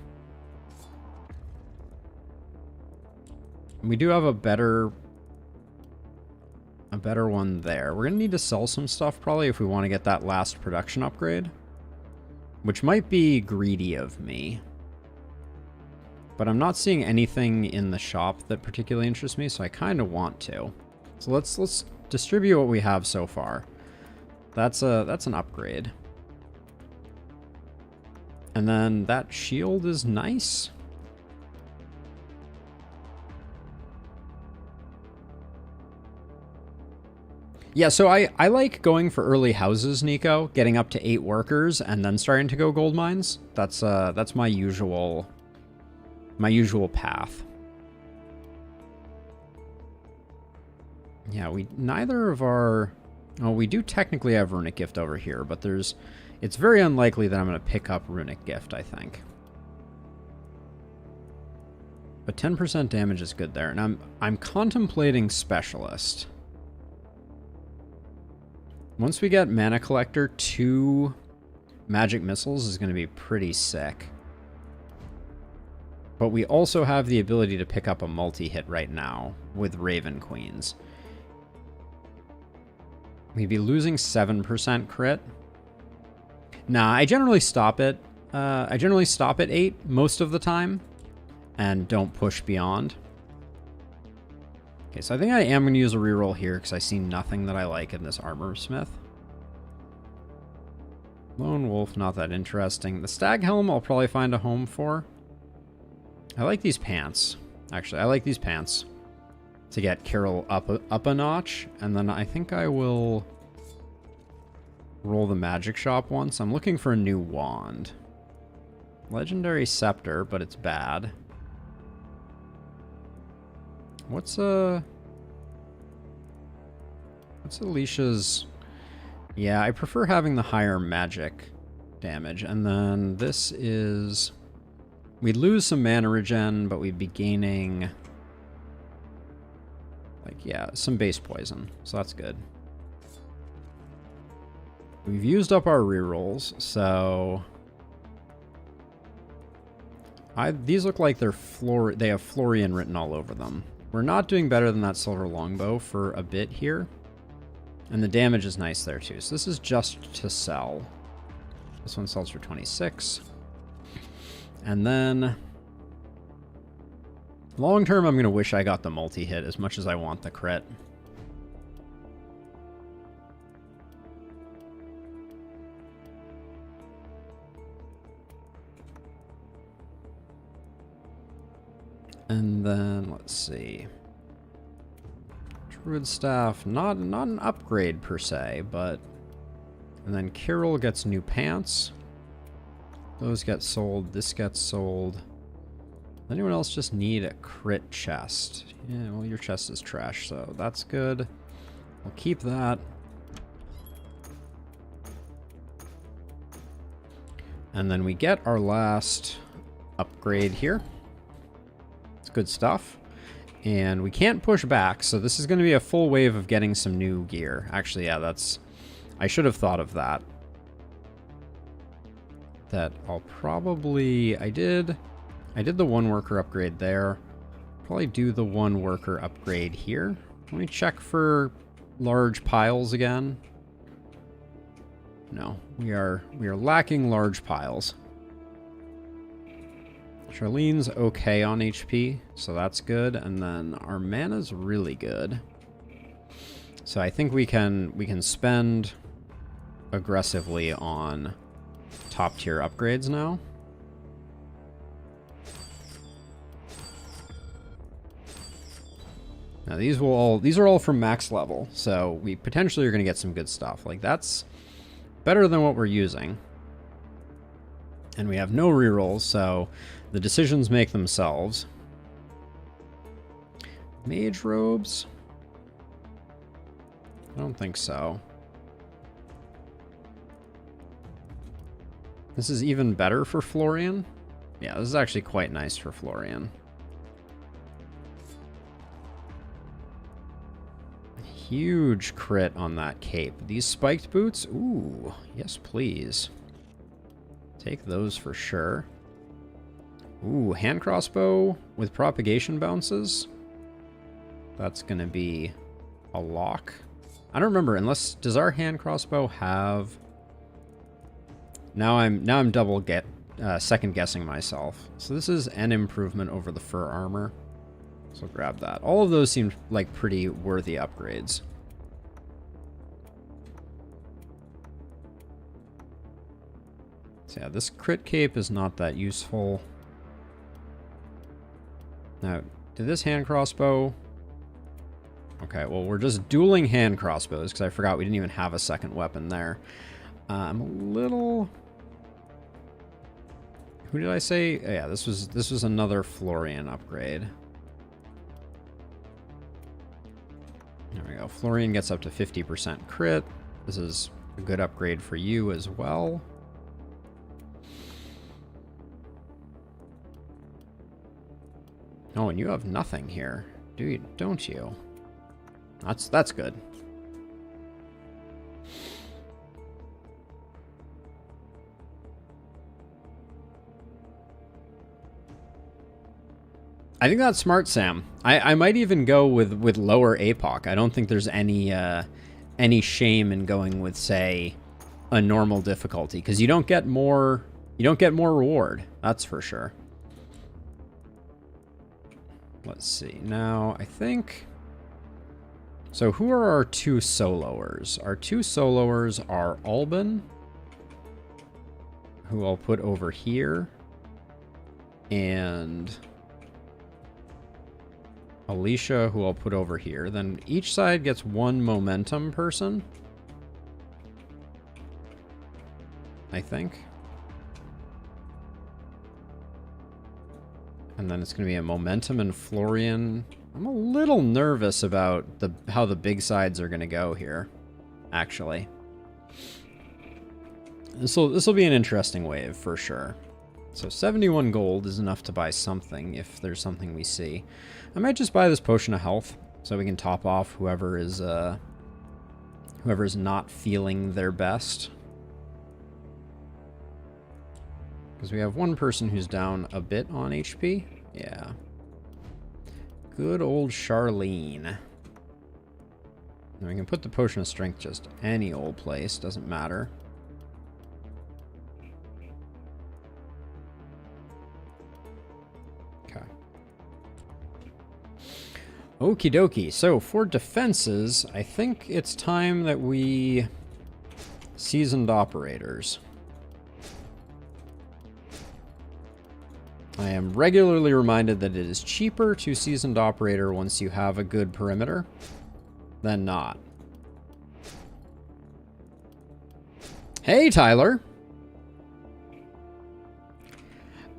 A: We do have a better one there. We're going to need to sell some stuff probably if we want to get that last production upgrade, which might be greedy of me. But I'm not seeing anything in the shop that particularly interests me, so I kind of want to. So let's distribute what we have so far. That's an upgrade. And then that shield is nice. Yeah, so I like going for early houses, Nico, getting up to 8 workers and then starting to go gold mines. That's my usual path. Yeah, neither of our... Oh, we do technically have Runic Gift over here, but it's very unlikely that I'm going to pick up Runic Gift, I think. But 10% damage is good there, and I'm contemplating Specialist. Once we get Mana Collector, 2 magic missiles is going to be pretty sick. But we also have the ability to pick up a multi-hit right now with Raven Queens. We'd be losing 7% crit. Nah, I generally stop it. I generally stop at 8 most of the time and don't push beyond. Okay, so I think I am going to use a reroll here because I see nothing that I like in this Armor Smith. Lone Wolf, not that interesting. The Stag Helm I'll probably find a home for. I like these pants. Actually, I like these pants to get Carol up a notch. And then I think I will roll the magic shop once. I'm looking for a new wand. Legendary Scepter, but it's bad. What's Alicia's... Yeah, I prefer having the higher magic damage. And then this is... We'd lose some mana regen, but we'd be gaining... Like, yeah, some base poison. So that's good. We've used up our rerolls, so... These look like they have Florian written all over them. We're not doing better than that silver longbow for a bit here. And the damage is nice there too. So this is just to sell. This one sells for 26. And then long term, I'm going to wish I got the multi-hit as much as I want the crit. And then, let's see. Druid Staff, not an upgrade per se, but... And then Carol gets new pants. Those get sold, this gets sold. Does anyone else just need a crit chest? Yeah, well, your chest is trash, so that's good. I'll keep that. And then we get our last upgrade here. It's good stuff. And we can't push back, so this is going to be a full wave of getting some new gear. Actually, yeah, that's... I should have thought of that. That I'll probably... I did the one worker upgrade there. Probably do the one worker upgrade here. Let me check for large piles again. No, we are lacking large piles. Charlene's okay on HP, so that's good. And then our mana's really good. So I think we can spend aggressively on top tier upgrades now. Now these are all from max level, so we potentially are going to get some good stuff. Like that's better than what we're using. And we have no rerolls, so the decisions make themselves. Mage robes? I don't think so. This is even better for Florian. Yeah, this is actually quite nice for Florian. Huge crit on that cape. These spiked boots? Ooh, yes please. Take those for sure. Ooh, hand crossbow with propagation bounces. That's gonna be a lock. I don't remember, unless, does our hand crossbow have... Now I'm second guessing myself. So this is an improvement over the fur armor. So grab that. All of those seem like pretty worthy upgrades. So yeah, this crit cape is not that useful. Now, did this hand crossbow... Okay, well, we're just dueling hand crossbows, because I forgot we didn't even have a second weapon there. I'm a little... Who did I say? Oh, yeah, this was another Florian upgrade. There we go. Florian gets up to 50% crit. This is a good upgrade for you as well. Oh, and you have nothing here, don't you? That's good. I think that's smart, Sam. I might even go with lower APOC. I don't think there's any shame in going with, say, a normal difficulty, because you don't get more reward. That's for sure. Let's see. Now, I think... So who are our two soloers? Our two soloers are Alban, who I'll put over here, and Alicia, who I'll put over here. Then each side gets one momentum person, I think. And then it's going to be a momentum and Florian. I'm a little nervous about how the big sides are going to go here, actually. This will be an interesting wave for sure. So 71 gold is enough to buy something if there's something we see. I might just buy this potion of health so we can top off whoever is not feeling their best. Because we have one person who's down a bit on HP. Yeah. Good old Charlene. Now we can put the potion of strength just any old place, doesn't matter. Okay. Okie dokie. So for defenses, I think it's time that we seasoned operators. I am regularly reminded that it is cheaper to seasoned operator once you have a good perimeter than not. Hey, Tyler.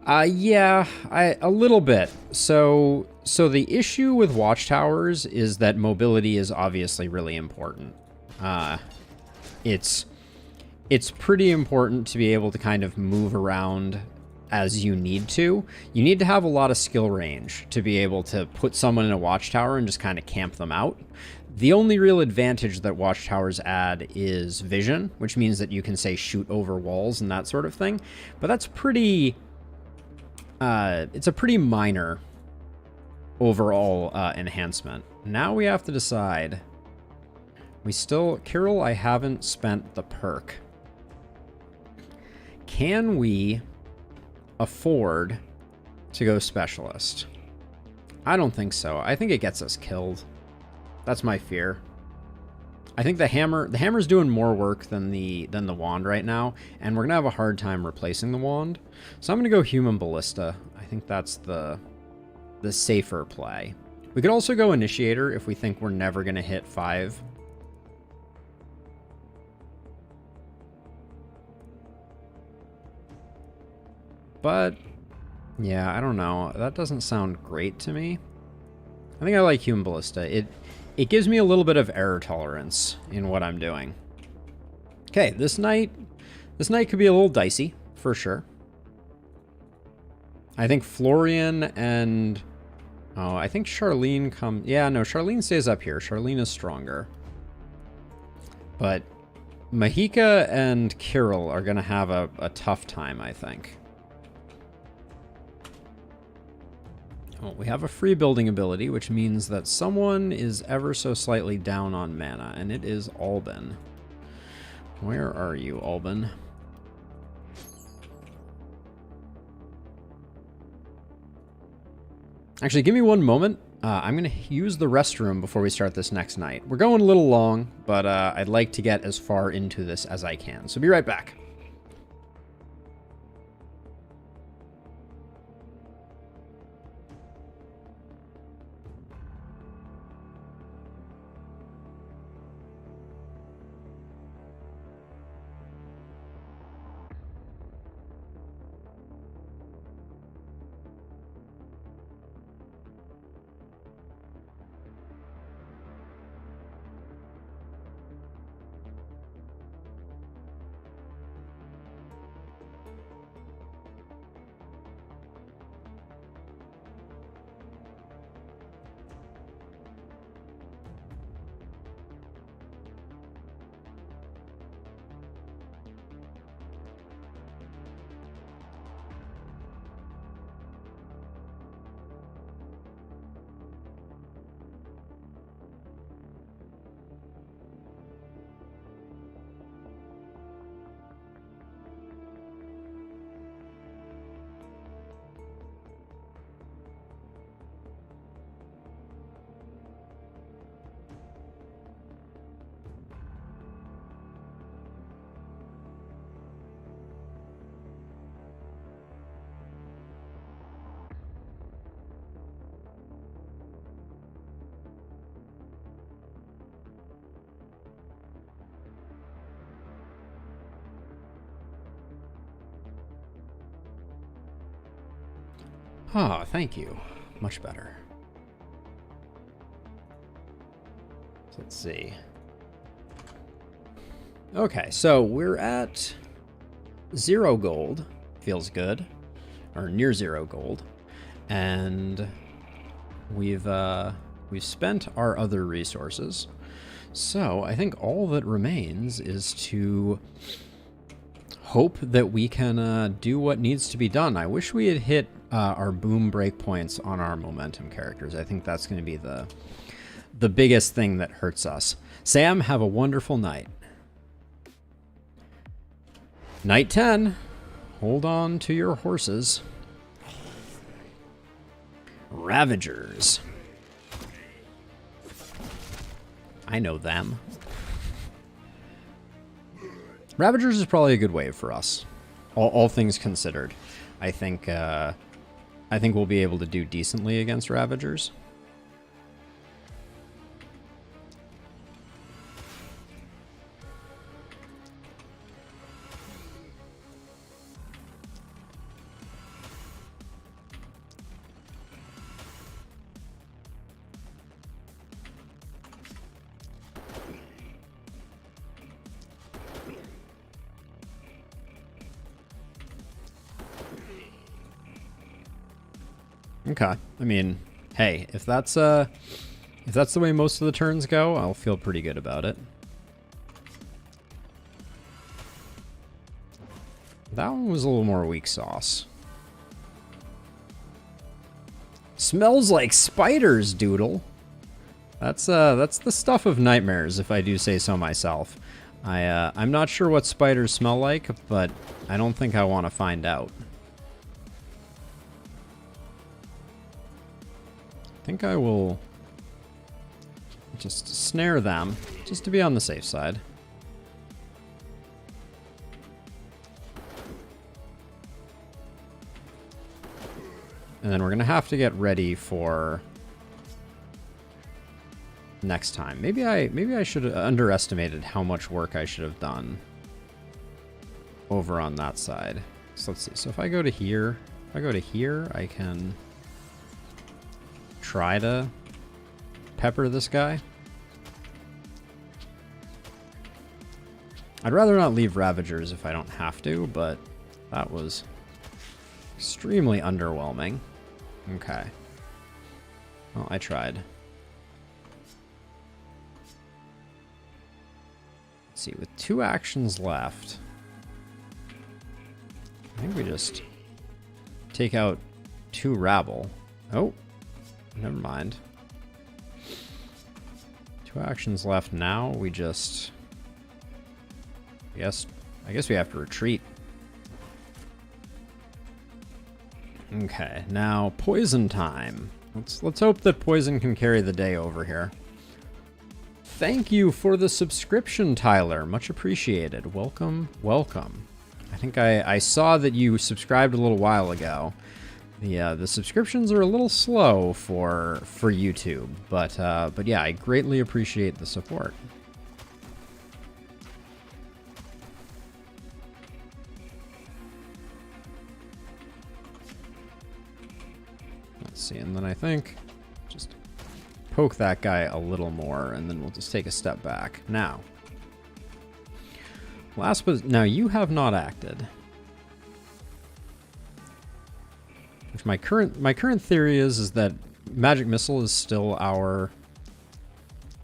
A: Yeah, a little bit. So the issue with watchtowers is that mobility is obviously really important. It's pretty important to be able to kind of move around as you need to. You need to have a lot of skill range to be able to put someone in a watchtower and just kind of camp them out. The only real advantage that watchtowers add is vision, which means that you can, say, shoot over walls and that sort of thing. But that's pretty... it's a pretty minor overall enhancement. Now we have to decide. Kirill, I haven't spent the perk. Can we afford to go specialist? I don't think so. I think it gets us killed. That's my fear. I think the hammer's doing more work than the wand right now, and we're gonna have a hard time replacing the wand. So I'm gonna go human ballista. I think that's the safer play. We could also go initiator if we think we're never gonna hit 5. But, yeah, I don't know. That doesn't sound great to me. I think I like Human Ballista. It gives me a little bit of error tolerance in what I'm doing. Okay, this night could be a little dicey, for sure. I think Florian and... Oh, I think Charlene comes... Yeah, no, Charlene stays up here. Charlene is stronger. But Mahika and Kirill are going to have a tough time, I think. Well, we have a free building ability, which means that someone is ever so slightly down on mana, and it is Alban. Where are you, Alban? Actually, give me one moment. I'm going to use the restroom before we start this next night. We're going a little long, but I'd like to get as far into this as I can. So be right back. Ah, thank you. Much better. So let's see. Okay, so we're at 0 gold. Feels good. Or near 0 gold. And we've spent our other resources. So I think all that remains is to hope that we can do what needs to be done. I wish we had hit our boom breakpoints on our momentum characters. I think that's going to be the biggest thing that hurts us. Sam, have a wonderful night. Night 10. Hold on to your horses. Ravagers. I know them. Ravagers is probably a good wave for us, all things considered. I think we'll be able to do decently against Ravagers. Okay. I mean, hey, if that's the way most of the turns go, I'll feel pretty good about it. That one was a little more weak sauce. Smells like spiders, Doodle. That's the stuff of nightmares, if I do say so myself. I'm not sure what spiders smell like, but I don't think I want to find out. I think I will just snare them, just to be on the safe side. And then we're going to have to get ready for next time. Maybe I should have underestimated how much work I should have done over on that side. So let's see. So if I go to here, I can try to pepper this guy. I'd rather not leave Ravagers if I don't have to, but that was extremely underwhelming. Okay. Well, I tried. Let's see, with 2 actions left, I think we just take out 2 rabble. Oh, never mind. 2 actions left now. We just... I guess we have to retreat. Okay, now poison time. Let's hope that poison can carry the day over here. Thank you for the subscription, Tyler. Much appreciated. Welcome, welcome. I think I saw that you subscribed a little while ago. The subscriptions are a little slow for YouTube, but yeah, I greatly appreciate the support. Let's see, and then I think just poke that guy a little more, and then we'll just take a step back. Now, now you have not acted. Which my current theory is that Magic Missile is still our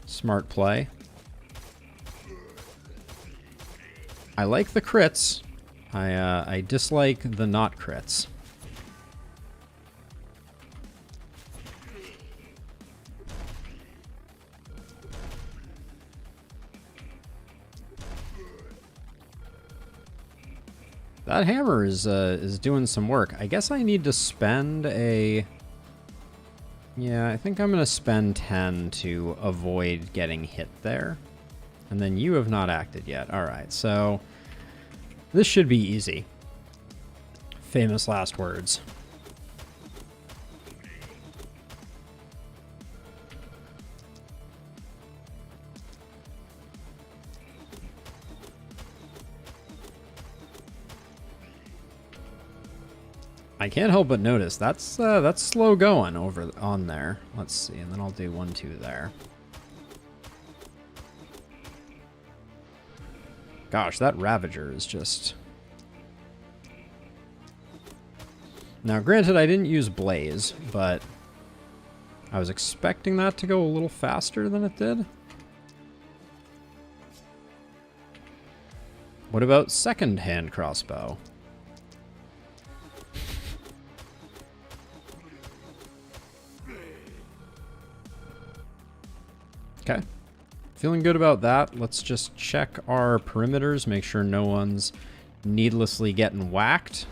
A: smart play. I like the crits. I dislike the not crits. That hammer is doing some work. I guess I need to spend a... Yeah, I think I'm going to spend 10 to avoid getting hit there. And then you have not acted yet. Alright, so this should be easy. Famous last words. I can't help but notice that's slow going over on there. Let's see, and then I'll do 1, 2 there. Gosh, that Ravager is just... Now, granted, I didn't use Blaze, but I was expecting that to go a little faster than it did. What about second-hand crossbow? Okay. Feeling good about that. Let's just check our perimeters, make sure no one's needlessly getting whacked.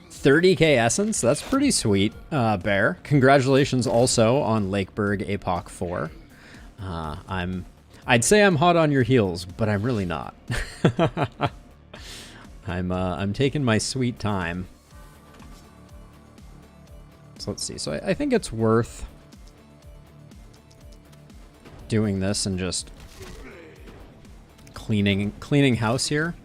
A: $30K essence, that's pretty sweet, Bear. Congratulations also on Lakeburg Apoc 4. I'd say I'm hot on your heels, but I'm really not. I'm taking my sweet time. So let's see. So I think it's worth doing this and just cleaning house here.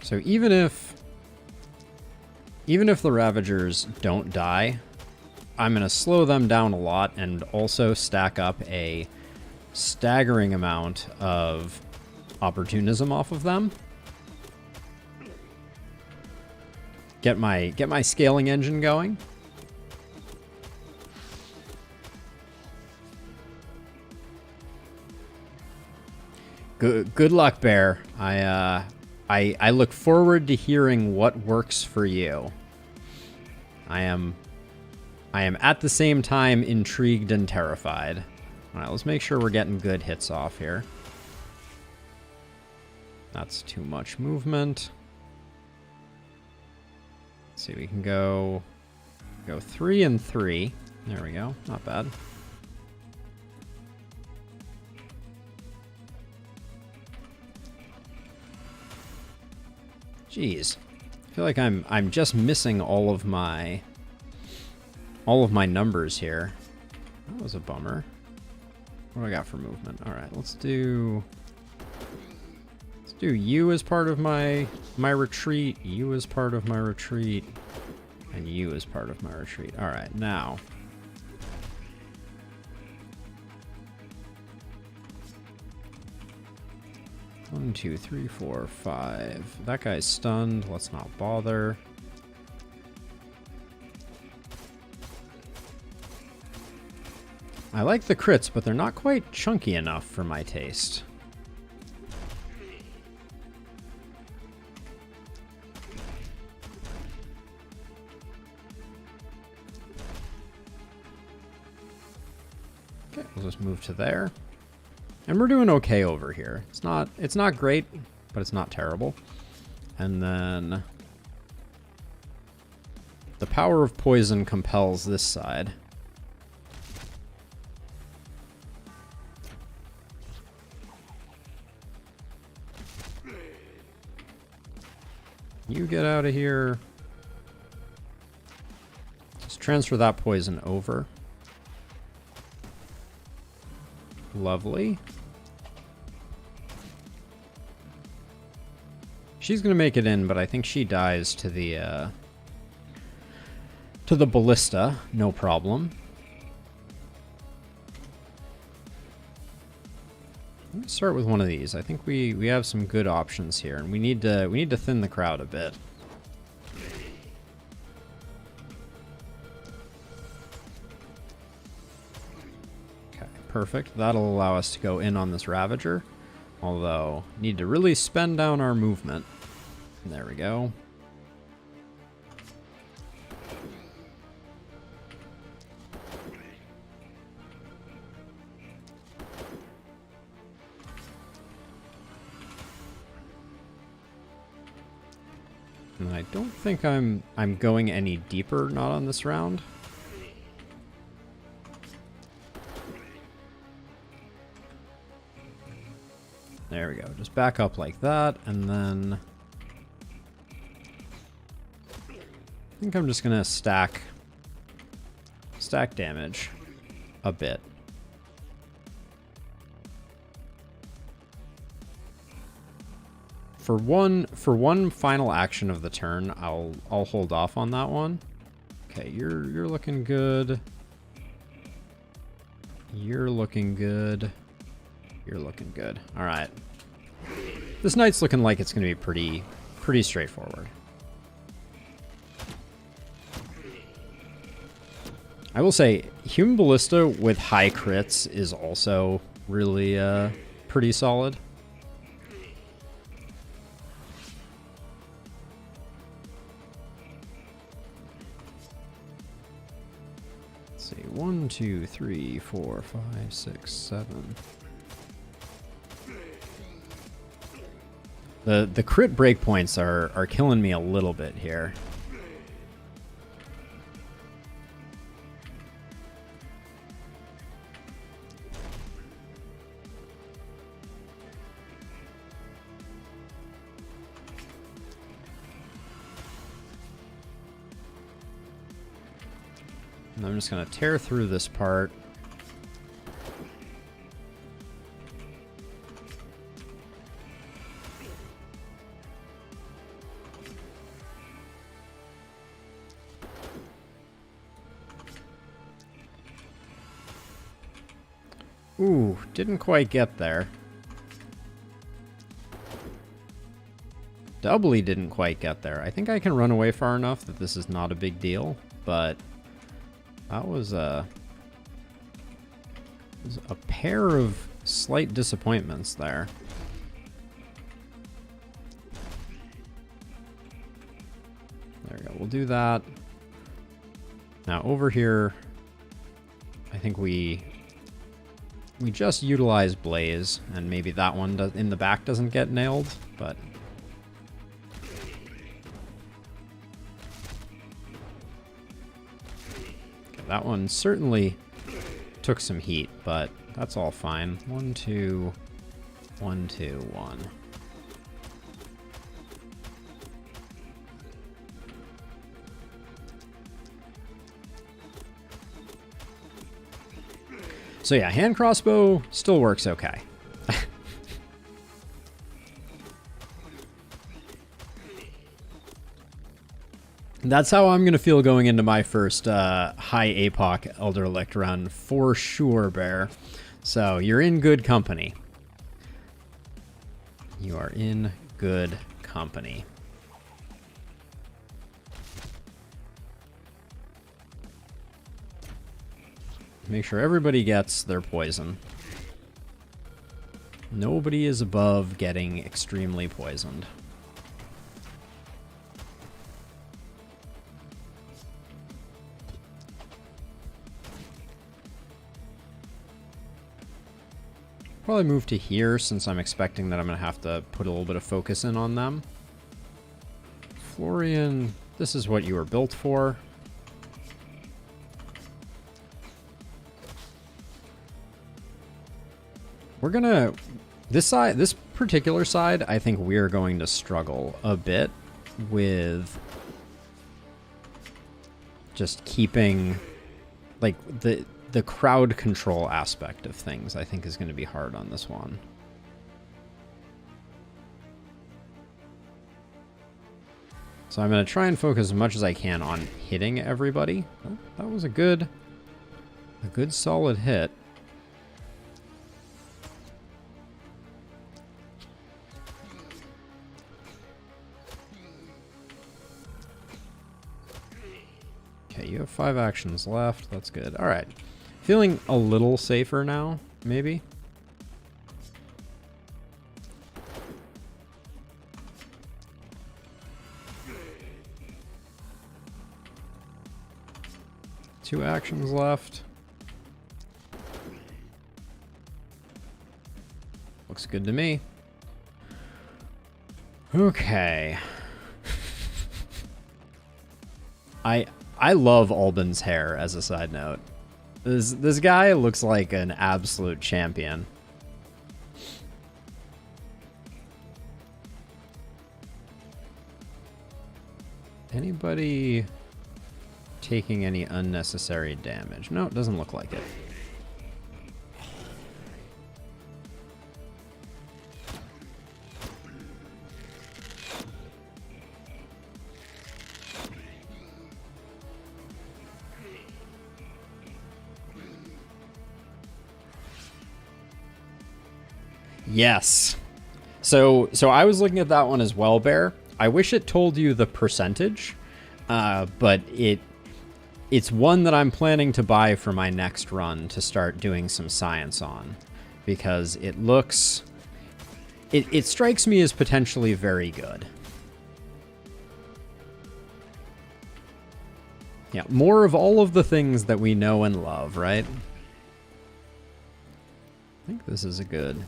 A: So even if the Ravagers don't die, I'm going to slow them down a lot and also stack up a staggering amount of opportunism off of them. Get my scaling engine going. Good luck, Bear. I look forward to hearing what works for you. I am at the same time intrigued and terrified. All right, let's make sure we're getting good hits off here. That's too much movement. Let's see, we can go 3 and 3. There we go, not bad. Jeez, feel like I'm just missing all of my numbers here. That was a bummer. What do I got for movement? All right, let's do you as part of my retreat, you as part of my retreat, and you as part of my retreat. All right, now. One, two, three, four, five. That guy's stunned. Let's not bother. I like the crits, but they're not quite chunky enough for my taste. Okay, we'll just move to there. And we're doing okay over here. It's not great, but it's not terrible. And then the power of poison compels this side. You get out of here. Just transfer that poison over. Lovely. She's gonna make it in, but I think she dies to the ballista. No problem. Let's start with one of these. I think we have some good options here, and we need to thin the crowd a bit. Okay, perfect. That'll allow us to go in on this Ravager. Although, need to really spend down our movement. There we go. And I don't think I'm going any deeper, not on this round. There we go. Just back up like that, and then I think I'm just gonna stack damage a bit. For one final action of the turn, I'll hold off on that one. Okay, you're looking good. You're looking good. You're looking good. All right. This knight's looking like it's going to be pretty straightforward. I will say, Human Ballista with high crits is also really pretty solid. Let's see, 1, 2, 3, 4, 5, 6, 7. The crit breakpoints are killing me a little bit here. And I'm just going to tear through this part. Ooh, didn't quite get there. Doubly didn't quite get there. I think I can run away far enough that this is not a big deal, but that was a pair of slight disappointments there. There we go. We'll do that. Now over here, I think we just utilize Blaze, and maybe that one in the back doesn't get nailed, but okay, that one certainly took some heat, but that's all fine. 1, 2, 1, 2, 1. So yeah, hand crossbow still works okay. That's how I'm going to feel going into my first high APOC Elder Elect run for sure, Bear. So you're in good company. You are in good company. Make sure everybody gets their poison. Nobody is above getting extremely poisoned. Probably move to here since I'm expecting that I'm going to have to put a little bit of focus in on them. Florian, this is what you were built for. We're gonna, this particular side, I think we're going to struggle a bit with just keeping, like, the crowd control aspect of things, I think is going to be hard on this one. So I'm going to try and focus as much as I can on hitting everybody. Oh, that was a good solid hit. Okay, you have 5 actions left. That's good. All right. Feeling a little safer now, maybe. Two actions left. Looks good to me. Okay. I love Albin's hair, as a side note. This guy looks like an absolute champion. Anybody taking any unnecessary damage? No, it doesn't look like it. Yes. So I was looking at that one as well, Bear. I wish it told you the percentage, but it's one that I'm planning to buy for my next run to start doing some science on, because it looks, it strikes me as potentially very good. Yeah, more of all of the things that we know and love, right? I think this is a good...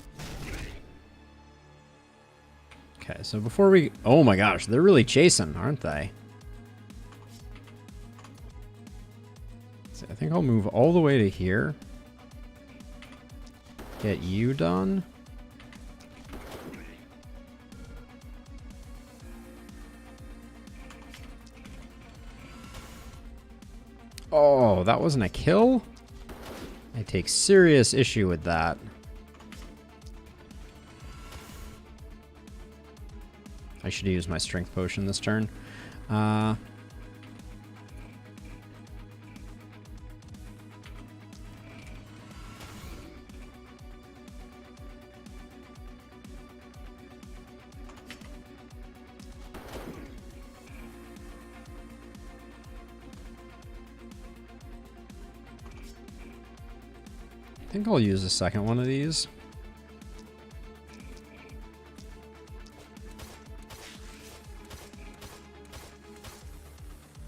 A: Okay, so before we... Oh my gosh, they're really chasing, aren't they? So I think I'll move all the way to here. Get you done. Oh, that wasn't a kill? I take serious issue with that. I should use my strength potion this turn. I think I'll use a second one of these.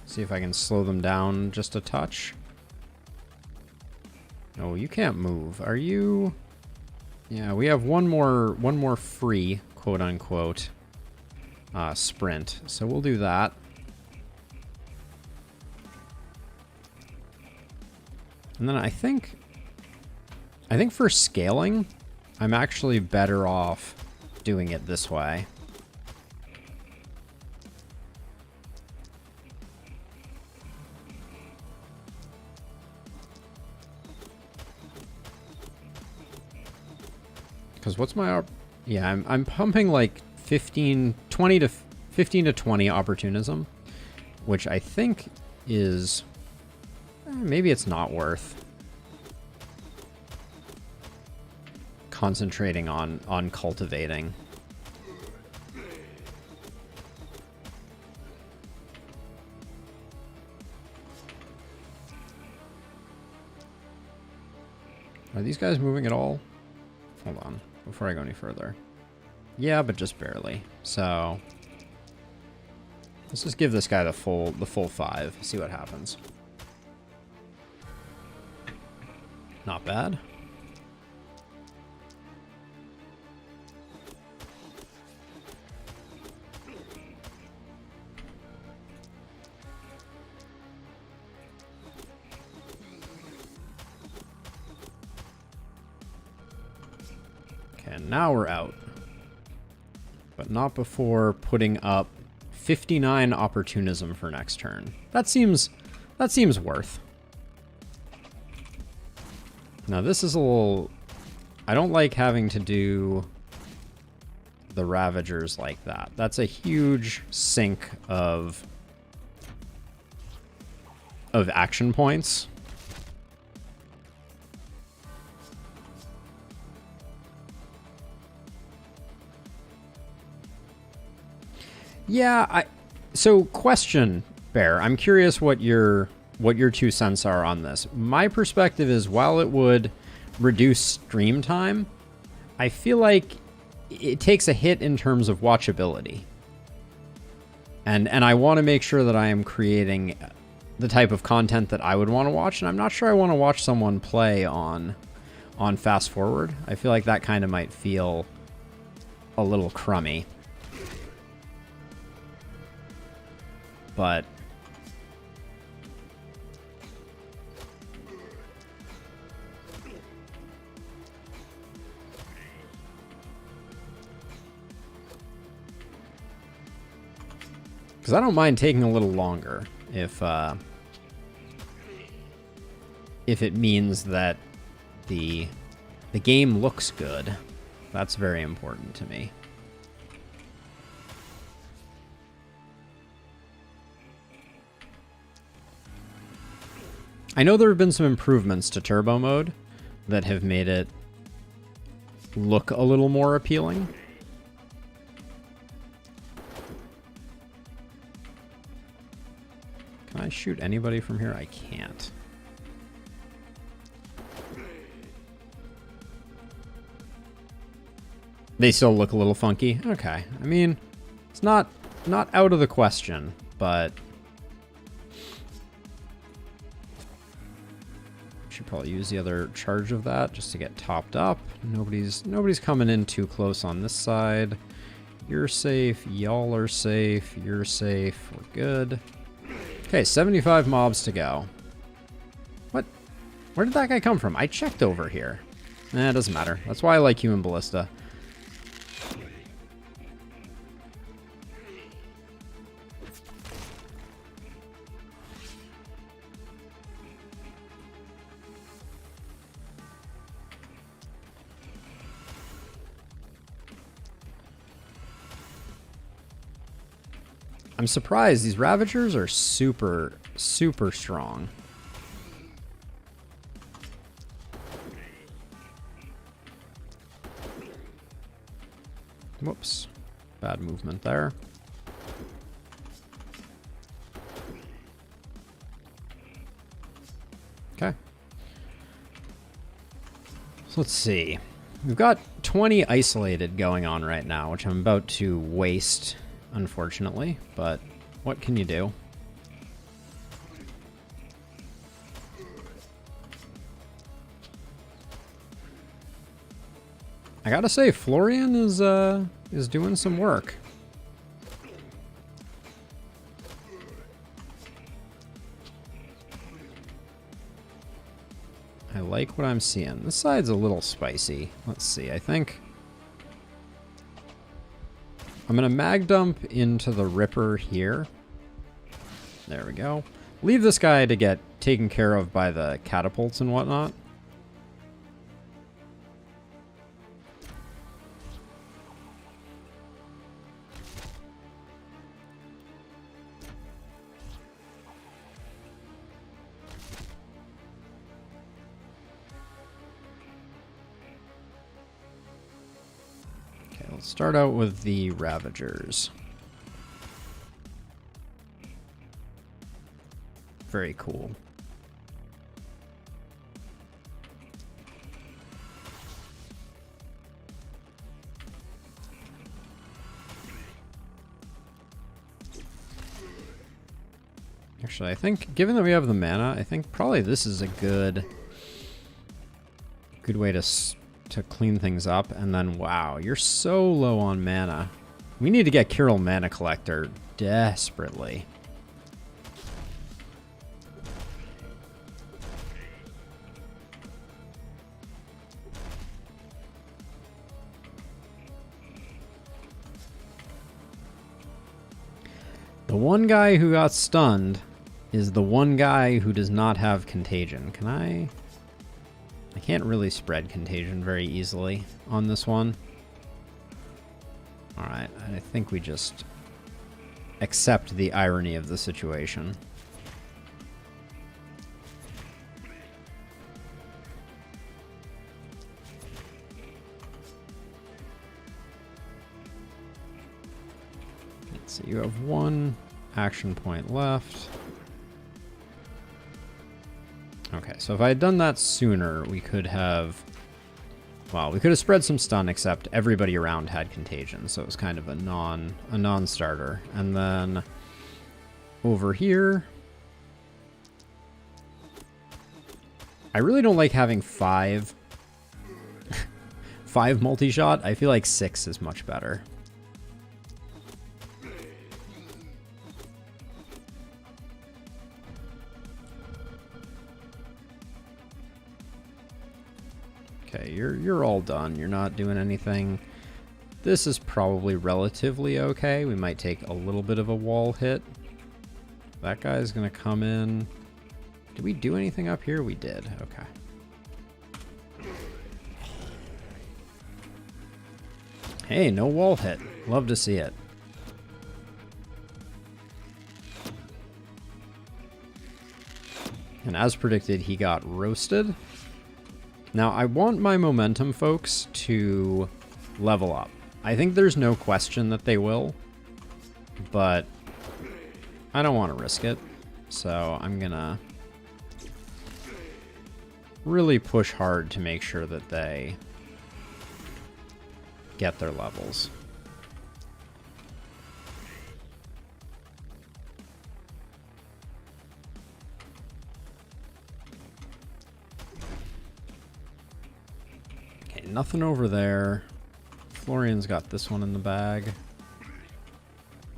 A: See if I can slow them down just a touch. Oh, you can't move. Are you? Yeah, we have one more free, quote unquote, sprint. So we'll do that. And then I think for scaling, I'm actually better off doing it this way. Because what's my... Yeah, I'm pumping like 15 to 20 opportunism, which I think is... maybe it's not worth concentrating on cultivating. Are these guys moving at all? Hold on, before I go any further. Yeah, but just barely. So let's just give this guy the full 5. See what happens. Not bad. Okay, now we're out. But not before putting up 59 opportunism for next turn. That seems worth. Now this is a little... I don't like having to do the Ravagers like that. That's a huge sink of action points. Yeah, so question, Bear. I'm curious what your 2 cents are on this. My perspective is, while it would reduce stream time, I feel like it takes a hit in terms of watchability. And I want to make sure that I am creating the type of content that I would want to watch, and I'm not sure I want to watch someone play on fast forward. I feel like that kind of might feel a little crummy. But because I don't mind taking a little longer if it means that the game looks good. That's very important to me. I know there have been some improvements to turbo mode that have made it look a little more appealing. Can I shoot anybody from here? I can't. They still look a little funky. Okay. I mean, it's not out of the question, but should probably use the other charge of that just to get topped up. Nobody's coming in too close on this side. You're safe. Y'all are safe. You're safe. We're good. Okay, 75 mobs to go. What? Where did that guy come from? I checked over here. Nah, it doesn't matter. That's why I like Human Ballista. I'm surprised. These Ravagers are super, super strong. Whoops. Bad movement there. Okay. So let's see. We've got 20 isolated going on right now, which I'm about to waste, unfortunately, but what can you do? I gotta say, Florian is doing some work. I like what I'm seeing. This side's a little spicy. Let's see, I think I'm gonna mag dump into the Ripper here. There we go. Leave this guy to get taken care of by the catapults and whatnot. let's start out with the Ravagers. Very cool. Actually, I think, given that we have the mana, I think probably this is a good way to clean things up. And then, wow, you're so low on mana. We need to get Kirill Mana Collector desperately. The one guy who got stunned is the one guy who does not have contagion. Can I can't really spread contagion very easily on this one. All right, I think we just accept the irony of the situation. Let's see, you have one action point left. Okay, so if I had done that sooner, we could have... Well, we could have spread some stun, except everybody around had contagion, so it was kind of a non-starter. And then over here, I really don't like having five multi-shot. I feel like 6 is much better. Okay, you're all done. You're not doing anything. This is probably relatively okay. We might take a little bit of a wall hit. That guy's gonna come in. Did we do anything up here? We did. Okay. Hey, no wall hit. Love to see it. And as predicted, he got roasted. Now, I want my momentum folks to level up. I think there's no question that they will, but I don't want to risk it. So I'm gonna really push hard to make sure that they get their levels. Nothing over there. Florian's got this one in the bag.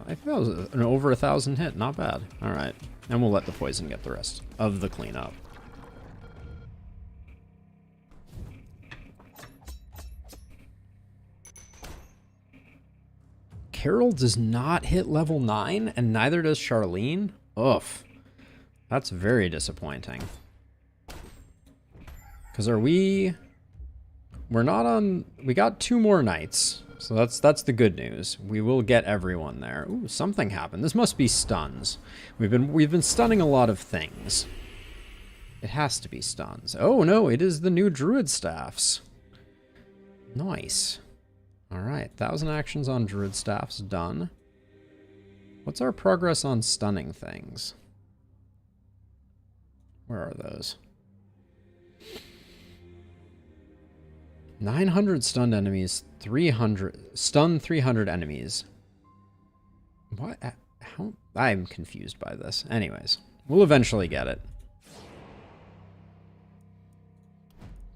A: I think that was an over 1,000 hit. Not bad. All right. And we'll let the poison get the rest of the cleanup. Carol does not hit level 9, and neither does Charlene? Oof. That's very disappointing. Because are we... We're not on... We got 2 more nights, so that's the good news. We will get everyone there. Ooh, something happened. This must be stuns. We've been stunning a lot of things. It has to be stuns. Oh no, it is the new Druid Staffs. Nice. All right, 1,000 actions on Druid Staffs done. What's our progress on stunning things? Where are those? 900 stunned enemies, 300 enemies. What? How? I'm confused by this. Anyways, we'll eventually get it.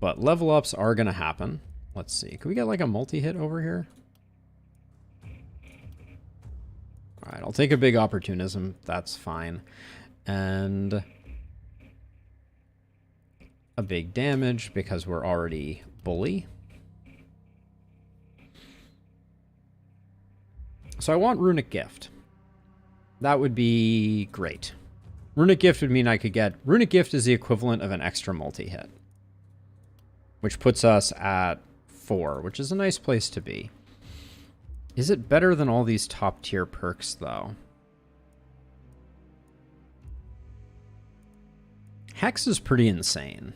A: But level ups are going to happen. Let's see. Can we get like a multi-hit over here? All right, I'll take a big opportunism. That's fine. And a big damage because we're already bully. So I want Runic Gift. That would be great. Runic Gift would mean I could get... Runic Gift is the equivalent of an extra multi-hit, which puts us at 4, which is a nice place to be. Is it better than all these top tier perks, though? Hex is pretty insane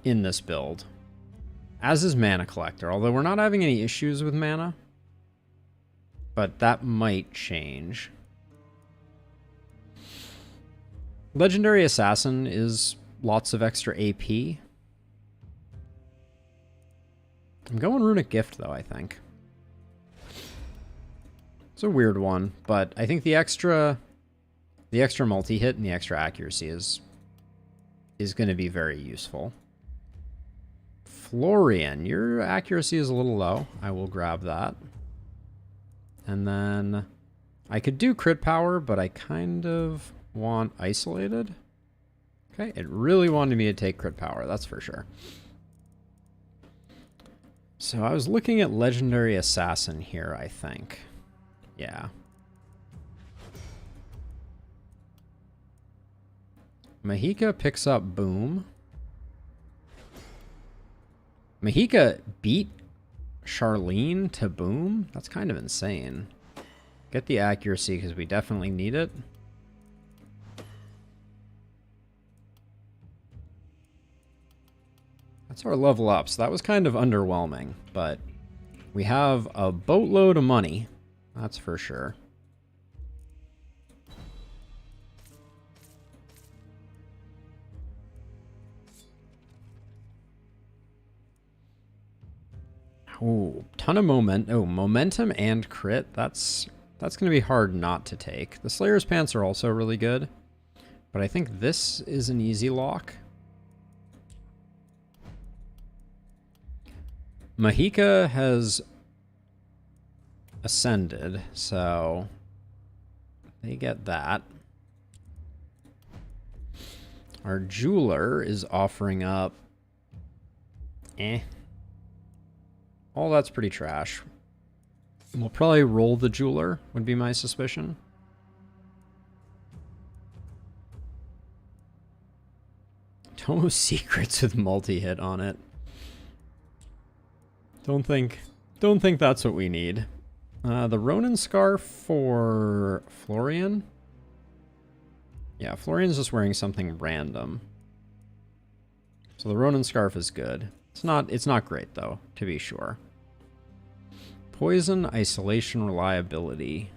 A: in this build. As is Mana Collector, although we're not having any issues with mana. But that might change. Legendary Assassin is lots of extra AP. I'm going Runic Gift, though, I think. It's a weird one, but I think the extra multi-hit and the extra accuracy is going to be very useful. Florian, your accuracy is a little low. I will grab that. And then I could do crit power, but I kind of want isolated. Okay, it really wanted me to take crit power, that's for sure. So I was looking at Legendary Assassin here, I think. Yeah. Mahika picks up Boom. Mahika beat Charlene to Boom? That's kind of insane. Get the accuracy because we definitely need it. That's our level up, so that was kind of underwhelming, but we have a boatload of money, that's for sure. Oh, ton of momentum and crit. That's going to be hard not to take. The Slayer's Pants are also really good, but I think this is an easy lock. Mahika has ascended, so they get that. Our jeweler is offering up all that's pretty trash. We'll probably roll the jeweler, would be my suspicion. Tomo Secrets with multi-hit on it. Don't think that's what we need. The Ronin Scarf for Florian. Yeah, Florian's just wearing something random. So the Ronin Scarf is good. It's not great though, to be sure. Poison, Isolation, Reliability.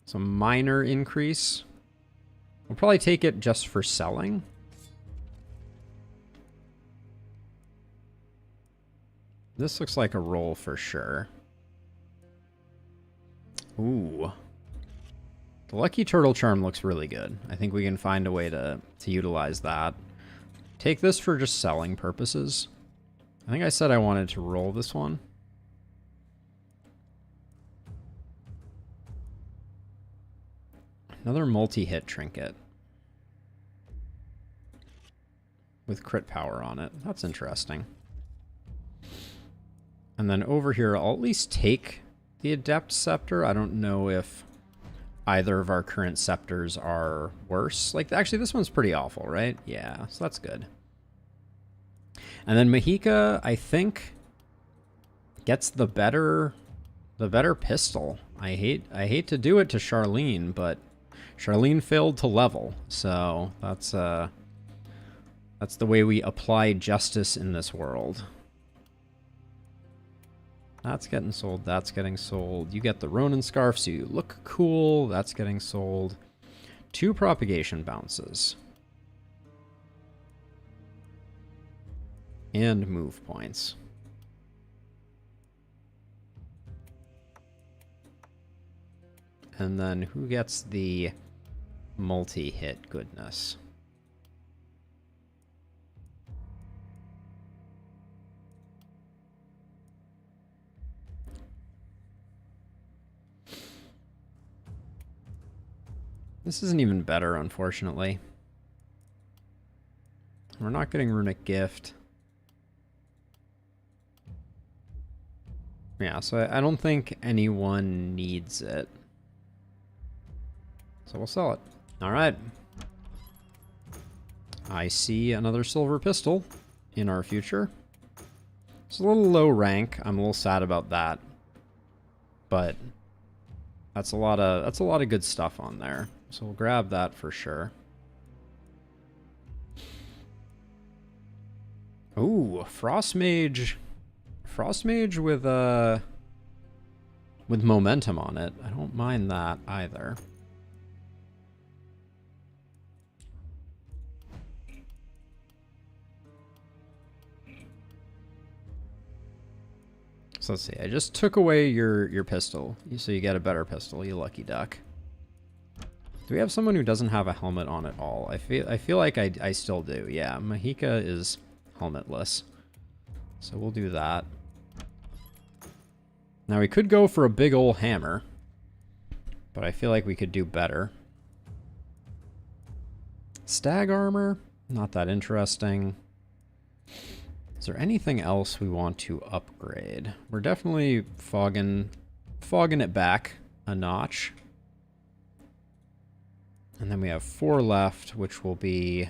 A: Some minor increase. We'll probably take it just for selling. This looks like a roll for sure. Ooh. The Lucky Turtle Charm looks really good. I think we can find a way to utilize that. Take this for just selling purposes. I think I said I wanted to roll this one. Another multi-hit trinket. With crit power on it. That's interesting. And then over here, I'll at least take the Adept Scepter. I don't know if either of our current scepters are worse. Like, actually, this one's pretty awful, right? Yeah, so that's good. And then Mahika, I think, gets the better pistol. I hate to do it to Charlene, but Charlene failed to level, so that's the way we apply justice in this world. That's getting sold. That's getting sold. You get the Ronin Scarf, so you look cool. That's getting sold. 2 propagation bounces. And move points. And then who gets the multi-hit goodness? This isn't even better, unfortunately. We're not getting Runic Gift. Yeah, so I don't think anyone needs it. So we'll sell it. Alright. I see another silver pistol in our future. It's a little low rank. I'm a little sad about that. But that's a lot of good stuff on there. So we'll grab that for sure. Ooh, Frost Mage. Frost Mage with momentum on it. I don't mind that either. So let's see. I just took away your pistol, so you get a better pistol, you lucky duck. Do we have someone who doesn't have a helmet on at all? I feel like I still do. Yeah, Mahika is helmetless. So we'll do that. Now we could go for a big ol' hammer, but I feel like we could do better. Stag armor, not that interesting. Is there anything else we want to upgrade? We're definitely fogging it back a notch. And then we have 4 left, which will be...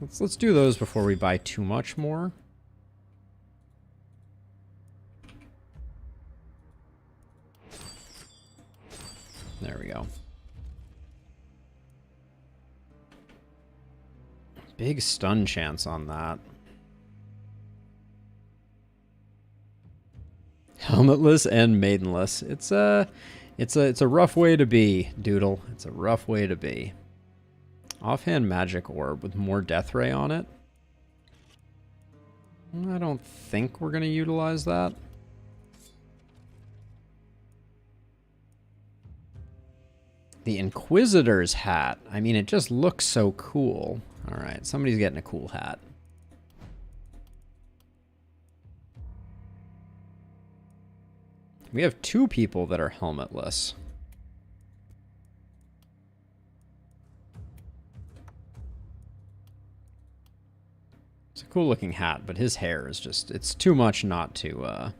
A: Let's do those before we buy too much more. There we go. Big stun chance on that. Helmetless and maidenless. It's a rough way to be, Doodle. It's a rough way to be. Offhand magic orb with more death ray on it. I don't think we're going to utilize that. The Inquisitor's hat. I mean, it just looks so cool. All right, somebody's getting a cool hat. We have 2 people that are helmetless. It's a cool looking hat, but his hair is just, it's too much not to go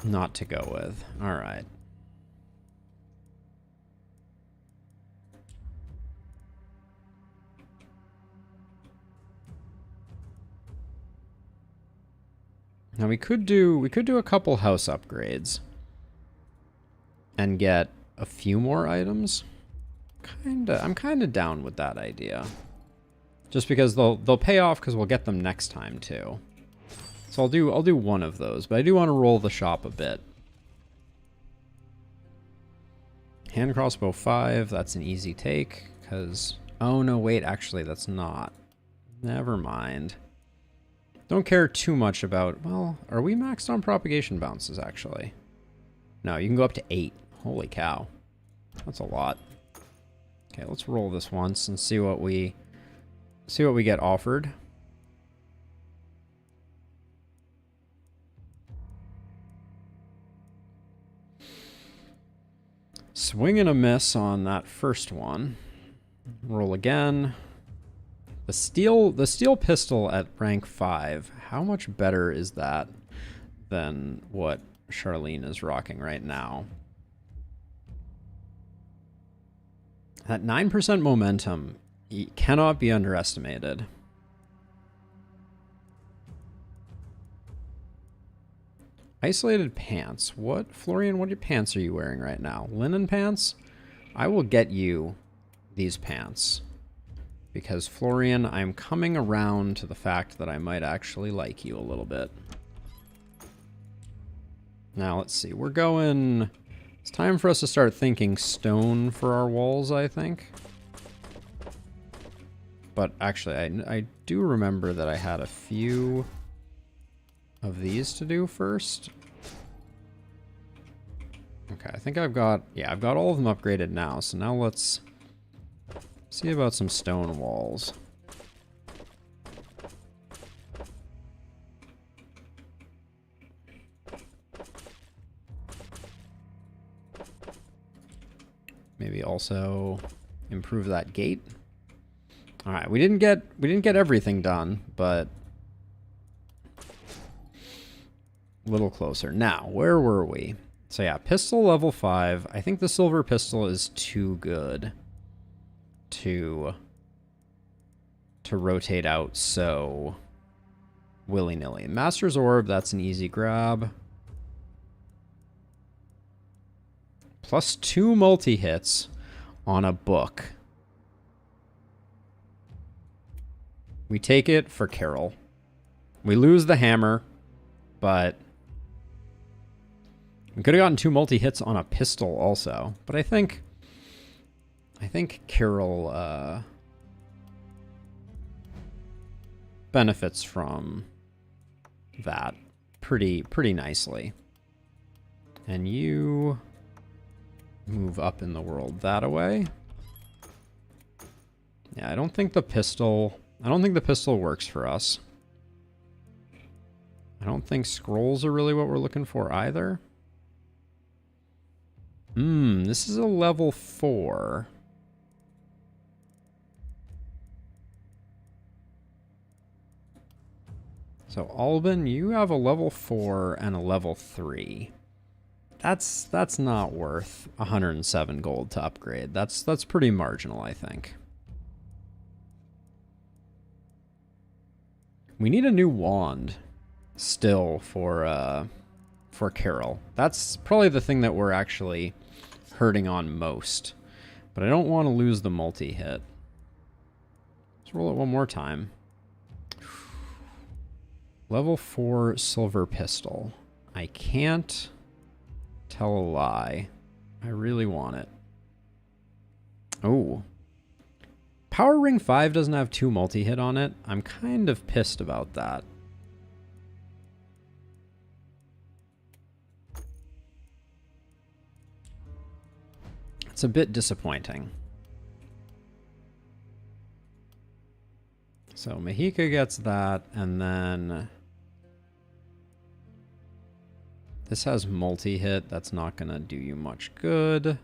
A: with. All right. Now we could do a couple house upgrades and get a few more items. I'm kinda down with that idea. Just because they'll pay off because we'll get them next time too. So I'll do one of those, but I do want to roll the shop a bit. Hand crossbow 5, that's an easy take, because... Oh no, wait, actually that's not. Never mind. Don't care too much about... Well, are we maxed on propagation bounces, actually? No, you can go up to 8. Holy cow. That's a lot. Okay, let's roll this once and see what we get offered. Swing and a miss on that first one. Roll again. The steel pistol at rank 5, how much better is that than what Charlene is rocking right now? That 9% momentum cannot be underestimated. Isolated pants. What, Florian, what pants are you wearing right now? Linen pants? I will get you these pants. Because, Florian, I'm coming around to the fact that I might actually like you a little bit. Now, let's see. We're going... It's time for us to start thinking stone for our walls, I think. But, actually, I do remember that I had a few of these to do first. Okay, I think I've got... Yeah, I've got all of them upgraded now. So now let's... see about some stone walls. Maybe also improve that gate. All right, we didn't get everything done, but a little closer. Now, where were we? So yeah, pistol level 5. I think the silver pistol is too good to rotate out so willy-nilly. Master's Orb, that's an easy grab. Plus 2 multi-hits on a book. We take it for Carol. We lose the hammer, but we could have gotten 2 multi-hits on a pistol also. But I think Carol benefits from that pretty nicely. And you move up in the world that way. Yeah, I don't think the pistol works for us. I don't think scrolls are really what we're looking for either. This is a level 4. So Alban, you have a level 4 and a level 3. That's not worth 107 gold to upgrade. That's pretty marginal, I think. We need a new wand still for Carol. That's probably the thing that we're actually hurting on most. But I don't want to lose the multi-hit. Let's roll it one more time. Level 4 silver pistol. I can't tell a lie. I really want it. Oh. Power Ring 5 doesn't have 2 multi-hit on it. I'm kind of pissed about that. It's a bit disappointing. So Mahika gets that, and then this has multi-hit. That's not going to do you much good.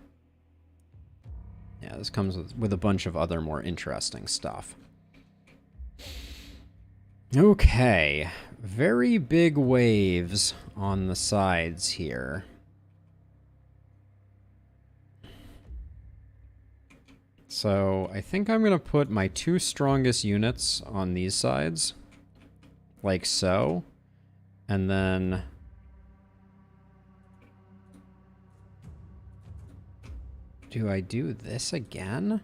A: Yeah, this comes with a bunch of other more interesting stuff. Okay, very big waves on the sides here. So I think I'm going to put my 2 strongest units on these sides, like so, and then do I do this again?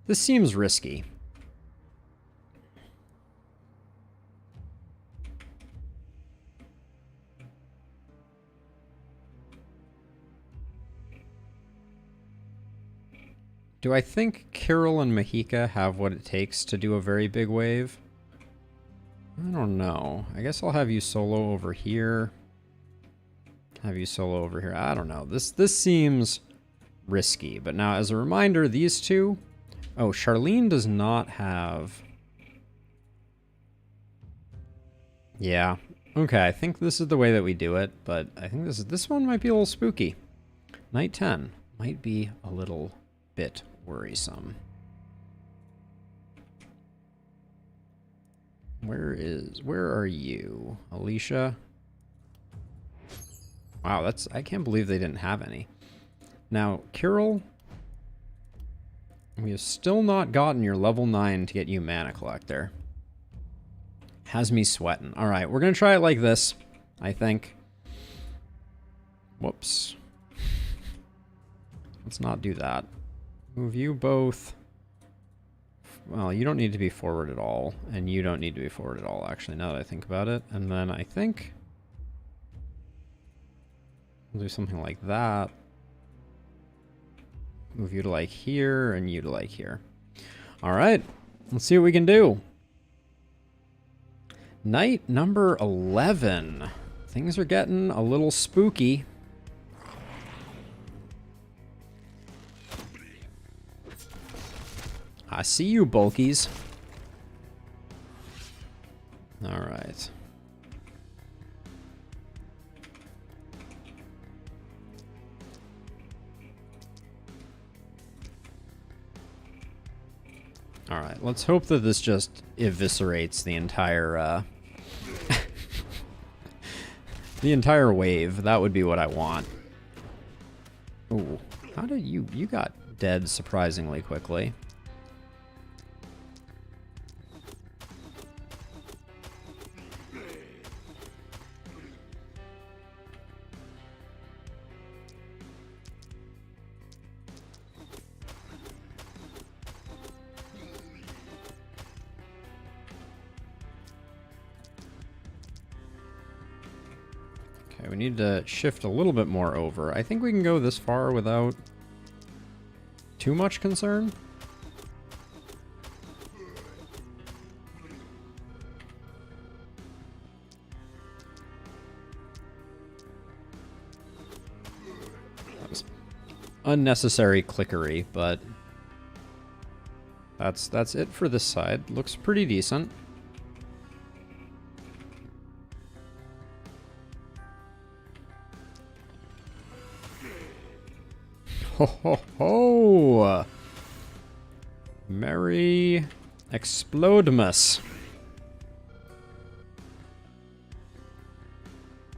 A: This seems risky. Do I think Carol and Mahika have what it takes to do a very big wave? I don't know. I guess I'll have you solo over here. Have you solo over here. I don't know. This seems risky. But now, as a reminder, these two... Oh, Charlene does not have... Yeah. Okay, I think this is the way that we do it. But I think this one might be a little spooky. Night 10 might be a little bit worrisome. Where are you? Alicia? Wow, I can't believe they didn't have any. Now, Carol, we have still not gotten your level 9 to get you Mana Collector. Has me sweating. All right, we're going to try it like this, I think. Whoops. Let's not do that. Move you both. Well, you don't need to be forward at all, and you don't need to be forward at all, actually, now that I think about it. And then I think we'll do something like that. Move you to like here, and you to like here. All right, let's see what we can do. Night number 11. Things are getting a little spooky. I see you, bulkies. All right. All right, let's hope that this just eviscerates the entire the entire wave. That would be what I want. Ooh, how did you got dead surprisingly quickly. Okay, we need to shift a little bit more over. I think we can go this far without too much concern. That was unnecessary clickery, but that's it for this side. Looks pretty decent. Ho ho ho! Merry Explodemus.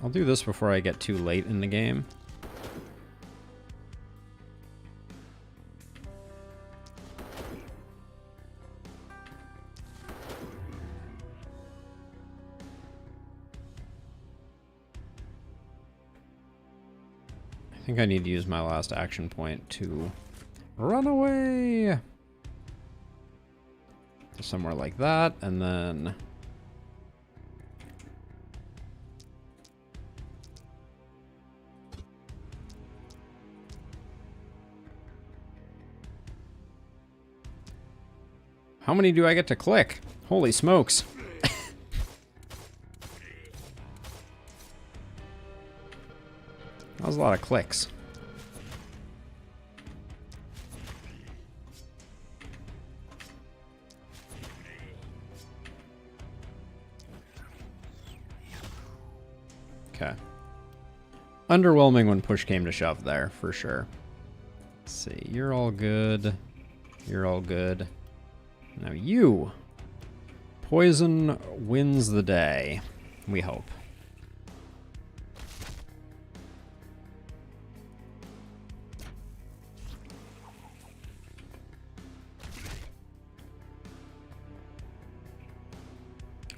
A: I'll do this before I get too late in the game. I think I need to use my last action point to run away to somewhere like that, and then how many do I get to click? Holy smokes. That was a lot of clicks. Okay. Underwhelming when push came to shove there, for sure. Let's see, you're all good. You're all good. Now you. Poison wins the day. We hope.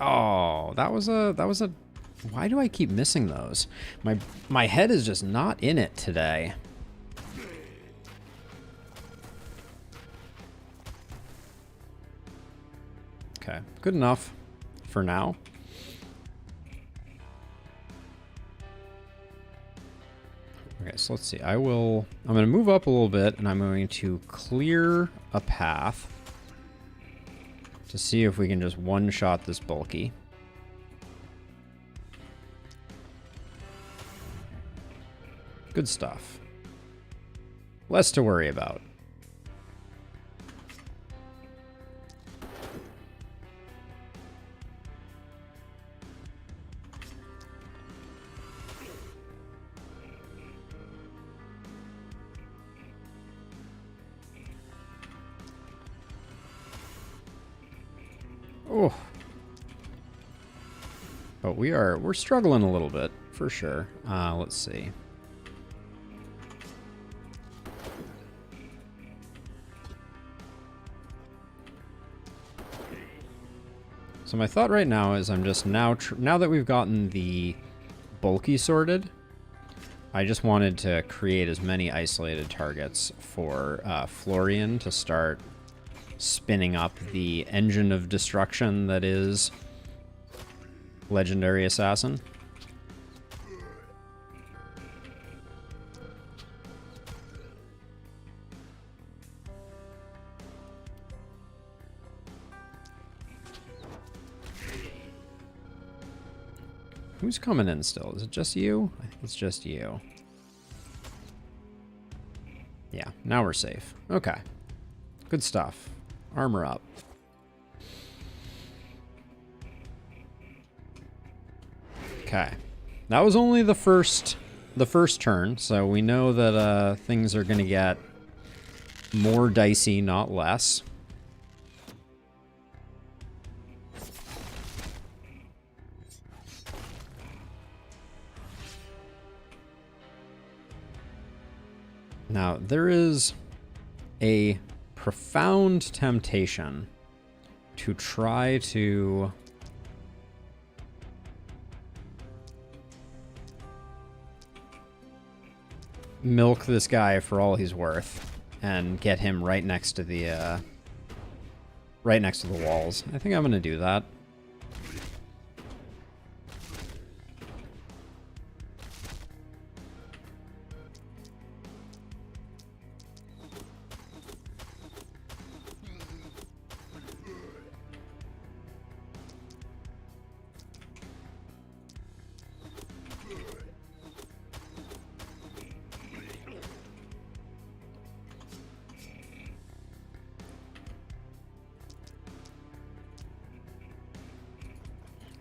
A: Oh, that was a why do I keep missing those? My head is just not in it today. Okay, good enough for now. Okay, so let's see. I'm going to move up a little bit, and I'm going to clear a path to see if we can just one-shot this bulky. Good stuff. Less to worry about. Oh. But we're struggling a little bit, for sure. Let's see. So my thought right now is I'm just now that we've gotten the bulky sorted, I just wanted to create as many isolated targets for Florian to start spinning up the engine of destruction that is Legendary Assassin. Who's coming in still? Is it just you? I think it's just you. Yeah, now we're safe. Okay. Good stuff. Armor up. Okay. That was only the first turn, so we know that things are going to get more dicey, not less. Now, there is a profound temptation to try to milk this guy for all he's worth and get him right next to the walls. I think I'm gonna do that.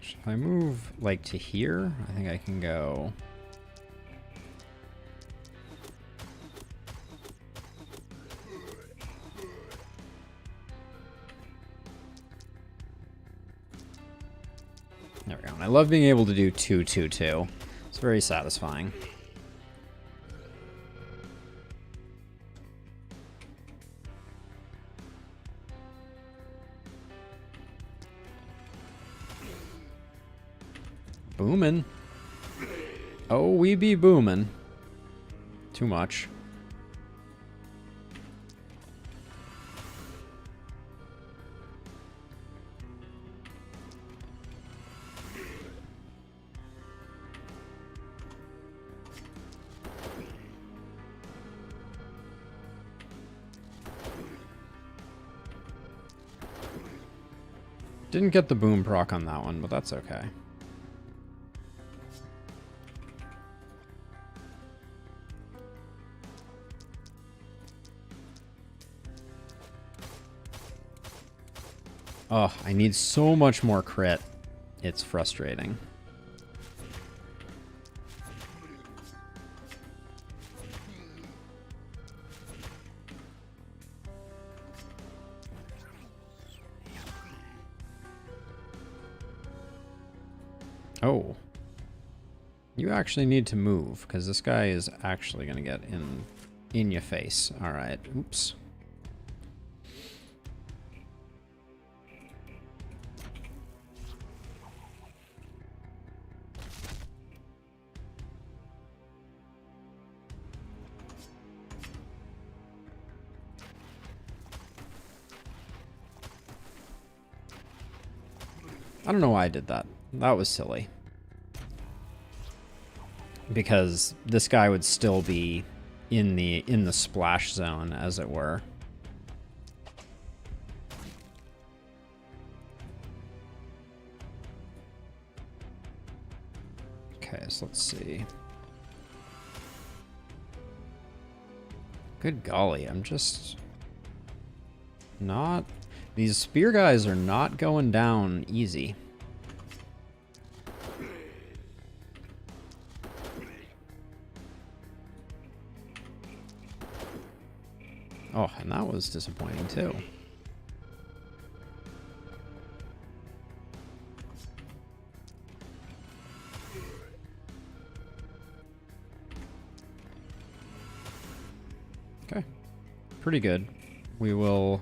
A: If I move, like, to here, I think I can go... There we go. And I love being able to do 2, 2, 2. It's very satisfying. Boomin'. Oh, we be boomin'. Too much. Didn't get the boom proc on that one, but that's okay. Oh, I need so much more crit. It's frustrating. Oh. You actually need to move, because this guy is actually going to get in your face. Alright, oops. I don't know why I did that. That was silly. Because this guy would still be in the splash zone, as it were. Okay, so let's see. Good golly, I'm just not... These spear guys are not going down easy. Oh, and that was disappointing too. Okay. Pretty good. We will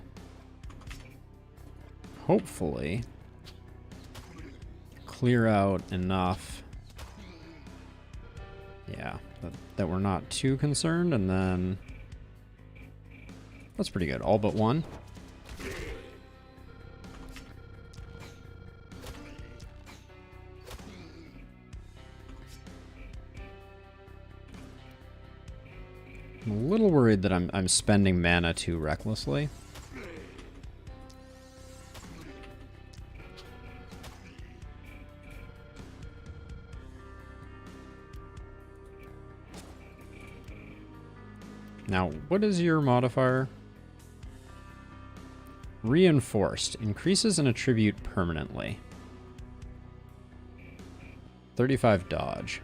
A: hopefully clear out enough. Yeah, that we're not too concerned, and then that's pretty good. All but one. I'm a little worried that I'm spending mana too recklessly. Now, what is your modifier? Reinforced. Increases an attribute permanently. 35 dodge.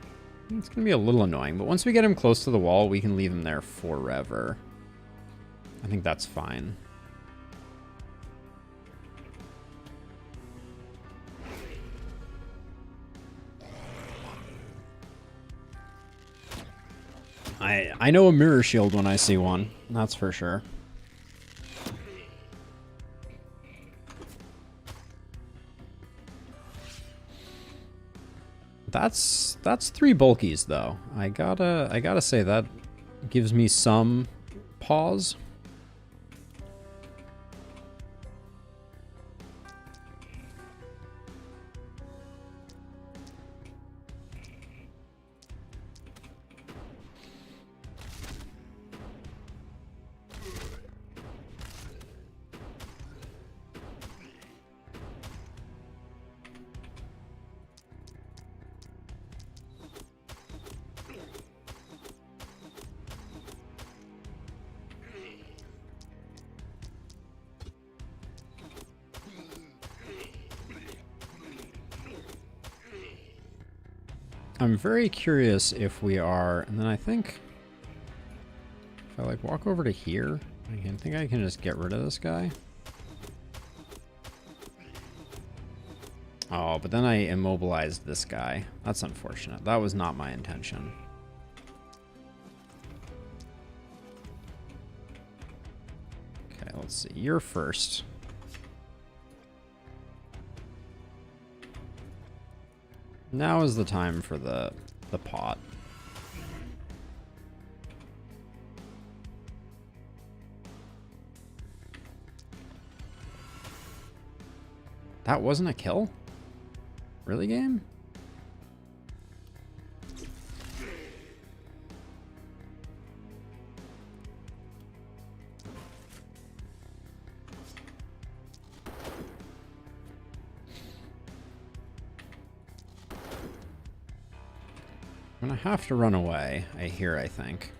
A: It's going to be a little annoying, but once we get him close to the wall, we can leave him there forever. I think that's fine. I know a mirror shield when I see one, that's for sure. That's 3 bulkies though. I gotta say that gives me some pause. I'm very curious if we are, and then I think if I like walk over to here, I think I can just get rid of this guy. Oh, but then I immobilized this guy. That's unfortunate. That was not my intention. Okay, let's see. You're first. Now is the time for the pot. That wasn't a kill? Really, game? I'm gonna have to run away, I think.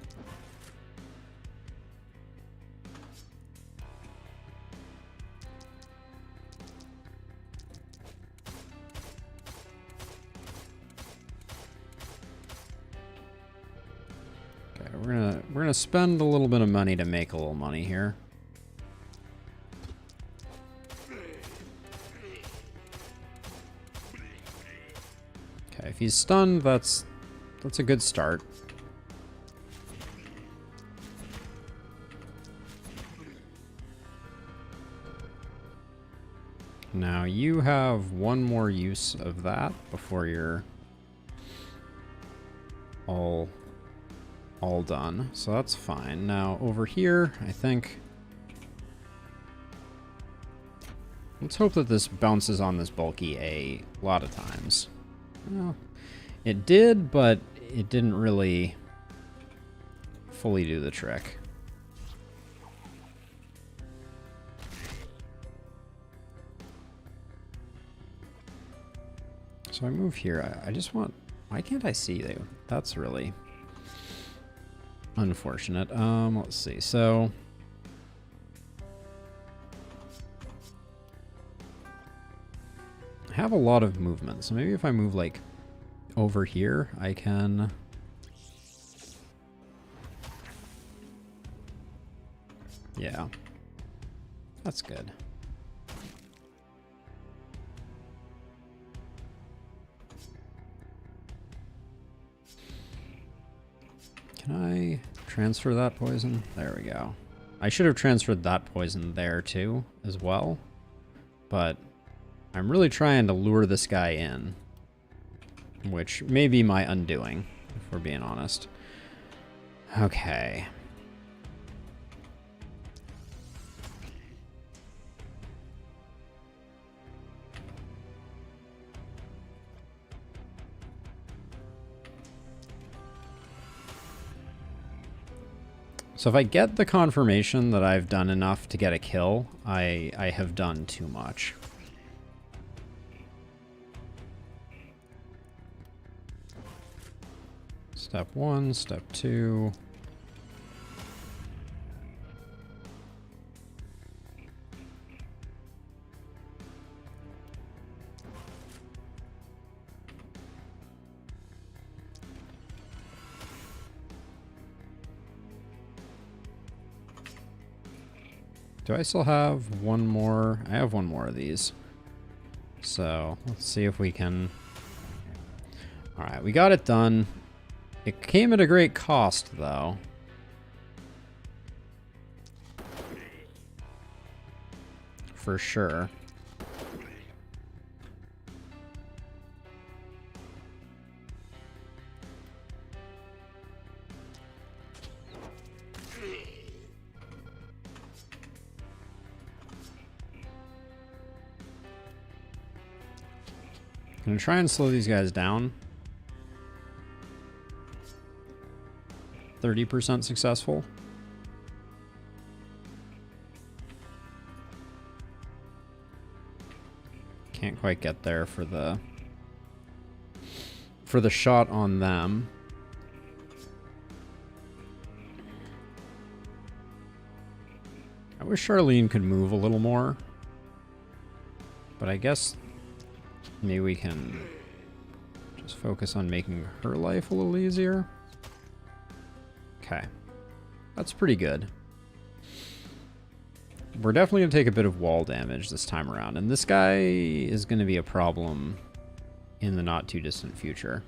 A: Okay, we're gonna spend a little bit of money to make a little money here. Okay, if he's stunned, that's a good start. Now you have one more use of that before you're all done. So that's fine. Now over here, I think let's hope that this bounces on this bulky a lot of times. Well, it did, but it didn't really fully do the trick. So I move here. I just want... Why can't I see you? That's really unfortunate. Let's see. So... I have a lot of movement. So maybe if I move, like, over here, I can... Yeah. That's good. Can I transfer that poison? There we go. I should have transferred that poison there too, as well. But I'm really trying to lure this guy in, which may be my undoing, if we're being honest. Okay. So if I get the confirmation that I've done enough to get a kill, I have done too much. Step 1, step 2. Do I still have one more? I have one more of these. So let's see if we can... Alright, we got it done. It came at a great cost, though. For sure. I'm gonna try and slow these guys down. 30% successful. Can't quite get there for the shot on them. I wish Charlene could move a little more, but I guess maybe we can Just focus on making her life a little easier. Okay. That's pretty good. We're definitely going to take a bit of wall damage this time around, and this guy is going to be a problem in the not too distant future.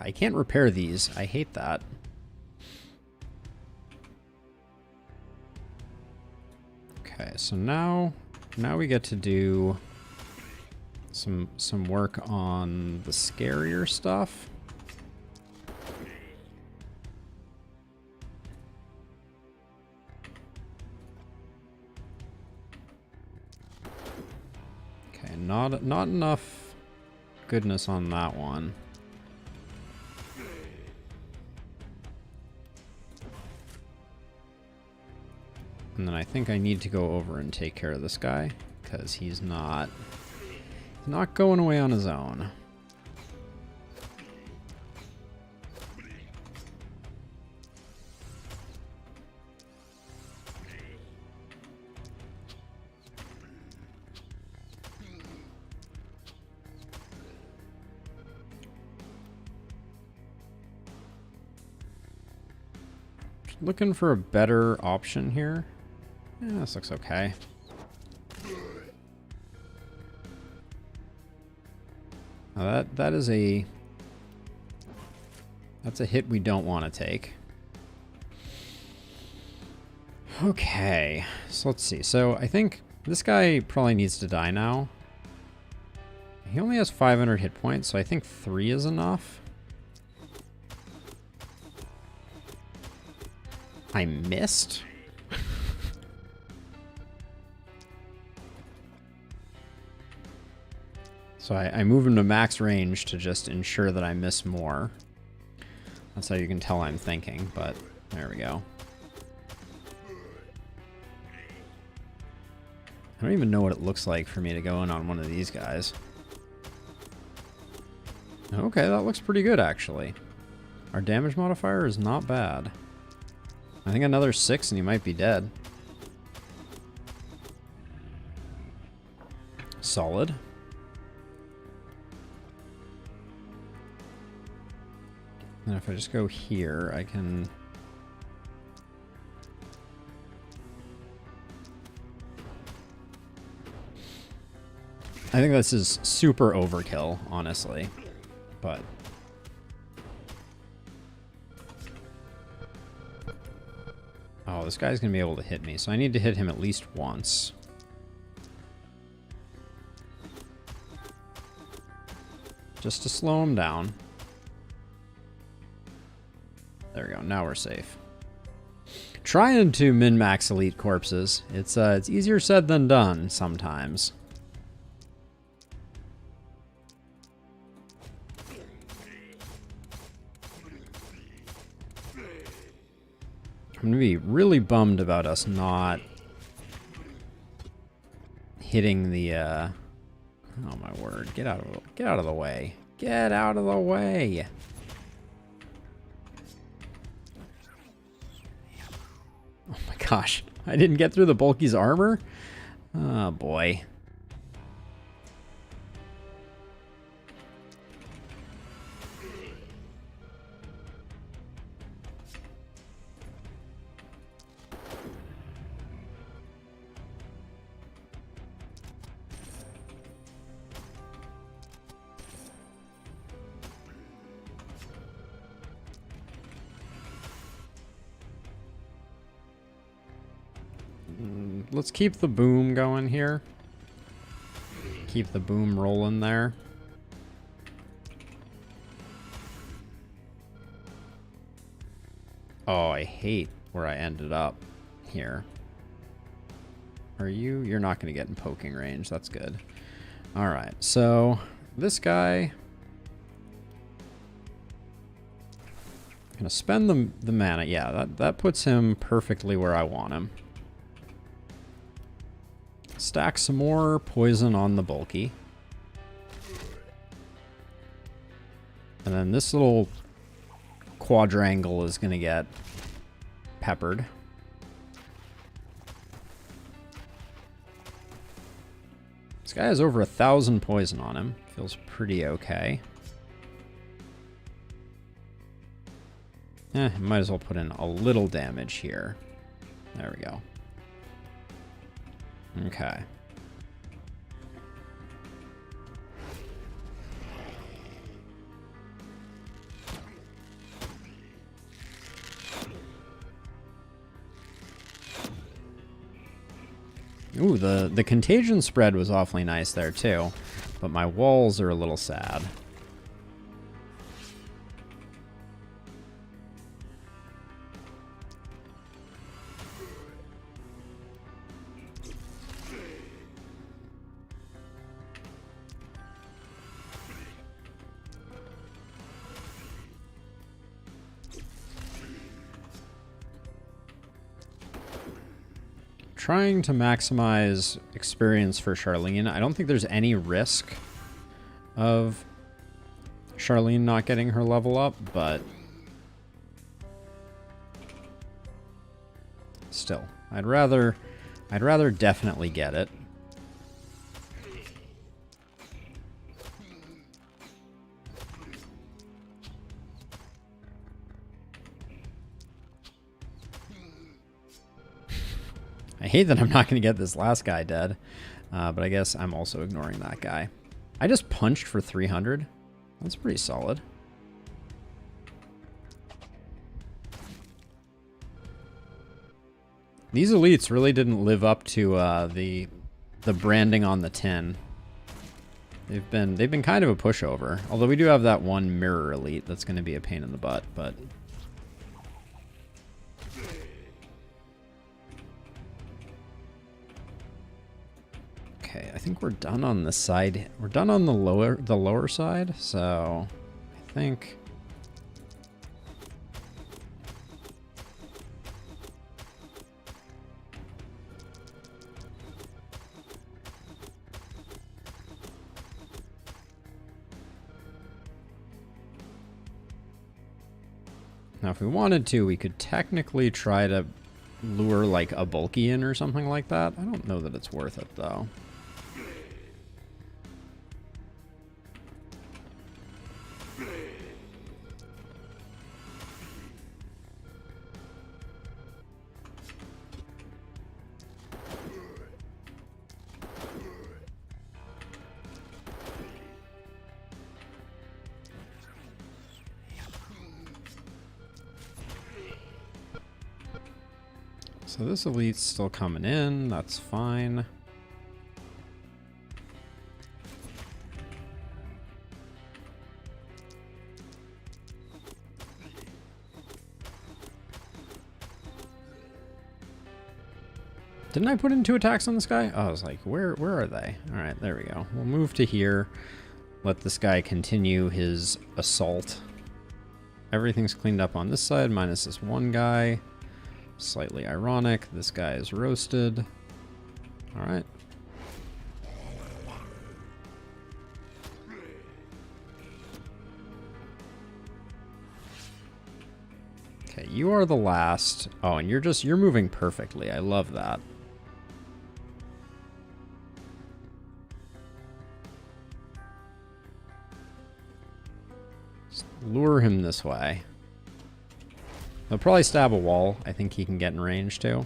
A: I can't repair these. I hate that. Okay, so now we get to do some work on the scarier stuff. Okay, not enough goodness on that one. And then I think I need to go over and take care of this guy, because he's not going away on his own. Looking for a better option here. Yeah, this looks okay. Now that's a hit we don't want to take. Okay, so let's see. So I think this guy probably needs to die now. He only has 500 hit points, so I think 3 is enough. I missed? So I move him to max range to just ensure that I miss more. That's how you can tell I'm thinking, but there we go. I don't even know what it looks like for me to go in on one of these guys. Okay, that looks pretty good, actually. Our damage modifier is not bad. I think another 6 and he might be dead. Solid. And if I just go here, I can... I think this is super overkill, honestly. But... oh, this guy's gonna be able to hit me, so I need to hit him at least once. Just to slow him down. There we go, now we're safe. Trying to min-max elite corpses. It's easier said than done sometimes. I'm gonna be really bummed about us not hitting the oh my word, get out of the way. Get out of the way. Oh my gosh, I didn't get through the bulky's armor? Oh boy. Let's keep the boom going here. Keep the boom rolling there. Oh, I hate where I ended up here. Are you? You're not going to get in poking range. That's good. All right, so this guy... I'm going to spend the mana. Yeah, that puts him perfectly where I want him. Stack some more poison on the bulky. And then this little quadrangle is going to get peppered. This guy has over 1,000 poison on him. Feels pretty okay. Might as well put in a little damage here. There we go. Okay. Ooh, the contagion spread was awfully nice there too, but my walls are a little sad. Trying to maximize experience for Charlene. I don't think there's any risk of Charlene not getting her level up, but still, I'd rather definitely get it. I hate that I'm not going to get this last guy dead, but I guess I'm also ignoring that guy. I just punched for 300. That's pretty solid. These elites really didn't live up to the branding on the tin. They've been kind of a pushover. Although we do have that one mirror elite that's going to be a pain in the butt, but. Okay, I think we're done on the side. We're done on the lower side, so I think now if we wanted to, we could technically try to lure like a bulky in or something like that. I don't know that it's worth it though. So this elite's still coming in, that's fine. Didn't I put in 2 attacks on this guy? Oh, I was like, where are they? All right, there we go. We'll move to here. Let this guy continue his assault. Everything's cleaned up on this side, minus this one guy. Slightly ironic. This guy is roasted. All right. Okay, you are the last. Oh, and you're moving perfectly. I love that. Just lure him this way. He'll probably stab a wall. I think he can get in range too.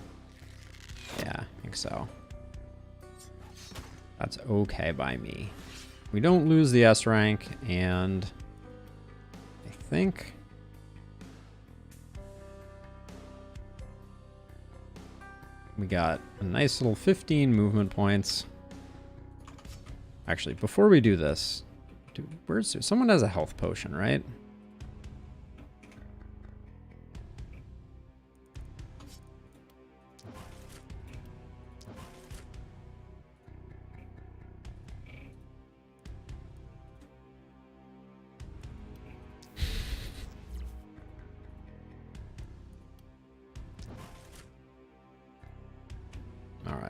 A: Yeah, I think so. That's okay by me. We don't lose the S rank, and I think we got a nice little 15 movement points. Actually, before we do this, someone has a health potion, right?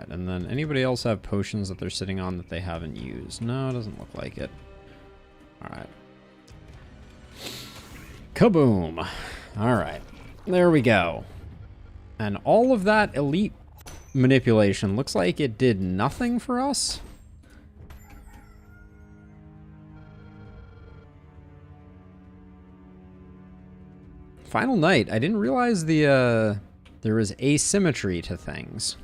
A: And then anybody else have potions that they're sitting on that they haven't used? No, it doesn't look like it. Alright. Kaboom! Alright. There we go. And all of that elite manipulation looks like it did nothing for us. Final night. I didn't realize there was asymmetry to things.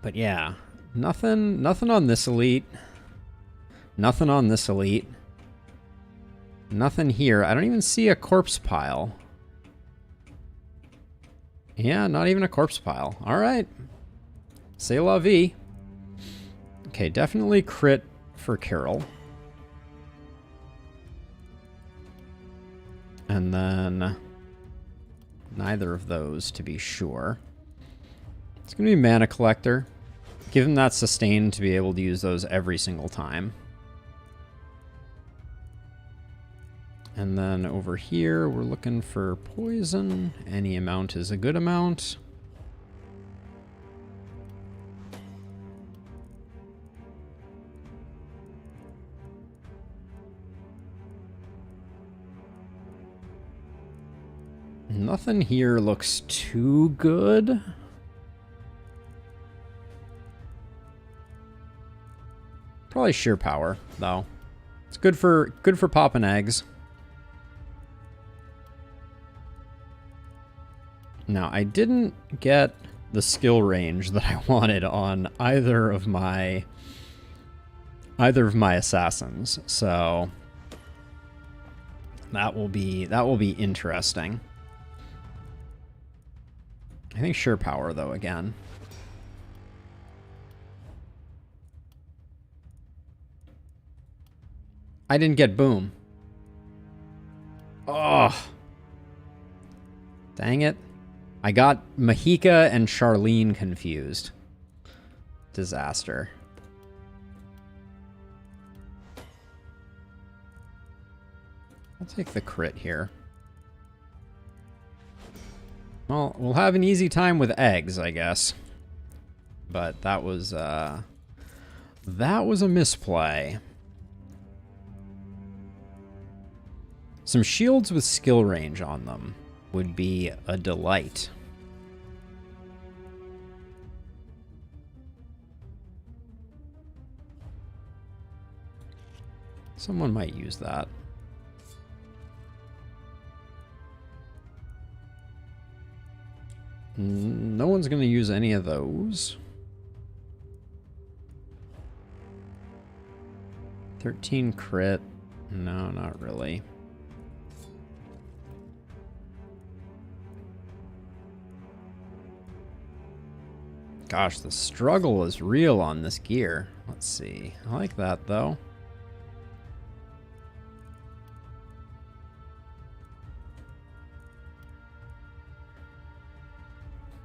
A: But yeah, nothing on this elite. Nothing on this elite. Nothing here. I don't even see a corpse pile. Yeah, not even a corpse pile. All right. C'est la vie. Okay, definitely crit for Carol. And then neither of those, to be sure. It's going to be Mana Collector. Give him that sustain to be able to use those every single time. And then over here, we're looking for poison. Any amount is a good amount. Nothing here looks too good. Probably sheer power, though. It's good for popping eggs. Now, I didn't get the skill range that I wanted on either of my assassins, so that will be interesting. I think sure power though again. I didn't get boom. Oh. Dang it. I got Mahika and Charlene confused. Disaster. I'll take the crit here. Well, we'll have an easy time with eggs, I guess. But that was a misplay. Some shields with skill range on them would be a delight. Someone might use that. No one's going to use any of those. 13 crit. No, not really. Gosh, the struggle is real on this gear. Let's see. I like that, though.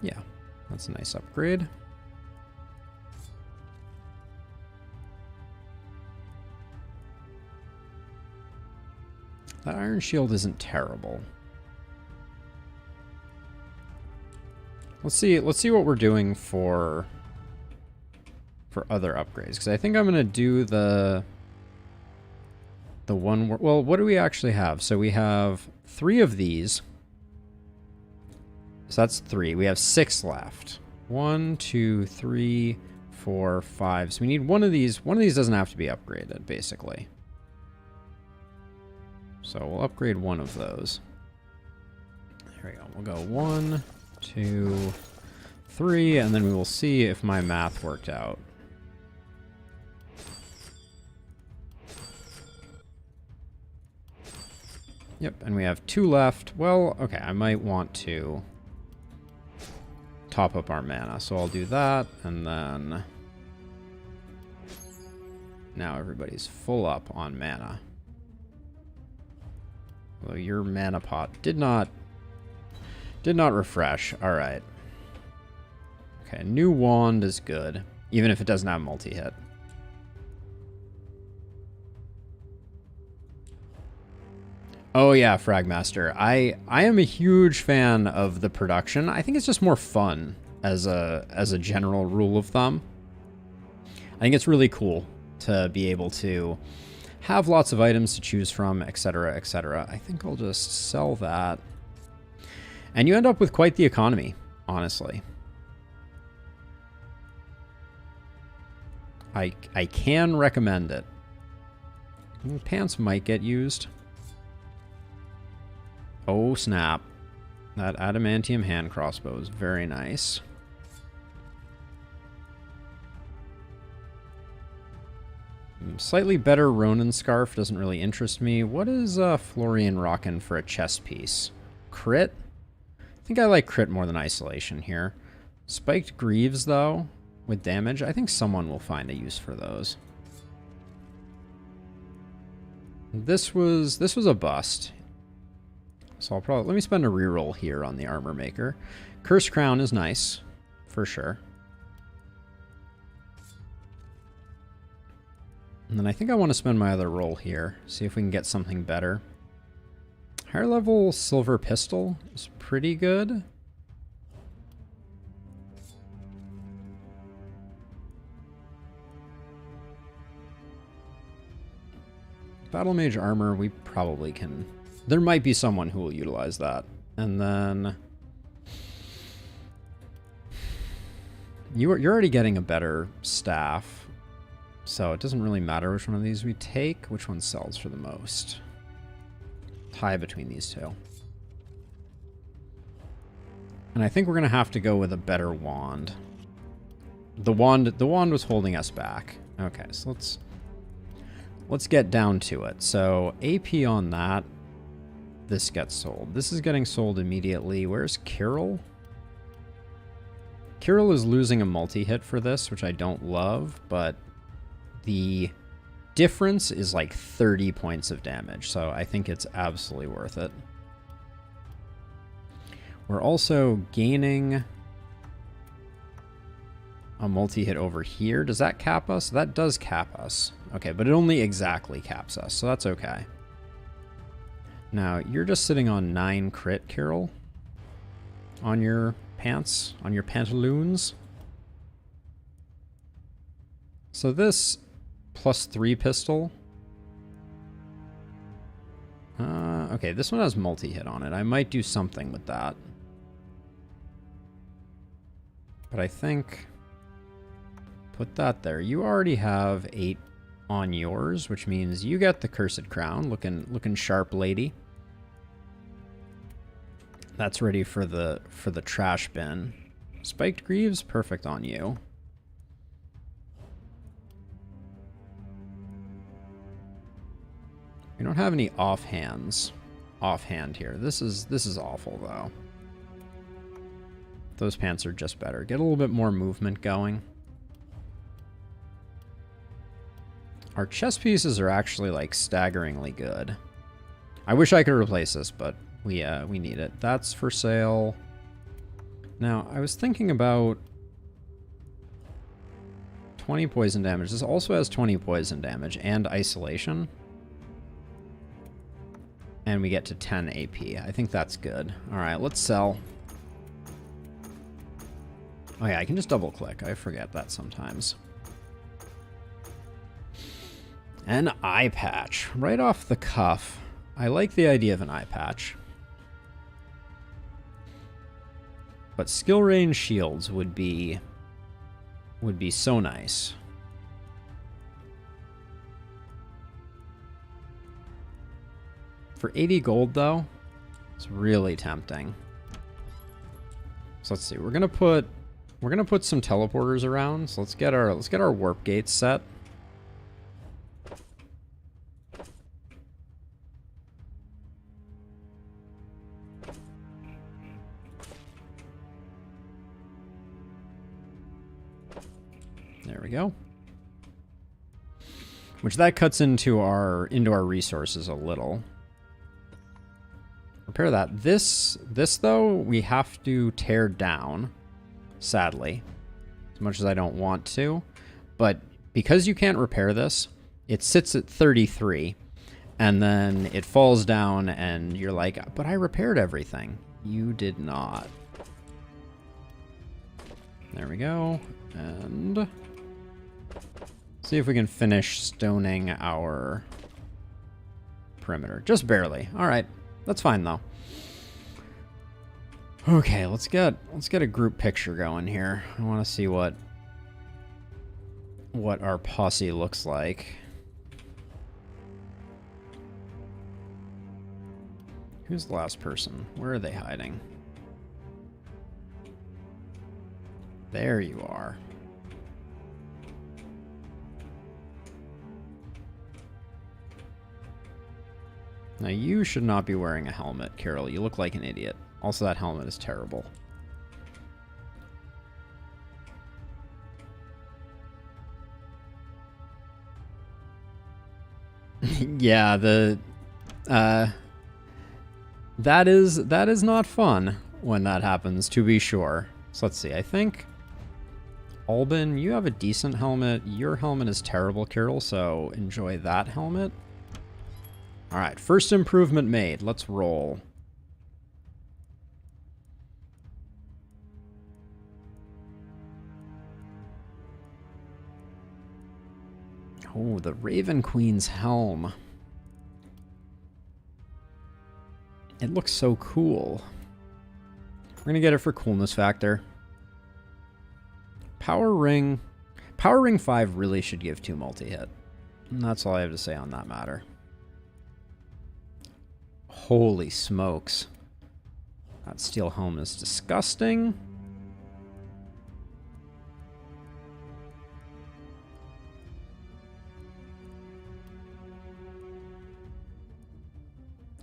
A: Yeah, that's a nice upgrade. The Iron Shield isn't terrible. Let's see what we're doing for other upgrades, because I think I'm gonna do the one. Well, what do we actually have? So we have 3 of these. So that's 3. We have 6 left. 1, 2, 3, 4, 5. So we need one of these. One of these doesn't have to be upgraded, basically. So we'll upgrade one of those. There we go. We'll go 1, 2, 3, and then we will see if my math worked out. Yep, and we have 2 left. Well, okay, I might want to top up our mana, so I'll do that, and then now everybody's full up on mana. Although your mana pot did not refresh. All right. Okay, new wand is good, even if it doesn't have multi-hit. Oh yeah, Fragmaster. I am a huge fan of the production. I think it's just more fun as a general rule of thumb. I think it's really cool to be able to have lots of items to choose from, etc., etc. I think I'll just sell that. And you end up with quite the economy, honestly. I can recommend it. Pants might get used. Oh, snap. That adamantium hand crossbow is very nice. Slightly better Ronin scarf doesn't really interest me. What is Florian rocking for a chest piece? Crit? I think I like crit more than isolation here. Spiked greaves, though, with damage. I think someone will find a use for those. This was a bust. So I'll probably... Let me spend a reroll here on the armor maker. Curse crown is nice, for sure. And then I think I want to spend my other roll here. See if we can get something better. Higher level silver pistol is pretty good. Battle mage armor, we probably can... There might be someone who will utilize that. And then... You're already getting a better staff. So it doesn't really matter which one of these we take. Which one sells for the most? Tie between these two. And I think we're going to have to go with a better wand. The wand was holding us back. Okay, so let's get down to it. So AP on that. This gets sold. This is getting sold immediately. Where's Kirill? Kirill is losing a multi-hit for this, which I don't love, but the difference is like 30 points of damage, so I think it's absolutely worth it. We're also gaining a multi-hit over here. Does that cap us? That does cap us. Okay, but it only exactly caps us, so that's okay. Now, you're just sitting on 9 crit, Kirill, on your pants, on your pantaloons. So this +3 pistol. Okay, this one has multi-hit on it. I might do something with that. But I think... Put that there. You already have 8 on yours, which means you get the Cursed Crown. Looking sharp, lady. That's ready for the trash bin. Spiked Greaves, perfect on you. We don't have any offhand here. This is awful though. Those pants are just better. Get a little bit more movement going. Our chest pieces are actually like staggeringly good. I wish I could replace this, but we need it. That's for sale. Now, I was thinking about 20 poison damage. This also has 20 poison damage and isolation. And we get to 10 AP. I think that's good. All right, let's sell. Oh yeah, I can just double click. I forget that sometimes. An eye patch. Right off the cuff. I like the idea of an eye patch. But skill range shields would be so nice. For 80 gold though, it's really tempting. So let's see. We're gonna put some teleporters around. So let's get our warp gates set. There we go. Which that cuts into our resources a little. Repair that. This though, we have to tear down, sadly. As much as I don't want to. But because you can't repair this, it sits at 33. And then it falls down and you're like, but I repaired everything. You did not. There we go. And see if we can finish stoning our perimeter. Just barely. All right. That's fine though. Okay, let's get a group picture going here. I want to see what our posse looks like. Who's the last person? Where are they hiding? There you are. Now you should not be wearing a helmet, Carol. You look like an idiot. Also, that helmet is terrible. Yeah, that is not fun when that happens, to be sure. So let's see. I think Albin, you have a decent helmet. Your helmet is terrible, Carol, so enjoy that helmet. All right, first improvement made. Let's roll. Oh, the Raven Queen's helm. It looks so cool. We're going to get it for coolness factor. Power Ring 5 really should give 2 multi-hit. And that's all I have to say on that matter. Holy smokes. That steel helm is disgusting.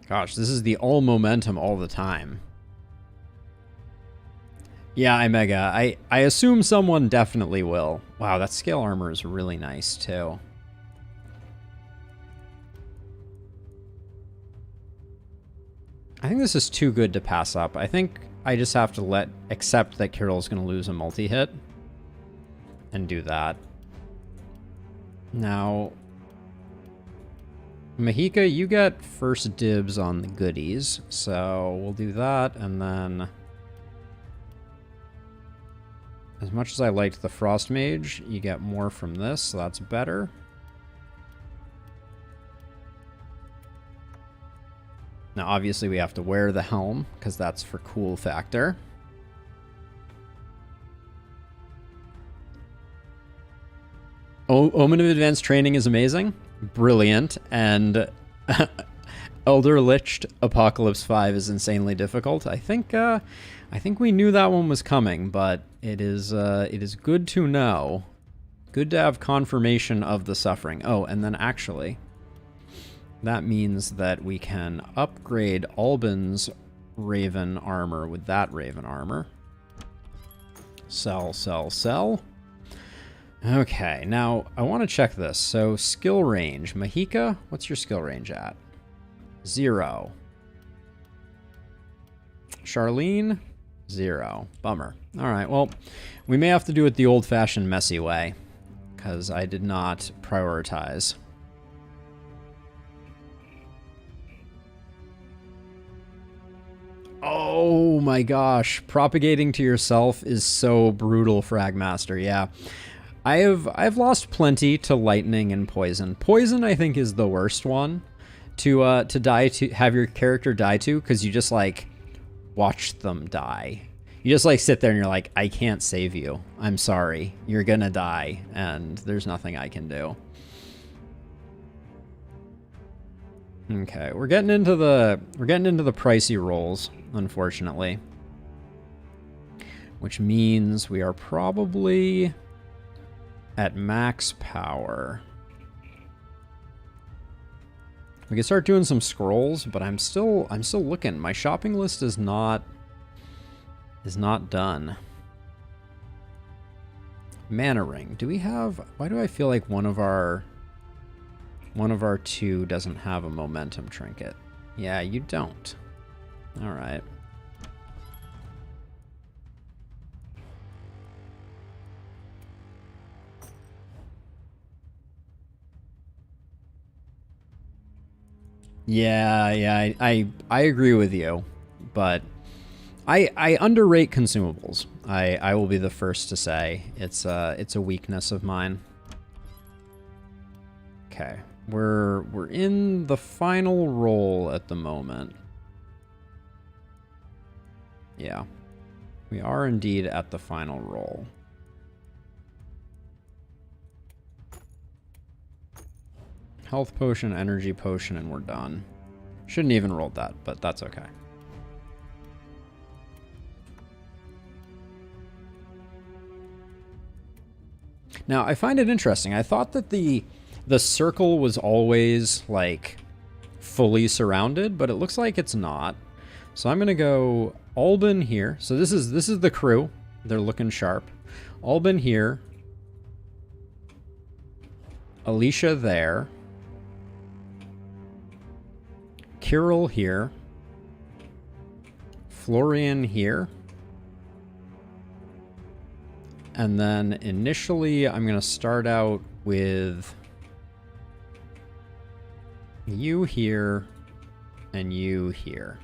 A: Gosh, this is the all momentum all the time. Yeah, Imega. I assume someone definitely will. Wow, that scale armor is really nice, too. I think this is too good to pass up. I think I just have to accept that Carol's going to lose a multi-hit. And do that. Now, Mahika, you get first dibs on the goodies. So we'll do that, and then... As much as I liked the Frost Mage, you get more from this, so that's better. Now, obviously, we have to wear the helm, because that's for cool factor. Omen of Advanced Training is amazing. Brilliant. And Elder Liched Apocalypse 5 is insanely difficult. I think we knew that one was coming, but it is good to know. Good to have confirmation of the suffering. Oh, and then actually, that means that we can upgrade Albin's Raven armor with that Raven armor. Sell, sell, sell. Okay, now I want to check this. So skill range. Mahika, what's your skill range at? 0. Charlene, 0. Bummer. All right, well, we may have to do it the old-fashioned messy way, because I did not prioritize. Oh my gosh, propagating to yourself is so brutal, Fragmaster. Yeah, I've lost plenty to lightning and poison. Poison, I think, is the worst one to die to, have your character die to, because you just like watch them die. You just like sit there and you're like, I can't save you. I'm sorry, you're gonna die, and there's nothing I can do. Okay, we're getting into the pricey rolls, unfortunately, which means we are probably at max power. We can start doing some scrolls, but I'm still looking. My shopping list is not done. Mana ring. Do we have? Why do I feel like one of our two doesn't have a momentum trinket? Yeah, you don't. All right. Yeah, I agree with you, but I underrate consumables. I will be the first to say it's a weakness of mine. Okay, we're in the final roll at the moment. Yeah, we are indeed at the final roll. Health potion, energy potion, and we're done. Shouldn't even rolled that, but that's okay. Now, I find it interesting. I thought that the circle was always, like, fully surrounded, but it looks like it's not. So I'm going to go Alban here. So this is the crew. They're looking sharp. Alban here. Alicia there. Kirill here. Florian here. And then initially I'm going to start out with you here and you here.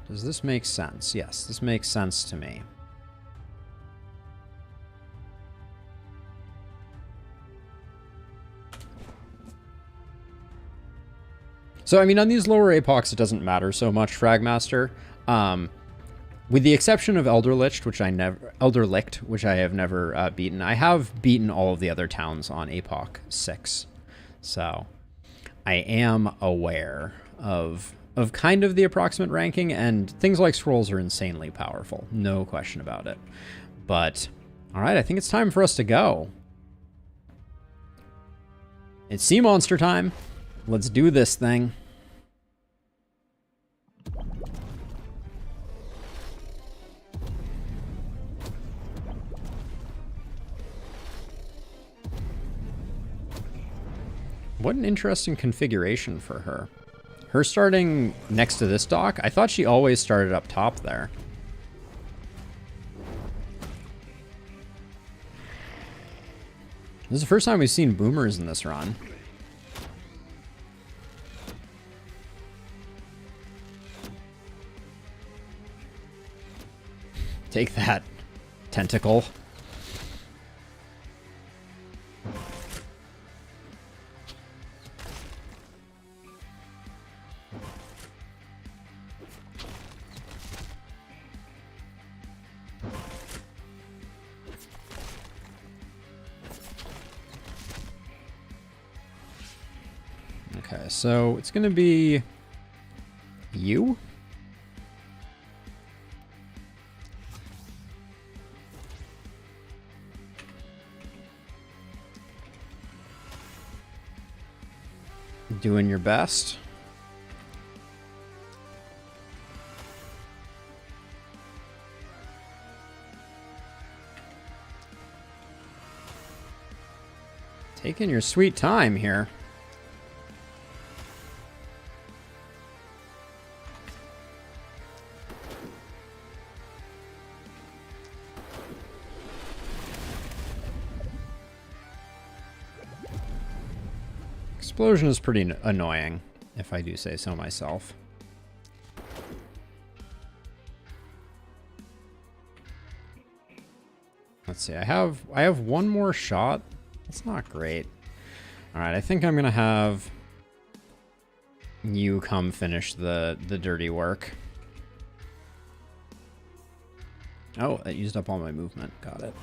A: Does this make sense? Yes, this makes sense to me. So, I mean, on these lower Apocs, it doesn't matter so much, Fragmaster. With the exception of Elderlicht, which I have never beaten. I have beaten all of the other towns on Apoc 6. So, I am aware of kind of the approximate ranking, and things like scrolls are insanely powerful. No question about it. But, alright, I think it's time for us to go. It's sea monster time. Let's do this thing. What an interesting configuration for her. Her starting next to this dock, I thought she always started up top there. This is the first time we've seen boomers in this run. Take that, tentacle. Okay, so it's gonna be you. Doing your best. Taking your sweet time here. Explosion is pretty annoying, if I do say so myself. Let's see, I have one more shot. That's not great. Alright, I think I'm gonna have you come finish the dirty work. Oh, that used up all my movement. Got it.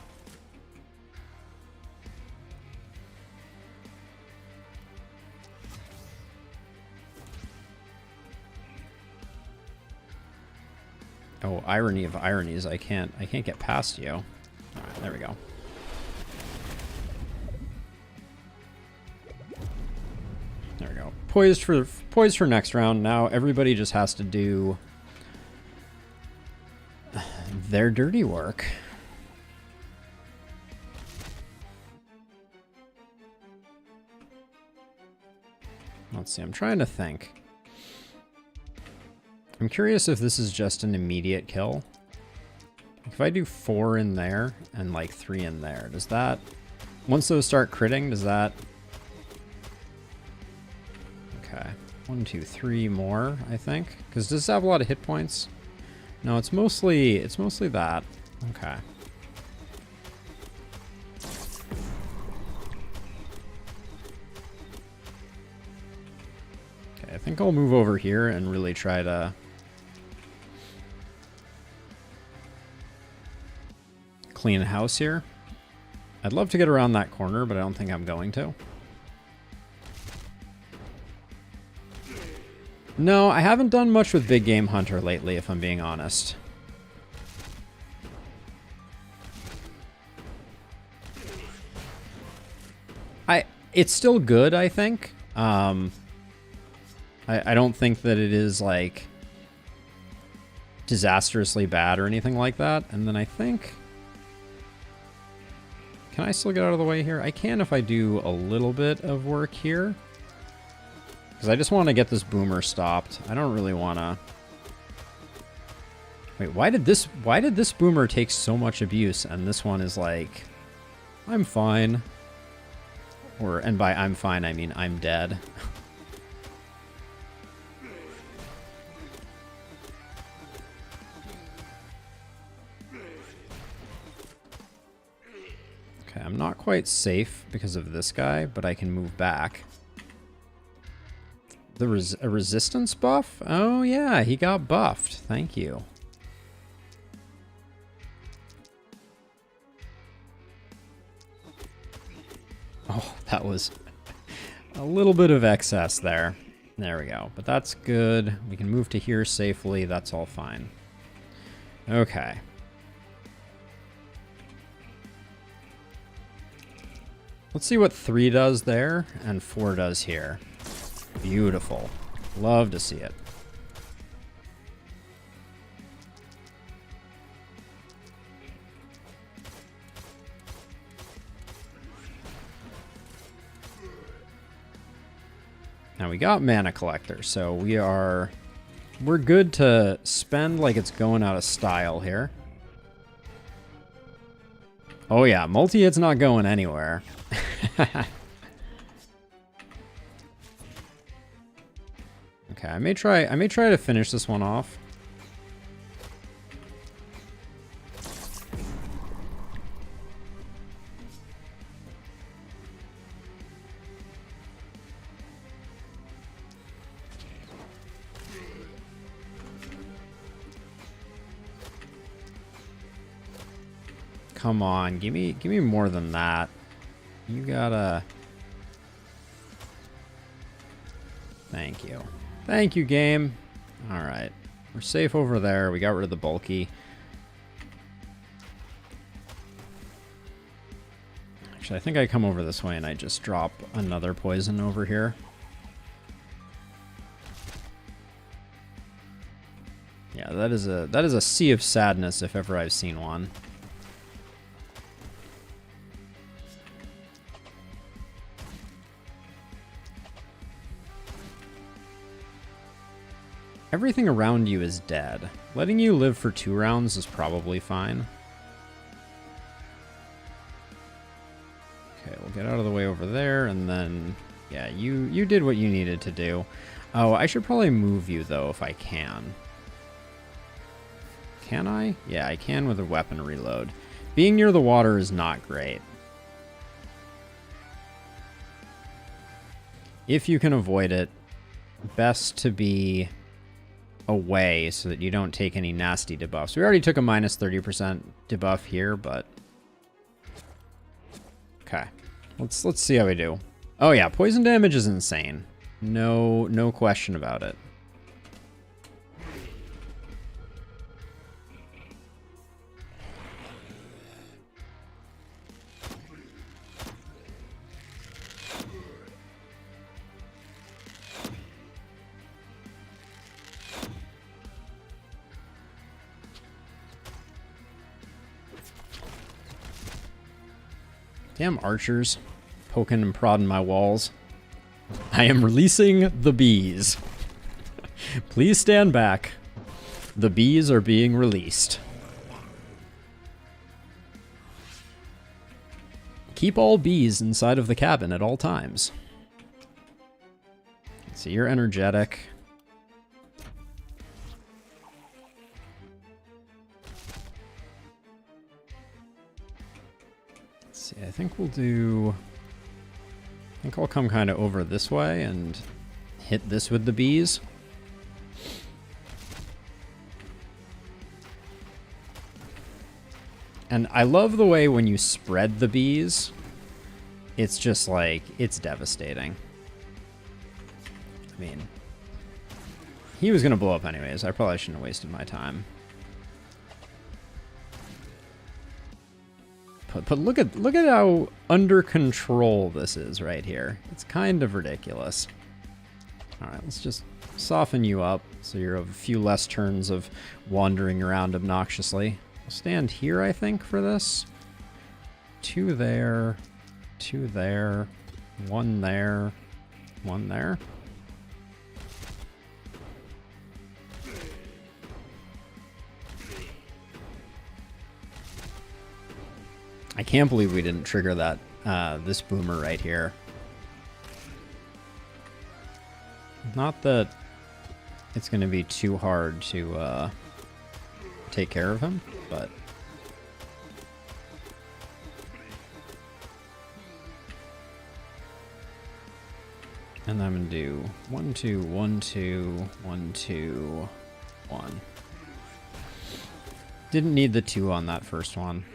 A: Oh, irony of ironies, I can't get past you. Alright, there we go. There we go. Poised for next round. Now everybody just has to do their dirty work. Let's see, I'm trying to think. I'm curious if this is just an immediate kill. If I do 4 in there and like 3 in there, does that... Once those start critting, does that... Okay. 1, 2, 3 more, I think. Because does this have a lot of hit points? No, it's mostly that. Okay. Okay, I think I'll move over here and really try to clean house here. I'd love to get around that corner, but I don't think I'm going to. No, I haven't done much with Big Game Hunter lately, if I'm being honest. It's still good, I think. I don't think that it is, like, disastrously bad or anything like that. And then I think... Can I still get out of the way here? I can if I do a little bit of work here. Because I just want to get this boomer stopped. I don't really want to... Wait, why did this boomer take so much abuse and this one is like, I'm fine. And by I'm fine, I mean I'm dead. Okay, I'm not quite safe because of this guy, but I can move back. A resistance buff? Oh yeah, he got buffed. Thank you. Oh, that was a little bit of excess there. There we go. But that's good. We can move to here safely. That's all fine. Okay. Let's see what 3 does there and 4 does here. Beautiful. Love to see it. Now we got Mana Collector, so we're good to spend like it's going out of style here. Oh yeah, multi-hit's not going anywhere. Okay, I may try to finish this one off. Come on, give me more than that. You gotta... Thank you. Thank you, game. Alright. We're safe over there. We got rid of the bulky. Actually, I think I come over this way and I just drop another poison over here. Yeah, that is a sea of sadness if ever I've seen one. Everything around you is dead. Letting you live for 2 rounds is probably fine. Okay, we'll get out of the way over there, and then... Yeah, you did what you needed to do. Oh, I should probably move you, though, if I can. Can I? Yeah, I can with a weapon reload. Being near the water is not great. If you can avoid it, best to be away so that you don't take any nasty debuffs. We already took a minus 30% debuff here, but... Okay. Let's see how we do. Oh yeah, poison damage is insane. No question about it. Damn archers, poking and prodding my walls. I am releasing the bees. Please stand back. The bees are being released. Keep all bees inside of the cabin at all times. Let's see, you're energetic. Let's see, I think I'll come kind of over this way and hit this with the bees. And I love the way when you spread the bees, it's just like, it's devastating. I mean, he was going to blow up anyways. I probably shouldn't have wasted my time. But look at how under control this is right here. It's kind of ridiculous. All right, let's just soften you up so you're a few less turns of wandering around obnoxiously. I'll stand here, I think, for this. 2 there, 2 there, 1 there, 1 there. I can't believe we didn't trigger that this boomer right here. Not that it's going to be too hard to take care of him, but and I'm going to do 1, 2, 1, 2, 1, 2, 1. Didn't need the 2 on that first one.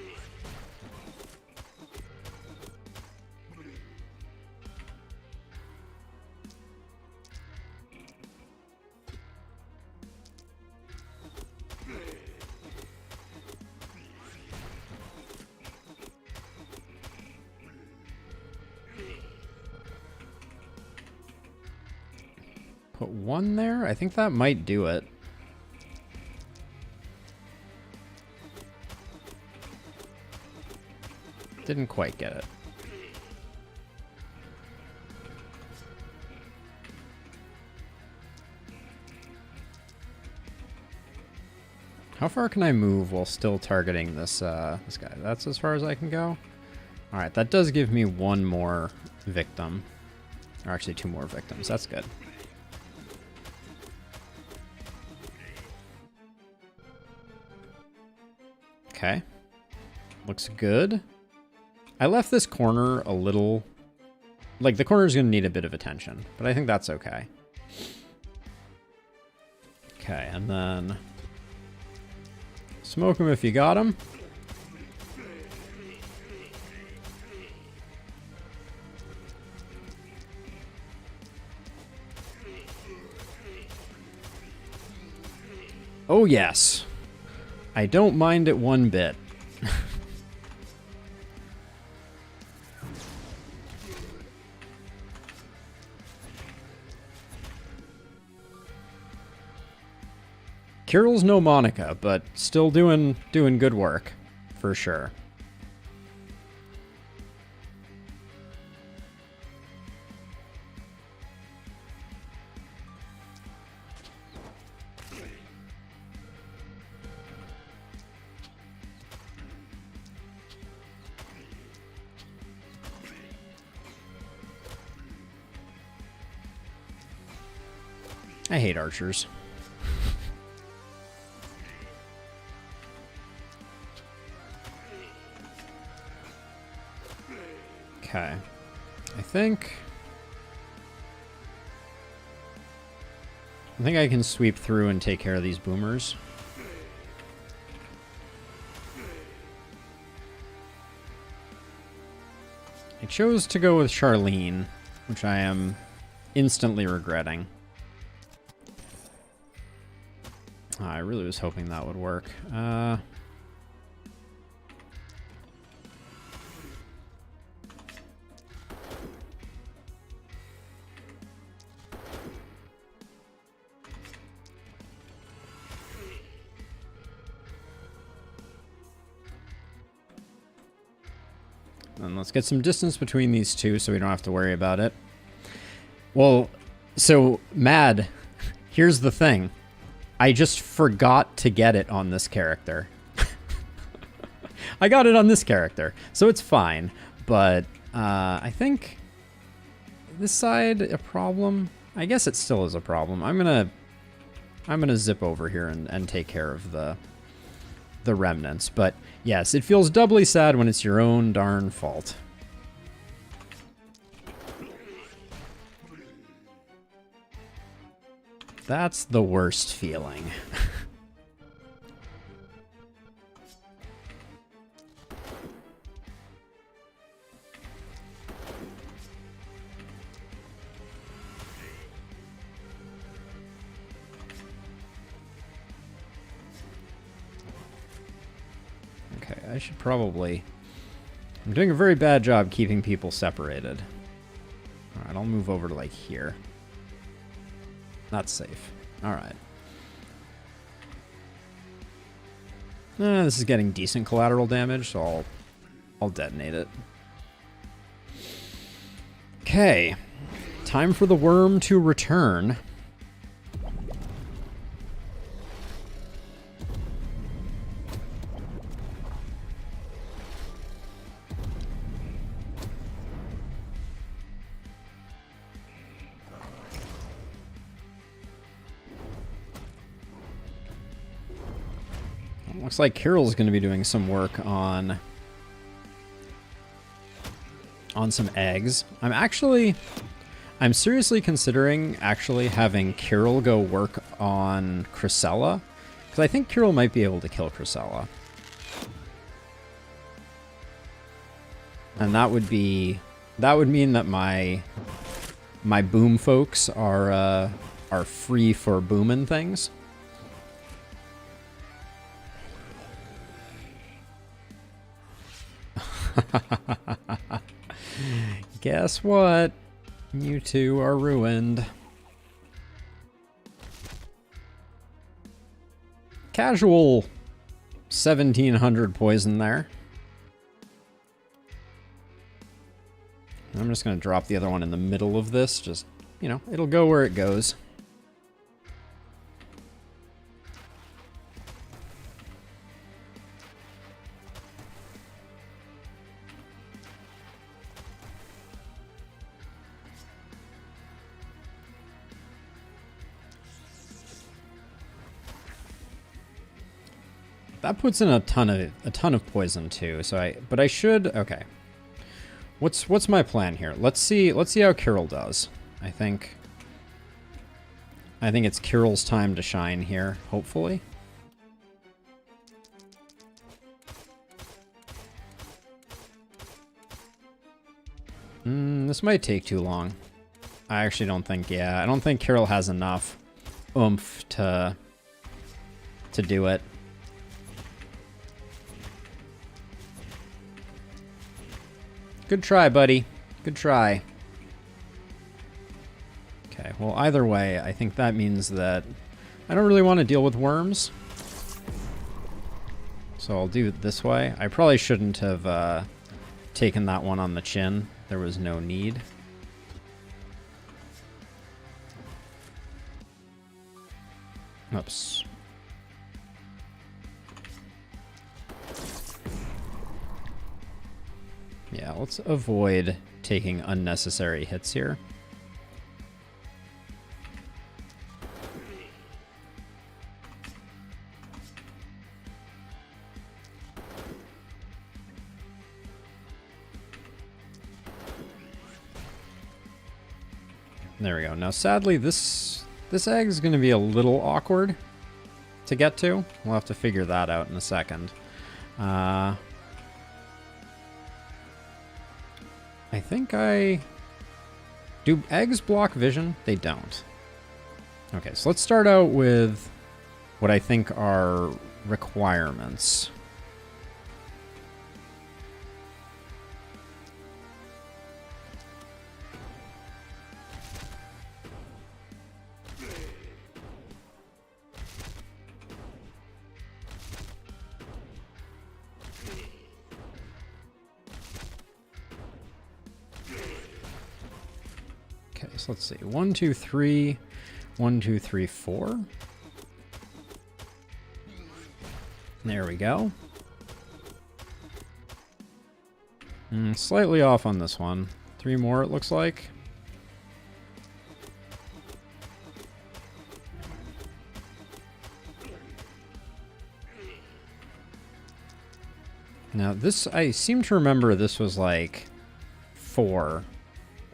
A: Put 1 there? I think that might do it. Didn't quite get it. How far can I move while still targeting this this guy? That's as far as I can go? Alright, that does give me 1 more victim. Or actually 2 more victims. That's good. Okay. Looks good. I left this corner a little... Like, the corner's going to need a bit of attention, but I think that's okay. Okay, and then... Smoke him if you got him. Oh, yes. I don't mind it one bit. Kirill's no Monica, but still doing good work, for sure. I hate archers. Okay. I think I can sweep through and take care of these boomers. I chose to go with Charlene, which I am instantly regretting. I really was hoping that would work. And let's get some distance between these two so we don't have to worry about it. Well, so, Mad, here's the thing. I just forgot to get it on this character. I got it on this character, so it's fine. But I think this side a problem. I guess it still is a problem. I'm gonna zip over here and take care of the remnants. But yes, it feels doubly sad when it's your own darn fault. That's the worst feeling. Okay, I should probably... I'm doing a very bad job keeping people separated. Alright, I'll move over to, like, here. That's safe. Alright. This is getting decent collateral damage, so I'll detonate it. Okay. Time for the worm to return. Looks like Carol's going to be doing some work on some eggs. I'm seriously considering actually having Carol go work on Chrysella, because I think Carol might be able to kill Chrysella. And that would mean that my boom folks are free for booming things. Guess what? You two are ruined. Casual 1700 poison there. I'm just going to drop the other one in the middle of this. Just, you know, it'll go where it goes. That puts in a ton of poison too. So but I should, okay. What's my plan here? Let's see how Carol does. I think it's Carol's time to shine here, hopefully. This might take too long. I actually don't think, I don't think Carol has enough oomph to do it. Good try, buddy. Good try. Okay, well, either way, I think that means that I don't really want to deal with worms. So I'll do it this way. I probably shouldn't have taken that one on the chin. There was no need. Oops. Yeah, let's avoid taking unnecessary hits here. There we go. Now, sadly, this egg is going to be a little awkward to get to. We'll have to figure that out in a second. I think do eggs block vision? They don't. Okay, so let's start out with what I think are requirements. So let's see, 1, 2, 3, 1, 2, 3, 4. There we go. Slightly off on this one. 3 more, it looks like. Now this, I seem to remember this was like 4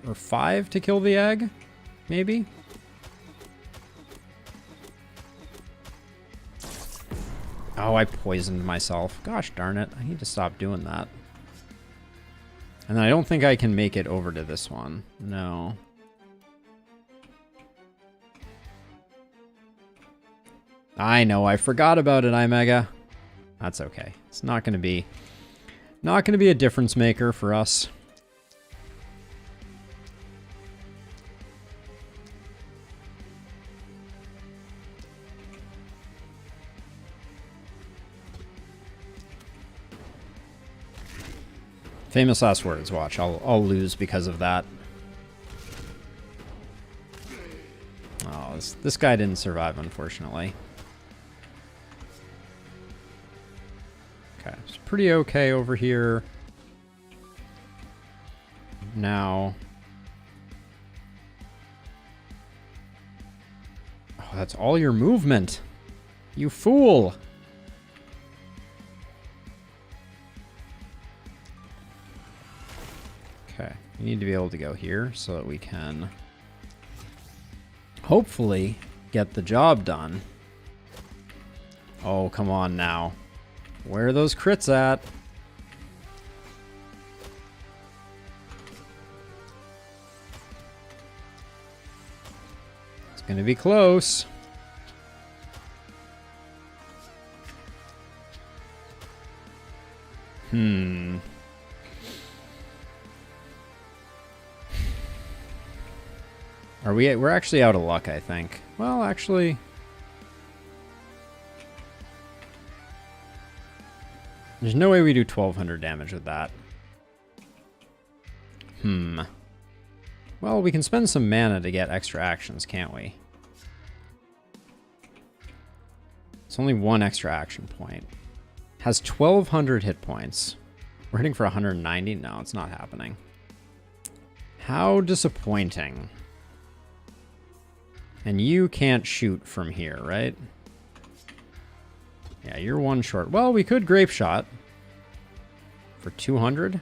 A: or 5 to kill the egg, maybe? Oh, I poisoned myself. Gosh darn it, I need to stop doing that. And then I don't think I can make it over to this one. No. I know, I forgot about it, iMega. That's okay. It's not gonna be a difference maker for us. Famous last words, watch. I'll lose because of that. Oh, this guy didn't survive, unfortunately. Okay, it's pretty okay over here. Now. Oh, that's all your movement. You fool. Okay, we need to be able to go here so that we can hopefully get the job done. Oh, come on now. Where are those crits at? It's gonna be close. We're actually out of luck, I think. Well, actually, there's no way we do 1200 damage with that. Well, we can spend some mana to get extra actions, can't we? It's only 1 extra action point. Has 1200 hit points. We're hitting for 190? No, it's not happening. How disappointing. And you can't shoot from here, right? Yeah, you're 1 short. Well, we could grape shot for 200.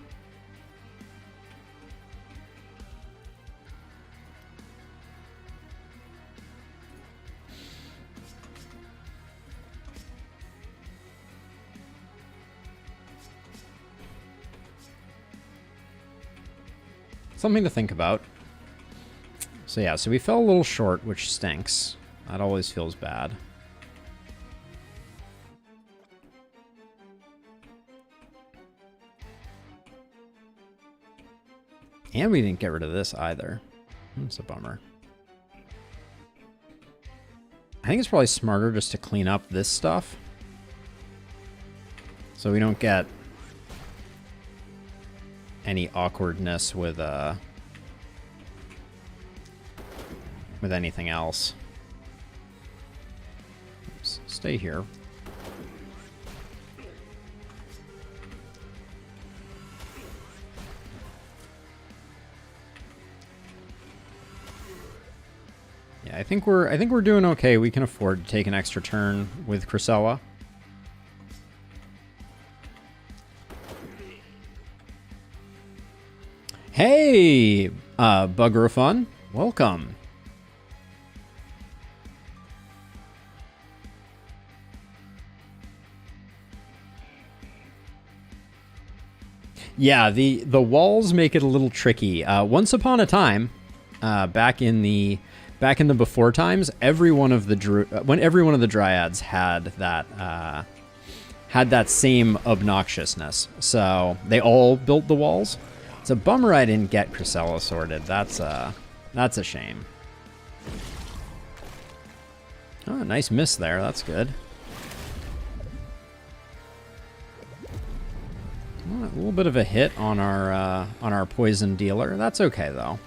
A: Something to think about. So yeah, so we fell a little short, which stinks. That always feels bad. And we didn't get rid of this either. That's a bummer. I think it's probably smarter just to clean up this stuff, so we don't get any awkwardness with anything else. Oops, stay here. Yeah, I think we're doing okay. We can afford to take an extra turn with Chrysella. Hey, Bugger Fun, welcome. Yeah, the walls make it a little tricky. Once upon a time, back in the before times, every one of the dryads had that same obnoxiousness. So they all built the walls. It's a bummer I didn't get Chrysella sorted. That's a shame. Oh, nice miss there. That's good. Well, a little bit of a hit on our poison dealer. That's okay though.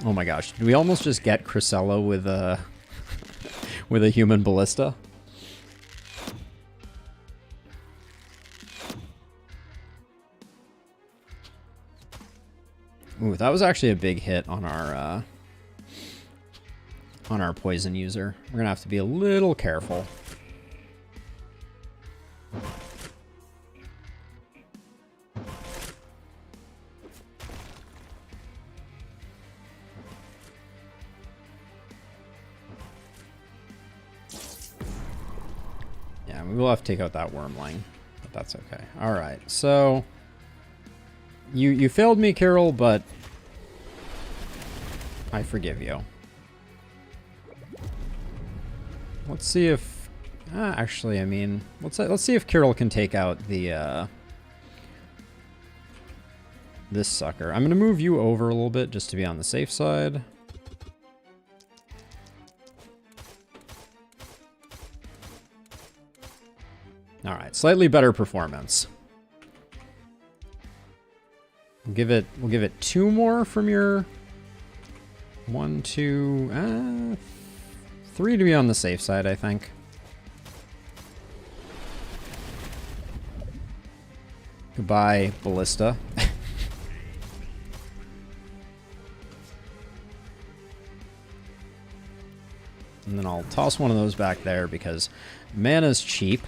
A: Oh my gosh, did we almost just get Chrysella with a with a human ballista? Ooh, that was actually a big hit on our poison user. We're gonna have to be a little careful. we will have to take out that wormling, but that's okay. All right, so you failed me, Carol, but I forgive you. Let's see if actually, I mean, let's see if Carol can take out the this sucker. I'm gonna move you over a little bit just to be on the safe side. All right, slightly better performance. We'll give it 2 more from your 1, 2, 3 to be on the safe side, I think. Goodbye, Ballista. And then I'll toss one of those back there because mana's cheap.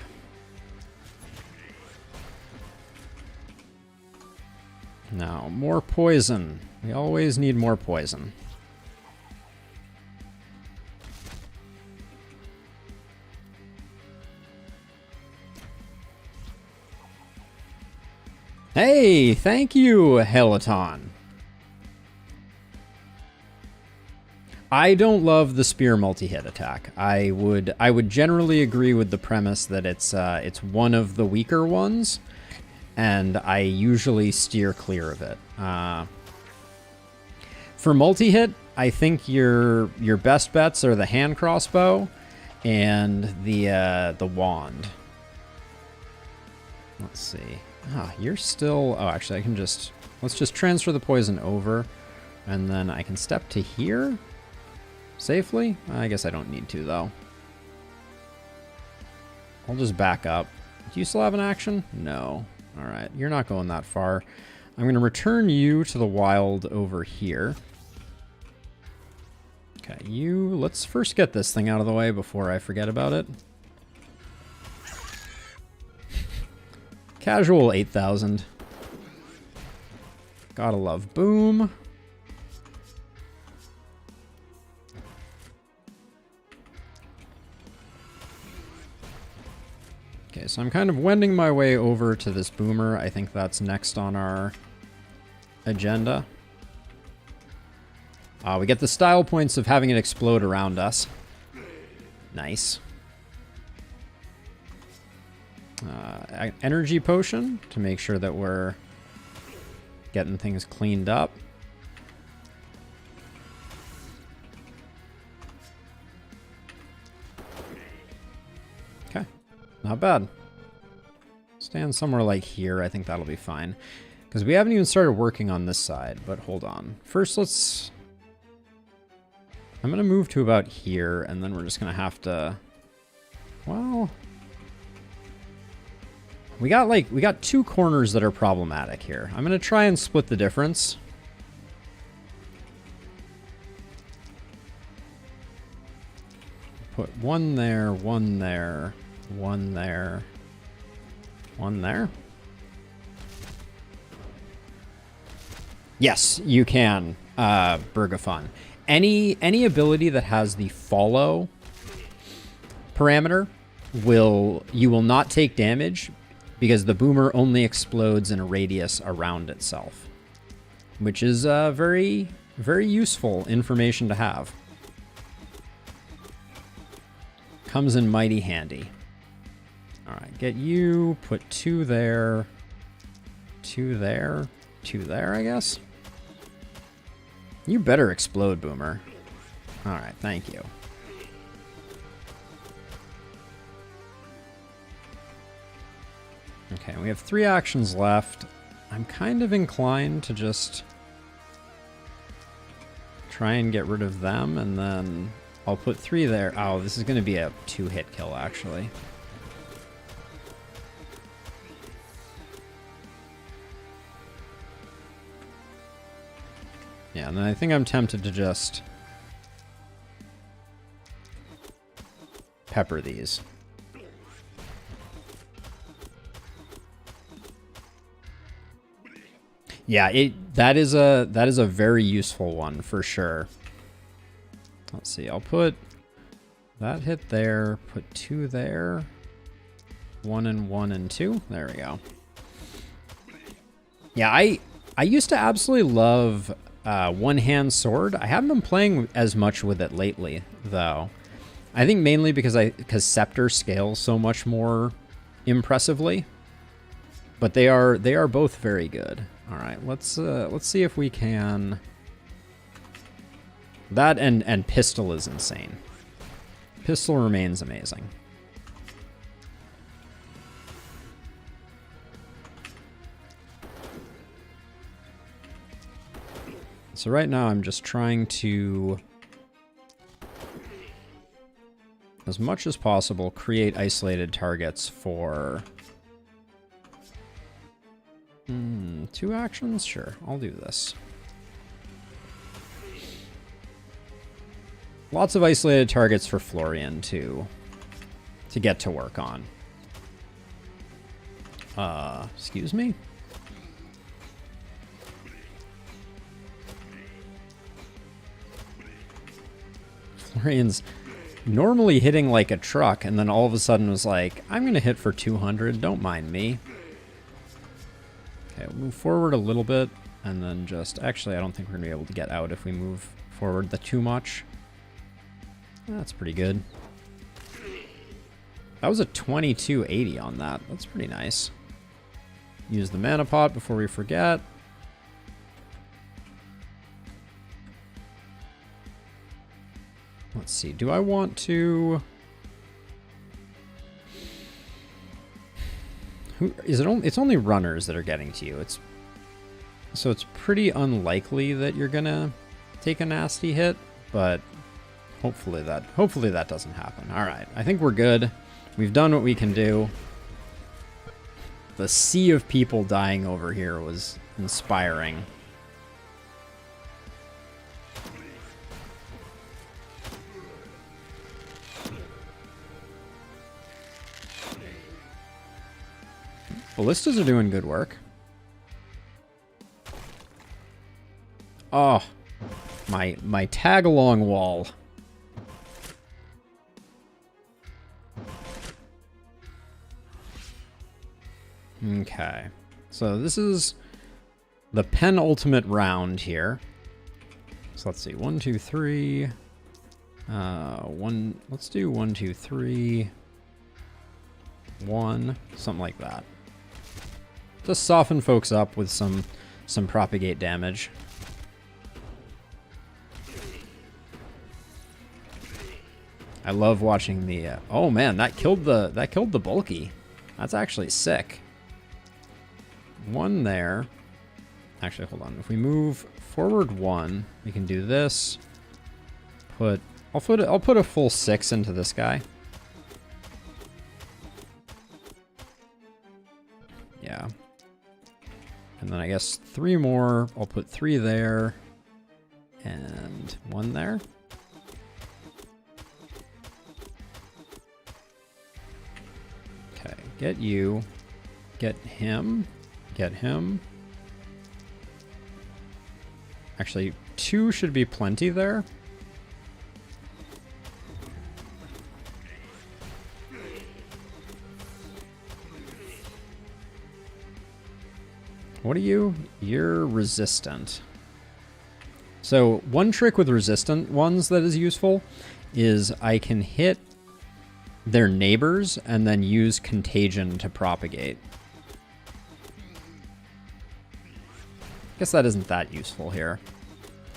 A: Now, more poison. We always need more poison. Hey, thank you, Helaton. I don't love the spear multi-hit attack. I would generally agree with the premise that it's one of the weaker ones, and I usually steer clear of it. For multi-hit, I think your best bets are the hand crossbow and the wand. Let's see. You're still... Oh, actually, I can just... Let's just transfer the poison over, and then I can step to here safely. I guess I don't need to, though. I'll just back up. Do you still have an action? No. All right, you're not going that far. I'm going to return you to the wild over here. Okay, let's first get this thing out of the way before I forget about it. Casual 8,000. Gotta love boom. Okay, so I'm kind of wending my way over to this boomer. I think that's next on our agenda. We get the style points of having it explode around us. Nice. Energy potion to make sure that we're getting things cleaned up. Okay, not bad. Stand somewhere like here. I think that'll be fine. Because we haven't even started working on this side, but hold on. First, I'm going to move to about here, and then we're just going to have to... Well... We got 2 corners that are problematic here. I'm going to try and split the difference. Put 1 there, 1 there, 1 there, 1 there. Yes, you can, Bergafun. Any ability that has the follow parameter you will not take damage, because the boomer only explodes in a radius around itself, which is very, very useful information to have. Comes in mighty handy. All right, get you, put 2 there, 2 there, 2 there, I guess. You better explode, boomer. All right, thank you. Okay, we have 3 actions left. I'm kind of inclined to just try and get rid of them, and then I'll put 3 there. Oh, this is going to be a 2-hit kill, actually. Yeah, and then I think I'm tempted to just pepper these. Yeah, that is a very useful one for sure. Let's see, I'll put that hit there, put 2 there. 1 and 1 and 2. There we go. Yeah, I used to absolutely love one-hand sword. I haven't been playing as much with it lately, though. I think mainly because Scepter scales so much more impressively. But they are both very good. All right, let's see if we can. That and Pistol is insane. Pistol remains amazing. So right now I'm just trying to, as much as possible, create isolated targets for 2 actions? Sure, I'll do this. Lots of isolated targets for Florian to get to work on. Excuse me? Florian's normally hitting like a truck, and then all of a sudden was like, I'm gonna hit for 200, don't mind me. Okay, we'll move forward a little bit, and then just... Actually, I don't think we're gonna be able to get out if we move forward too much. That's pretty good. That was a 2280 on that. That's pretty nice. Use the mana pot before we forget. Let's see. Do I want to... Is it only... It's only runners that are getting to you. So it's pretty unlikely that you're gonna take a nasty hit, but hopefully that doesn't happen. All right. I think we're good. We've done what we can do. The sea of people dying over here was inspiring. Ballistas are doing good work. Oh, my tag-along wall. Okay, so this is the penultimate round here. So let's see, 1, 2, 3. Let's do 1, 2, 3. 1, something like that. Just soften folks up with some propagate damage. I love watching the. Oh man, that killed the bulky. That's actually sick. 1 there. Actually, hold on. If we move forward 1, we can do this. I'll put a full 6 into this guy. Yeah. And then I guess 3 more. I'll put 3 there. And 1 there. Okay, get you. Get him. Get him. Actually, 2 should be plenty there. What are you? You're resistant. So one trick with resistant ones that is useful is I can hit their neighbors and then use contagion to propagate. Guess that isn't that useful here.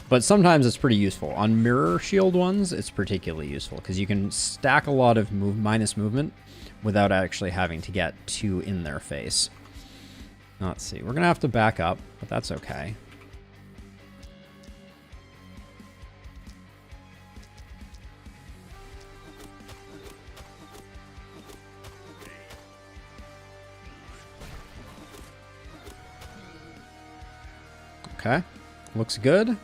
A: But sometimes it's pretty useful. On mirror shield ones, it's particularly useful because you can stack a lot of minus movement without actually having to get 2 in their face. Let's see. We're going to have to back up, but that's okay. Okay. Looks good.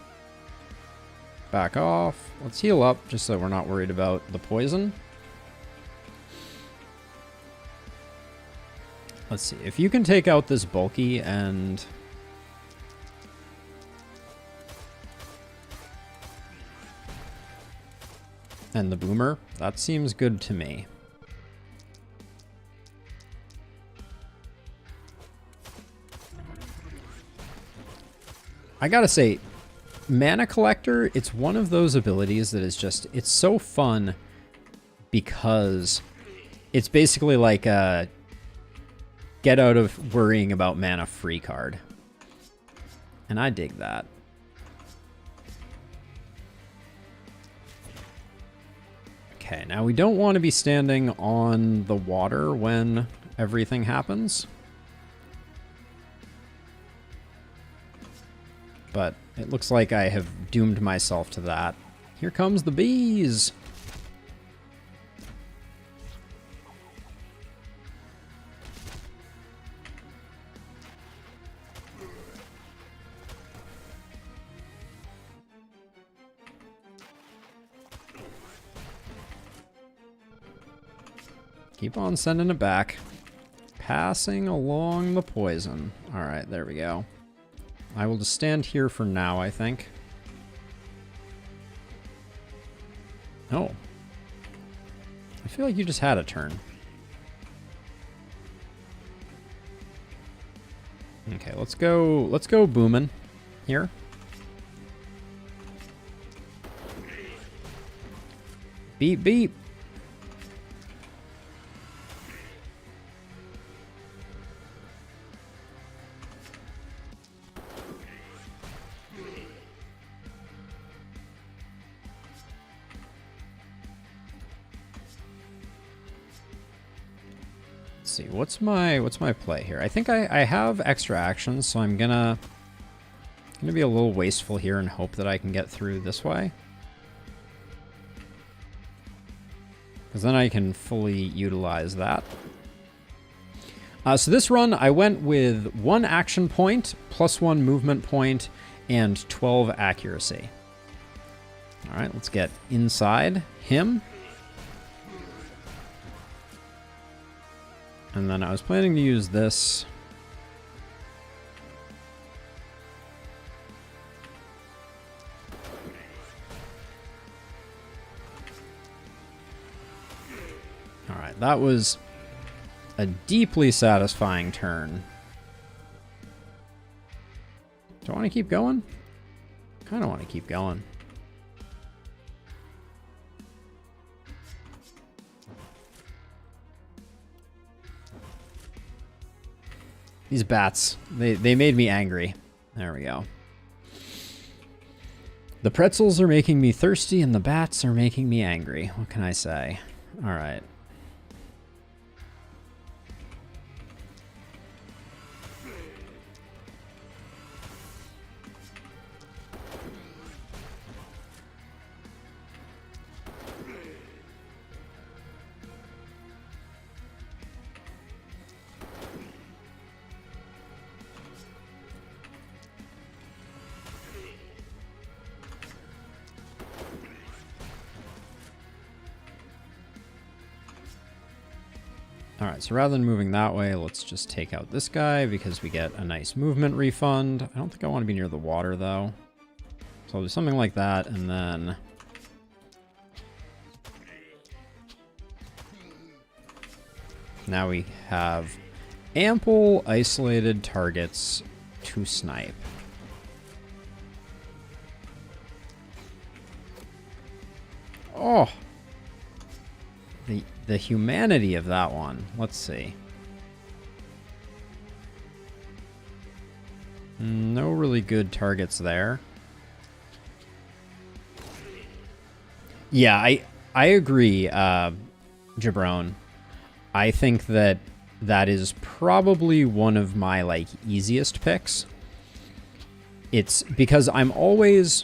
A: Back off. Let's heal up just so we're not worried about the poison. Let's see. If you can take out this bulky and the boomer, that seems good to me. I gotta say, Mana Collector, it's one of those abilities that is just, it's so fun because it's basically like a get out of worrying about mana free card. And I dig that. Okay, now we don't want to be standing on the water when everything happens. But it looks like I have doomed myself to that. Here comes the bees! Keep on sending it back. Passing along the poison. Alright, there we go. I will just stand here for now, I think. Oh. I feel like you just had a turn. Okay, let's go booming here. Beep beep. See, what's my play here? I think I have extra actions, so I'm gonna be a little wasteful here and hope that I can get through this way. Because then I can fully utilize that. So this run, I went with 1 action point, +1 movement point, and 12 accuracy. All right, let's get inside him. And then I was planning to use this. All right, that was a deeply satisfying turn. Do I want to keep going? Kind of want to keep going. These bats, they made me angry. There we go. The pretzels are making me thirsty and the bats are making me angry. What can I say? All right. Alright, so rather than moving that way, let's just take out this guy because we get a nice movement refund. I don't think I want to be near the water, though. So I'll do something like that, and then... now we have ample isolated targets to snipe. Oh! The humanity of that one. Let's see. No really good targets there. Yeah, I agree, Jabron. I think that is probably one of my, like, easiest picks. It's because I'm always,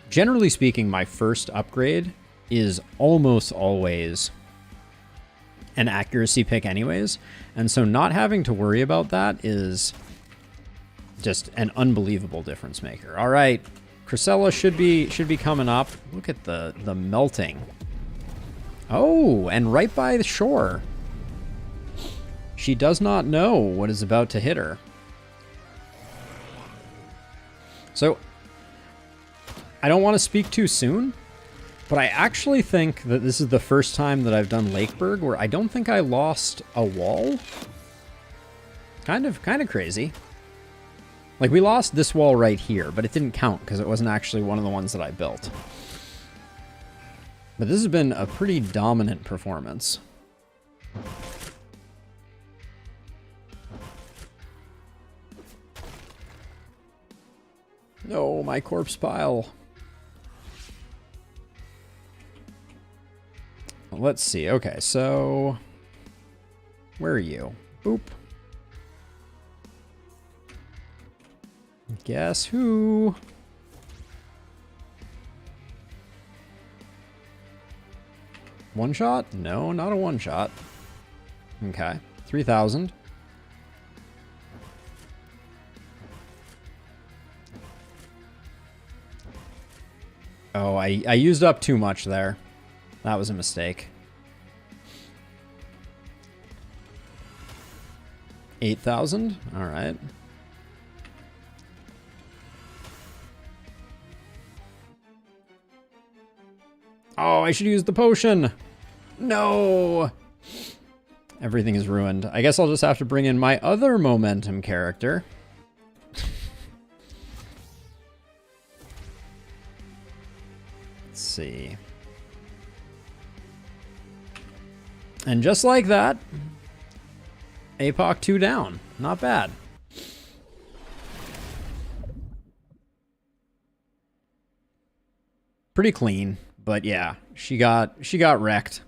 A: generally speaking, my first upgrade is almost always an accuracy pick anyways, and so not having to worry about that is just an unbelievable difference maker. All right, Chrysella should be coming up. Look at the melting. Oh, and right by the shore. She does not know what is about to hit her. So I don't want to speak too soon, but I actually think that this is the first time that I've done Lakeburg where I don't think I lost a wall. Kind of crazy. Like, we lost this wall right here, but it didn't count because it wasn't actually one of the ones that I built. But this has been a pretty dominant performance. No, my corpse pile. Let's see. Okay, so where are you? Boop. Guess who? One shot? No, not a one shot. Okay, 3,000. Oh, I used up too much there. That was a mistake. 8,000? All right. Oh, I should use the potion. No. Everything is ruined. I guess I'll just have to bring in my other momentum character. Let's see. And just like that, Apoc 2 down. Not bad. Pretty clean, but yeah, she got wrecked.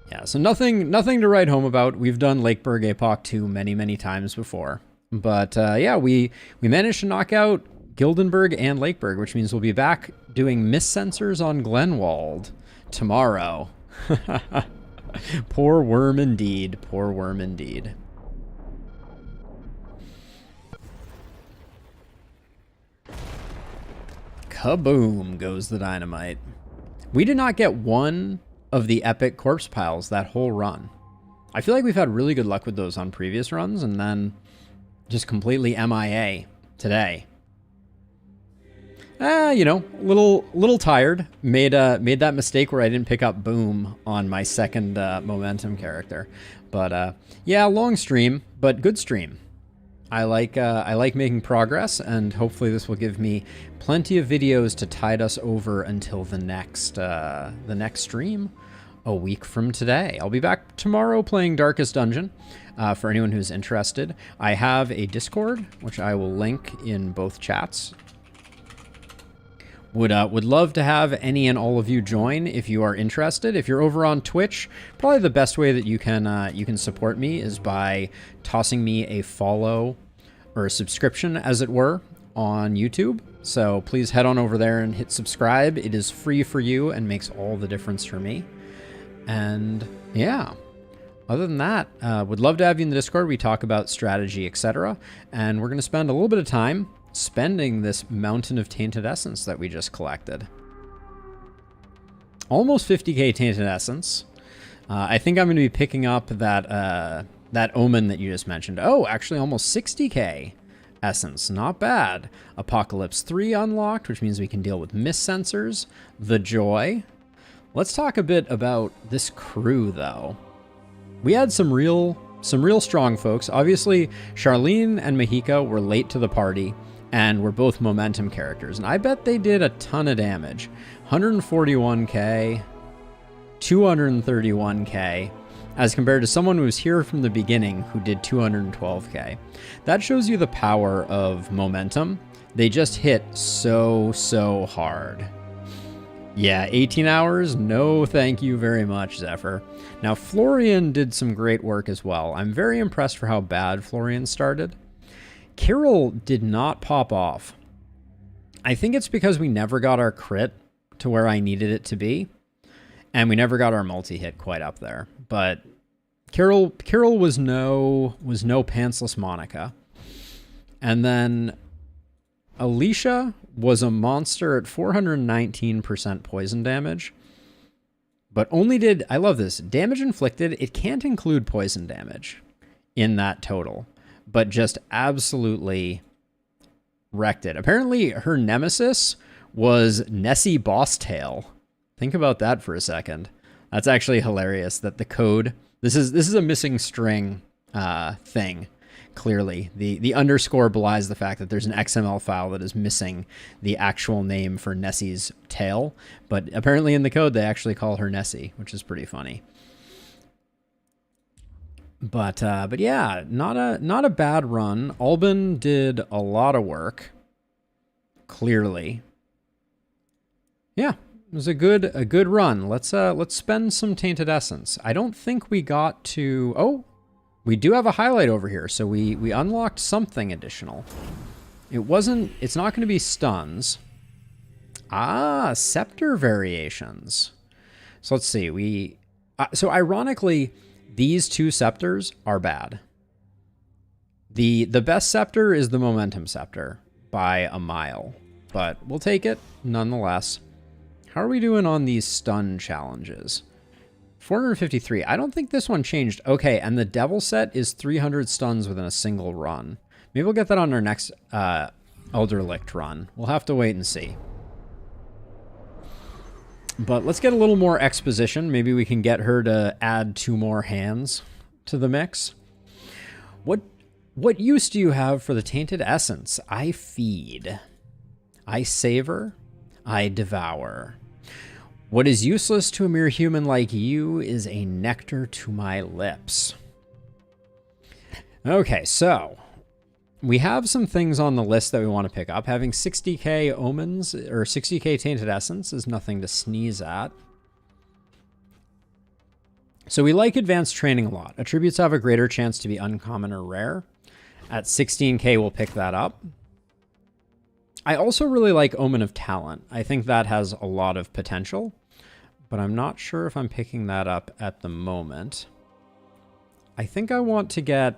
A: Yeah, so nothing to write home about. We've done Lakeburg Apoc 2 many times before. But yeah, we managed to knock out Gildenberg and Lakeburg, which means we'll be back doing Mist Sensors on Glenwald tomorrow. Poor worm indeed. Poor worm indeed. Kaboom goes the dynamite. We did not get one of the epic corpse piles that whole run. I feel like we've had really good luck with those on previous runs and then just completely MIA today. You know, little tired. Made that mistake where I didn't pick up Boom on my second momentum character. But yeah, long stream, but good stream. I like making progress, and hopefully this will give me plenty of videos to tide us over until the next stream a week from today. I'll be back tomorrow playing Darkest Dungeon. For anyone who's interested, I have a Discord, which I will link in both chats. Would love to have any and all of you join if you are interested. If you're over on Twitch, probably the best way that you can support me is by tossing me a follow or a subscription, as it were, on YouTube. So please head on over there and hit subscribe. It is free for you and makes all the difference for me. And yeah, other than that, would love to have you in the Discord. We talk about strategy, etc. And we're going to spend a little bit of time spending this mountain of tainted essence that we just collected. Almost 50k tainted essence. I think I'm going to be picking up that Omen that you just mentioned. Oh, actually almost 60k essence. Not bad. Apocalypse 3 unlocked, which means we can deal with Mist Sensors. The Joy. Let's talk a bit about this crew, though. We had some real strong folks. Obviously, Charlene and Mahika were late to the party, and were both momentum characters. And I bet they did a ton of damage. 141k, 231k, as compared to someone who was here from the beginning who did 212k. That shows you the power of momentum. They just hit so hard. Yeah, 18 hours? No thank you very much, Zephyr. Now, Florian did some great work as well. I'm very impressed for how bad Florian started. Kirill did not pop off. I think it's because we never got our crit to where I needed it to be, and we never got our multi-hit quite up there. But Kirill was no pantsless Monica. And then Alicia was a monster at 419% poison damage, but only did, I love this, damage inflicted. It can't include poison damage in that total, but just absolutely wrecked it. Apparently her nemesis was Nessie Bosstail. Think about that for a second. That's actually hilarious that the code, this is a missing string thing, clearly. The underscore belies the fact that there's an XML file that is missing the actual name for Nessie's tail, but apparently in the code they actually call her Nessie, which is pretty funny. But yeah, not a bad run. Albin did a lot of work, clearly. Yeah, it was a good run. Let's spend some Tainted Essence. I don't think we got to... Oh, we do have a highlight over here, so we unlocked something additional. It's not going to be stuns. Ah, scepter variations. So let's see. So ironically, these two scepters are bad. The best scepter is the momentum scepter by a mile, but we'll take it nonetheless. How are we doing on these stun challenges? 453. I don't think this one changed. Okay, and the devil set is 300 stuns within a single run. Maybe we'll get that on our next Elderlicht run. We'll have to wait and see. But let's get a little more exposition. Maybe we can get her to add 2 more hands to the mix. What use do you have for the Tainted Essence? I feed. I savor. I devour. What is useless to a mere human like you is a nectar to my lips. Okay, so we have some things on the list that we want to pick up. Having 60k Omens or 60k Tainted Essence is nothing to sneeze at. So we like advanced training a lot. Attributes have a greater chance to be uncommon or rare. At 16k, we'll pick that up. I also really like Omen of Talent. I think that has a lot of potential, but I'm not sure if I'm picking that up at the moment. I think I want to get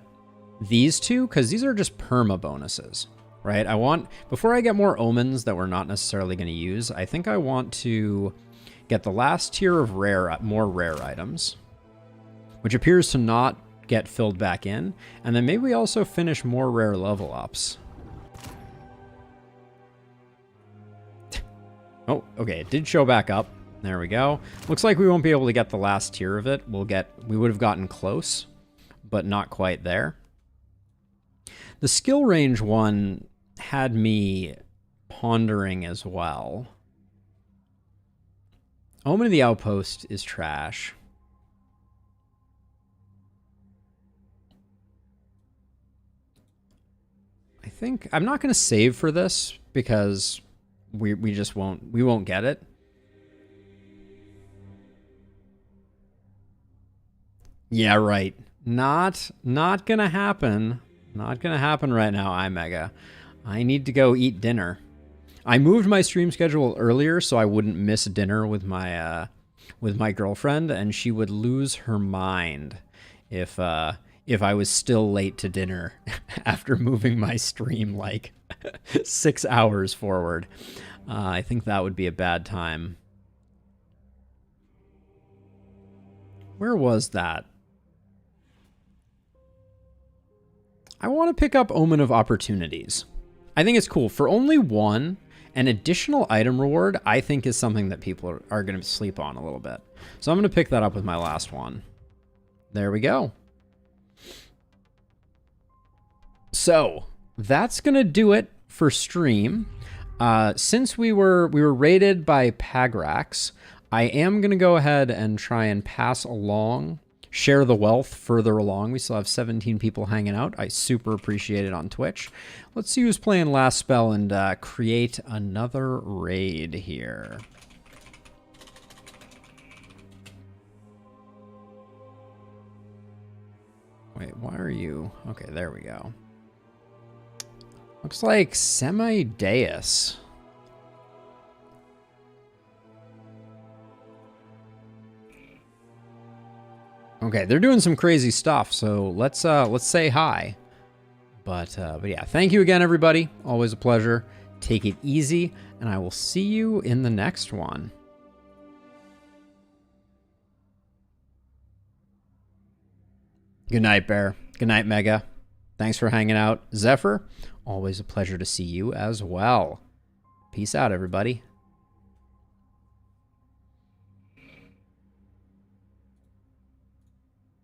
A: these two because these are just perma bonuses, right? Before I get more Omens that we're not necessarily going to use, I think I want to get the last tier of more rare items, which appears to not get filled back in. And then maybe we also finish more rare level ups. Oh, okay, it did show back up. There we go. Looks like we won't be able to get the last tier of it. We would have gotten close, but not quite there. The skill range one had me pondering as well. Omen of the Outpost is trash. I think I'm not going to save for this because we just won't get it. Yeah, right. Not gonna happen. Not gonna happen right now, iMega. I need to go eat dinner. I moved my stream schedule earlier so I wouldn't miss dinner with my girlfriend, and she would lose her mind if I was still late to dinner after moving my stream like 6 hours forward. I think that would be a bad time. Where was that? I want to pick up Omen of Opportunities. I think it's cool. For only one, an additional item reward, I think is something that people are going to sleep on a little bit. So I'm going to pick that up with my last one. There we go. So that's going to do it for stream. Since we were rated by Pagrax, I am going to go ahead and try and pass along, share the wealth further along. We still have 17 people hanging out. I super appreciate it on Twitch. Let's see who's playing last spell and create another raid here. Wait, why are you? Okay, there we go. Looks like Semi-Deus. Okay, they're doing some crazy stuff, so let's say hi. But yeah, thank you again, everybody. Always a pleasure. Take it easy, and I will see you in the next one. Good night, Bear. Good night, Mega. Thanks for hanging out. Zephyr, always a pleasure to see you as well. Peace out, everybody.